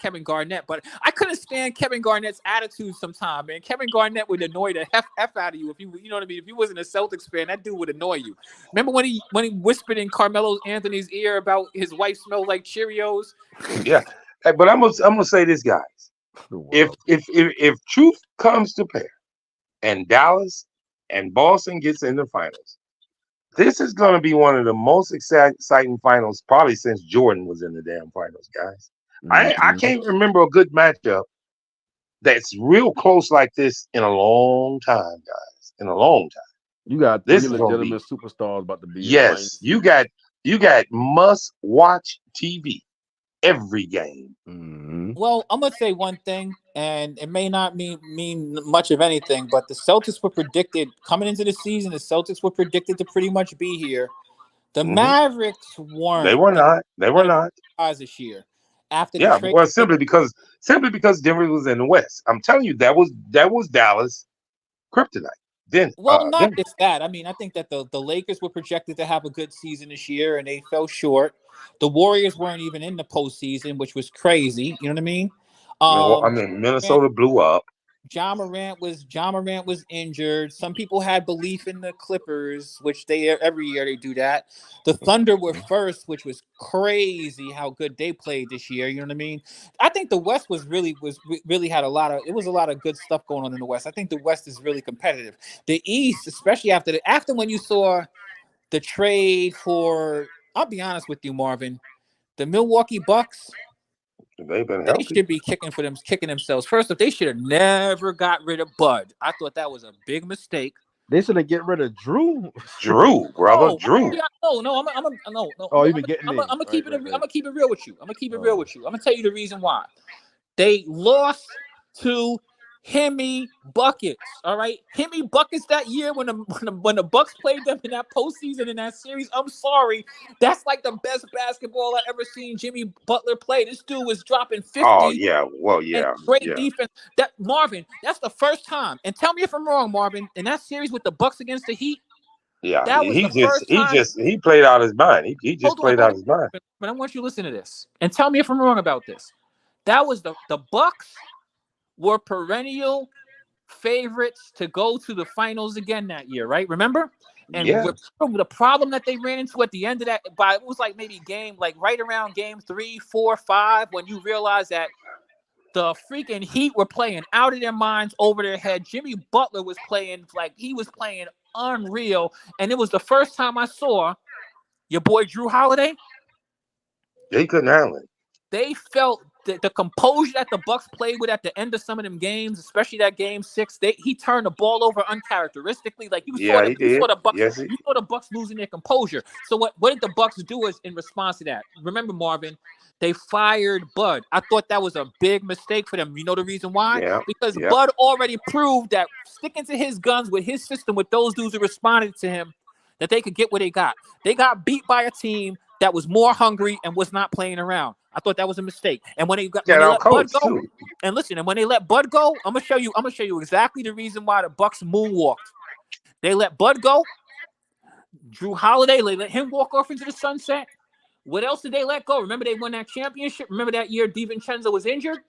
Kevin Garnett, but I couldn't stand Kevin Garnett's attitude sometimes, man. Kevin Garnett would annoy the f out of you if you know what I mean. If you wasn't a Celtics fan, that dude would annoy you. Remember when he whispered in Carmelo Anthony's ear about his wife smelled like Cheerios? Yeah, hey, but I'm gonna say this, guys. If truth comes to bear, and Dallas and Boston gets in the finals, this is going to be one of the most exciting finals probably since Jordan was in the damn finals, guys. I can't remember a good matchup that's real close like this in a long time, guys. In a long time. You got This three is gonna legitimate be superstars about to be in the yes. finals. You got must watch TV every game. Well, I'm gonna say one thing, and it may not mean much of anything, but the Celtics were predicted coming into the season. The Celtics were predicted to pretty much be here. The Mavericks weren't. They were not. They were not. This year after the Yeah, trade. well, simply because Denver was in the West. I'm telling you, that was Dallas kryptonite. Then, Well, not Denver. just that. I mean, I think that the Lakers were projected to have a good season this year, and they fell short. The Warriors weren't even in the postseason, which was crazy. You know what I mean? I mean, Minnesota blew up. John Morant was injured. Some people had belief in the Clippers, which they every year they do that. The Thunder were first, which was crazy how good they played this year. You know what I mean? I think the West really had a lot of good stuff going on in the West. I think the West is really competitive. The East, especially after when you saw the trade for, I'll be honest with you, Marvin, the Milwaukee Bucks. They've been They healthy. should be kicking themselves. First off, they should have never got rid of Bud. I thought that was a big mistake. They should have get rid of Drew. Drew, brother, Drew. No. Oh, you've been getting I'm in. gonna keep it. Right. I'm gonna keep it real with you. I'm gonna tell you the reason why. They lost to Hemi Buckets. All right, Hemi Buckets that year when the Bucks played them in that postseason in that series. I'm sorry, that's like the best basketball I ever seen Jimmy Butler play. This dude was dropping 50. Oh yeah, well And yeah, great defense. That Marvin, that's the first time. And tell me if I'm wrong, Marvin. In that series with the Bucks against the Heat, yeah. that was the first time. He played out his mind. He just played out his mind. But I want you to listen to this and tell me if I'm wrong about this. That was the Bucks were perennial favorites to go to the finals again that year, right? Remember? And the problem that they ran into at the end of that, it was like maybe right around game 3, 4, 5, when you realize that the freaking Heat were playing out of their minds, over their head. Jimmy Butler was playing unreal, and it was the first time I saw your boy Drew Holiday. They couldn't handle it. They felt the composure that the Bucks played with at the end of some of them games, especially that game 6. He turned the ball over uncharacteristically. Like you saw the Bucks losing their composure. So what did the Bucks do in response to that? Remember, Marvin, they fired Bud. I thought that was a big mistake for them. You know the reason why? Yeah, because Bud already proved that sticking to his guns with his system, with those dudes who responded to him, that they could get what they got. They got beat by a team that was more hungry and was not playing around. I thought that was a mistake. And when they let Bud go, too. and listen, and when they let Bud go, I'm gonna show you exactly the reason why the Bucks moonwalked. They let Bud go. Drew Holiday, they let him walk off into the sunset. What else did they let go? Remember they won that championship? Remember that year DiVincenzo was injured?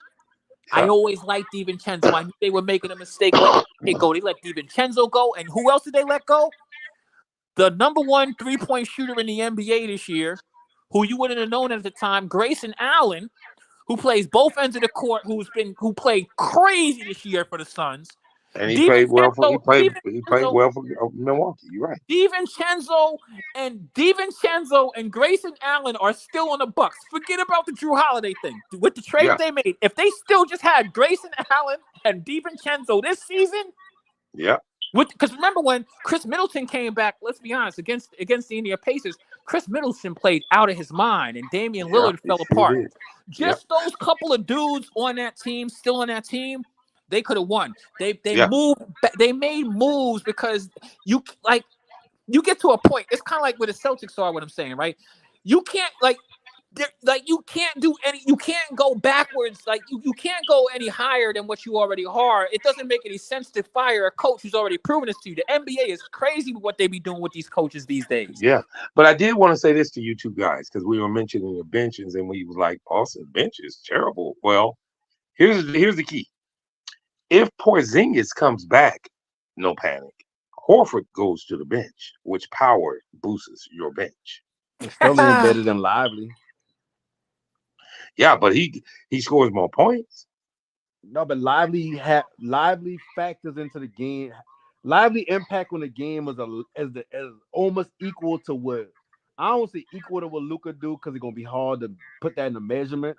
I always liked DiVincenzo. I knew they were making a mistake letting it go. They let DiVincenzo go. And who else did they let go? The number one three-point shooter in the NBA this year, who you wouldn't have known at the time, Grayson Allen, who plays both ends of the court, who played crazy this year for the Suns. And he played well for Milwaukee. You're right. DiVincenzo and Grayson Allen are still on the Bucks. Forget about the Drew Holiday thing. With the trade they made, if they still just had Grayson Allen and DiVincenzo this season, because remember when Chris Middleton came back, let's be honest, against the Indiana Pacers, Chris Middleton played out of his mind and Damian Lillard fell apart. Those couple of dudes on that team, still on that team, they could have won. They moved. They made moves because you get to a point. It's kind of like where the Celtics are. What I'm saying, right? You can't you can't do any. You can't go backwards. You can't go any higher than what you already are. It doesn't make any sense to fire a coach who's already proven this to you. The NBA is crazy with what they be doing with these coaches these days. Yeah, but I did want to say this to you two guys because we were mentioning the benches and we was like, Austin bench is terrible. Well, here's the key. If Porzingis comes back, no panic. Horford goes to the bench, which power boosts your bench. It's still ain't better than Lively. Yeah, but he scores more points. No, but Lively factors into the game. Lively impact on the game is almost equal to what I don't say equal to what Luka do because it's gonna be hard to put that in the measurement.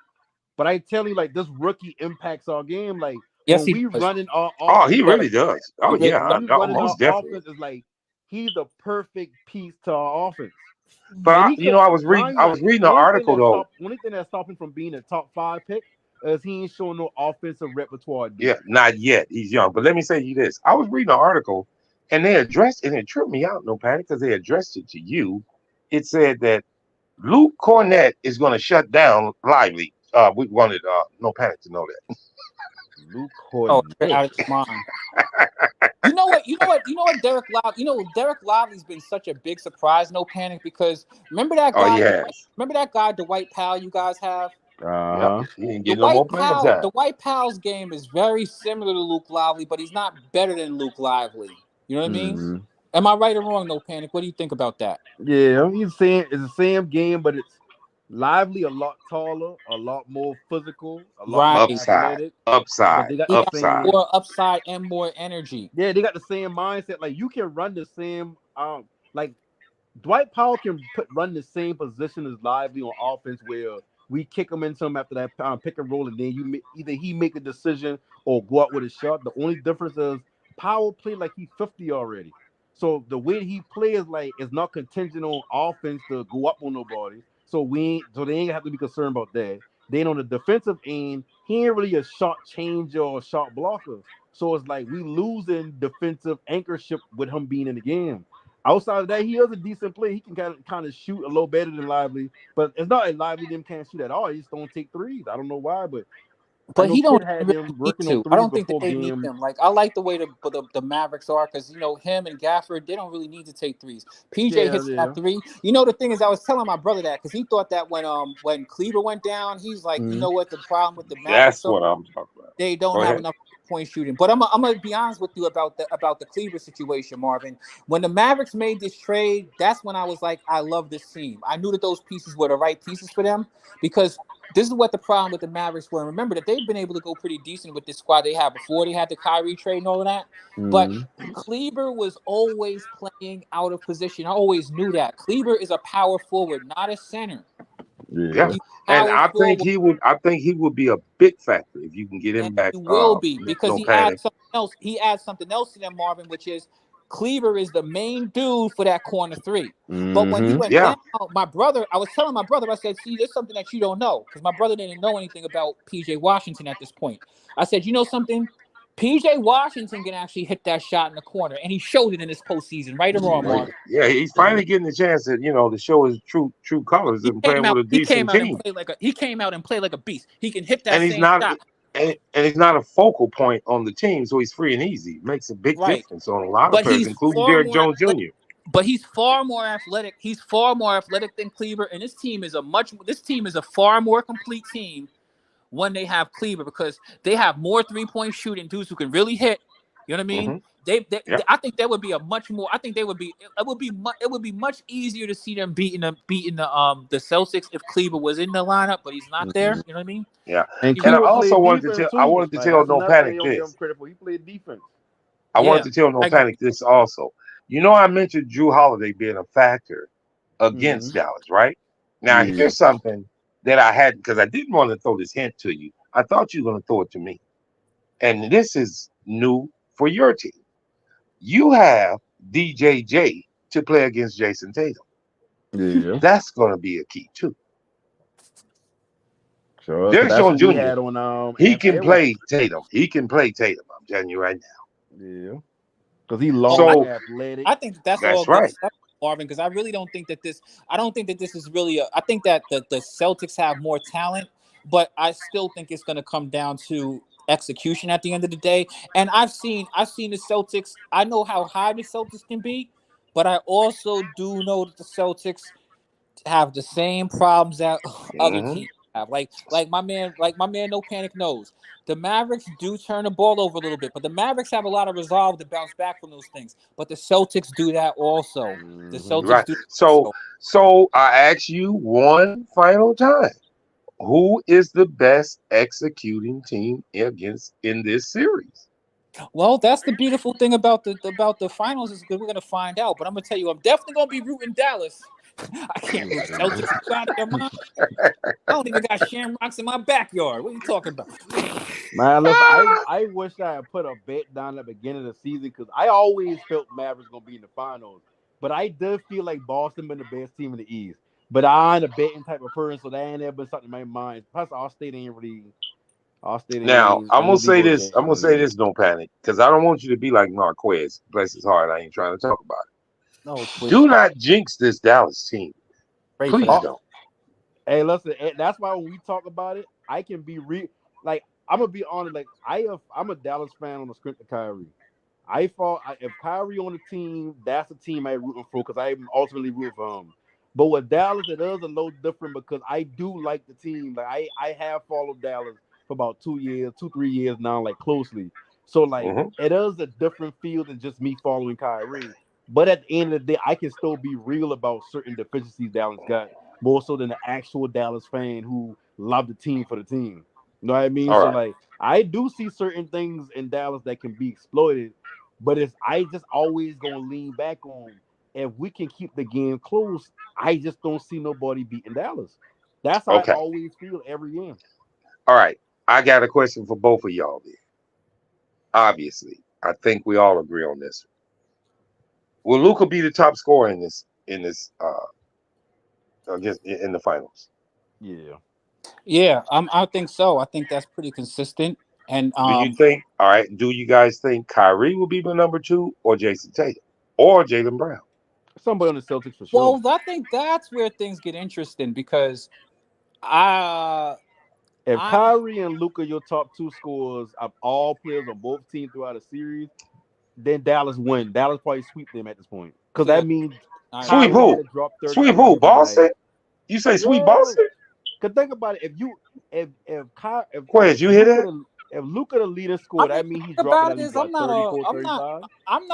But I tell you, like this rookie impacts our game. Like when we running our offense, he really does. Oh yeah, most definitely. Offense is like he's the perfect piece to our offense. But I was reading an article though. Only thing that's stopping from being a top 5 pick is he ain't showing no offensive repertoire. Yeah, not yet. He's young. But let me say you this: I was reading an article, and they addressed, and it tripped me out, no panic, because they addressed it to you. It said that Luke Cornett is going to shut down Lively. We wanted no panic to know that. Luke Cornett. Out of his mind. You know what, Derek Lively. Derek Lively's been such a big surprise, no panic, because remember that guy. Remember that guy, Dwight Powell. You guys have. He didn't get no more playing time. The Dwight Powell's game is very similar to Luke Lively, but he's not better than Luke Lively. You know what I mean? Am I right or wrong? No panic. What do you think about that? Yeah, he's saying it's the same game, but it's Lively a lot taller, a lot more physical, a lot more athletic. Upside. More upside and more energy. Yeah, they got the same mindset. Like you can run the same. Like Dwight Powell can run the same position as Lively on offense, where we kick him into him after that pick and roll, and then either he make a decision or go out with a shot. The only difference is Powell played like he's 50 already. So the way he plays is not contingent on offense to go up on nobody. So they ain't have to be concerned about that. Then on the defensive end, he ain't really a shot changer or a shot blocker. So it's like we losing defensive anchorship with him being in the game. Outside of that, he is a decent player. He can kind of shoot a little better than Lively, but it's not like Lively them can't shoot at all. He just don't take threes. I don't know why, but he don't really need to. I don't think that they need them. Like I like the way the Mavericks are because him and Gafford, they don't really need to take threes. PJ hits that three. The thing is, I was telling my brother that because he thought that when Kleber went down, he's like, you know what the problem with the Mavericks? That's what I'm talking about. They don't have enough point shooting. But I'm gonna be honest with you about the Kleber situation, Marvin. When the Mavericks made this trade, that's when I was like, I love this team. I knew that those pieces were the right pieces for them because this is what the problem with the Mavericks were. Remember that they've been able to go pretty decent with this squad they had before they had the Kyrie trade and all of that. But Kleber was always playing out of position. I always knew that. Kleber is a power forward, not a center. Yeah. And I think he would be a big factor if you can get him back. He will be because he adds something else. He adds something else to them, Marvin, which is Kleber is the main dude for that corner three. But when he went down, I was telling my brother, I said, see, there's something that you don't know. Because my brother didn't know anything about PJ Washington at this point. I said, you know something? PJ Washington can actually hit that shot in the corner, and he showed it in his postseason, right or wrong, Mark. Yeah, he's finally getting a chance to show his true colors and playing with a decent team. He came out and played like a beast. He can hit that and he's same not shot. and he's not a focal point on the team, so he's free and easy. It makes a big difference on a lot of players, including Derrick Jones Jr. But he's far more athletic. He's far more athletic than Kleber, and this team is a far more complete team when they have Kleber, because they have more 3-point shooting dudes who can really hit. You know what I mean? I think that would be it would be much easier to see them beating the Celtics if Kleber was in the lineup, but he's not there. You know what I mean? Yeah. And I also wanted to tell No Panic this. He played defense. I wanted to tell No Panic this also. I mentioned Drew Holiday being a factor against Dallas, right? Now, here's something that I had, because I didn't want to throw this hint to you. I thought you were going to throw it to me. And this is new for your team. You have DJJ to play against Jason Tatum. Yeah. That's going to be a key, too. Sure. Derrick Jones Jr. He can play Tatum. He can play Tatum. I'm telling you right now. Yeah. Because he's long, athletic. I think that's all right, Marvin, because I really don't think that this. I don't think that this is really. I think that the Celtics have more talent, but I still think it's going to come down to execution at the end of the day. And I've seen the Celtics. I know how high the Celtics can be, but I also do know that the Celtics have the same problems that other teams have. Like my man No Panic knows. The Mavericks do turn the ball over a little bit, but the Mavericks have a lot of resolve to bounce back from those things. But the Celtics do that also. The Celtics do. So I ask you one final time: who is the best executing team in this series? Well, that's the beautiful thing about the finals is that we're gonna find out. But I'm gonna tell you, I'm definitely gonna be rooting Dallas. I can't root Celtics. Out of your mind. I don't even got shamrocks in my backyard. What are you talking about? Man, listen, I wish I had put a bet down at the beginning of the season, because I always felt Mavericks gonna be in the finals. But I did feel like Boston been the best team in the East. But I ain't a betting type of person, so that ain't ever been something in my mind. Plus, Allstate ain't really. Now, I'm gonna say this. I'm gonna say this. No Panic, because I don't want you to be like Marquez. Bless his heart. I ain't trying to talk about it. No, do not jinx this Dallas team. Please don't. Hey, listen. That's why when we talk about it, I can be like, I'm gonna be honest. Like, I'm a Dallas fan on the script of Kyrie. If Kyrie on the team, that's the team I'm rooting for, because I'm ultimately rooting for him. But with Dallas, it is a little different, because I do like the team. Like, I have followed Dallas for about 2-3 years now, like, closely. So, like, it is a different feel than just me following Kyrie. But at the end of the day, I can still be real about certain deficiencies Dallas got, more so than the actual Dallas fan who love the team for the team. You know what I mean? Like, I do see certain things in Dallas that can be exploited, but I just always gonna lean back on, if we can keep the game close, I just don't see nobody beating Dallas. That's how I always feel every game. All right. I got a question for both of y'all there. Obviously, I think we all agree on this. Will Luka be the top scorer in the finals? Yeah, I think so. I think that's pretty consistent. And do you think? All right. Do you guys think Kyrie will be the number 2, or Jason Tatum, or Jaylen Brown? Somebody on the Celtics for sure. Well, I think that's where things get interesting, because if Kyrie and Luka your top 2 scorers of all players on both teams throughout a series, then Dallas win. Dallas probably sweep them at this point, because that means sweep who? Sweep who? Boston? You say sweep Boston? Because think about it. If Quez, you hear that? If Luka the leading scorer, that means he's dropping at least 34, 35. I'm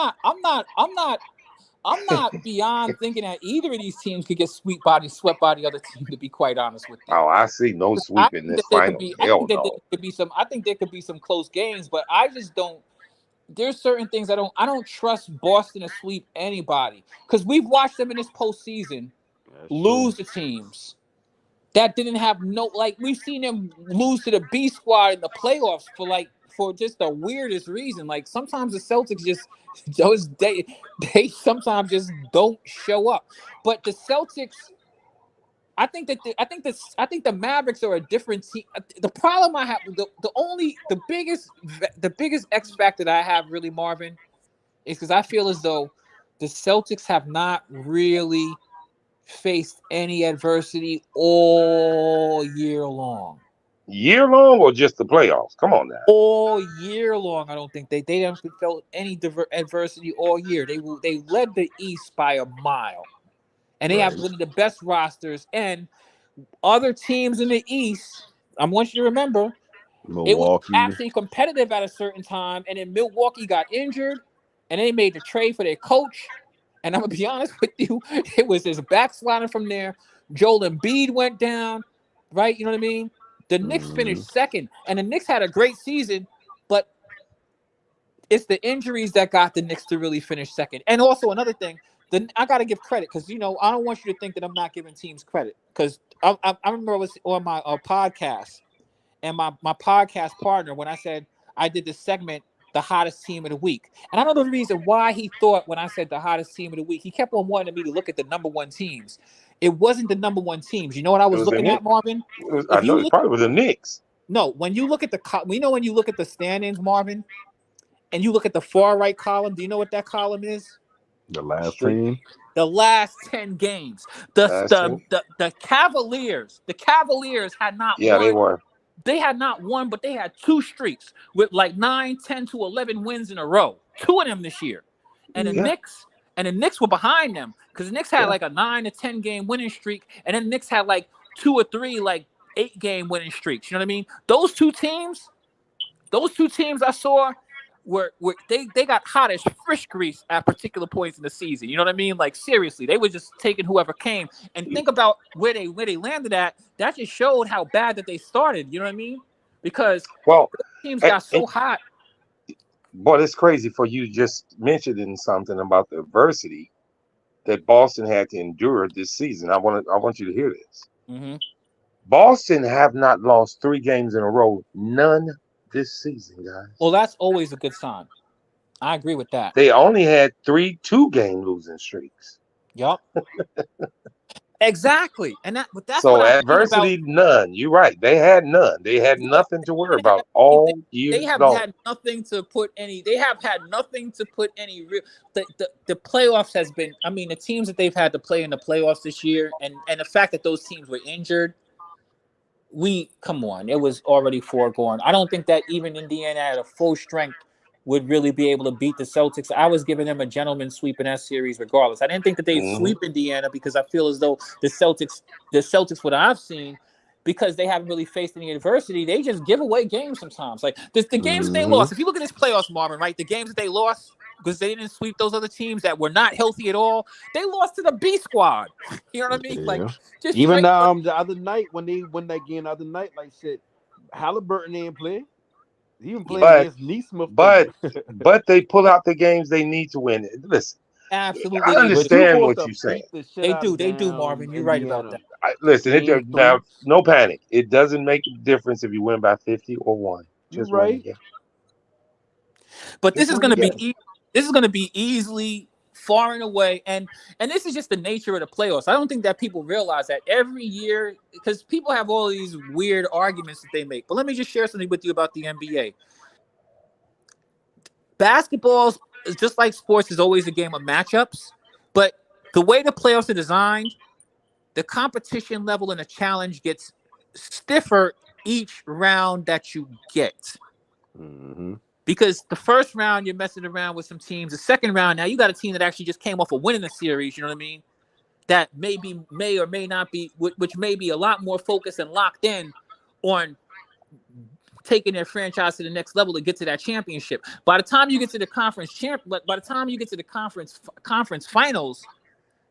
not beyond thinking that either of these teams could get swept by the other team, to be quite honest with you. Oh, I see no sweep in this final. I think there could be some close games, but I just don't. There's certain things I don't trust Boston to sweep anybody, because we've watched them in this postseason lose to teams that didn't have we've seen them lose to the B squad in the playoffs for just the weirdest reason. Like, sometimes the Celtics they sometimes just don't show up. But the Celtics, I think the Mavericks are a different team. The problem I have, the biggest X factor that I have really, Marvin, is because I feel as though the Celtics have not really faced any adversity all year long. Year long or just the playoffs? Come on now. All year long, I don't think they haven't felt any adversity all year. They led the East by a mile, and they have one of the best rosters. And other teams in the East, I want you to remember, it was Milwaukee. actually competitive at a certain time, and then Milwaukee got injured, and they made the trade for their coach. And I'm gonna be honest with you, it was his backsliding from there. Joel Embiid went down, right? You know what I mean? The Knicks finished second, and the Knicks had a great season, but it's the injuries that got the Knicks to really finish second. And also another thing, I got to give credit because, you know, I don't want you to think that I'm not giving teams credit, because I remember I was on my podcast, and my podcast partner, when I said I did this segment, the hottest team of the week. And I don't know the reason why he thought when I said the hottest team of the week, he kept on wanting me to look at the number one teams. It wasn't the number one teams. You know what I was looking at, Marvin? I know it probably was the Knicks. No, when you look at when you look at the standings, Marvin, and you look at the far right column, do you know what that column is? The last team. The last 10 games. The Cavaliers. The Cavaliers had not won. They won. They had not won, but they had 2 streaks with like 9, 10 to 11 wins in a row. 2 of them this year. And the Knicks were behind them, because the Knicks had like a 9 to 10 game winning streak, and then the Knicks had like 2 or 3 like 8 game winning streaks. You know what I mean? Those two teams I saw were they got hot as fish grease at particular points in the season. You know what I mean? Like, seriously, they were just taking whoever came. And think about where they landed at. That just showed how bad that they started. You know what I mean? Because teams got so hot. Boy, it's crazy for you just mentioning something about the adversity that Boston had to endure this season. I want you to hear this. Mm-hmm. Boston have not lost 3 games in a row. None this season, guys. Well, that's always a good sign. I agree with that. They only had 3 2-game losing streaks. Yup. Exactly. And that's so what adversity, none. You're right. They had none. They had nothing to worry about all year long. They have had nothing to put any. They have had nothing to put any real. The playoffs has been. I mean, the teams that they've had to play in the playoffs this year, and the fact that those teams were injured. Come on, it was already foregone. I don't think that even Indiana at a full strength would really be able to beat the Celtics. I was giving them a gentleman sweep in that series regardless. I didn't think that they'd sweep Indiana, because I feel as though the Celtics, what I've seen, because they haven't really faced any adversity, they just give away games sometimes. Like the games that they lost. If you look at this playoffs, Marvin, right, the games that they lost, because they didn't sweep those other teams that were not healthy at all, they lost to the B squad. You know what I mean? Like, just even the other night when they won that game, the other night, like shit, Halliburton didn't play. He even played against Neesmith. But they pull out the games they need to win. Listen, absolutely, I understand what you're saying. They do, Marvin. You're right about that. Listen, now no panic. It doesn't make a difference if you win by 50 or 1. Just right. But this is going to be easily far and away, and this is just the nature of the playoffs. I don't think that people realize that every year, because people have all these weird arguments that they make. But let me just share something with you about the NBA. Basketball is just like sports, is always a game of matchups, but the way the playoffs are designed, the competition level and the challenge gets stiffer each round that you get. Mm-hmm. Because the first round, you're messing around with some teams. The second round, now you got a team that actually just came off of winning a series, you know what I mean? That may or may not be, which may be a lot more focused and locked in on taking their franchise to the next level to get to that championship. By the time you get to the conference finals,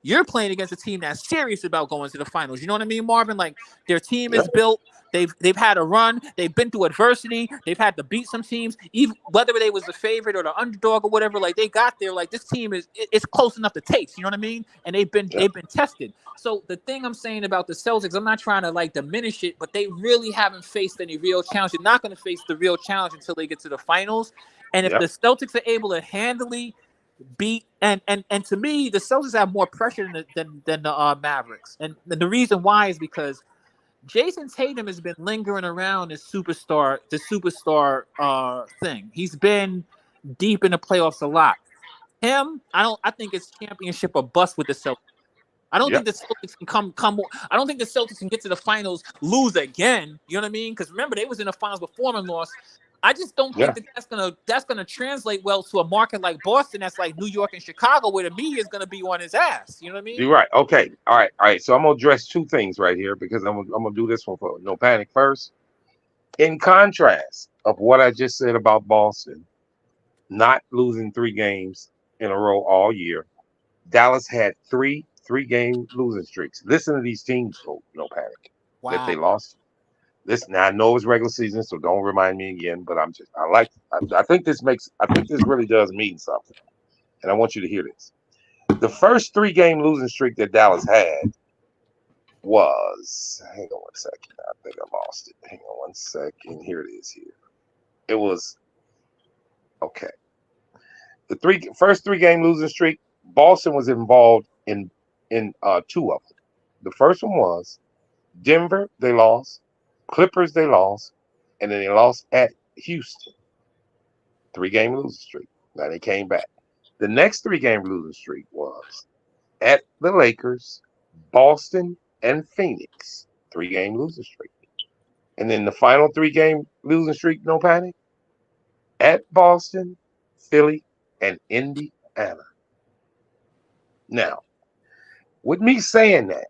you're playing against a team that's serious about going to the finals. You know what I mean, Marvin? Like, their team is built. They've had a run. They've been through adversity. They've had to beat some teams, even whether they was the favorite or the underdog or whatever. Like, they got there. Like, this team it's close enough to taste. You know what I mean? And they've been tested. So the thing I'm saying about the Celtics, I'm not trying to like diminish it, but they really haven't faced any real challenge. They're not going to face the real challenge until they get to the finals. And if the Celtics are able to handily beat and to me, the Celtics have more pressure than the Mavericks, and the reason why is because Jason Tatum has been lingering around the superstar thing. He's been deep in the playoffs a lot. I think it's championship or bust with the Celtics. I don't think the Celtics can come. I don't think the Celtics can get to the finals, lose again. You know what I mean? Because remember, they was in the finals before and lost. I just don't think that's gonna translate well to a market like Boston, that's like New York and Chicago, where the media is gonna be on his ass. You know what I mean? You're right. Okay. All right. So I'm gonna address two things right here because I'm gonna do this one for no panic first. In contrast of what I just said about Boston not losing 3 games in a row all year, Dallas had three-game losing streaks. Listen to these teams, no panic, that they lost. Listen, now I know it's regular season, so don't remind me again. But I think this really does mean something, and I want you to hear this. The first 3-game losing streak that Dallas had was, hang on one second. I think I lost it. Hang on one second. Here it is. Here it was. Okay. The first 3-game losing streak, Boston was involved in 2 of them. The first one was Denver, they lost. Clippers, they lost. And then they lost at Houston. 3-game losing streak. Now they came back. The next 3-game losing streak was at the Lakers, Boston, and Phoenix. 3-game losing streak. And then the final 3-game losing streak, no panic, at Boston, Philly, and Indiana. Now, with me saying that,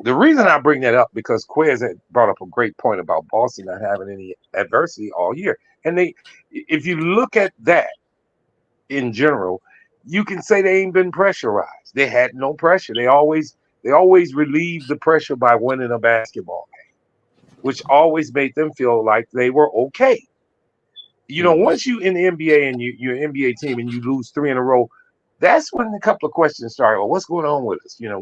the reason I bring that up because Quez had brought up a great point about Boston not having any adversity all year. And if you look at that in general, you can say they ain't been pressurized. They had no pressure. They always relieved the pressure by winning a basketball game, which always made them feel like they were okay. You know, once you in the NBA and you're an NBA team and you lose 3 in a row, that's when a couple of questions start. Well, what's going on with us? You know,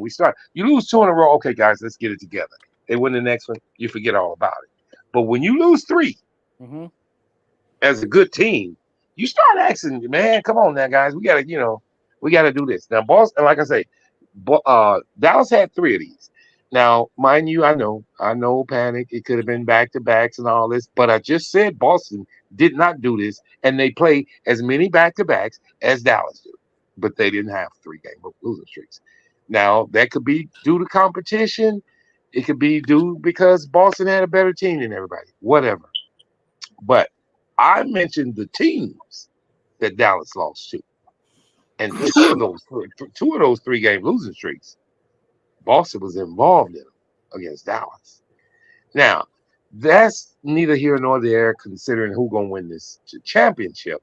you lose 2 in a row. Okay, guys, let's get it together. They win the next one, you forget all about it. But when you lose 3 as a good team, you start asking, man, come on now, guys. We gotta do this. Now, Boston, like I say, Dallas had 3 of these. Now, mind you, I know, panic. It could have been back-to-backs and all this, but I just said Boston did not do this, and they play as many back-to-backs as Dallas do, but they didn't have 3-game losing streaks. Now, that could be due to competition. It could be due because Boston had a better team than everybody, whatever. But I mentioned the teams that Dallas lost to, and 2 of those 3-game losing streaks, Boston was involved in them against Dallas. Now, that's neither here nor there considering who's going to win this championship.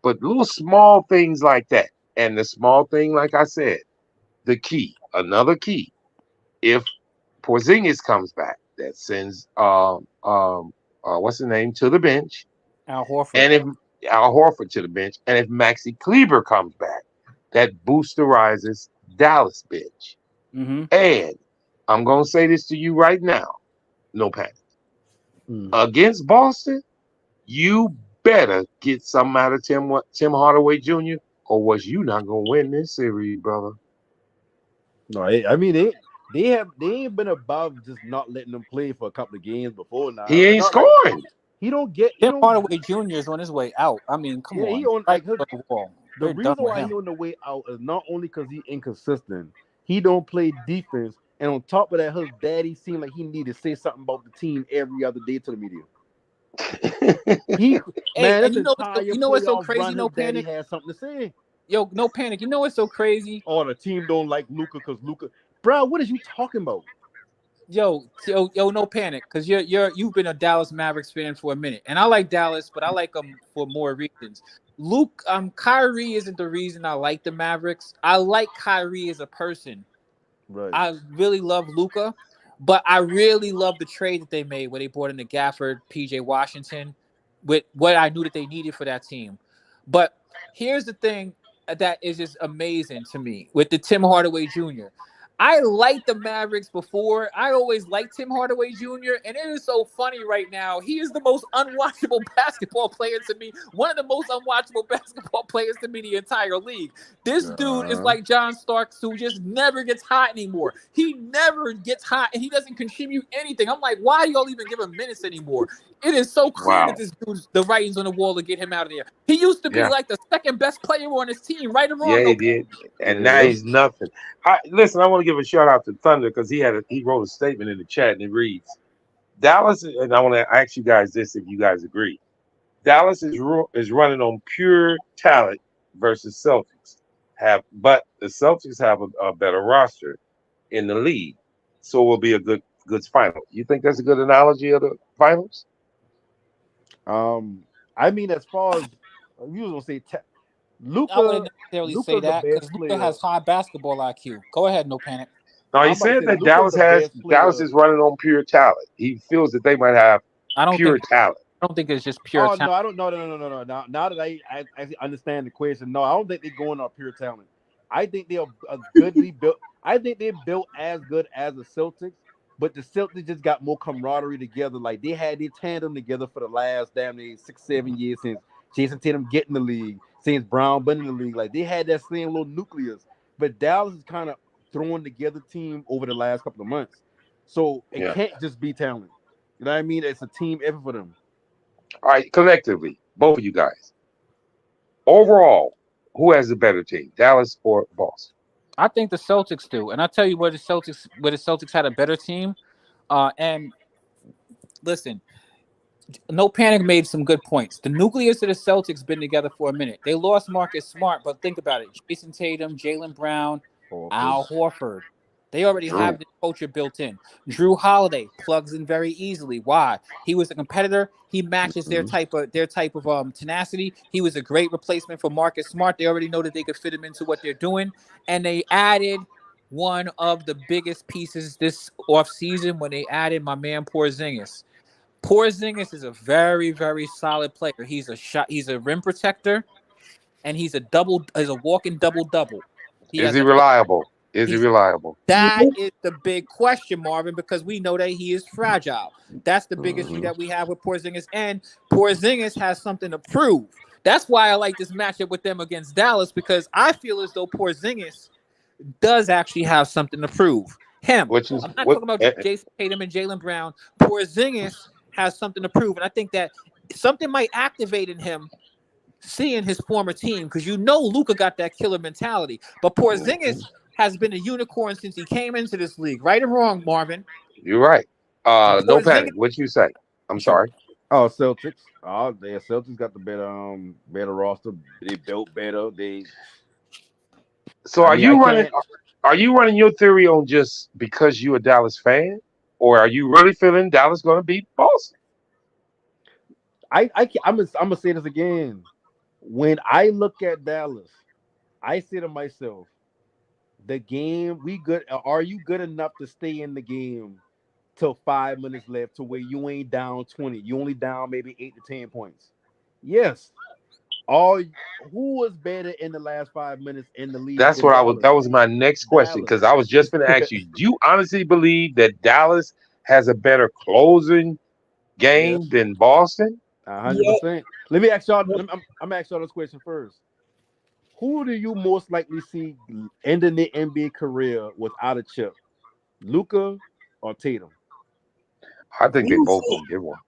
But little small things like that. And the small thing, like I said, another key, if Porzingis comes back, that sends what's the name to the bench. Al Horford. And if Al Horford to the bench, and if Maxi Kleber comes back, that boosterizes Dallas bench. And I'm going to say this to you right now. No panic. Against Boston, you better get something out of Tim Hardaway Jr. or was you not going to win this series, brother? No, I mean, they ain't been above just not letting them play for a couple of games before now. He ain't scoring. Tim Hardaway Jr. is on his way out. I mean, come on. He on like the They're reason why he's on the way out is not only because he's inconsistent. He don't play defense, and on top of that, his daddy seemed like he needed to say something about the team every other day to the media. You know what's so crazy? No panic. Has something to say. Yo, no panic. You know what's so crazy? Oh, the team don't like Luka because Luka. Bro, what are you talking about? Yo, no panic, because you've been a Dallas Mavericks fan for a minute, and I like Dallas, but I like them for more reasons. Kyrie isn't the reason I like the Mavericks. I like Kyrie as a person. Right. I really love Luka, but I really love the trade that they made where they brought in the Gafford, PJ Washington, with what I knew that they needed for that team. But here's the thing that is just amazing to me with the Tim Hardaway Jr. I liked the Mavericks before. I always liked Tim Hardaway Jr. And it is so funny right now. He is the most unwatchable basketball player to me. One of the most unwatchable basketball players to me the entire league. This dude is like John Starks, who just never gets hot anymore. He never gets hot, and he doesn't contribute anything. I'm like, why do y'all even give him minutes anymore? It is so clear that this dude's the writings on the wall to get him out of there. He used to be like the second best player on his team, right or wrong. Yeah, he did. And now he's nothing. Listen, I want to give a shout out to Thunder because he wrote a statement in the chat and it reads, Dallas, and I want to ask you guys this if you guys agree. Dallas is running on pure talent versus Celtics. But the Celtics have a better roster in the league. So it will be a good final. You think that's a good analogy of the finals? I mean, as far as you was gonna say, Luka. I wouldn't necessarily say that because Luka has high basketball IQ. Go ahead, no panic. No, he said that Dallas is running on pure talent. He feels that they might have pure talent. I don't think it's just pure talent. No, I don't. No. Now that I understand the question, no, I don't think they're going on pure talent. I think they're goodly built. I think they're built as good as the Celtics, but the Celtics just got more camaraderie together. Like they had their tandem together for the last damn near 6-7 years since Jason Tatum getting the league, since Brown been in the league. Like they had that same little nucleus. But Dallas is kind of throwing together team over the last couple of months, so it can't just be talent. You know what I mean? It's a team effort for them. All right, collectively, both of you guys. Overall, who has the better team, Dallas or Boston? I think the Celtics do, and I'll tell you where the Celtics had a better team. And listen, No Panic made some good points. The nucleus of the Celtics been together for a minute. They lost Marcus Smart, but think about it: Jason Tatum, Jaylen Brown, Al Horford. They already have the culture built in. Drew Holiday plugs in very easily. Why? He was a competitor. He matches their type of tenacity. He was a great replacement for Marcus Smart. They already know that they could fit him into what they're doing. And they added one of the biggest pieces this offseason when they added my man Porzingis. Porzingis is a very, very solid player. He's a rim protector, and he's a walking double-double. Is he reliable? Is he reliable? That is the big question, Marvin, because we know that he is fragile. That's the big issue that we have with Porzingis, and Porzingis has something to prove. That's why I like this matchup with them against Dallas, because I feel as though Porzingis does actually have something to prove. I'm not talking about Jason Tatum and Jaylen Brown. Porzingis has something to prove, and I think that something might activate in him seeing his former team, because Luka got that killer mentality, but Porzingis has been a unicorn since he came into this league. Right or wrong, Marvin? You're right. No Panic. What you say? I'm sorry. Oh, Celtics. Oh, the Celtics got the better roster. They built better. So are you running your theory on just because you're a Dallas fan, or are you really feeling Dallas going to beat Boston? I'm gonna say this again. When I look at Dallas, I say to myself, the game, are you good enough to stay in the game till 5 minutes left to where you ain't down 20? You only down maybe 8 to 10 points. Yes. Who was better in the last 5 minutes in the league? That was my next question, because I was just going to ask you, do you honestly believe that Dallas has a better closing game than Boston? 100%. Let me ask y'all. I'm gonna ask y'all this question first. Who do you most likely see ending their NBA career without a chip? Luka or Tatum? I think they both gonna get one.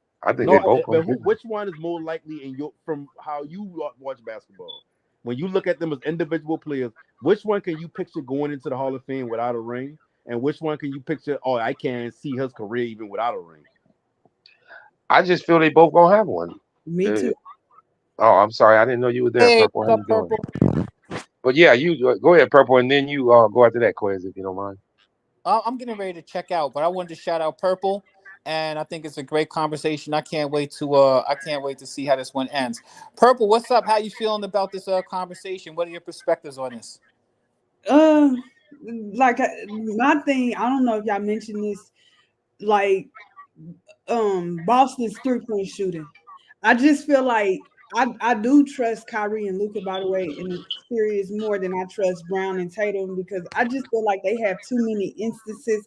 Which one is more likely from how you watch basketball? When you look at them as individual players, which one can you picture going into the Hall of Fame without a ring? And which one can you picture, I can't see his career even without a ring? I just feel they both gonna have one. Me too. Oh, I'm sorry. I didn't know you were there, Purple. How you doing? But yeah, you go ahead, Purple, and then you go after that, Quiz, if you don't mind. I'm getting ready to check out, but I wanted to shout out Purple, and I think it's a great conversation. I can't wait to see how this one ends. Purple, what's up? How you feeling about this conversation? What are your perspectives on this? Like my thing, I don't know if y'all mentioned this, like Boston's 3-point shooting. I just feel like I do trust Kyrie and Luka, by the way, and series more than I trust Brown and Tatum because I just feel like they have too many instances,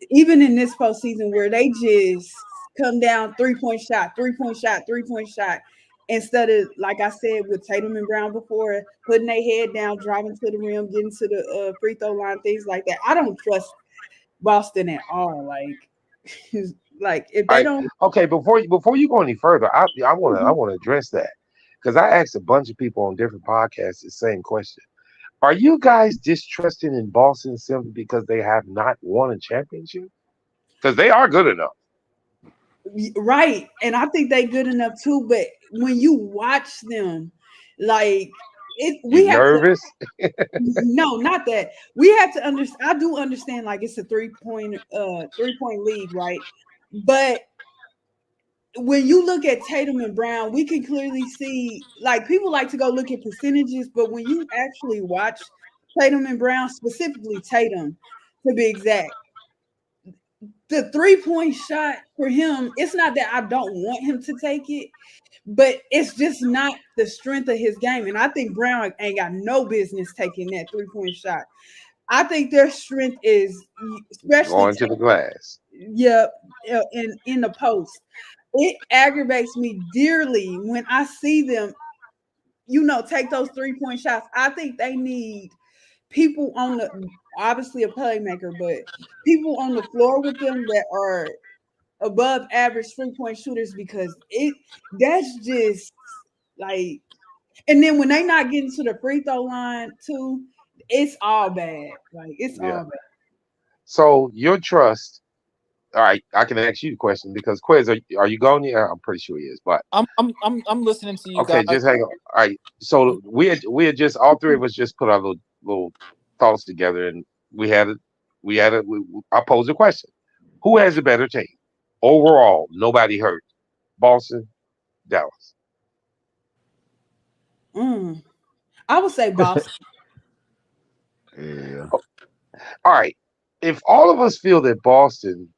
even in this postseason, where they just come down 3-point shot, 3-point shot, 3-point shot. Instead of, like I said, with Tatum and Brown before, putting their head down, driving to the rim, getting to the free throw line, things like that. I don't trust Boston at all. Like if they don't. Okay, before you go any further, I want to address that because I asked a bunch of people on different podcasts the same question. Are you guys distrusting in Boston simply because they have not won a championship? Because they are good enough. Right. And I think they good enough too. But when you watch them, like we have nervous? No, not that. We have to understand. I do understand like it's a 3-point lead, right? But when you look at Tatum and Brown, we can clearly see like people like to go look at percentages, but when you actually watch Tatum and Brown, specifically Tatum, to be exact, the 3-point shot for him, it's not that I don't want him to take it, but it's just not the strength of his game. And I think Brown ain't got no business taking that 3-point shot. I think their strength is especially going to the glass. Yep, in the post. It aggravates me dearly when I see them, take those 3-point shots. I think they need people on the obviously a playmaker, but people on the floor with them that are above average 3-point shooters because that's just like, and then when they not getting to the free throw line too, it's all bad. Like it's all bad. So your trust. All right, I can ask you the question because Quiz, are you going? Yeah, I'm pretty sure he is. But I'm listening to you. Okay, guys. just hang on. All right, so we had just all three of us just put our little thoughts together, and I posed a question: who has a better team overall? Nobody hurt. Boston, Dallas. I would say Boston. Yeah. All right. If all of us feel that Boston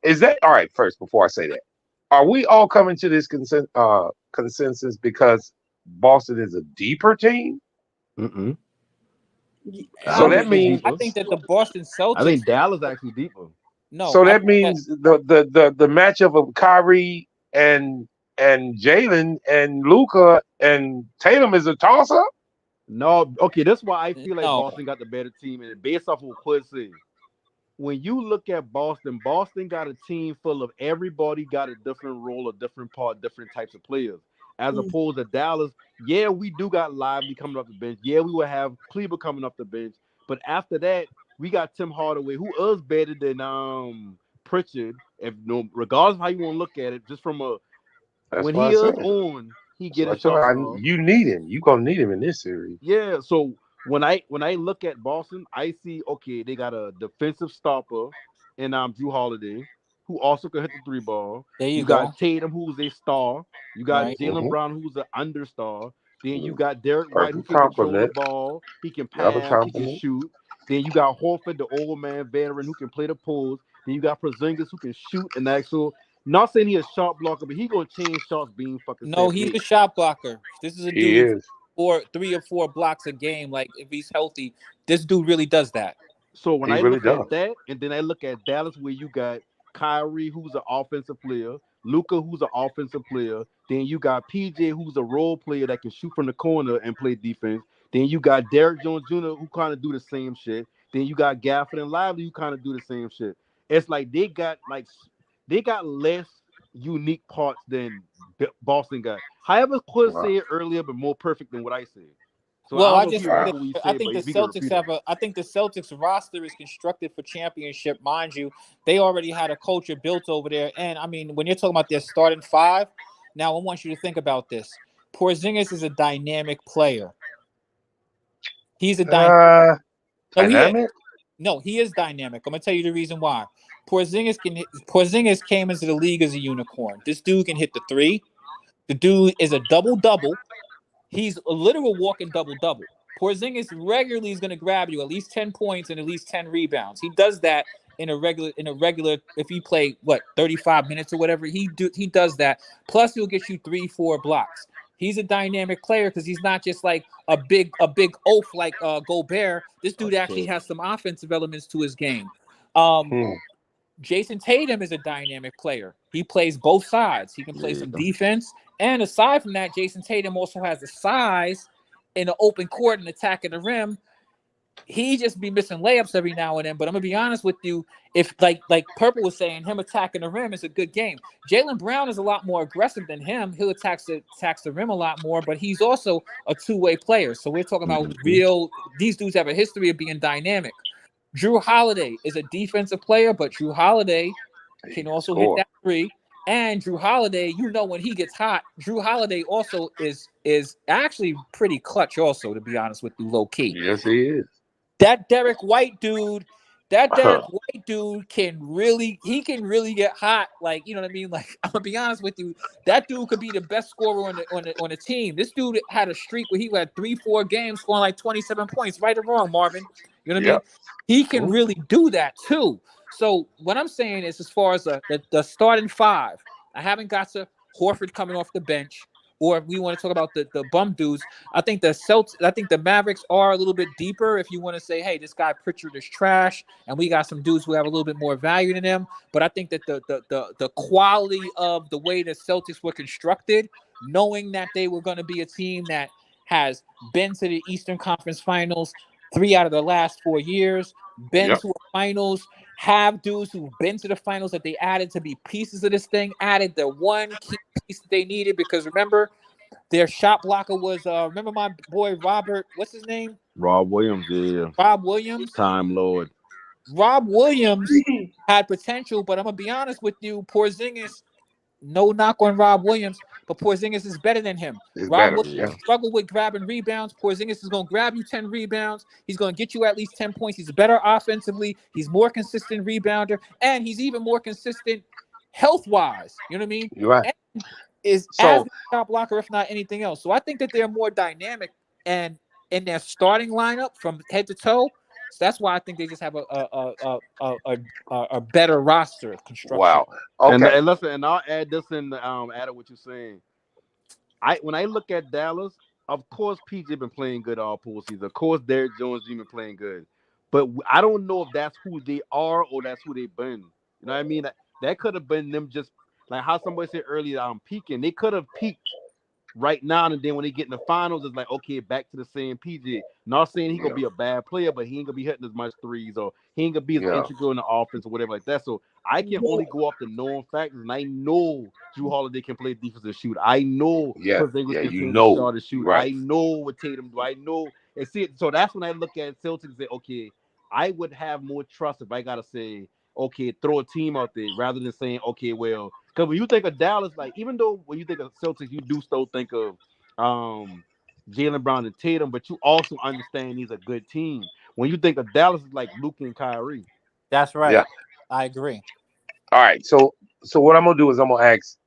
is that all right, first before I say that, are we all coming to this consensus because Boston is a deeper team? Mm-mm. So that means I think that the Boston Celtics. I think Dallas actually deeper. No. So that means the matchup of Kyrie and Jalen and Luka and Tatum is a toss up. No, okay, that's why I feel like Boston got the better team, and based off of what Quiz said. When you look at Boston got a team full of everybody got a different role, a different part, different types of players. As opposed to Dallas, yeah, we do got Lively coming off the bench. Yeah, we will have Kleber coming off the bench. But after that, we got Tim Hardaway, who is better than Pritchard. Regardless of how you want to look at it, just from when he is on, he get a shot. You need him. You're gonna need him in this series. Yeah, so when I look at Boston, I see they got a defensive stopper in Drew Holiday, who also can hit the 3-ball. There you got go. Tatum, who's a star. You got Jaylen Brown, who's an understar. Then you got Derek White, who can control the ball. He can pass. He can shoot. Then you got Horford, the old man veteran, who can play the pulls. Then you got Porzingis, who can shoot an actual. Not saying he's a shot blocker, but he gonna change shots being fucking. No, he's a shot blocker. This is a dude. 3 or 4 blocks a game. Like if he's healthy, this dude really does that. So when I look at that, and then I look at Dallas, where you got Kyrie, who's an offensive player, Luka, who's an offensive player, then you got PJ, who's a role player that can shoot from the corner and play defense. Then you got Derrick Jones Jr., who kind of do the same shit. Then you got Gafford and Lively, who kind of do the same shit. It's like they got less unique parts than Boston got. However, Quiz said earlier, but more perfect than what I said. So I think the Celtics roster is constructed for championship, mind you. They already had a culture built over there, and I mean, when you're talking about their starting 5, now I want you to think about this. Porzingis is a dynamic player. He's a dynamic. No, he is dynamic. I'm gonna tell you the reason why. Porzingis came into the league as a unicorn. This dude can hit the 3. The dude is a double-double. He's a literal walking double-double. Porzingis regularly is going to grab you at least 10 points and at least 10 rebounds. He does that in a regular if you play 35 minutes or whatever. He does that. Plus he'll get you 3-4 blocks. He's a dynamic player because he's not just like a big oaf like Gobert. This dude actually has some offensive elements to his game. Jason Tatum is a dynamic player. He plays both sides. He can play some defense. And aside from that, Jason Tatum also has the size in the open court and attacking the rim. He just be missing layups every now and then. But I'm gonna be honest with you, if like Purple was saying, him attacking the rim is a good game. Jaylen Brown is a lot more aggressive than him. He'll attack the rim a lot more, but he's also a two-way player. So we're talking about these dudes have a history of being dynamic. Drew Holiday is a defensive player, but Drew Holiday can also hit that three. And Drew Holiday, when he gets hot, Drew Holiday also is actually pretty clutch also, to be honest with you, low key. Yes, he is. That Derek White dude can really get hot. Like, you know what I mean? Like, I'm gonna be honest with you, that dude could be the best scorer on the team. This dude had a streak where he had 3-4 games scoring like 27 points, right or wrong, Marvin. You know what I mean? He can really do that too. So what I'm saying is, as far as the starting five, I haven't got to Horford coming off the bench. Or if we want to talk about the bum dudes, I think the Mavericks are a little bit deeper. If you want to say, hey, this guy Pritchard is trash, and we got some dudes who have a little bit more value than him. But I think that the quality of the way the Celtics were constructed, knowing that they were going to be a team that has been to the Eastern Conference Finals 3 out of the last 4 years, been to a finals, have dudes who've been to the finals that they added to be pieces of this thing, added the one key piece that they needed, because remember, their shot blocker was remember my boy Robert, what's his name? Rob Williams, yeah. Rob Williams. Time Lord. Rob Williams had potential, but I'm gonna be honest with you, Porzingis, no knock on Rob Williams, but Porzingis is better than him. Rob Williams struggled with grabbing rebounds. Porzingis is going to grab you 10 rebounds. He's going to get you at least 10 points. He's better offensively. He's more consistent rebounder, and he's even more consistent health-wise. You know what I mean? You're right. And is as a shot blocker, if not anything else. So I think that they're more dynamic and in their starting lineup from head to toe. So that's why I think they just have a better roster construction. Wow. Okay. And listen, and I'll add this in the add to what you're saying. When I look at Dallas, of course PJ been playing good all postseason. Of course Derrick Jones been playing good. But I don't know if that's who they are or that's who they've been. You know what I mean? That could have been them just like how somebody said earlier, peaking. They could have peaked right now, and then when they get in the finals, it's like, okay, back to the same PJ. Not saying he gonna be a bad player, but he ain't gonna be hitting as much threes, or he ain't gonna be as integral in the offense or whatever like that. So I can only go off the known factors, and I know Drew Holiday can play defense and shoot. I know Porzingis can start to shoot. Right. I know what Tatum do. I know and see it. So that's when I look at Celtics and say, okay, I would have more trust if I gotta say, okay, throw a team out there rather than saying, okay, well. Because when you think of Dallas, like even though when you think of Celtics, you do still think of Jaylen Brown and Tatum, but you also understand he's a good team. When you think of Dallas, it's like Luke and Kyrie. That's right. Yeah. I agree. All right. So what I'm gonna do is I'm gonna ask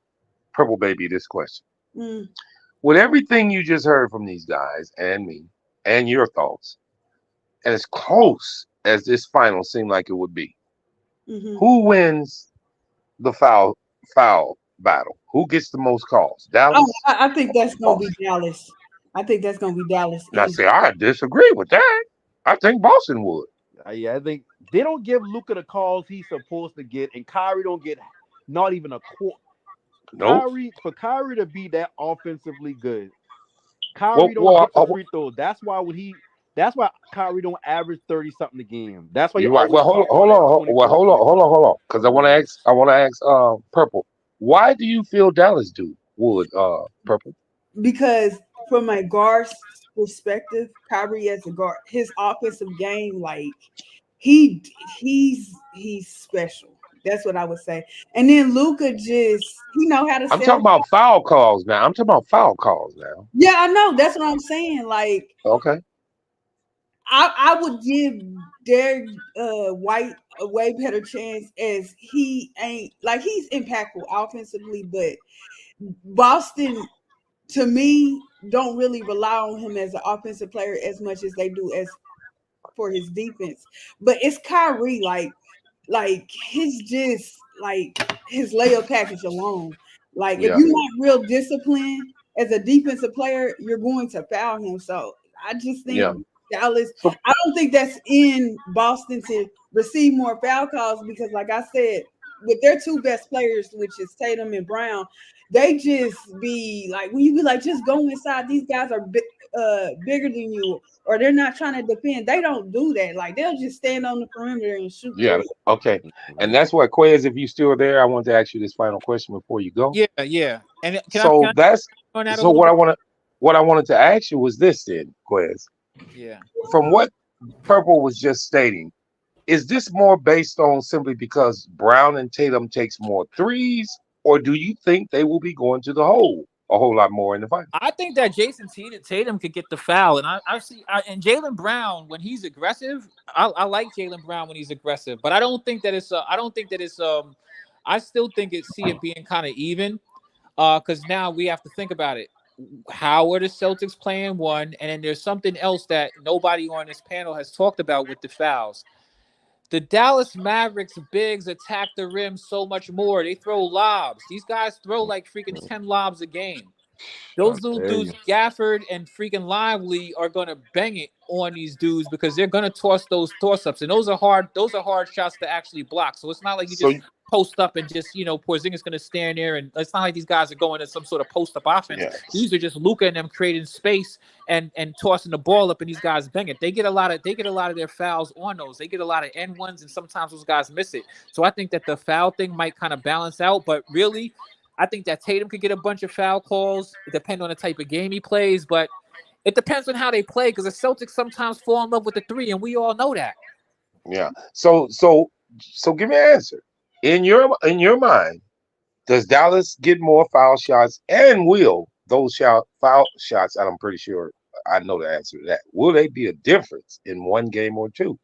Purple Baby this question. With everything you just heard from these guys and me and your thoughts, and as close as this final seemed like it would be, who wins the foul battle? Who gets the most calls? Dallas? Oh, I think that's gonna be Dallas. I think that's gonna be Dallas. Now, see, I disagree with that. I think Boston would. Yeah, I think they don't give Luka the calls he's supposed to get, and Kyrie don't get not even a quarter. Nope. For Kyrie to be that offensively good, Kyrie don't get the free throws. That's why Kyrie don't average 30 something a game. That's why you're right. Well, hold on. Because I want to ask Purple. Why do you feel Dallas would Purple? Because from a guard's perspective, Kyrie as a guard, his offensive game, like he's special. That's what I would say. And then Luka he know how to. I'm talking about foul calls now. Yeah, I know. That's what I'm saying. Like, okay. I would give Derek White a way better chance, as he ain't like he's impactful offensively, but Boston, to me, don't really rely on him as an offensive player as much as they do as for his defense. But it's Kyrie, like his just like his layup package alone. Like if you're not real disciplined as a defensive player, you're going to foul him. So I just think Dallas, I don't think that's in Boston to receive more foul calls because, like I said, with their two best players, which is Tatum and Brown, they just be like, when you be like, just go inside, these guys are bigger than you, or they're not trying to defend. They don't do that. Like, they'll just stand on the perimeter and shoot. Yeah, okay. And that's what, Quez, if you're still there, I want to ask you this final question before you go. Yeah. And so what I wanted to ask you was this then, Quez. Yeah. From what Purple was just stating, is this more based on simply because Brown and Tatum takes more threes, or do you think they will be going to the hole a whole lot more in the final? I think that Jason Tatum could get the foul, and I see and Jaylen Brown when he's aggressive. I like Jaylen Brown when he's aggressive, but I don't think that it's. I still think see it being kind of even, because now we have to think about it. How are the Celtics playing one, and then there's something else that nobody on this panel has talked about with the fouls. The Dallas Mavericks bigs attack the rim so much more. They throw lobs. These guys throw like freaking 10 lobs a game. Those little dudes, Gafford and freaking Lively, are gonna bang it on these dudes because they're gonna toss those toss-ups, and those are hard shots to actually block. So it's not like you just post up and just Porzingis gonna stand there, and it's not like these guys are going to some sort of post-up offense. Yes. These are just Luka and them creating space and tossing the ball up, and these guys bang it. They get a lot of their fouls on those. They get a lot of N1s, and sometimes those guys miss it. So I think that the foul thing might kind of balance out, but really, I think that Tatum could get a bunch of foul calls, depending on the type of game he plays, but it depends on how they play because the Celtics sometimes fall in love with the three, and we all know that. Yeah. So give me an answer. In your mind, does Dallas get more foul shots, and will those foul shots, and I'm pretty sure I know the answer to that, will they be a difference in one game or two?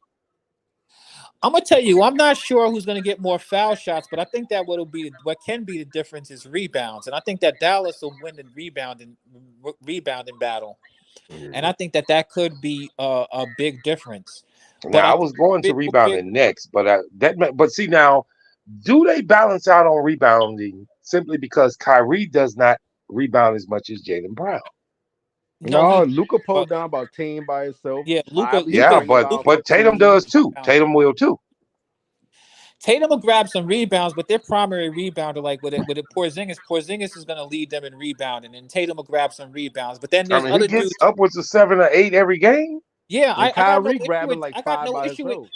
I'm gonna tell you, I'm not sure who's gonna get more foul shots, but I think that what can be the difference is rebounds, and I think that Dallas will win the rebounding battle, and I think that could be a big difference. Now, I was going to rebounding next, but see now, do they balance out on rebounding simply because Kyrie does not rebound as much as Jaylen Brown? No, Luka pulled down about 10 by himself. Yeah, Luka. Yeah, but Tatum does too. Tatum will too. Tatum will grab some rebounds, but their primary rebounder, like with it Porzingis is going to lead them in rebounding, and Tatum will grab some rebounds. But then there's other dudes upwards of 7 or 8 every game. Yeah, I got no issue grabbing like 5 by himself.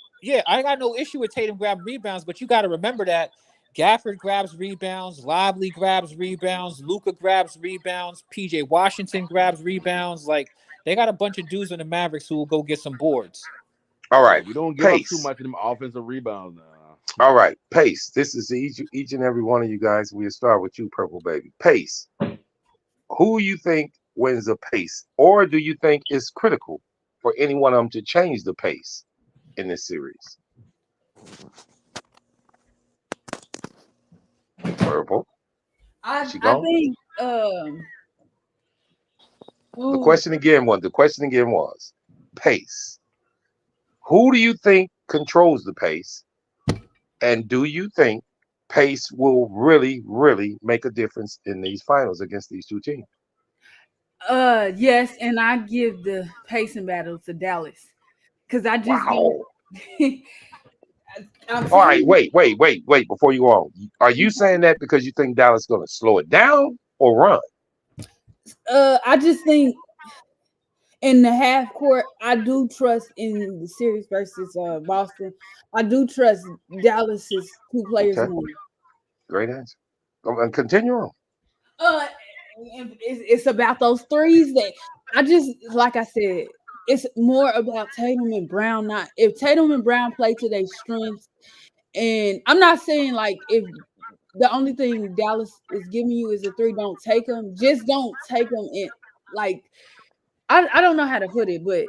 I got no issue with Tatum grabbing rebounds, but you got to remember that Gafford grabs rebounds, Lively grabs rebounds, Luka grabs rebounds, PJ Washington grabs rebounds. Like, they got a bunch of dudes on the Mavericks who will go get some boards. All right, we don't give up too much of them offensive rebounds now. All right, Pace. This is each and every one of you guys. We'll start with you, Purple Baby. Pace. Who you think wins the pace, or do you think it's critical for any one of them to change the pace in this series? Purple. I think. The question again was pace. Who do you think controls the pace? And do you think pace will really, really make a difference in these finals against these two teams? Yes, and I give the pacing battle to Dallas because I just. Wow. All right, wait. Before you go on, are you saying that because you think Dallas is going to slow it down or run? I just think in the half court, I do trust in the series versus Boston. I do trust Dallas's two players more. Great answer. And continue on. It's about those threes that I just, like I said, it's more about Tatum and Brown. Not if Tatum and Brown play to their strengths, and I'm not saying like if the only thing Dallas is giving you is a three, don't take them. Just don't take them in. Like I don't know how to put it, but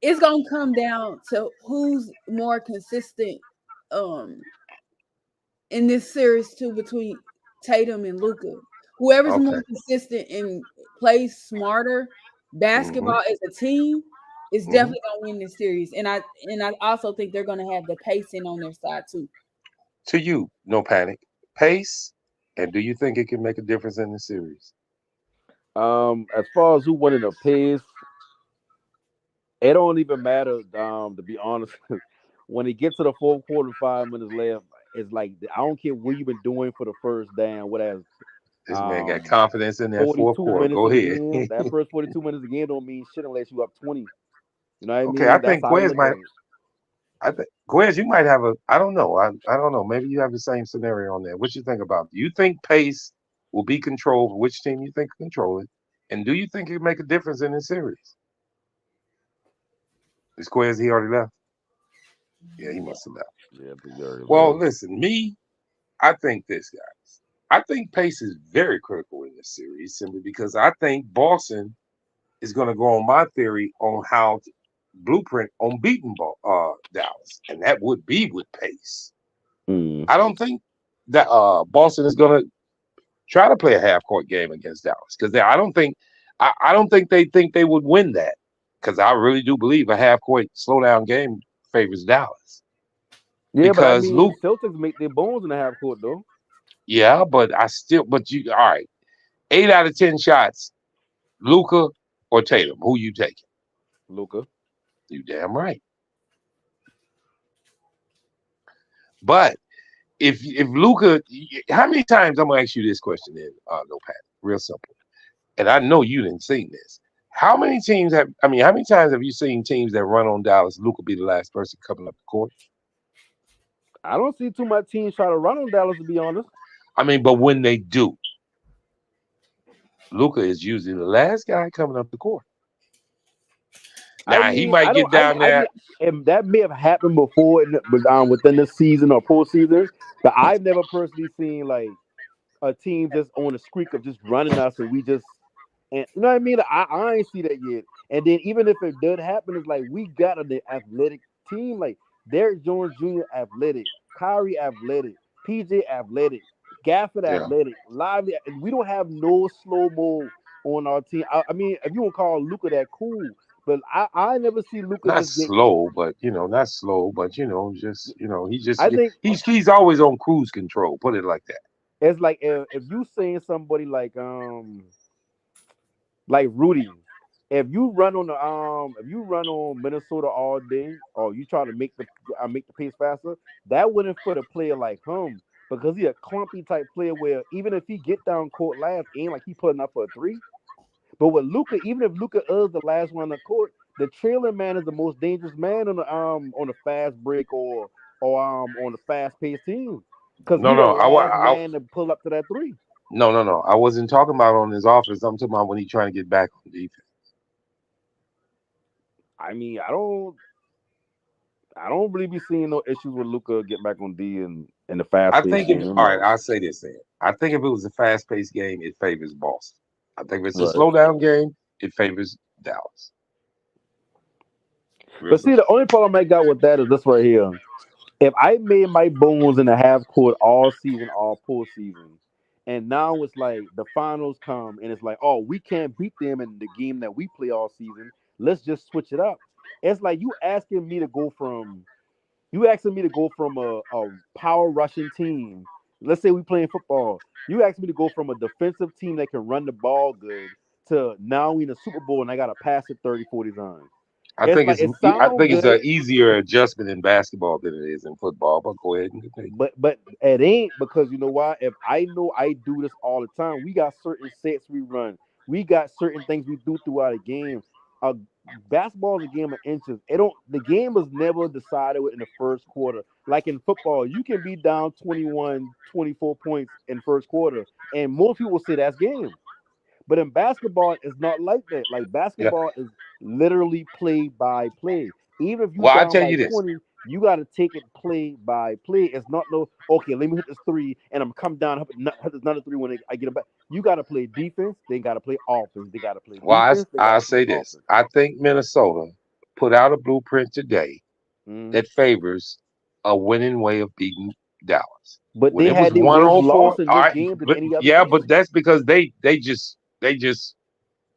it's gonna come down to who's more consistent in this series too between Tatum and Luka. Whoever's more consistent and plays smarter basketball as a team is definitely gonna win this series. And I also think they're gonna have the pacing on their side too. To you, no panic. Pace, and do you think it can make a difference in the series? As far as who won in the pace, it don't even matter. To be honest, when it gets to the fourth quarter, 5 minutes left, it's like I don't care what you've been doing for the first down. Whatever. This man got confidence in that fourth 42 quarter. minutes Go of the ahead. game. That first 42 minutes of the game don't mean shit unless you up 20. You know what I Okay, I mean? That's think how I Quez look at might. it. I think Quez, you might have a. I don't know. I don't know. Maybe you have the same scenario on there. What you think about? Do you think pace will be controlled? Which team you think can control it? And do you think it make a difference in this series? Is Quez he already left? Yeah, he must have left. Yeah, I think you already Well, left. listen, I think this, guys. I think pace is very critical in this series simply because I think Boston is going to go on my theory on how to blueprint on beating Dallas, and that would be with pace. Mm. I don't think that Boston is going to try to play a half court game against Dallas because I don't think they would win that because I really do believe a half court slowdown game favors Dallas Yeah, but I because mean, Luke. Celtics make their bones in the half court though. Yeah, but you all right. 8 out of 10 shots, Luca or Tatum. Who you taking? Luka. You damn right. But if Luca, how many times I'm gonna ask you this question in no Pat, real simple. And I know you didn't see this. How many how many times have you seen teams that run on Dallas, Luca be the last person coming up the court? I don't see too much teams try to run on Dallas, to be honest. I mean, but when they do, Luca is usually the last guy coming up the court. I Now he mean, might I don't. get down I there. mean, and that may have happened before, within the season or postseason. But I've never personally seen like a team just on a streak of just running us, and we just, and you know what I mean. I ain't see that yet. And then even if it did happen, it's like we got an athletic team. Like Derrick Jones Jr. athletic, Kyrie athletic, PJ athletic, Gafford Yeah, athletic, Lively, and we don't have no slow mo on our team. I mean, if you want to call Luca that cool, but I never see Luca not just get. slow, but not slow, but just I think he's always on cruise control. Put it like that. it's like if you saying somebody like Rudy, if you run on Minnesota all day, or you try to make the pace faster, that wouldn't fit a player like him because he a clumpy type player where even if he get down court last, ain't like he putting up for a three. But with Luca, even if Luca is the last one on the court, the trailing man is the most dangerous man on the fast break or on the fast paced team because No, he the no, last man to pull up to that three. no. I wasn't talking about on his offense. I'm talking about when he's trying to get back on defense. I mean, I don't really be seeing no issues with Luca getting back on D in the fast I paced think if game. all right, I'll say this then. I think if it was a fast paced game, it favors Boston. I think if it's a Right. slow down game, it favors Dallas. Real But see, simple. the only problem I got with that is this right here. If I made my bones in the half court all season, all postseason, and now it's like the finals come and it's like, oh, we can't beat them in the game that we play all season. Let's just switch it up. It's like you asking me to go from a power rushing team. Let's say we playing football. You asked me to go from a defensive team that can run the ball good to now we in the Super Bowl and I got to pass it 30, 40 times. It's like it I sounds think it's good, an easier adjustment in basketball than it is in football. But go ahead and continue. but it ain't because you know why? If I know I do this all the time, we got certain sets we run. We got certain things we do throughout a game. Uh, Basketball is a game of inches. It don't. The game is never decided in the first quarter. Like in football, you can be down 21, 24 points in first quarter, and most people will say that's game. But in basketball, it's not like that. Like Yeah. basketball is literally play by play. Even if you Well, I down tell by you this. 20, you got to take it play by play. It's not no, okay, let me hit this three and I'm come down, hit this another three when I get it back. You got to play defense. They got to play offense. They got to play Well, defense. They got I to play say this. offense. I think Minnesota put out a blueprint today Mm. that favors a winning way of beating Dallas. But When they it was had their worst 104, loss in all this right, game than but any other yeah, but team. that's because they just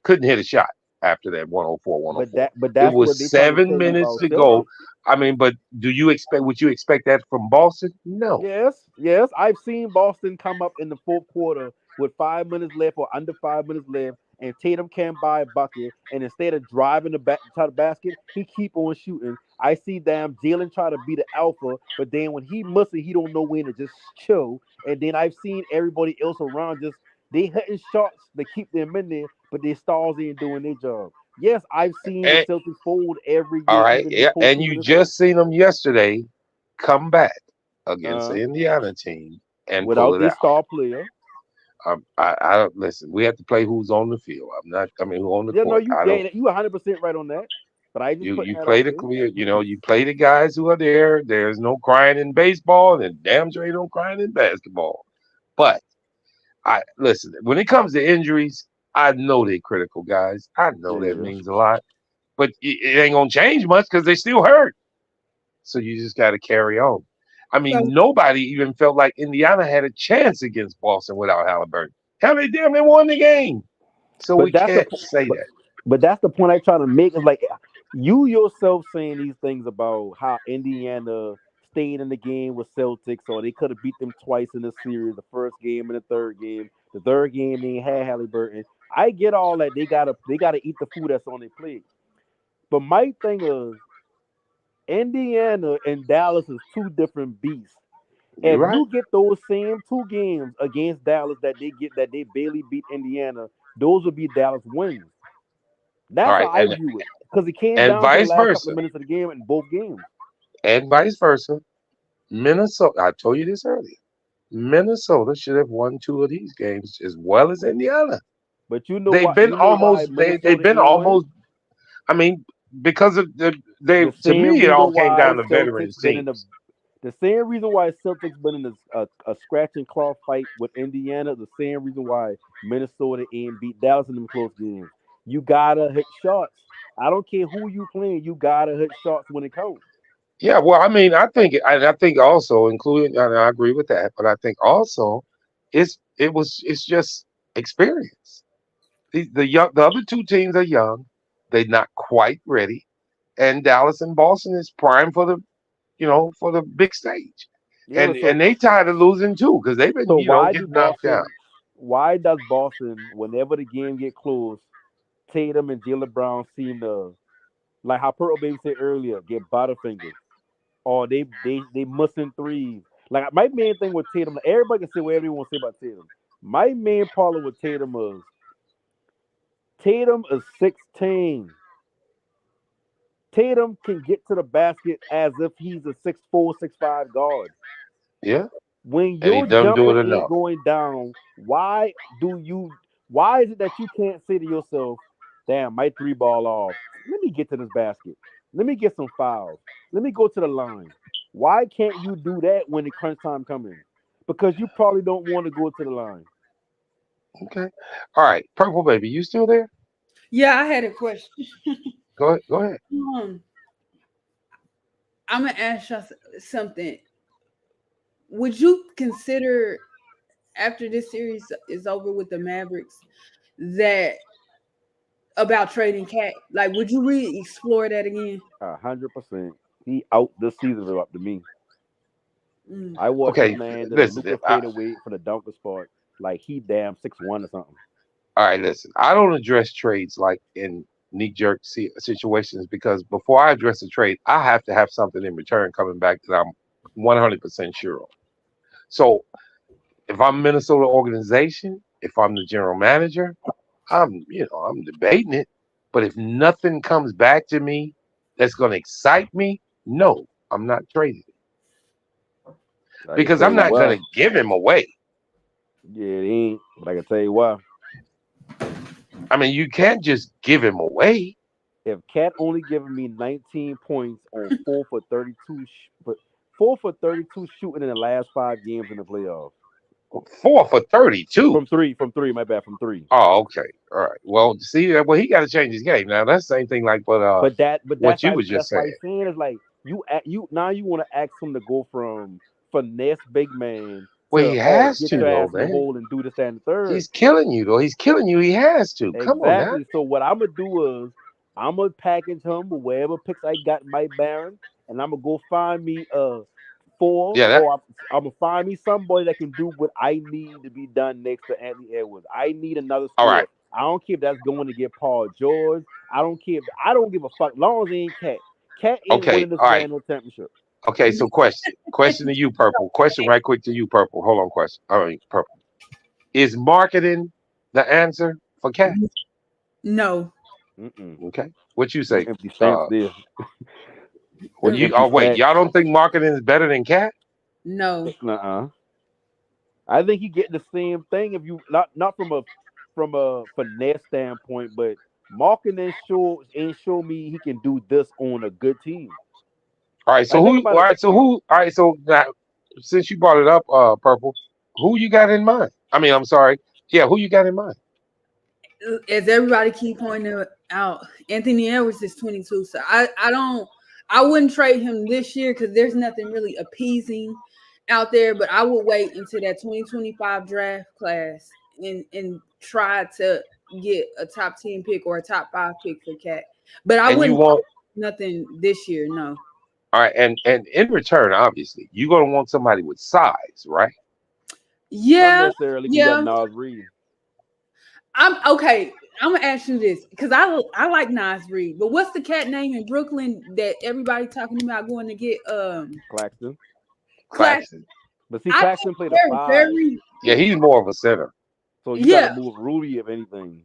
couldn't hit a shot after that 104, But 104. that's It what was they trying to tell 7 you minutes about to go. Celtics. I mean, but would you expect that from Boston? No. Yes. I've seen Boston come up in the fourth quarter with 5 minutes left or under 5 minutes left and Tatum can't buy a bucket, and instead of driving the back to the basket, he keep on shooting. I see Jalen try to be the alpha, but then when he must he don't know when to just chill. And then I've seen everybody else around just they hitting shots to keep them in there, but their stars ain't doing their job. Yes, I've seen the And, Celtics fold every all game, right, even this yeah, and you postseason as well. just seen them yesterday come back against Uh, the Indiana team and pull without it their out. star player. I don't listen. We have to play who's on the field. I'm not. I mean, who on the Yeah, no, court. I don't. you 100% right on that. But I just putting You that play out the there. clear. You play the guys who are there. There's no crying in baseball, and damn sure ain't no crying in basketball. But I listen. When it comes to injuries, I know they're critical guys. I know that Yeah. means a lot. But it ain't gonna change much because they still hurt. So you just got to carry on. I So mean, nobody even felt like Indiana had a chance against Boston without Halliburton. Hell, they damn near won the game. So we But that's the can't po- say but that. but that's the point I try to make is like you yourself saying these things about how Indiana stayed in the game with Celtics or they could have beat them twice in the series, the first game and the third game. The third game they had Halliburton. I get all that they gotta eat the food that's on their plate. But my thing is Indiana and Dallas is two different beasts. You're If right. you get those same two games against Dallas that they barely beat Indiana, those would be Dallas wins. All That's how right, I view it. Because it came and down to the vice last couple versa, of minutes of the game in both games. and vice versa. Minnesota. I told you this earlier. Minnesota should have won two of these games as well as Indiana. But They've been you know why almost. They've Minnesota been ain't win? almost. I mean, because of they The to same me it reason all came why down to veteran Celtics been in teams. the same reason why Celtics been in a scratch and claw fight with Indiana. The same reason why Minnesota ain't beat Dallas in them close games. You gotta hit shots. I don't care who you playing. You gotta hit shots when it counts. Yeah, well, I mean, I think also, including, and I agree with that, but I think also, it's just experience. The other two teams are young, they're not quite ready, and Dallas and Boston is prime for for the big stage, Yeah, but and they tired of losing too because they've been so getting knocked out. why does Boston, whenever the game get close, Tatum and Jalen Brown seem to like how Pearl Baby said earlier, get butterfingers. Or they missing threes. Like my main thing with Tatum, like, everybody can say whatever they want to say about Tatum. My main problem with Tatum is 16. Tatum can get to the basket as if he's a 6'4", 6'5" guard. Yeah, When and he your doesn't do jumper it ain't enough. going down, why is it that you can't say to yourself, damn, my three ball off. Let me get to this basket. Let me get some fouls. Let me go to the line. Why can't you do that when the crunch time comes in? Because you probably don't want to go to the line. Okay, all right, Purple Baby, you still there? yeah, I had a question. Go ahead. Um, I'm gonna ask y'all something. Would you consider after this series is over with the Mavericks that about trading Cat? Like, would you really explore that again? 100%. He out this season up to me. Mm. I watched this Okay, man did a listen. Luca fadeaway for the dunker spot. Like he damn 6'1" or something. All right, listen. I don't address trades like in knee jerk situations because before I address a trade, I have to have something in return coming back that I'm 100% sure of. So if I'm Minnesota organization, if I'm the general manager, I'm debating it. But if nothing comes back to me that's going to excite me, no, I'm not trading it I can because tell I'm you not going why. to give him away. Yeah, it ain't. But I can tell you why. I mean, you can't just give him away. If Cat only giving me 19 points on 4 for 32, but 4 for 32 shooting in the last 5 games in the playoffs. 4 for 32. From three, my bad, from three. Oh, okay. All right. Well, see, well, he got to change his game now. That's the same thing like But what you was just that's why saying. he's saying is like you now you want to ask him to go from finesse big man Well, he to has get to your though, ass in the man. hole and do this, that, and the third. He's killing you though. He's killing you. He has to. Come on now. Exactly. So what I'm gonna do is I'm gonna package him with whatever picks I got in my Baron, and I'm gonna go find me four, Yeah. That. or I'm gonna find me somebody that can do what I need to be done next to Anthony Edwards. I need another All right. scorer. I don't care if that's going to get Paul George. I don't care. I don't give a fuck. Long as it ain't Cat. Cat ain't Okay, winning this all right. man no championship. Okay, so question to you, Purple. Question right quick to you, Purple. Hold on, question. All right, Purple. Is marketing the answer for Cat? No. Okay. What you say? Empty stance there. Well, you Empty wait. stance. Y'all don't think marketing is better than Cat? No. I think he get the same thing if you not from a finesse standpoint, but marketing ain't show me he can do this on a good team. All right. So Like, think who? about All it. right. So who? All right. So now, since you brought it up, Purple, who you got in mind? I mean, I'm sorry. Yeah, who you got in mind? As everybody keep pointing out, Anthony Edwards is 22. So I wouldn't trade him this year because there's nothing really appeasing out there. But I would wait until that 2025 draft class and try to get a top 10 pick or a top 5 pick for Cat. But I And you wouldn't want nothing this year. No. all right, and in return, obviously, you're gonna want somebody with size, right? Not Yeah. necessarily. You got Yeah. Nas Reed. I'm okay. I'm gonna ask you this because I like Nas Reed, but what's the cat name in Brooklyn that everybody talking about going to get? Claxton. Claxton. But see, I Claxton think played a they're 5, very Yeah, he's more of a center. so you got to yeah, move Rudy if anything.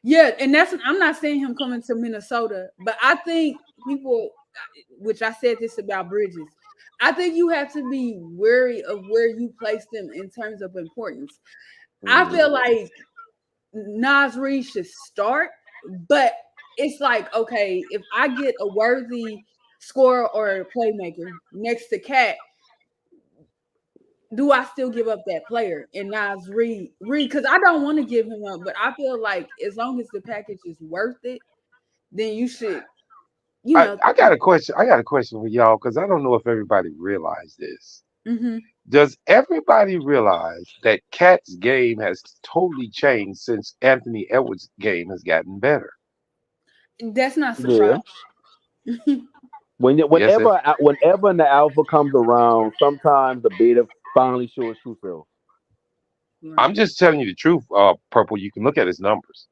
yeah, and I'm not saying him coming to Minnesota, but I think people, which I said this about Bridges, I think you have to be wary of where you place them in terms of importance. I feel like Nas Reed should start, but it's like, okay, if I get a worthy scorer or playmaker next to Cat, do I still give up that player? And Nas Reed, because I don't want to give him up, but I feel like as long as the package is worth it, then you should, I got a question. I got a question for y'all because I don't know if everybody realized this. Mhm. Does everybody realize that Cat's game has totally changed since Anthony Edwards' game has gotten better? That's not Yeah. surprising. Yes, Whenever the alpha comes around, sometimes the beta finally shows true self. I'm Right. just telling you the truth, Purple. You can look at his numbers.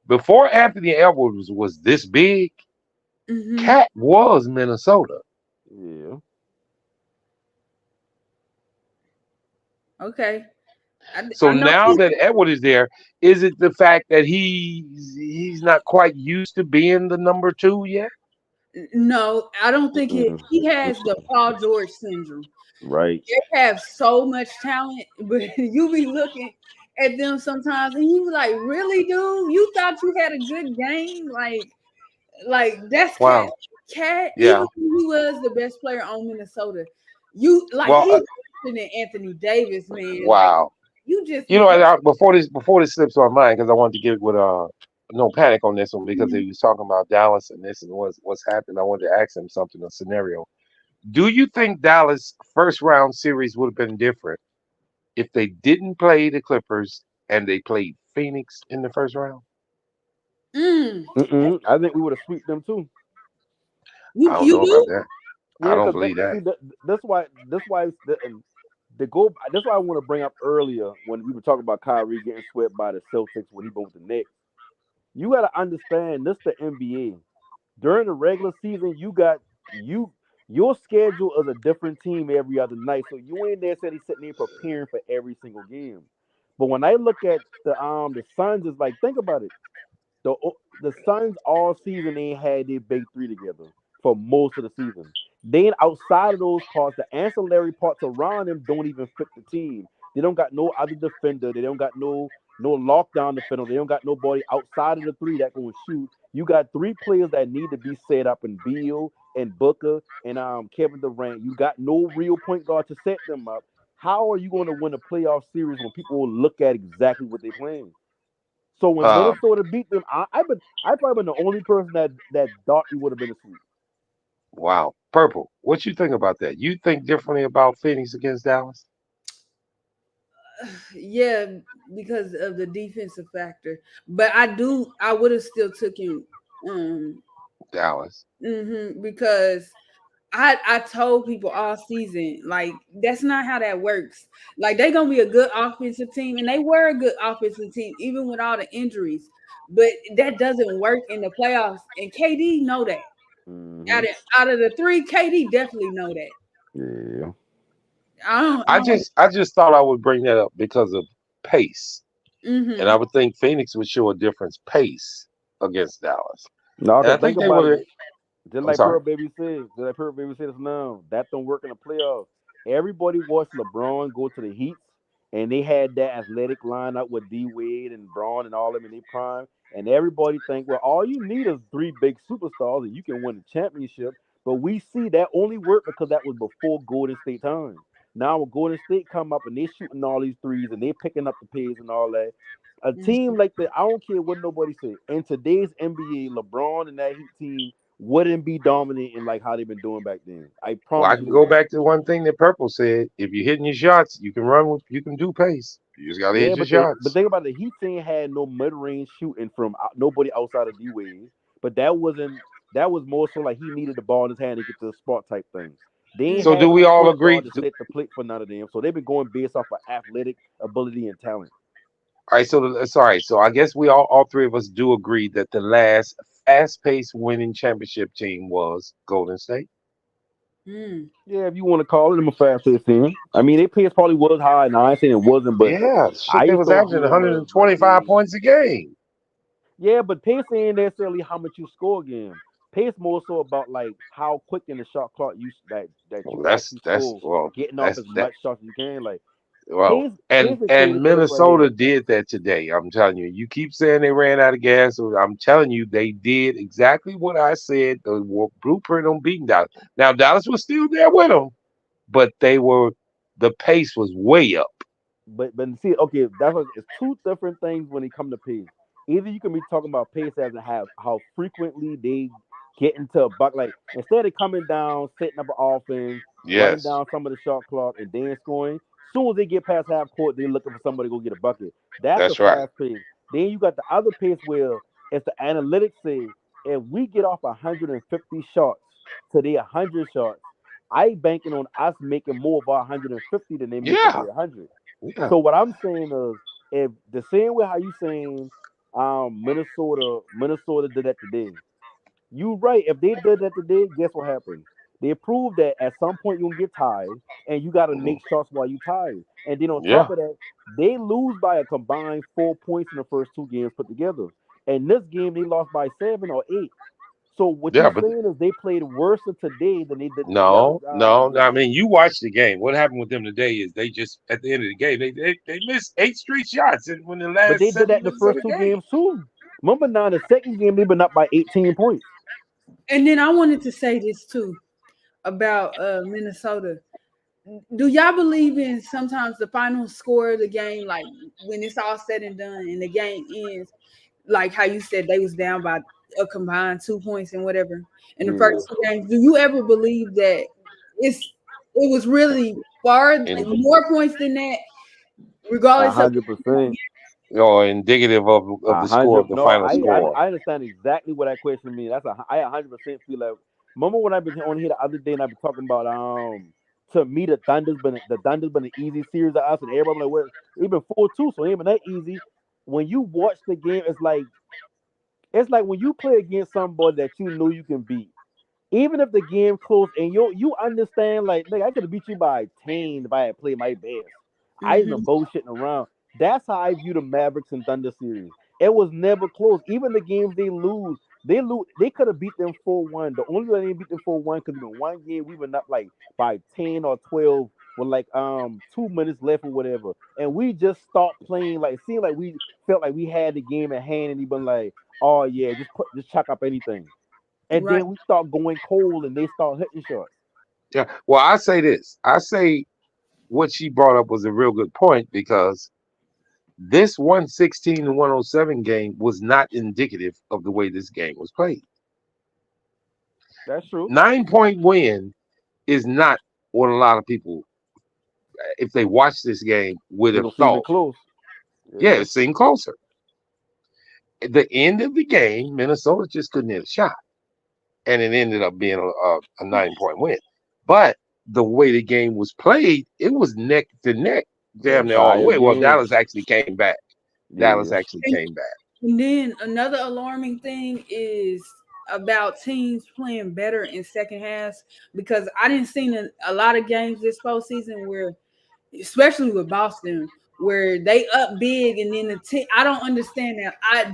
Before Anthony Edwards was this big, Mhm. Cat was Minnesota. Yeah. Okay. So I know. now that Edward is there, is it the fact that he's not quite used to being the number two yet? No, I don't think Mm-mm. he has the Paul George syndrome. Right. They have so much talent, but you be looking at them sometimes and you be like, really, dude? You thought you had a good game? Like that's Wow. Cat, even Yeah. when he was the best player on Minnesota, you like Well, he's better than Anthony Davis, man. Like wow. you just You know, because before this slips my mind, because I wanted to get with no panic on this one because he Mhm. was talking about Dallas and this and what's happening. I wanted to ask him something, a scenario. Do you think Dallas first round series would have been different if they didn't play the Clippers and they played Phoenix in the first round? Mm, I think we would have swept them too. I don't you know about do? that. I Yeah, don't because believe that. see, the go. That's why I want to bring up earlier when we were talking about Kyrie getting swept by the Celtics when he went with the Knicks. You got to understand this: the NBA during the regular season, your schedule is a different team every other night, so you ain't necessarily sitting there preparing for every single game. But when I look at the Suns, is like think about it. The the Suns all season ain't had their big three together for most of the season. Then outside of those parts, the ancillary parts around them don't even fit the team. They don't got no other defender. They don't got no lockdown defender. They don't got nobody outside of the three that can shoot. You got three players that need to be set up in Beal and Booker and Kevin Durant. You got no real point guard to set them up. How are you going to win a playoff series when people will look at exactly what they're playing? So when Um, Minnesota beat them, I probably been the only person that thought it would have been a sweep. wow. Purple. What you think about that? You think differently about Phoenix against Dallas? Yeah, because of the defensive factor. But I would have still took him. Dallas. Because I told people all season, like, that's not how that works. Like, they're gonna be a good offensive team, and they were a good offensive team, even with all the injuries. But that doesn't work in the playoffs, and KD know that. Mm-hmm. Out of the three, KD definitely know that. Yeah. I don't. I just thought I would bring that up because of pace, and I Mm-hmm. would think Phoenix would show a difference pace against Dallas, No, and I cause think think they about it. were. Just I'm like sorry. Pearl Baby said, just now, that don't work in the playoffs. Everybody watched LeBron go to the Heats, and they had that athletic lineup with D Wade and Braun and all them in their prime. And everybody think, well, all you need is three big superstars, and you can win a championship. But we see that only worked because that was before Golden State time. Now when Golden State come up and they shooting all these threes and they picking up the pace and all that. A team like that, I don't care what nobody say. In today's NBA, LeBron and that Heat team wouldn't be dominant in like how they've been doing back then. I Well, I promise you can they go wouldn't. back to one thing that Purple said. If you're hitting your shots, you can run with, you can do pace. You just got to Yeah, hit your but shots. think about it. The Heat ain't had no mid range shooting from nobody outside of D Wade. But that wasn't. That was more so like he needed the ball in his hand to get to the spot type thing. They ain't So Mm-hmm. do had we no all point agree? guard to set the plate for none of them. So they've been going based off of athletic ability and talent. All right, so sorry. So I guess we all three of us do agree that the last fast-paced winning championship team was Golden State. Mm. Yeah, if you want to call it them a fast paced team. I mean, their pace probably was high, and I ain't saying it wasn't, but Yeah, shit, I they just was don't averaging view them as like 125 they. points a game. Yeah, but pace ain't necessarily how much you score a game. Pace more so about like how quick in the shot clock that Well, you actually that's score, well, getting off that's as that. much shots as you can. Like Well, pace is and catered for this right Minnesota here. did that today. I'm telling you. You keep saying they ran out of gas. So I'm telling you, they did exactly what I said. The blueprint on beating Dallas. Now Dallas was still there with them, but the pace was way up. But see, okay, that's what it's two different things when it come to pace. Either you can be talking about pace as in how frequently they get into a buck. Like instead of coming down, setting up an offense, running Yes, down some of the shot clock, and then scoring. Soon as they get past half court, they're looking for somebody to go get a bucket. That's a that's right. fast pace. Then you got the other pace where it's the analytics say if we get off 150 shots to their 100 shots, I banking on us making more of our 150 than they make of Yeah, their 100. yeah. So what I'm saying is, if the same way how you saying, Minnesota did that today. You right. If they did that today, guess what happened? They proved that at some point you're gonna get tired, and you got to Mhm. make shots while you tired. And then on top Yeah, of that, they lose by a combined 4 points in the first two games put together. And this game they lost by 7 or 8. So what yeah. you're But saying is they played worse today than they did the other no, no, no. I game. mean, you watched the game. What happened with them today is they just at the end of the game they missed 8 straight shots in the But last they did that in the 7 minutes of first the two game. games too. Remember now, in the second game, they've been up by 18 points. And then I wanted to say this too about Minnesota. Do y'all believe in sometimes the final score of the game, like when it's all said and done and the game ends, like how you said they was down by a combined 2 points and whatever in the Yeah, first two games? Do you ever believe that it was really far And more points than that, a regardless of hundred percent. indicative of A the score hundred. of the No, final score. I understand exactly what that question means. I 100% feel like. Remember when I've been on here the other day and I've been talking about to me the Thunder's been an easy series to us and everybody like what even 4-2 so it ain't been that easy. When you watch the game, it's like when you play against somebody that you know you can beat. Even if the game close and you understand, like, nigga, I could have beat you by 10 if I had played my best. I ain't been Mhm. bullshitting around. That's how I view the Mavericks and Thunder series. It was never close. Even the games they could have beat them 4-1. The only way they didn't beat them 4-1 because in one game we went up like by 10 or 12 with like 2 minutes left or whatever. And we just stopped playing, like seemed like we felt like we had the game at hand and he been like, oh yeah, just chuck up anything. And Right. then we start going cold and they start hitting shots. Yeah. Well, I say this. I say what she brought up was a real good point because this 116 to 107 game was not indicative of the way this game was played. That's true. 9 point win is not what a lot of people, if they watch this game, would They have don't seem even thought. close. Yeah, Yeah. it seemed closer. At the end of the game, Minnesota just couldn't hit a shot. and it ended up being a 9-point win. But the way the game was played, it was neck to neck, damn near all the way. Well, Dallas actually came back. Dallas actually came back. And then another alarming thing is about teams playing better in second halves, because I didn't see a lot of games this postseason where, especially with Boston, where they up big and then the team. I don't understand that. I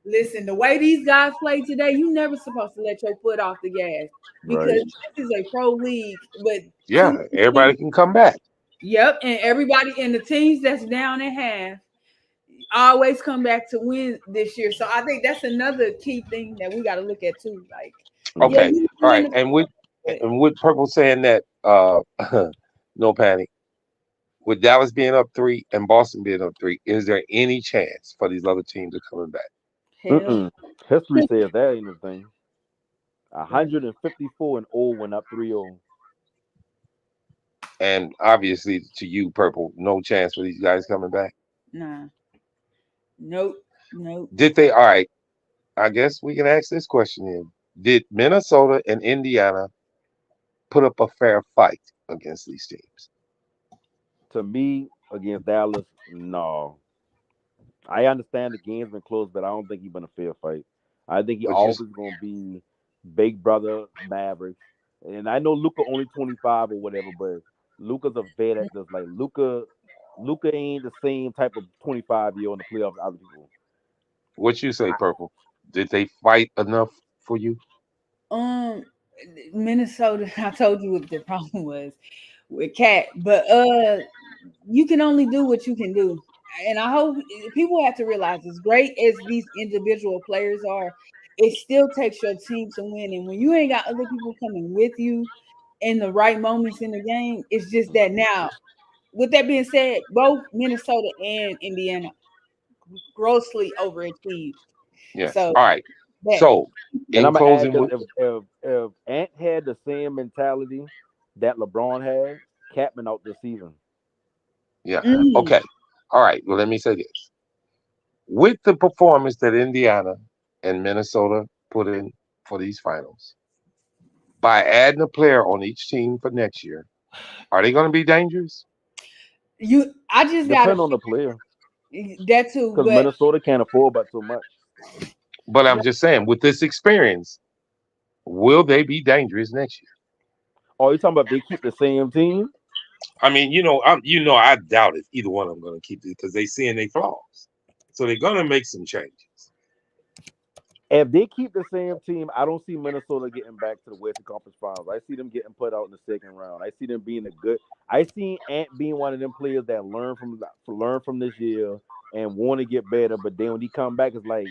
listen, the way these guys play today, you never supposed to let your foot off the gas, because this is a pro league. But yeah, everybody can come back. Yep, and everybody and the teams that's down at half always come back to win this year. So I think that's another key thing that we got to look at too. Like, okay, all right, and with Purple saying that, no panic. With Dallas being up 3 and Boston being up 3, is there any chance for these other teams of coming back? History says that ain't a thing. 154-0 went up 3-0. And obviously, to you, Purple, no chance for these guys coming back. Nah. Nope. Did they? All right. I guess we can ask this question then. Did Minnesota and Indiana put up a fair fight against these teams? To me, against Dallas, no. I understand the game's been close, but I don't think he's been a fair fight. I think he always going to be Big Brother Mavericks. And I know Luka only 25 or whatever, but Luka's a vet at this. Like, Luka ain't the same type of 25-year-old in the playoffs as other people. What you say, Purple? Did they fight enough for you? Minnesota, I told you what the problem was with Cat, but you can only do what you can do. And I hope people have to realize, as great as these individual players are, it still takes your team to win. And when you ain't got other people coming with you in the right moments in the game, it's just that. Now, with that being said, both Minnesota and Indiana grossly overachieved. Yeah. So, all right. So, and I'm gonna add this: if Ant had the same mentality that LeBron had, Catman out this season. Yeah. Okay. All right. Well, let me say this: with the performance that Indiana and Minnesota put in for these finals, by adding a player on each team for next year, are they going to be dangerous? I just got depend on the player. That too, because Minnesota can't afford but so much. But I'm just saying, with this experience, will they be dangerous next year? Oh, you talking about if they keep the same team? I mean, I doubt it. Either one of them going to keep it because they seeing their flaws, so they're going to make some changes. If they keep the same team, I don't see Minnesota getting back to the Western Conference Finals. I see them getting put out in the second round. I see them being I see Ant being one of them players that learn from this year and want to get better. But then when he come back, it's like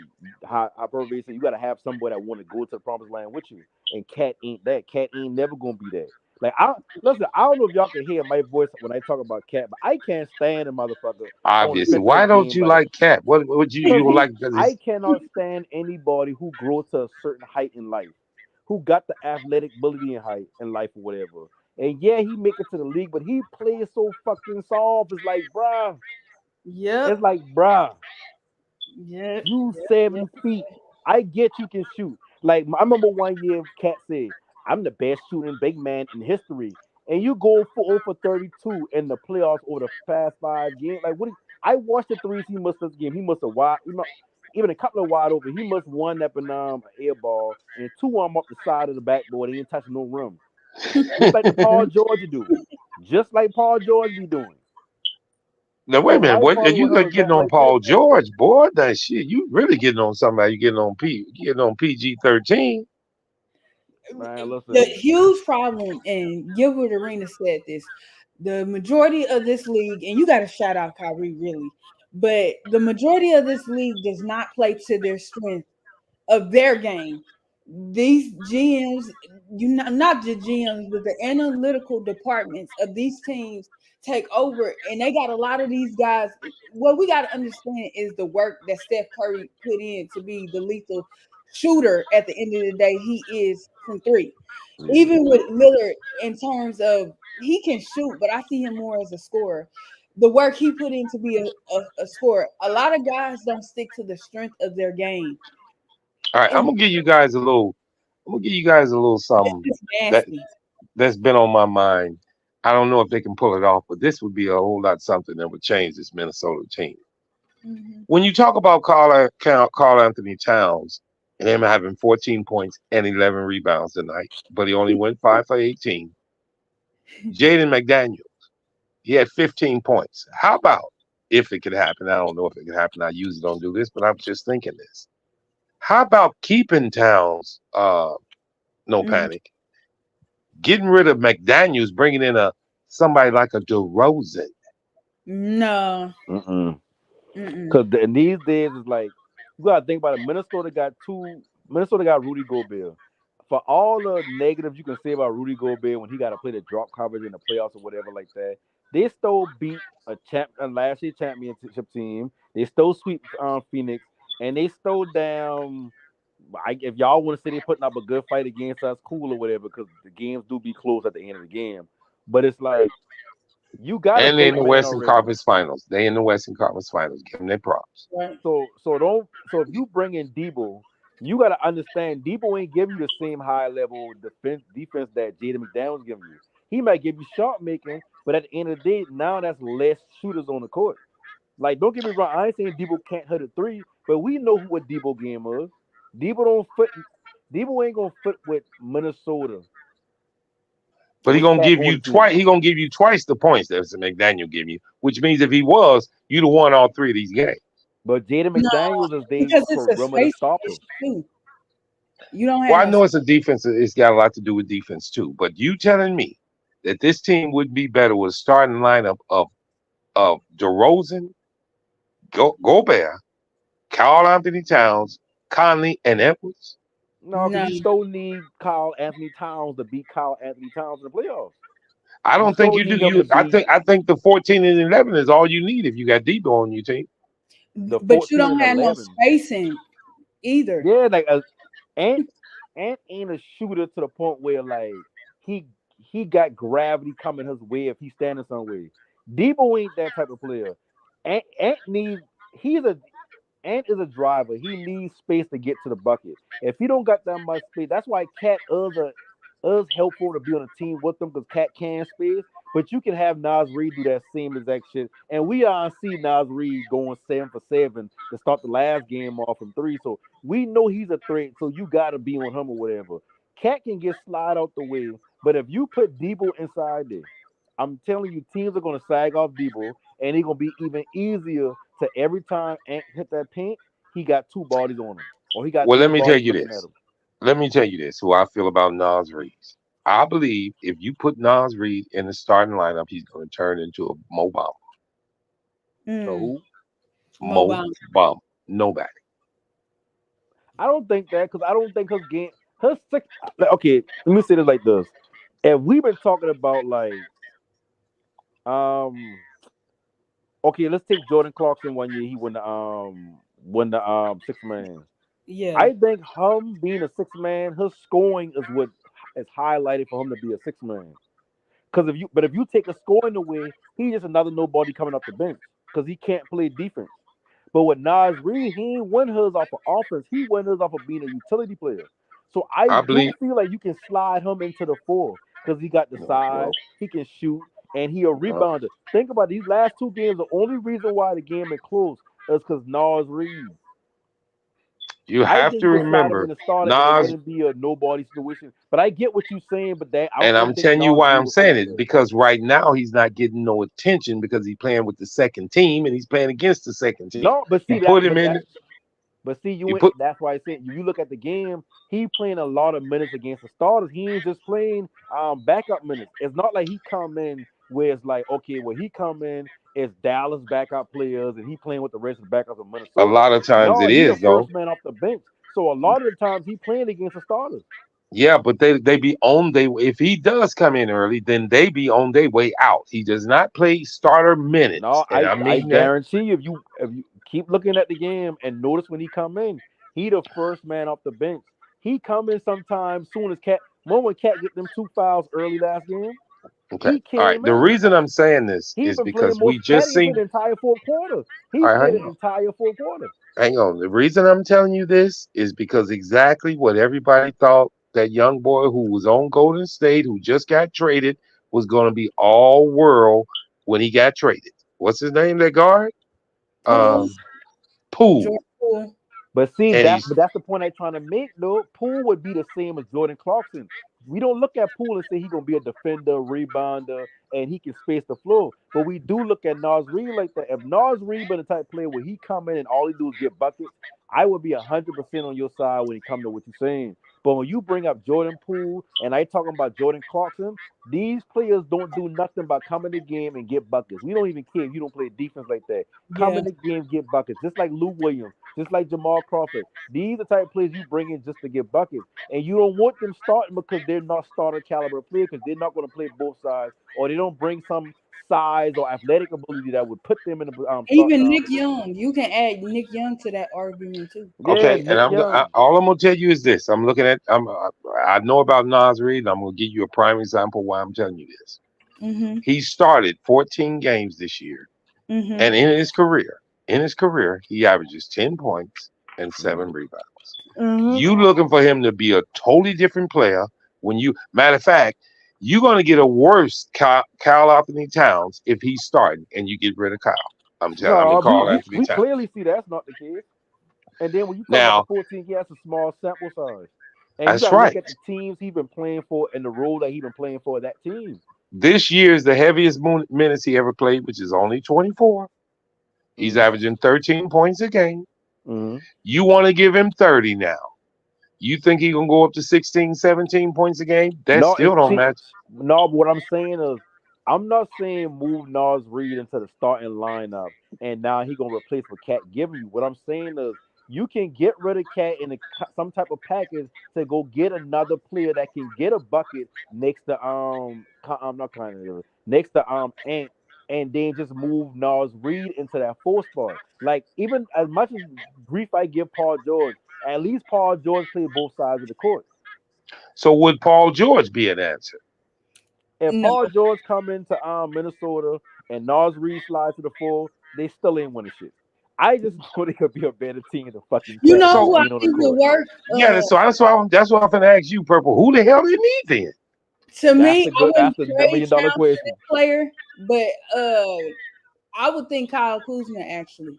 how Irving said, you got to have somebody that want to go to the promised land with you. And Cat ain't that. Cat ain't never gonna be that. Like, I don't know if y'all can hear my voice when I talk about Cat, but I can't stand a motherfucker. Obviously, why don't you like Cat? What would you like? I cannot stand anybody who grows to a certain height in life, who got the athletic ability in height in life or whatever. And yeah, he make it to the league, but he plays so fucking soft. It's like, bruh. Yeah. It's like, bruh. Yeah. You 7 feet. I get you can shoot. Like, I remember one year Cat said, I'm the best shooting big man in history. And you go for 32 in the playoffs over the past 5 games. Like, I watched the threes he must have game. He must have even a couple of wide open. He must one up an air ball and 2 of them up the side of the backboard. He ain't touching no rim. Just like the Paul George do. Just like Paul George be doing. Now wait a minute, boy. You getting on Paul George, boy? That shit, you really getting on somebody. You getting on PG-13. The huge problem, and Gilbert Arenas said this, the majority of this league, and you got to shout out Kyrie, really, but the majority of this league does not play to their strength of their game. These GMs, not the GMs, but the analytical departments of these teams take over, and they got a lot of these guys. What we got to understand is the work that Steph Curry put in to be the lethal shooter. At the end of the day, he is from 3. Even with Lillard, in terms of he can shoot, but I see him more as a scorer. The work he put in to be a scorer. A lot of guys don't stick to the strength of their game. All right, I'm gonna give you guys a little I'm gonna give you guys a little something It's that nasty. that's been on my mind. I don't know if they can pull it off, but this would be a whole lot something that would change this Minnesota team. Mm-hmm. When you talk about Carl Anthony Towns and him having 14 points and 11 rebounds tonight, but he only went 5 for 18. Jaden McDaniel, he had 15 points. How about if it could happen? I don't know if it could happen. I usually don't do this, but I'm just thinking this. How about keeping Towns? No Mm-hmm. panic. Getting rid of McDaniels, bringing in somebody like a DeRozan. No. Mm-mm. Mm-mm. Because in these days, it's like you gotta think about it. Minnesota got Rudy Gobert. For all the negatives you can say about Rudy Gobert when he got to play the drop coverage in the playoffs or whatever like that, they still beat a last year championship team. They still sweep Phoenix, and they still down. If y'all want to say they putting up a good fight against us, cool or whatever, because the games do be close at the end of the game. But it's like you got a And they're in big the man Western already. Conference Finals. They in the Western Conference Finals. Give them their props. Right. So if you bring in Debo, you got to understand Debo ain't giving you the same high level defense that Jaden McDaniels giving you. He might give you shot making, but at the end of the day, now that's less shooters on the court. Like, don't get me wrong, I ain't saying Debo can't hit a three, but we know what Debo game is. Debo ain't gonna fit with Minnesota But he with gonna Cat give on you the team. twice. He gonna give you twice the points that McDaniel give you, which means if he was, you'd have won all three of these games. But Jaden No, McDaniels is their because it's a perimeter space stopper. issue too. You don't Well, have I no. know it's a defense. It's got a lot to do with defense too. But you telling me that this team would be better with a starting lineup of DeRozan, Gobert, Carl Anthony Towns, Conley, and Edwards? No, because No. you still need Carl Anthony Towns to beat Carl Anthony Towns in the playoffs. I You don't think still you do. need him to beat I think the 14 and 11 is all you need if you got Debo on your team. the But you 14 don't and have no 11. spacing either. Yeah, like Ant ain't a shooter to the point where like he he got gravity coming his way if he's standing somewhere. Debo ain't that type of player. Ant need he's a Ant is a driver. He needs space to get to the bucket. If he don't got that much space, that's why Cat is helpful to be on a team with them because Cat can space. But you can have Nas Reed do that same exact shit. And we see Nas Reed going 7 for 7 to start the last game off from three. So we know he's a threat. So you gotta be on him or whatever. Cat can get slide out the way, but if you put Debo inside there, I'm telling you, teams are gonna sag off Debo, and it's gonna be even easier to every time Ant hit that paint, he got two bodies on him, or he got Well, let three me tell bodies you looking at this. him. Let me tell you this. Who I feel about Nas Reed. I believe if you put Nas Reed in the starting lineup, he's going to turn into a mobile. So Mm. who? Mobile. Mobile. Nobody. I don't think that because I don't think his game, his six. Okay, let me say this like this: if we've been talking about like, um, okay, let's take Jordan Clarkson 1 year. He won the six man. Yeah. I think him being a six man, his scoring is what is highlighted for him to be a six man. Because if you take a scoring away, he's just another nobody coming off the bench because he can't play defense. But with Nas Reed, he ain't win his off of offense. He won his off of being a utility player. So I I do believe. feel like you can slide him into the four because he got the Well, size, he can shoot, and he a well, rebounder. Think about these last two games. The only reason why the game is close is because Nas Reed. you I have think to you could slide him in remember the starter and it Nas, wouldn't be a nobody situation. But I get what you're saying, but that I and don't I'm think telling you Nas why Reed I'm would fit saying in it there. because right now he's not getting no attention because he's playing with the second team and he's playing against the second team. No, but You see put him in. you You ain't, put that's why I said you look at the game, he playing a lot of minutes against the starters. He ain't just playing backup minutes. It's not like he come in where it's like, okay, well, he come in as Dallas backup players and he playing with the rest of the backups of a Minnesota. lot of times No, it he the is though. first man off the bench. So a lot of the times he playing against the starters. Yeah, but they be on they if he does come in early, then they be on their way out. He does not play starter minutes, No, and I I mean that. guarantee you, if you keep looking at the game and notice when he come in, he the first man off the bench. He come in sometimes soon as Cat. Remember when Cat get them two fouls early last game? Okay, He all right. came The in. reason I'm saying this He is been playing because we most. Cat just ain't played seen. the entire fourth quarter. He All right, played the entire fourth quarter. hang on. The reason I'm telling you this is because exactly what everybody thought that young boy who was on Golden State, who just got traded, was going to be all world when he got traded. What's his name? That guard, Poole, Poole, Jordan Poole. But see, and he's that's the point I'm trying to make, though. Poole would be the same as Jordan Clarkson. We don't look at Poole and say he's gonna be a defender, rebounder, and he can space the floor. But we do look at Nas Reed like that. If Nas Reed been the type of player where he come in and all he do is get buckets, I would be 100% on your side when it come to what you're saying. But when you bring up Jordan Poole and I talking about Jordan Clarkson, these players don't do nothing but come in the game and get buckets. We don't even care if you don't play defense like that. Come Yeah. in the game, get buckets. Just like Lou Williams, just like Jamal Crawford. These are the type of players you bring in just to get buckets. And you don't want them starting because they're not starter caliber players, because they're not going to play both sides, or they don't bring some size or athletic ability that would put them in the Even starting Nick position. Young, you can add Nick Young to that argument too. Yeah, okay. And Nick Young. all I'm gonna tell you is this: I'm looking at I know about Nas Reed. And I'm gonna give you a prime example why I'm telling you this. Mhm. He started 14 games this year, Mhm. and in his career, he averages 10 points and 7 rebounds. Mhm. You looking for him to be a totally different player when you matter of fact, you're gonna get a worse Kyle Anthony Towns if he's starting and you get rid of Kyle. I mean No, Carl Anthony we Towns. clearly see that's not the case. And then when you talk about the Now, 14, he has a small sample size. And you that's got to look right. at the teams he's been playing for and the role that he's been playing for that team. This year is the heaviest minutes he ever played, which is only 24. He's Mm-hmm. averaging 13 points a game. Mm-hmm. You want to give him 30 now. You think he gonna go up to 16, 17 points a game? That No, still don't match. no, but what I'm saying is, I'm not saying move Nas Reed into the starting lineup and now he gonna replace what Cat giving you. What I'm saying is, you can get rid of Cat in some type of package to go get another player that can get a bucket next to I'm not kind of next to Ant, and then just move Nas Reed into that four spot. Like, even as much as grief I give Paul George, at least Paul George played both sides of the court. So would Paul George be an answer? If No. Paul George come into Minnesota and Nas Reed slides to the four, they still ain't winning shit. I just know they could be a better team than fucking You Cat know just who I So being on the think would court. work? yeah, that's what I'm gonna ask you, Purple. Who the hell they need then? To That's me, the I good. That's wouldn't the trade $1 million Towns for question. this player, but I would think Kyle Kuzma actually.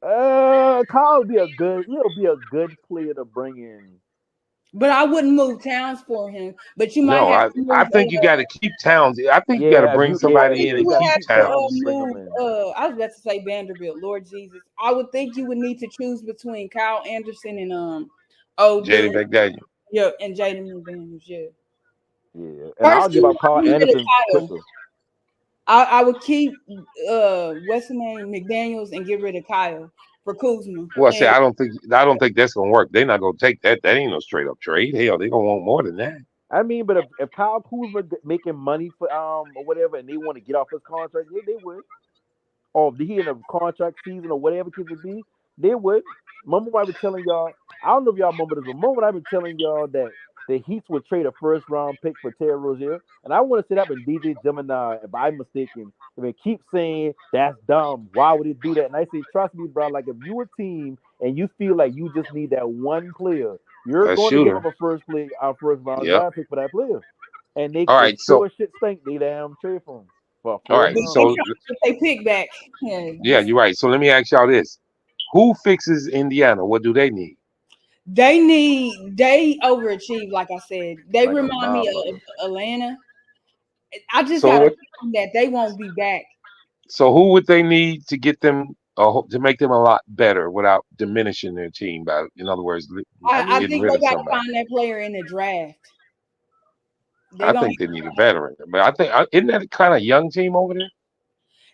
Kyle will be a good. He'll be a good player to bring in. But I wouldn't move Towns for him. But you might No, have I to I move. think you got to keep Towns. I think you got to Yeah, bring I somebody think in yeah, you you and would got to keep have keep to Towns Towns. and bring him move. in. I was about to say Vanderbilt. Lord Jesus, I would think you would need to choose between Kyle Anderson and JD Odin. McDaniel. Yeah, and Jaden McDaniels. Yeah. Yeah, and I'll give Personally, up Carl I would get a Anderson Kyle. quicker. I would keep what's the name McDaniels and get rid of Kyle for Kuzma. Well, see, And I don't think that's gonna work. They're not gonna take that. That ain't no straight up trade. Hell, they gonna want more than that. I mean, but if Kyle Kuzma making money for or whatever, and they want to get off his contract, yeah, they would. Or if he in a contract season or whatever case it be, they would. Remember when I been telling y'all, I don't know if y'all remember this, but remember when I've been telling y'all that the Heats would trade a first round pick for Terry Rozier? And I want to say that been DJ Gemini, if I'm mistaken. I mean, keep saying that's dumb. Why would he do that? And I say, trust me, bro, like if you a team and you feel like you just need that one player, you're A going to give shooter. up a first round Yep. draft pick for that player. And they All if right. sure So as shit stink, they damn trade for him for a all first right. but they rounder. So try to get their pick back. Yeah, yeah, you're right. So let me ask y'all this: Who fixes Indiana? What do they need? they overachieve, like I said. They Like a remind me of motherfucker. Atlanta. I just So got a what? feeling that they won't be back. So who would they need to get them to make them a lot better without diminishing their team? By in other words, I I mean, getting think rid they of got to somebody. find that player in the draft. They're I gonna, think they need a veteran. But I think isn't that a kind of young team over there?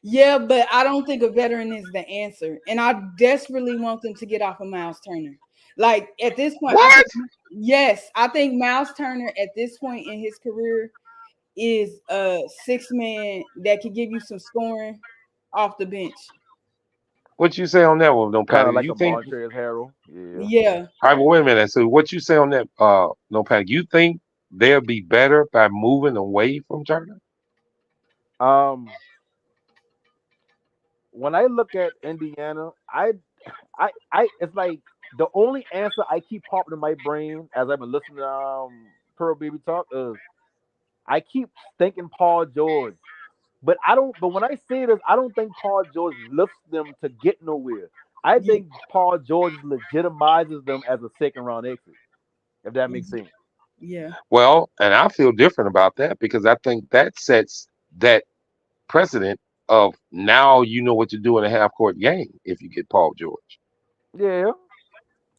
yeah, but I don't think a veteran is the answer. And I desperately want them to get off of Miles Turner. Like at this point, I What? think yes, I think Miles Turner at this point in his career is a six man that can give you some scoring off the bench. What you say on that one, no kind of panic? like You a think? Montrezl Harrell. Yeah. Yeah. All right, but wait a minute. So what you say on that? No panic. You think they'll be better by moving away from Turner? Um, when I look at Indiana, it's like the only answer I keep popping in my brain as I've been listening to Pearl Baby talk is I keep thinking Paul George. But I don't. But when I say this, I don't think Paul George lifts them to get nowhere. I Yeah. think Paul George legitimizes them as a second round exit. If that makes sense. Yeah. Well, and I feel different about that because I think that sets that precedent of now you know what to do in a half court game if you get Paul George. Yeah.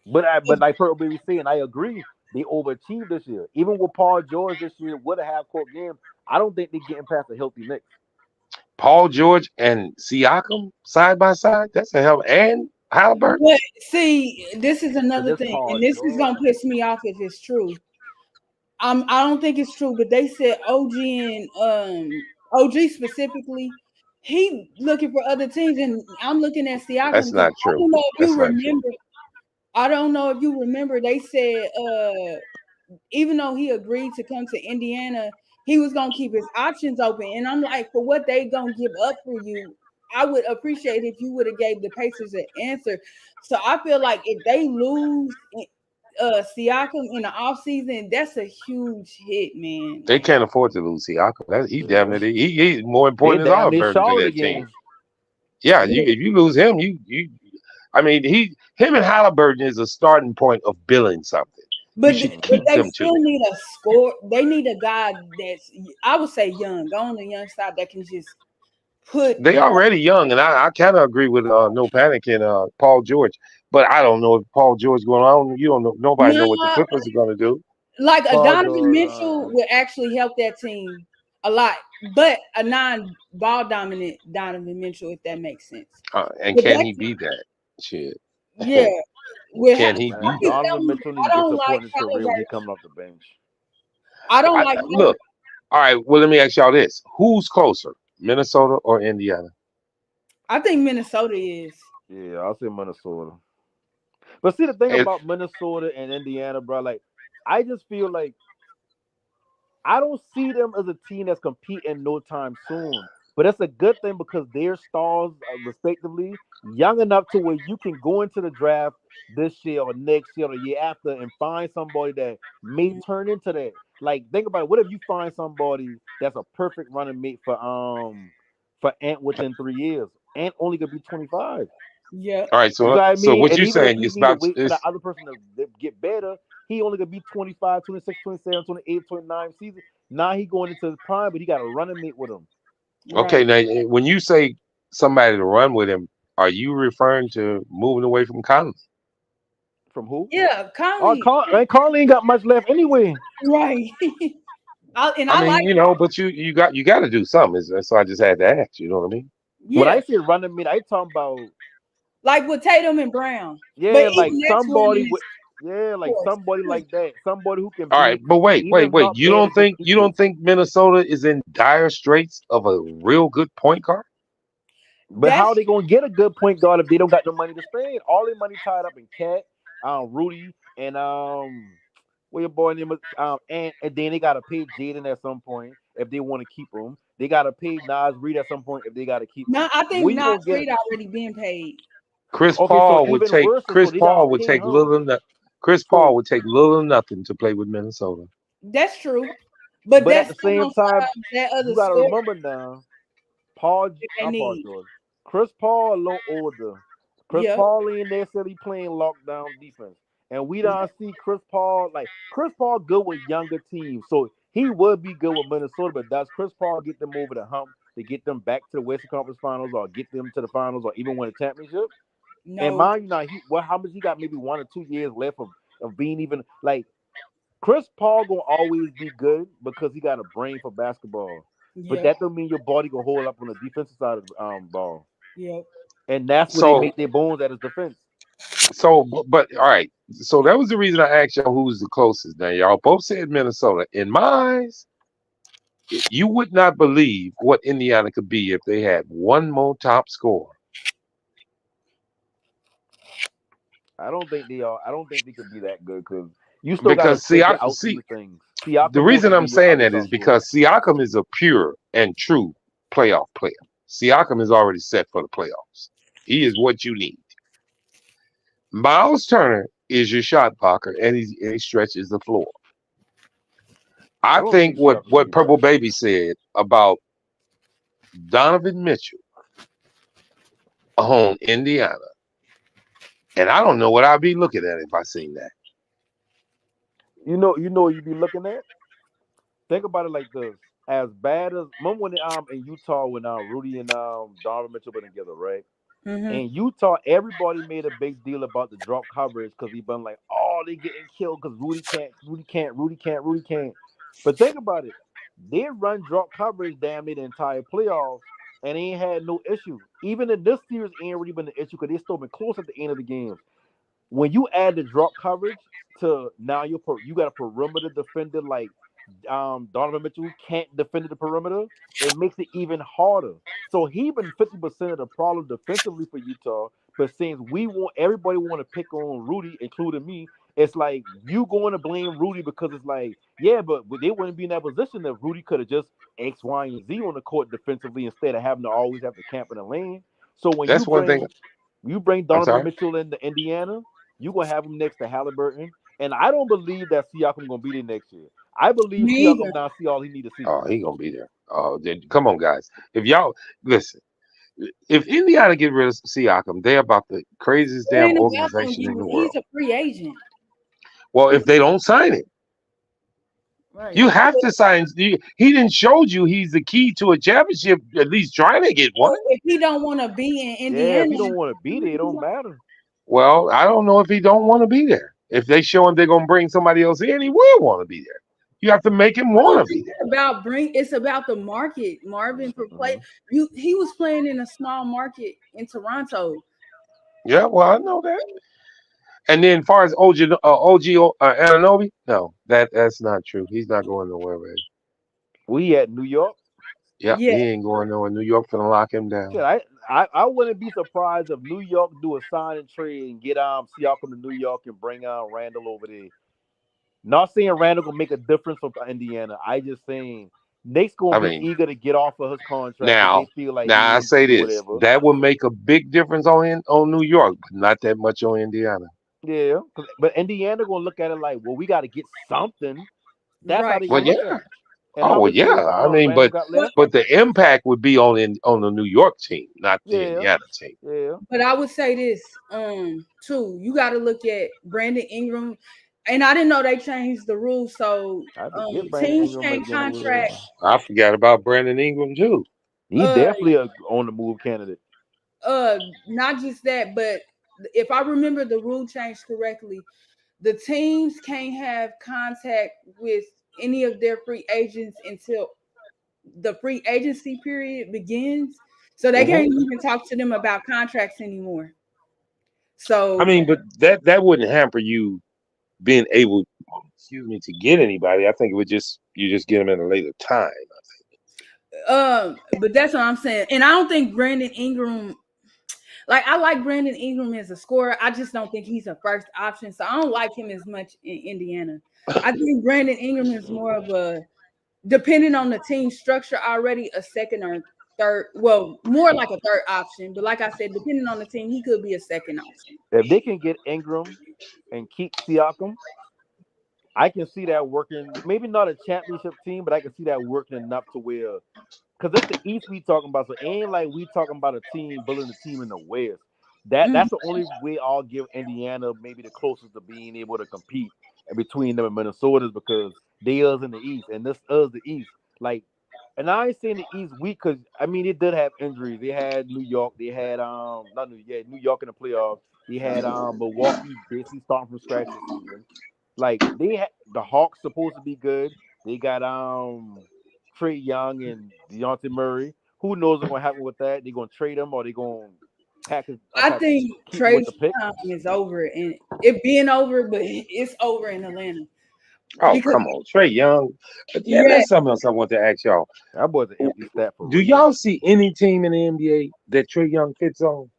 But like Pearl Baby saying, I agree. They overachieved this year. Even with Paul George this year with a half court game, I don't think they're getting past a healthy Knicks. Paul George and Siakam side by side. That's a hell. And Halliburton. But see, this is But another this thing, Paul and this is gonna George. piss me off if it's true. I don't think it's true, but they said OG and OG specifically, he looking for other teams, and I'm looking at Siakam That's because not I true. don't know if That's you not true. remember. I don't know if you remember. They said even though he agreed to come to Indiana, he was gonna keep his options open. And I'm like, for what they gonna give up for you, I would appreciate if you would have gave the Pacers an answer. So I feel like if they lose Siakam in the offseason, that's a huge hit, man. They can't afford to lose Siakam. He's damn near he's more They important as damn near Halliburton to Charlotte that team. again. Yeah, if you lose him, I mean, him and Halliburton is a starting point of building something. But You should but keep they them still two. need a score. They need a guy that's, I would say, young, go on the young side that can just put. They already young, and I kind of agree with No Panic and Paul George, but I don't know if Paul George going on. You don't know. Nobody know what the No, Clippers are going to do. like a Paul Donovan George. Mitchell would actually help that team a lot, but a non-ball dominant Donovan Mitchell, if that makes sense. And But can that's, he be that? Shit. yeah. With Can he Man, be I keep that? Donovan telling you, Mitchell I needs to don't get like support in his career when he Halliburton. coming off the bench. I don't like Look, all right. Well, let me ask y'all this: who's closer, Minnesota or Indiana? I think Minnesota is. Yeah, I'll say Minnesota. But see, the thing And about Minnesota and Indiana, bro, like I just feel like I don't see them as a team that's competing no time soon. But it's a good thing because their stars, respectively, young enough to where you can go into the draft this year or next year or the year after and find somebody that may turn into that. Like, think about it. What if you find somebody that's a perfect running mate for Ant within 3 years? Ant only gonna be 25. Yeah. all right, You know so what I mean? what And you even if saying he is need to about wait for the is other person to get better, he only gonna be 25, 26, 27, 28, 29 season. Now he going into his prime, but he got a running mate with him. okay. Right. Now, when you say somebody to run with him, are you referring to moving away from Conley? From who? Yeah, Oh, Conley. Carly ain't got much left anyway. Right. I I mean, like, but you got to do something. So I just had to ask. You know what I mean? When yeah, I say running mate, I talking about like with Tatum and Brown. But yeah, like even that's somebody running with is like forced. somebody like that, somebody who can All right, be but wait. even help You manage don't the think defense. Minnesota is in dire straits of a real good point guard? But That's how they gonna get a good point guard if they don't got no money to spend? All their money tied up in Cat, Rudy, and what your boy name is, and then they gotta pay Jaden at some point if they want to keep him. They gotta pay Nas Reed at some point if they gotta keep him. not. I think We Nas gonna get Reed already being paid. okay. So even worse, so they gotta pay him. Chris Paul So, would take little or nothing to play with Minnesota. That's true. But but at that's the not same gonna time, solve that you other gotta story remember now. Paul, that they not Paul need. George. Chris Paul a little older. Chris Yep. Paul ain't necessarily playing lockdown defense. And we don't see Chris Paul Chris Paul good with younger teams. So he would be good with Minnesota, but does Chris Paul get them over the hump to get them back to the Western Conference Finals or get them to the finals or even win a championship? And No. mind you now, how much he got maybe 1 or 2 years left of being even like Chris Paul gonna always be good because he got a brain for basketball. But Yep. that don't mean your body gonna hold up on the defensive side of the ball. Yep. And that's where they So make their bones at his defense. but all right. So that was the reason I asked y'all who's the closest. Now y'all both said Minnesota. In my eyes, you would not believe what Indiana could be if they had one more top scorer. I don't think they are. I don't think they could be that good because you still got to Because figure out these things. the Siakam supposed reason to I'm be your saying other that top is scorer. because Siakam is a pure and true playoff player. Siakam is already set for the playoffs. He is what you need. Miles Turner is your shot blocker, and he stretches the floor. I I don't think think Siakam can what do that. Purple Baby said about Donovan Mitchell on Indiana, and I don't know what I'd be looking at if I seen that. You know what you be looking at? Think about it like this. As bad as remember when in Utah when Rudy and Donovan Mitchell been together, right? Mm-hmm. In Utah, everybody made a big deal about the drop coverage because he been like, oh, they getting killed because Rudy can't. But think about it. They run drop coverage damn near the entire playoffs and they ain't had no issue. Even in this series, ain't really been an issue because they still been close at the end of the games. When you add the drop coverage to now you got a perimeter defender like Donovan Mitchell who can't defend the perimeter, it makes it even harder. So he been 50% of the problem defensively for Utah. But since everybody want to pick on Rudy, including me, it's like you going to blame Rudy because it's like, yeah, but they wouldn't be in that position if Rudy could have just X, Y, and Z on the court defensively instead of having to always have to camp in the lane. So when That's one thing. you bring I'm Donovan sorry. Mitchell into Indiana, you're gonna have him next to Halliburton. And I don't believe that Siakam gonna be there next year. I believe Me either. Siakam now see all he need to see. Oh, he gonna be there. Oh, then come on, guys. If y'all listen, if Indiana get rid of Siakam, they're about the craziest It damn ain't about them. organization in the He's world. a free agent. Well, if they don't sign him, Right. you have to sign. He didn't show you he's the key to a championship. At least trying to get one. So if he don't want to be in Yeah, if Indiana, he don't want to be there, it don't matter. Well, I don't know if he don't want to be there. If they show him they're gonna bring somebody else in, he will want to be there. You have to make him I want don't to be think there. it's about the market, Marvin, for play. Mhm. He was playing in a small market in Toronto. Yeah, well, I know that. And then, as far as OG Ananobi, no, that's not true. He's not going nowhere, man. We at New York. Yep, Yeah, he ain't going nowhere. New York gonna lock him Shit, down. I wouldn't be surprised if New York do a sign and trade and get Siakam to New York and bring Randall over there. Not saying Randall gonna make a difference for Indiana. I just saying Knicks gonna I be mean, eager to get off of his contract because they now, feel like he now I ain't say do this: whatever. that will make a big difference on New York, but not that much on Indiana. Yeah, but Indiana gonna look at it like, well, we got to get something. That's how right. they Well, gonna yeah. look at it. And Oh, how well, much years yeah. I mean, Randall but got But left? but the impact would be on the New York team, not the Yeah, Indiana team. yeah. but I would say this, too. You got to look at Brandon Ingram, and I didn't know they changed the rules. So, I forget Brandon teams Ingram change might be on the move there. contract. I forgot about Brandon Ingram too. He Uh, definitely a on the move candidate. not just that, but if I remember the rule change correctly, the teams can't have contact with any of their free agents until the free agency period begins. So they Hmm. can't even talk to them about contracts anymore. I So mean, but that wouldn't hamper you being able, excuse me, to get anybody. I think it would you just get them at a later time. but that's what I'm saying. And I don't think Brandon Ingram, like I like Brandon Ingram as a scorer. I just don't think he's a first option. So I don't like him as much in Indiana. I think Brandon Ingram is more of a, depending on the team structure already, a second or third, well, more like a third option. But like I said, depending on the team, he could be a second option. If they can get Ingram and keep Siakam, I can see that working. Maybe not a championship team, but I can see that working enough to where, because it's the East we talking about, so it ain't like we talking about a team building a team in the West. Mhm. That's the only way I'll give Indiana maybe the closest to being able to compete between them and Minnesota is because they is in the East and this is the East. Like, and I ain't saying the East weak because I mean they did have injuries. They had New York. They had not New York in the playoffs. They had Milwaukee basically starting from scratch this season. Like the Hawks supposed to be good. They got Trey Young and Dejounte Murray. Who knows what's gonna happen with that? They're gonna trade him or they're gonna package up I have think keep him with Trey's the pick. time is over, and it being over, but it's over in Atlanta Oh, because come on, Trey Young. But yeah, yeah, that's something else I want to ask y'all. That boy's an empty stat for Do real. y'all see any team in the NBA that Trey Young fits on?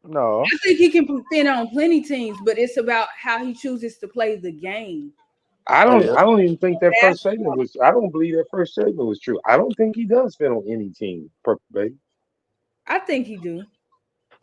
No. I think he can fit on plenty teams, but it's about how he chooses to play the game. Yeah. I don't even think that first statement Basketball. was. I don't believe that first statement was true. I don't think he does fit on any team. Baby. I think he do.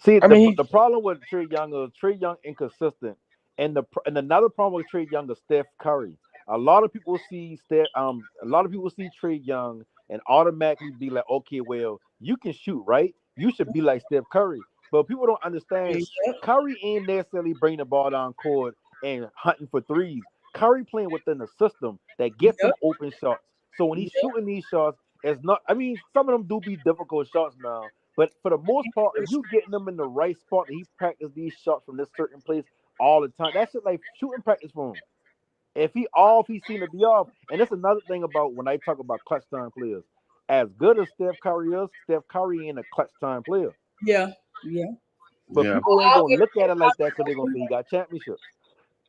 See, I mean, the problem with Trae Young is Trae Young inconsistent, and another problem with Trae Young is Steph Curry. A lot of people see Trae Young and automatically be like, okay, well, you can shoot, right? You should be like Steph Curry. But people don't understand Yep. Curry ain't necessarily bringing the ball down court and hunting for threes. Curry playing within the system that gets Yep. him open shots. So when he's shooting these shots, it's not. I mean, some of them do be difficult shots now. But for the most part, if you getting them in the right spot, and he's practiced these shots from this certain place all the time, that's just like shooting practice for him. If he off, he seem to be off. And that's another thing about when I talk about clutch time players. As good as Steph Curry is, Steph Curry ain't a clutch time player. Yeah. But yeah. people ain't gonna look at it like that because they're gonna say he got championships.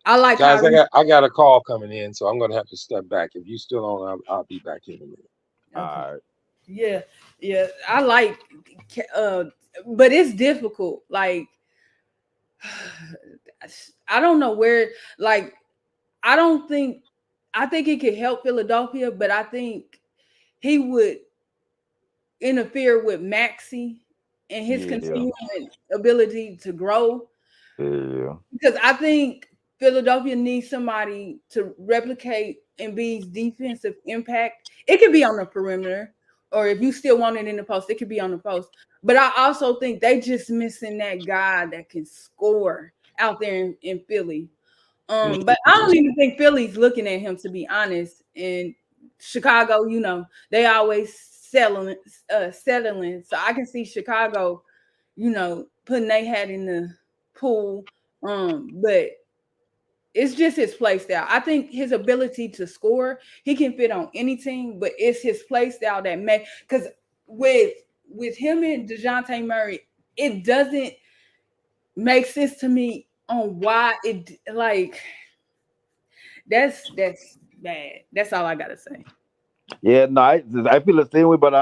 I like Guys, Kyrie. I got a call coming in, so I'm gonna have to step back. If you still on, I'll be back in a minute. All right. Yeah. I like, but it's difficult. Like, I don't know where. Like, I think it could help Philadelphia, but I think he would interfere with Maxey and his continuing ability to grow. Yeah. Because I think Philadelphia needs somebody to replicate Embiid's defensive impact. It could be on the perimeter, or if you still want it in the post, it could be on the post. But I also think they just missing that guy that can score out there in Philly. But I don't even think Philly's looking at him, to be honest. And Chicago, they always settling. So I can see Chicago, putting their hat in the pool. But it's just his play style. I think his ability to score, he can fit on any team, but it's his play style that because with him and DeJounte Murray, it doesn't make sense to me on why it like that's bad. That's all I gotta say. Yeah, no, I feel the same way, but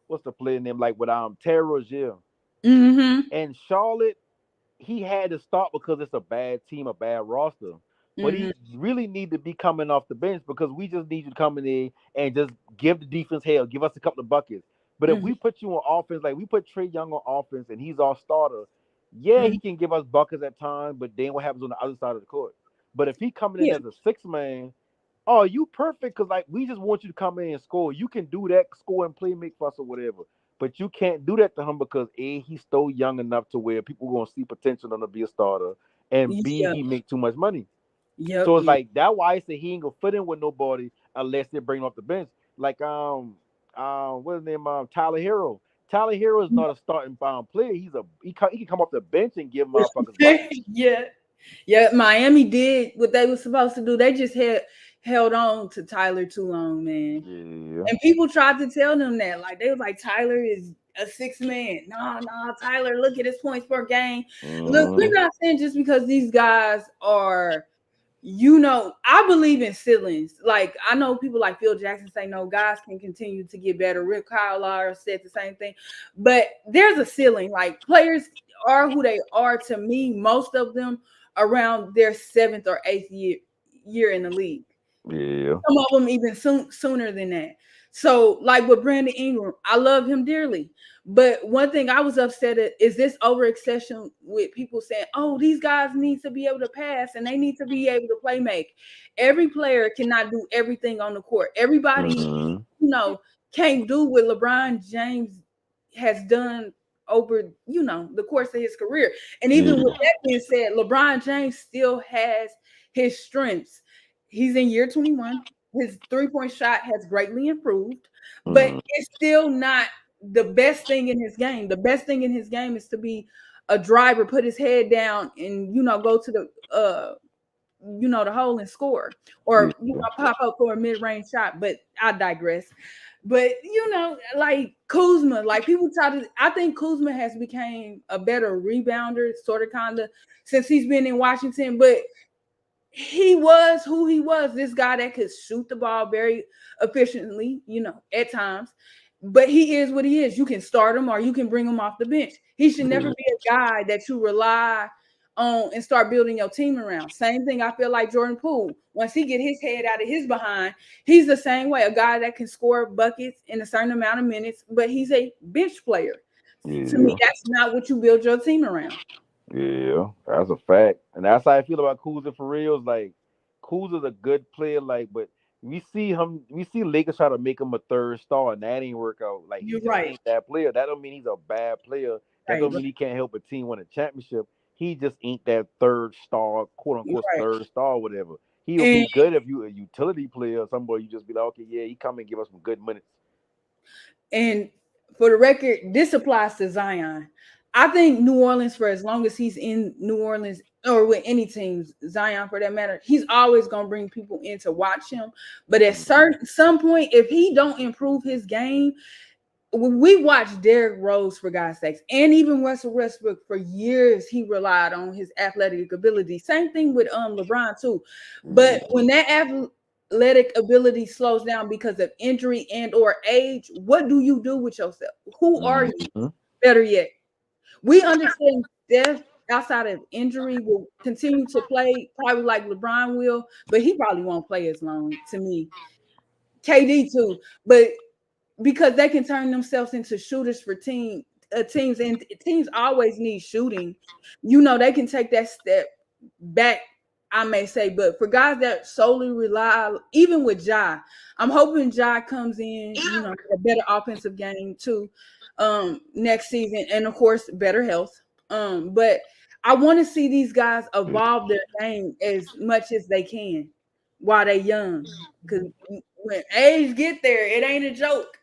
what's the player name? Like with Terry Rozier. Mm-hmm. And Charlotte, he had to start because it's a bad team, a bad roster. But he really need to be coming off the bench because we just need you to come in there and just give the defense hell, give us a couple of buckets. But if we put you on offense, like we put Trae Young on offense and he's our starter, he can give us buckets at times, but then what happens on the other side of the court? But if he coming in as a six man, oh, you perfect because like we just want you to come in and score. You can do that, score and play, make fuss or whatever. But you can't do that to him because A, he's still young enough to where people are gonna see potential in him to be a starter, and B, he make too much money. So it's like that's why I say he ain't gonna fit in with nobody unless they bring him off the bench. Like what's his name? Tyler Hero. Tyler Hero is not a starting player. He can come off the bench and give motherfuckers buckets. Yeah. Miami did what they were supposed to do. They just held on to Tyler too long, man. Yeah. And people tried to tell them that. Like, they was like, Tyler is a six man. No, Tyler, look at his points per game. Look, we're not saying just because these guys are, I believe in ceilings. Like, I know people like Phil Jackson say, no, guys can continue to get better. Rick Carlisle said the same thing. But there's a ceiling. Like, players are who they are to me, most of them around their 7th or 8th year in the league. Yeah. Some of them even sooner than that. So, like with Brandon Ingram, I love him dearly. But one thing I was upset at is this overextension with people saying, oh, these guys need to be able to pass and they need to be able to play make. Every player cannot do everything on the court. Everybody, can't do what LeBron James has done over, the course of his career. And even with that being said, LeBron James still has his strengths. He's in year 21. His 3-point shot has greatly improved, but it's still not the best thing in his game. The best thing in his game is to be a driver, put his head down and, go to the, the hole and score or, pop up for a mid-range shot. But I digress. But, like Kuzma, like people I think Kuzma has become a better rebounder, sort of, kind of, since he's been in Washington. But he was who he was, this guy that could shoot the ball very efficiently, at times. But he is what he is. You can start him or you can bring him off the bench. He should never be a guy that you rely on and start building your team around. Same thing I feel like Jordan Poole. Once he get his head out of his behind, he's the same way. A guy that can score buckets in a certain amount of minutes, but he's a bench player. To me, Yeah. that's not what you build your team around. Yeah, that's a fact, and that's how I feel about Kuzma for real. Is like Kuzma's a good player, like, but we see Lakers try to make him a third star, and that ain't work out. Like, he You're just right. ain't that player. That don't mean he's a bad player. That Right. don't mean he can't help a team win a championship. He just ain't that third star, quote unquote Right. third star, whatever. He'll And be good if you a utility player or somebody. You just be like, okay, yeah, he come and give us some good minutes. and for the record, this applies to Zion. I think New Orleans, for as long as he's in New Orleans or with any teams, Zion for that matter, he's always gonna bring people in to watch him. But at some point, if he don't improve his game, we watched Derrick Rose for God's sakes, and even Russell Westbrook for years. He relied on his athletic ability. Same thing with LeBron too. But when that athletic ability slows down because of injury and or age, what do you do with yourself? Who are you? Mm-hmm. Better yet, we understand Steph outside of injury will continue to play probably like LeBron will, but he probably won't play as long to me. KD too, but because they can turn themselves into shooters for teams, and teams always need shooting. They can take that step back, I may say, but for guys that solely rely, even with Ja, I'm hoping Ja comes in, a better offensive game too, next season, and of course, better health. But I want to see these guys evolve their game as much as they can while they're young, because when age get there, it ain't a joke.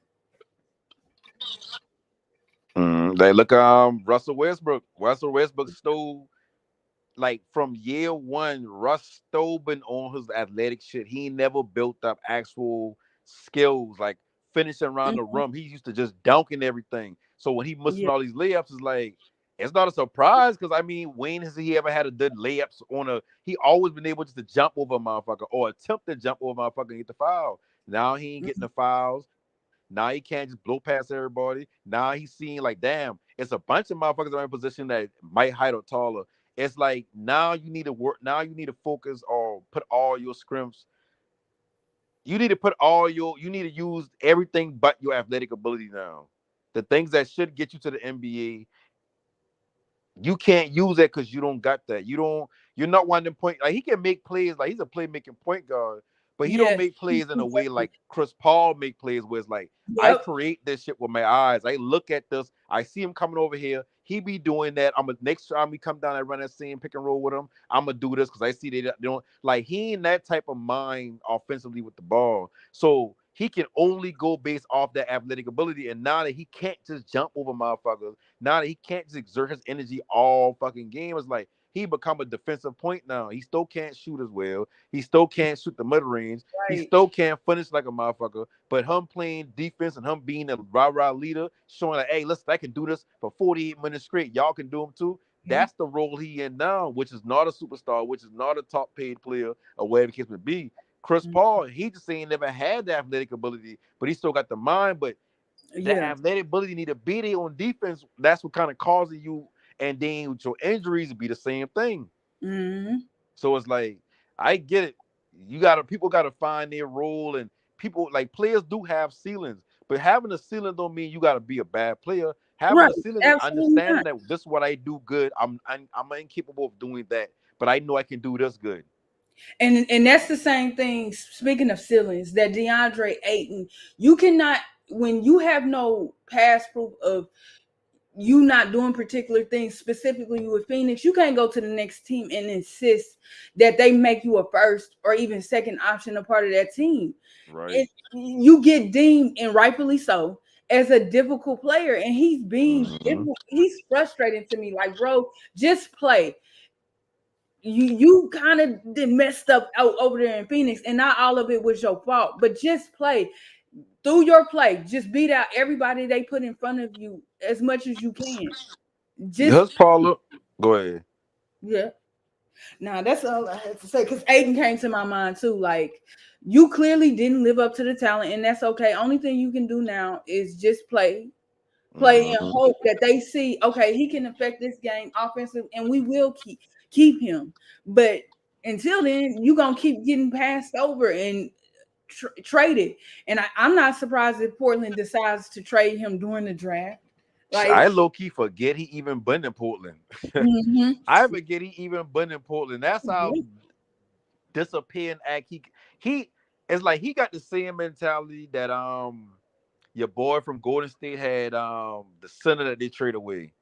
They look Russell Westbrook. Russell Westbrook stole like from year one. Russ stole been on his athletic shit. He never built up actual skills like finishing around the Mhm. rim. He used to just dunking everything. So when he missing Yeah, all these layups, it's like it's not a surprise because I mean, when has he ever had a good layups on a? He always been able just to jump over a motherfucker or attempt to jump over a motherfucker and get the foul. Now he ain't getting mhm. the fouls. Now he can't just blow past everybody. Now he's seeing like, damn, it's a bunch of motherfuckers that are in position that might height or taller. It's like now you need to work. Now you need to focus or put all your scrims. You need to put all your. You need to use everything but your athletic ability now. The things that should get you to the NBA, you can't use that because you don't got that. You're not one of them point. Like he can make plays. Like he's a playmaking point guard, but he don't Yeah. make plays in a way like Chris Paul make plays where it's like I Yep. create this shit with my eyes. I look at this. I see him coming over here. He be doing that. I'm gonna next time we come down and run that same pick and roll with him. I'm gonna do this because I see they don't like he ain't that type of mind offensively with the ball. So he can only go based off that athletic ability. And now that he can't just jump over motherfuckers, now that he can't just exert his energy all fucking game, it's like he become a defensive point now. He still can't shoot as well. He still can't shoot the mid range. He Right. still can't finish like a motherfucker. But him playing defense and him being a rah-rah leader, showing like, hey, listen, I can do this for 48 minutes straight. Y'all can do them too. Mhm. That's the role he in now, which is not a superstar, which is not a top paid player or whatever the case may be. Chris Mhm. Paul, he just ain't never had the athletic ability, but he still got the mind. But that Yeah. athletic ability need to be there on defense. That's what kind of causing you, and then with your injuries be the same thing. Hmm. So it's like I get it. People gotta find their role, and people like players do have ceilings, but having a ceiling don't mean you gotta be a bad player. Having Right. a ceiling is Absolutely understanding not. that this is what I do good. I'm incapable of doing that, but I know I can do this good. And that's the same thing. Speaking of ceilings, that DeAndre Ayton, you cannot, when you have no past proof of you not doing particular things, specifically with Phoenix, you can't go to the next team and insist that they make you a first or even second option, a part of that team. Right. You get deemed, and rightfully so, as a difficult player, and he's being Mm-hmm. difficult. He's frustrating to me. Like, bro, just play. You kind of did messed up out over there in Phoenix, and not all of it was your fault, but just play. Through your play, just beat out everybody they put in front of you as much as you can. Just His problem. Go ahead. yeah. Now that's all I had to say, because Aiden came to my mind too. Like, you clearly didn't live up to the talent, and that's okay. Only thing you can do now is just play and Mm-hmm. hope that they see, okay, he can affect this game offensive, and we will keep him. But until then, you're gonna keep getting passed over and traded. And I'm not surprised if Portland decides to trade him during the draft. Like, I low key forget he even been in Portland. mm-hmm. I forget he even been in Portland. That's how disappearing act he it's like he got the same mentality that your boy from Golden State had the center that they trade away.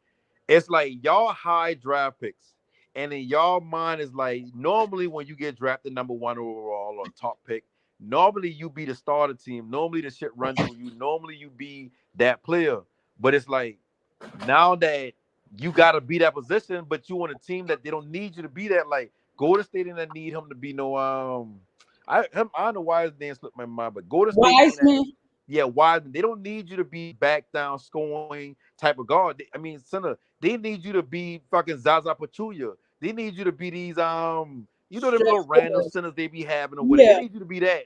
It's like y'all high draft picks, and in y'all mind is like normally when you get drafted number 1 overall or top pick, normally you be the starter team. Normally the shit run through you. Normally you be that player. But it's like now that you gotta be that position, but you on a team that they don't need you to be that. Like Golden State didn't need him to be no I don't know why his name slipped my mind, but Golden State ain't that. Wiseman. Yeah, Wiseman. They don't need you to be back down scoring type of guard. Center. They need you to be fucking Zaza Pachulia. They need you to be these you know them Stretch little random four. centers they be having or whatever. They Yeah. need you to be that.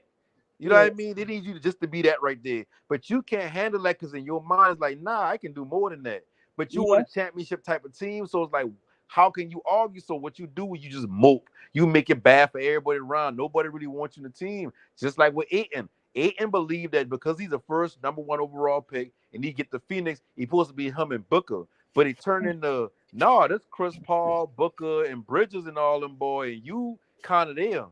You know what I Yes. mean? They need you to just to be that right there. But you can't handle that because in your mind it's like, nah, I can do more than that. But you want Yeah. a championship type of team, so it's like, how can you argue? So what you do is you just mope. You make it bad for everybody around. Nobody really wants you in the team. Just like with Ayton. Ayton believed that because he's the first number 1 overall pick and he get the Phoenix, he's supposed to be him and Booker. But he turned into, no, this Chris Paul, Booker, and Bridges and all them boy, and you kind of there.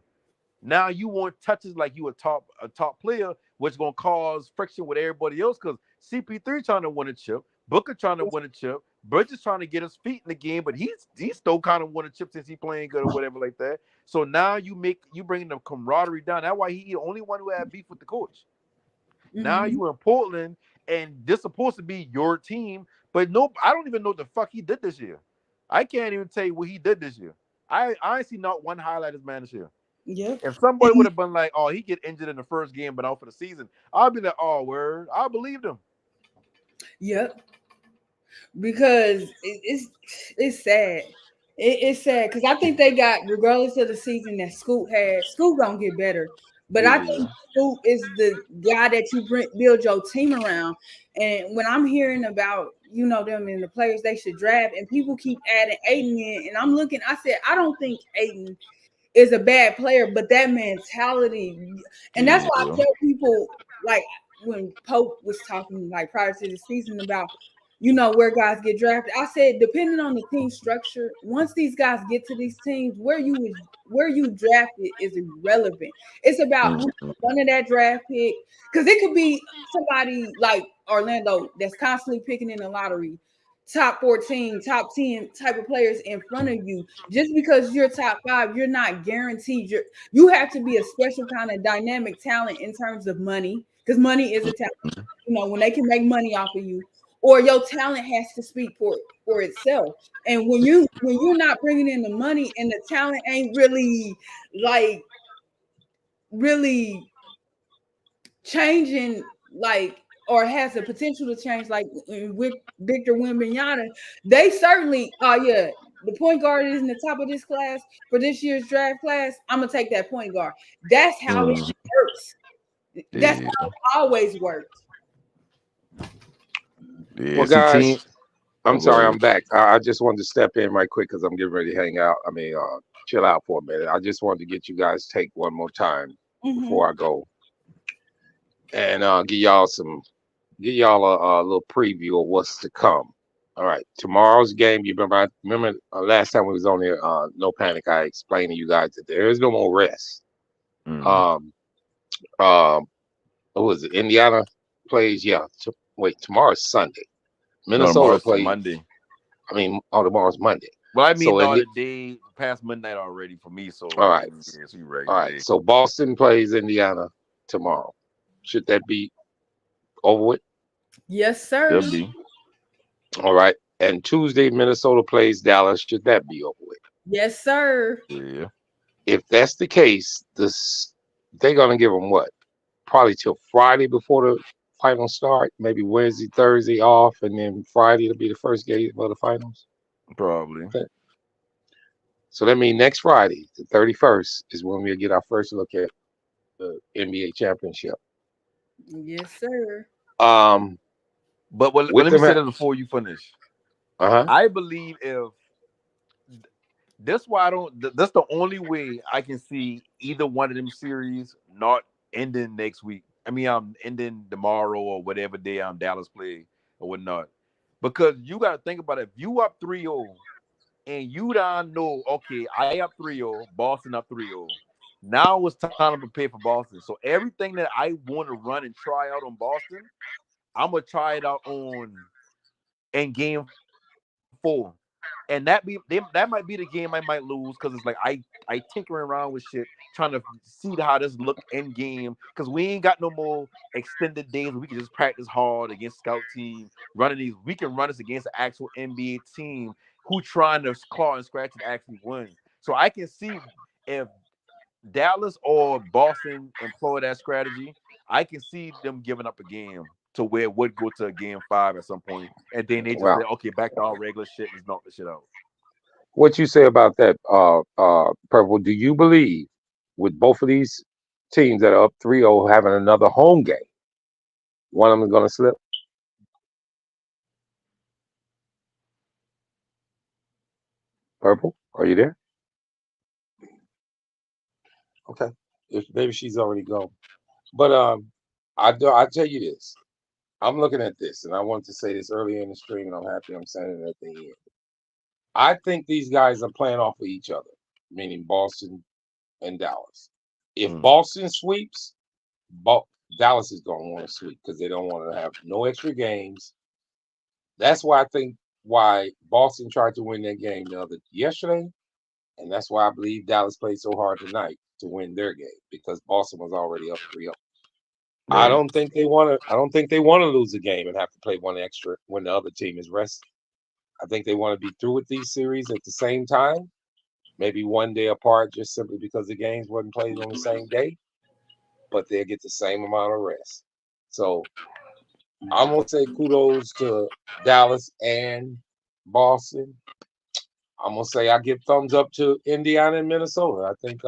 Now you want touches like you a top player, which is gonna cause friction with everybody else because CP3 trying to win a chip, Booker trying to win a chip, Bridges trying to get his feet in the game, but he's still kind of won a chip since he playing good or whatever like that. So now you bringing the camaraderie down. That's why he the only one who had beef with the coach. Now Mm-hmm. you in Portland, and this supposed to be your team, but no, I don't even know what the fuck he did this year. I can't even tell you what he did this year. I see not one highlight of this man this year. Yeah. If somebody would have been like, "Oh, he get injured in the first game, but out for the season," I'll be like, "Oh, word," I believed him. Yep. Because it's sad. It's sad because I think they got, regardless of the season that Scoot had, Scoot gonna get better. But I Yeah. think Scoot is the guy that you build your team around. And when I'm hearing about, them and the players they should draft, and people keep adding Aiden in, and I'm looking, I said, I don't think Aiden is a bad player, but that mentality, and that's why I tell people, like when Pope was talking like prior to the season about, where guys get drafted. I said, depending on the team structure, once these guys get to these teams, where you drafted is irrelevant. It's about who's in front of that draft pick, because it could be somebody like Orlando that's constantly picking in the lottery, top 14, top 10 type of players in front of you. Just because you're top 5, you're not guaranteed. You have to be a special kind of dynamic talent in terms of money, because money is a talent. When they can make money off of you, or your talent has to speak for itself. And when you're not bringing in the money and the talent ain't really changing, or has the potential to change, like with Victor Wembanyama, they certainly, the point guard is in the top of this class for this year's draft class. I'm gonna take that point guard. That's how it works. That's how it always worked. Well, guys, I'm sorry, I'm back. I just wanted to step in right quick because I'm getting ready to hang out. Chill out for a minute. I just wanted to get you guys take one more time before I go, and give y'all a little preview of what's to come. All right, tomorrow's game. You remember last time we was on here, No Panic. I explained to you guys that there is no more rest. What was it? Indiana plays. Yeah. Tomorrow's Sunday. Minnesota plays Monday. Tomorrow's Monday. Well, I mean, the day past midnight already for me. So all right. Yeah, all right. So Boston plays Indiana tomorrow. Should that be over with? Yes, sir. Should be. All right. And Tuesday, Minnesota plays Dallas. Should that be over with? Yes, sir. Yeah. If that's the case, they're gonna give them what? Probably till Friday before the finals start. Maybe Wednesday, Thursday off, and then Friday will be the first game of the finals. Probably. Okay. So that means next Friday, the 31st, is when we'll get our first look at the NBA championship. Yes, sir. But let me say this before you finish. I believe that's the only way I can see either one of them series not ending next week. I'm ending tomorrow or whatever day Dallas play or whatnot. Because you got to think about it. If you up 3-0 and you don't know, okay, I up 3-0, Boston up 3-0. Now it's time to prepare for Boston. So everything that I want to run and try out on Boston, I'm gonna try it out in game 4. And that might be the game I might lose because it's like I tinkering around with shit, trying to see how this look in game. Because we ain't got no more extended days where we can just practice hard against scout team, running these. We can run this against an actual NBA team who trying to claw and scratch and actually win. So I can see if Dallas or Boston employ that strategy, I can see them giving up a game to where it would go to a game 5 at some point, and then they just say, okay, back to our regular shit, let's knock the shit out. What you say about that, Purple? Do you believe with both of these teams that are up 3-0 having another home game, one of them is going to slip? Purple, are you there? Okay, maybe she's already gone. But I tell you this. I'm looking at this, and I wanted to say this earlier in the stream, and I'm happy I'm saying it at the end. I think these guys are playing off of each other, meaning Boston and Dallas. If Boston sweeps, Dallas is going to want to sweep because they don't want to have no extra games. That's why I think why Boston tried to win that game yesterday, and that's why I believe Dallas played so hard tonight to win their game because Boston was already up 3-0. Right. I don't think they want to lose a game and have to play one extra when the other team is rested. I think they want to be through with these series at the same time, maybe one day apart, just simply because the games wasn't played on the same day, but they'll get the same amount of rest. So I'm gonna say kudos to Dallas and Boston. I'm gonna say I give thumbs up to Indiana and Minnesota. I think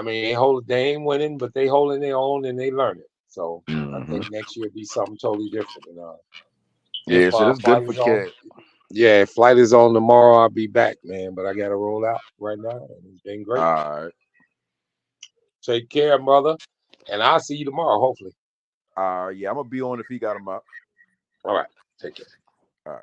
they ain't winning, but they holding their own and they learn it. So I think next year be something totally different. And so that's good for Cat. Yeah, if flight is on tomorrow, I'll be back, man. But I gotta roll out right now, and it's been great. All right. Take care, mother, and I'll see you tomorrow, hopefully. Yeah, I'm gonna be on if he got him up. All right, take care. All right.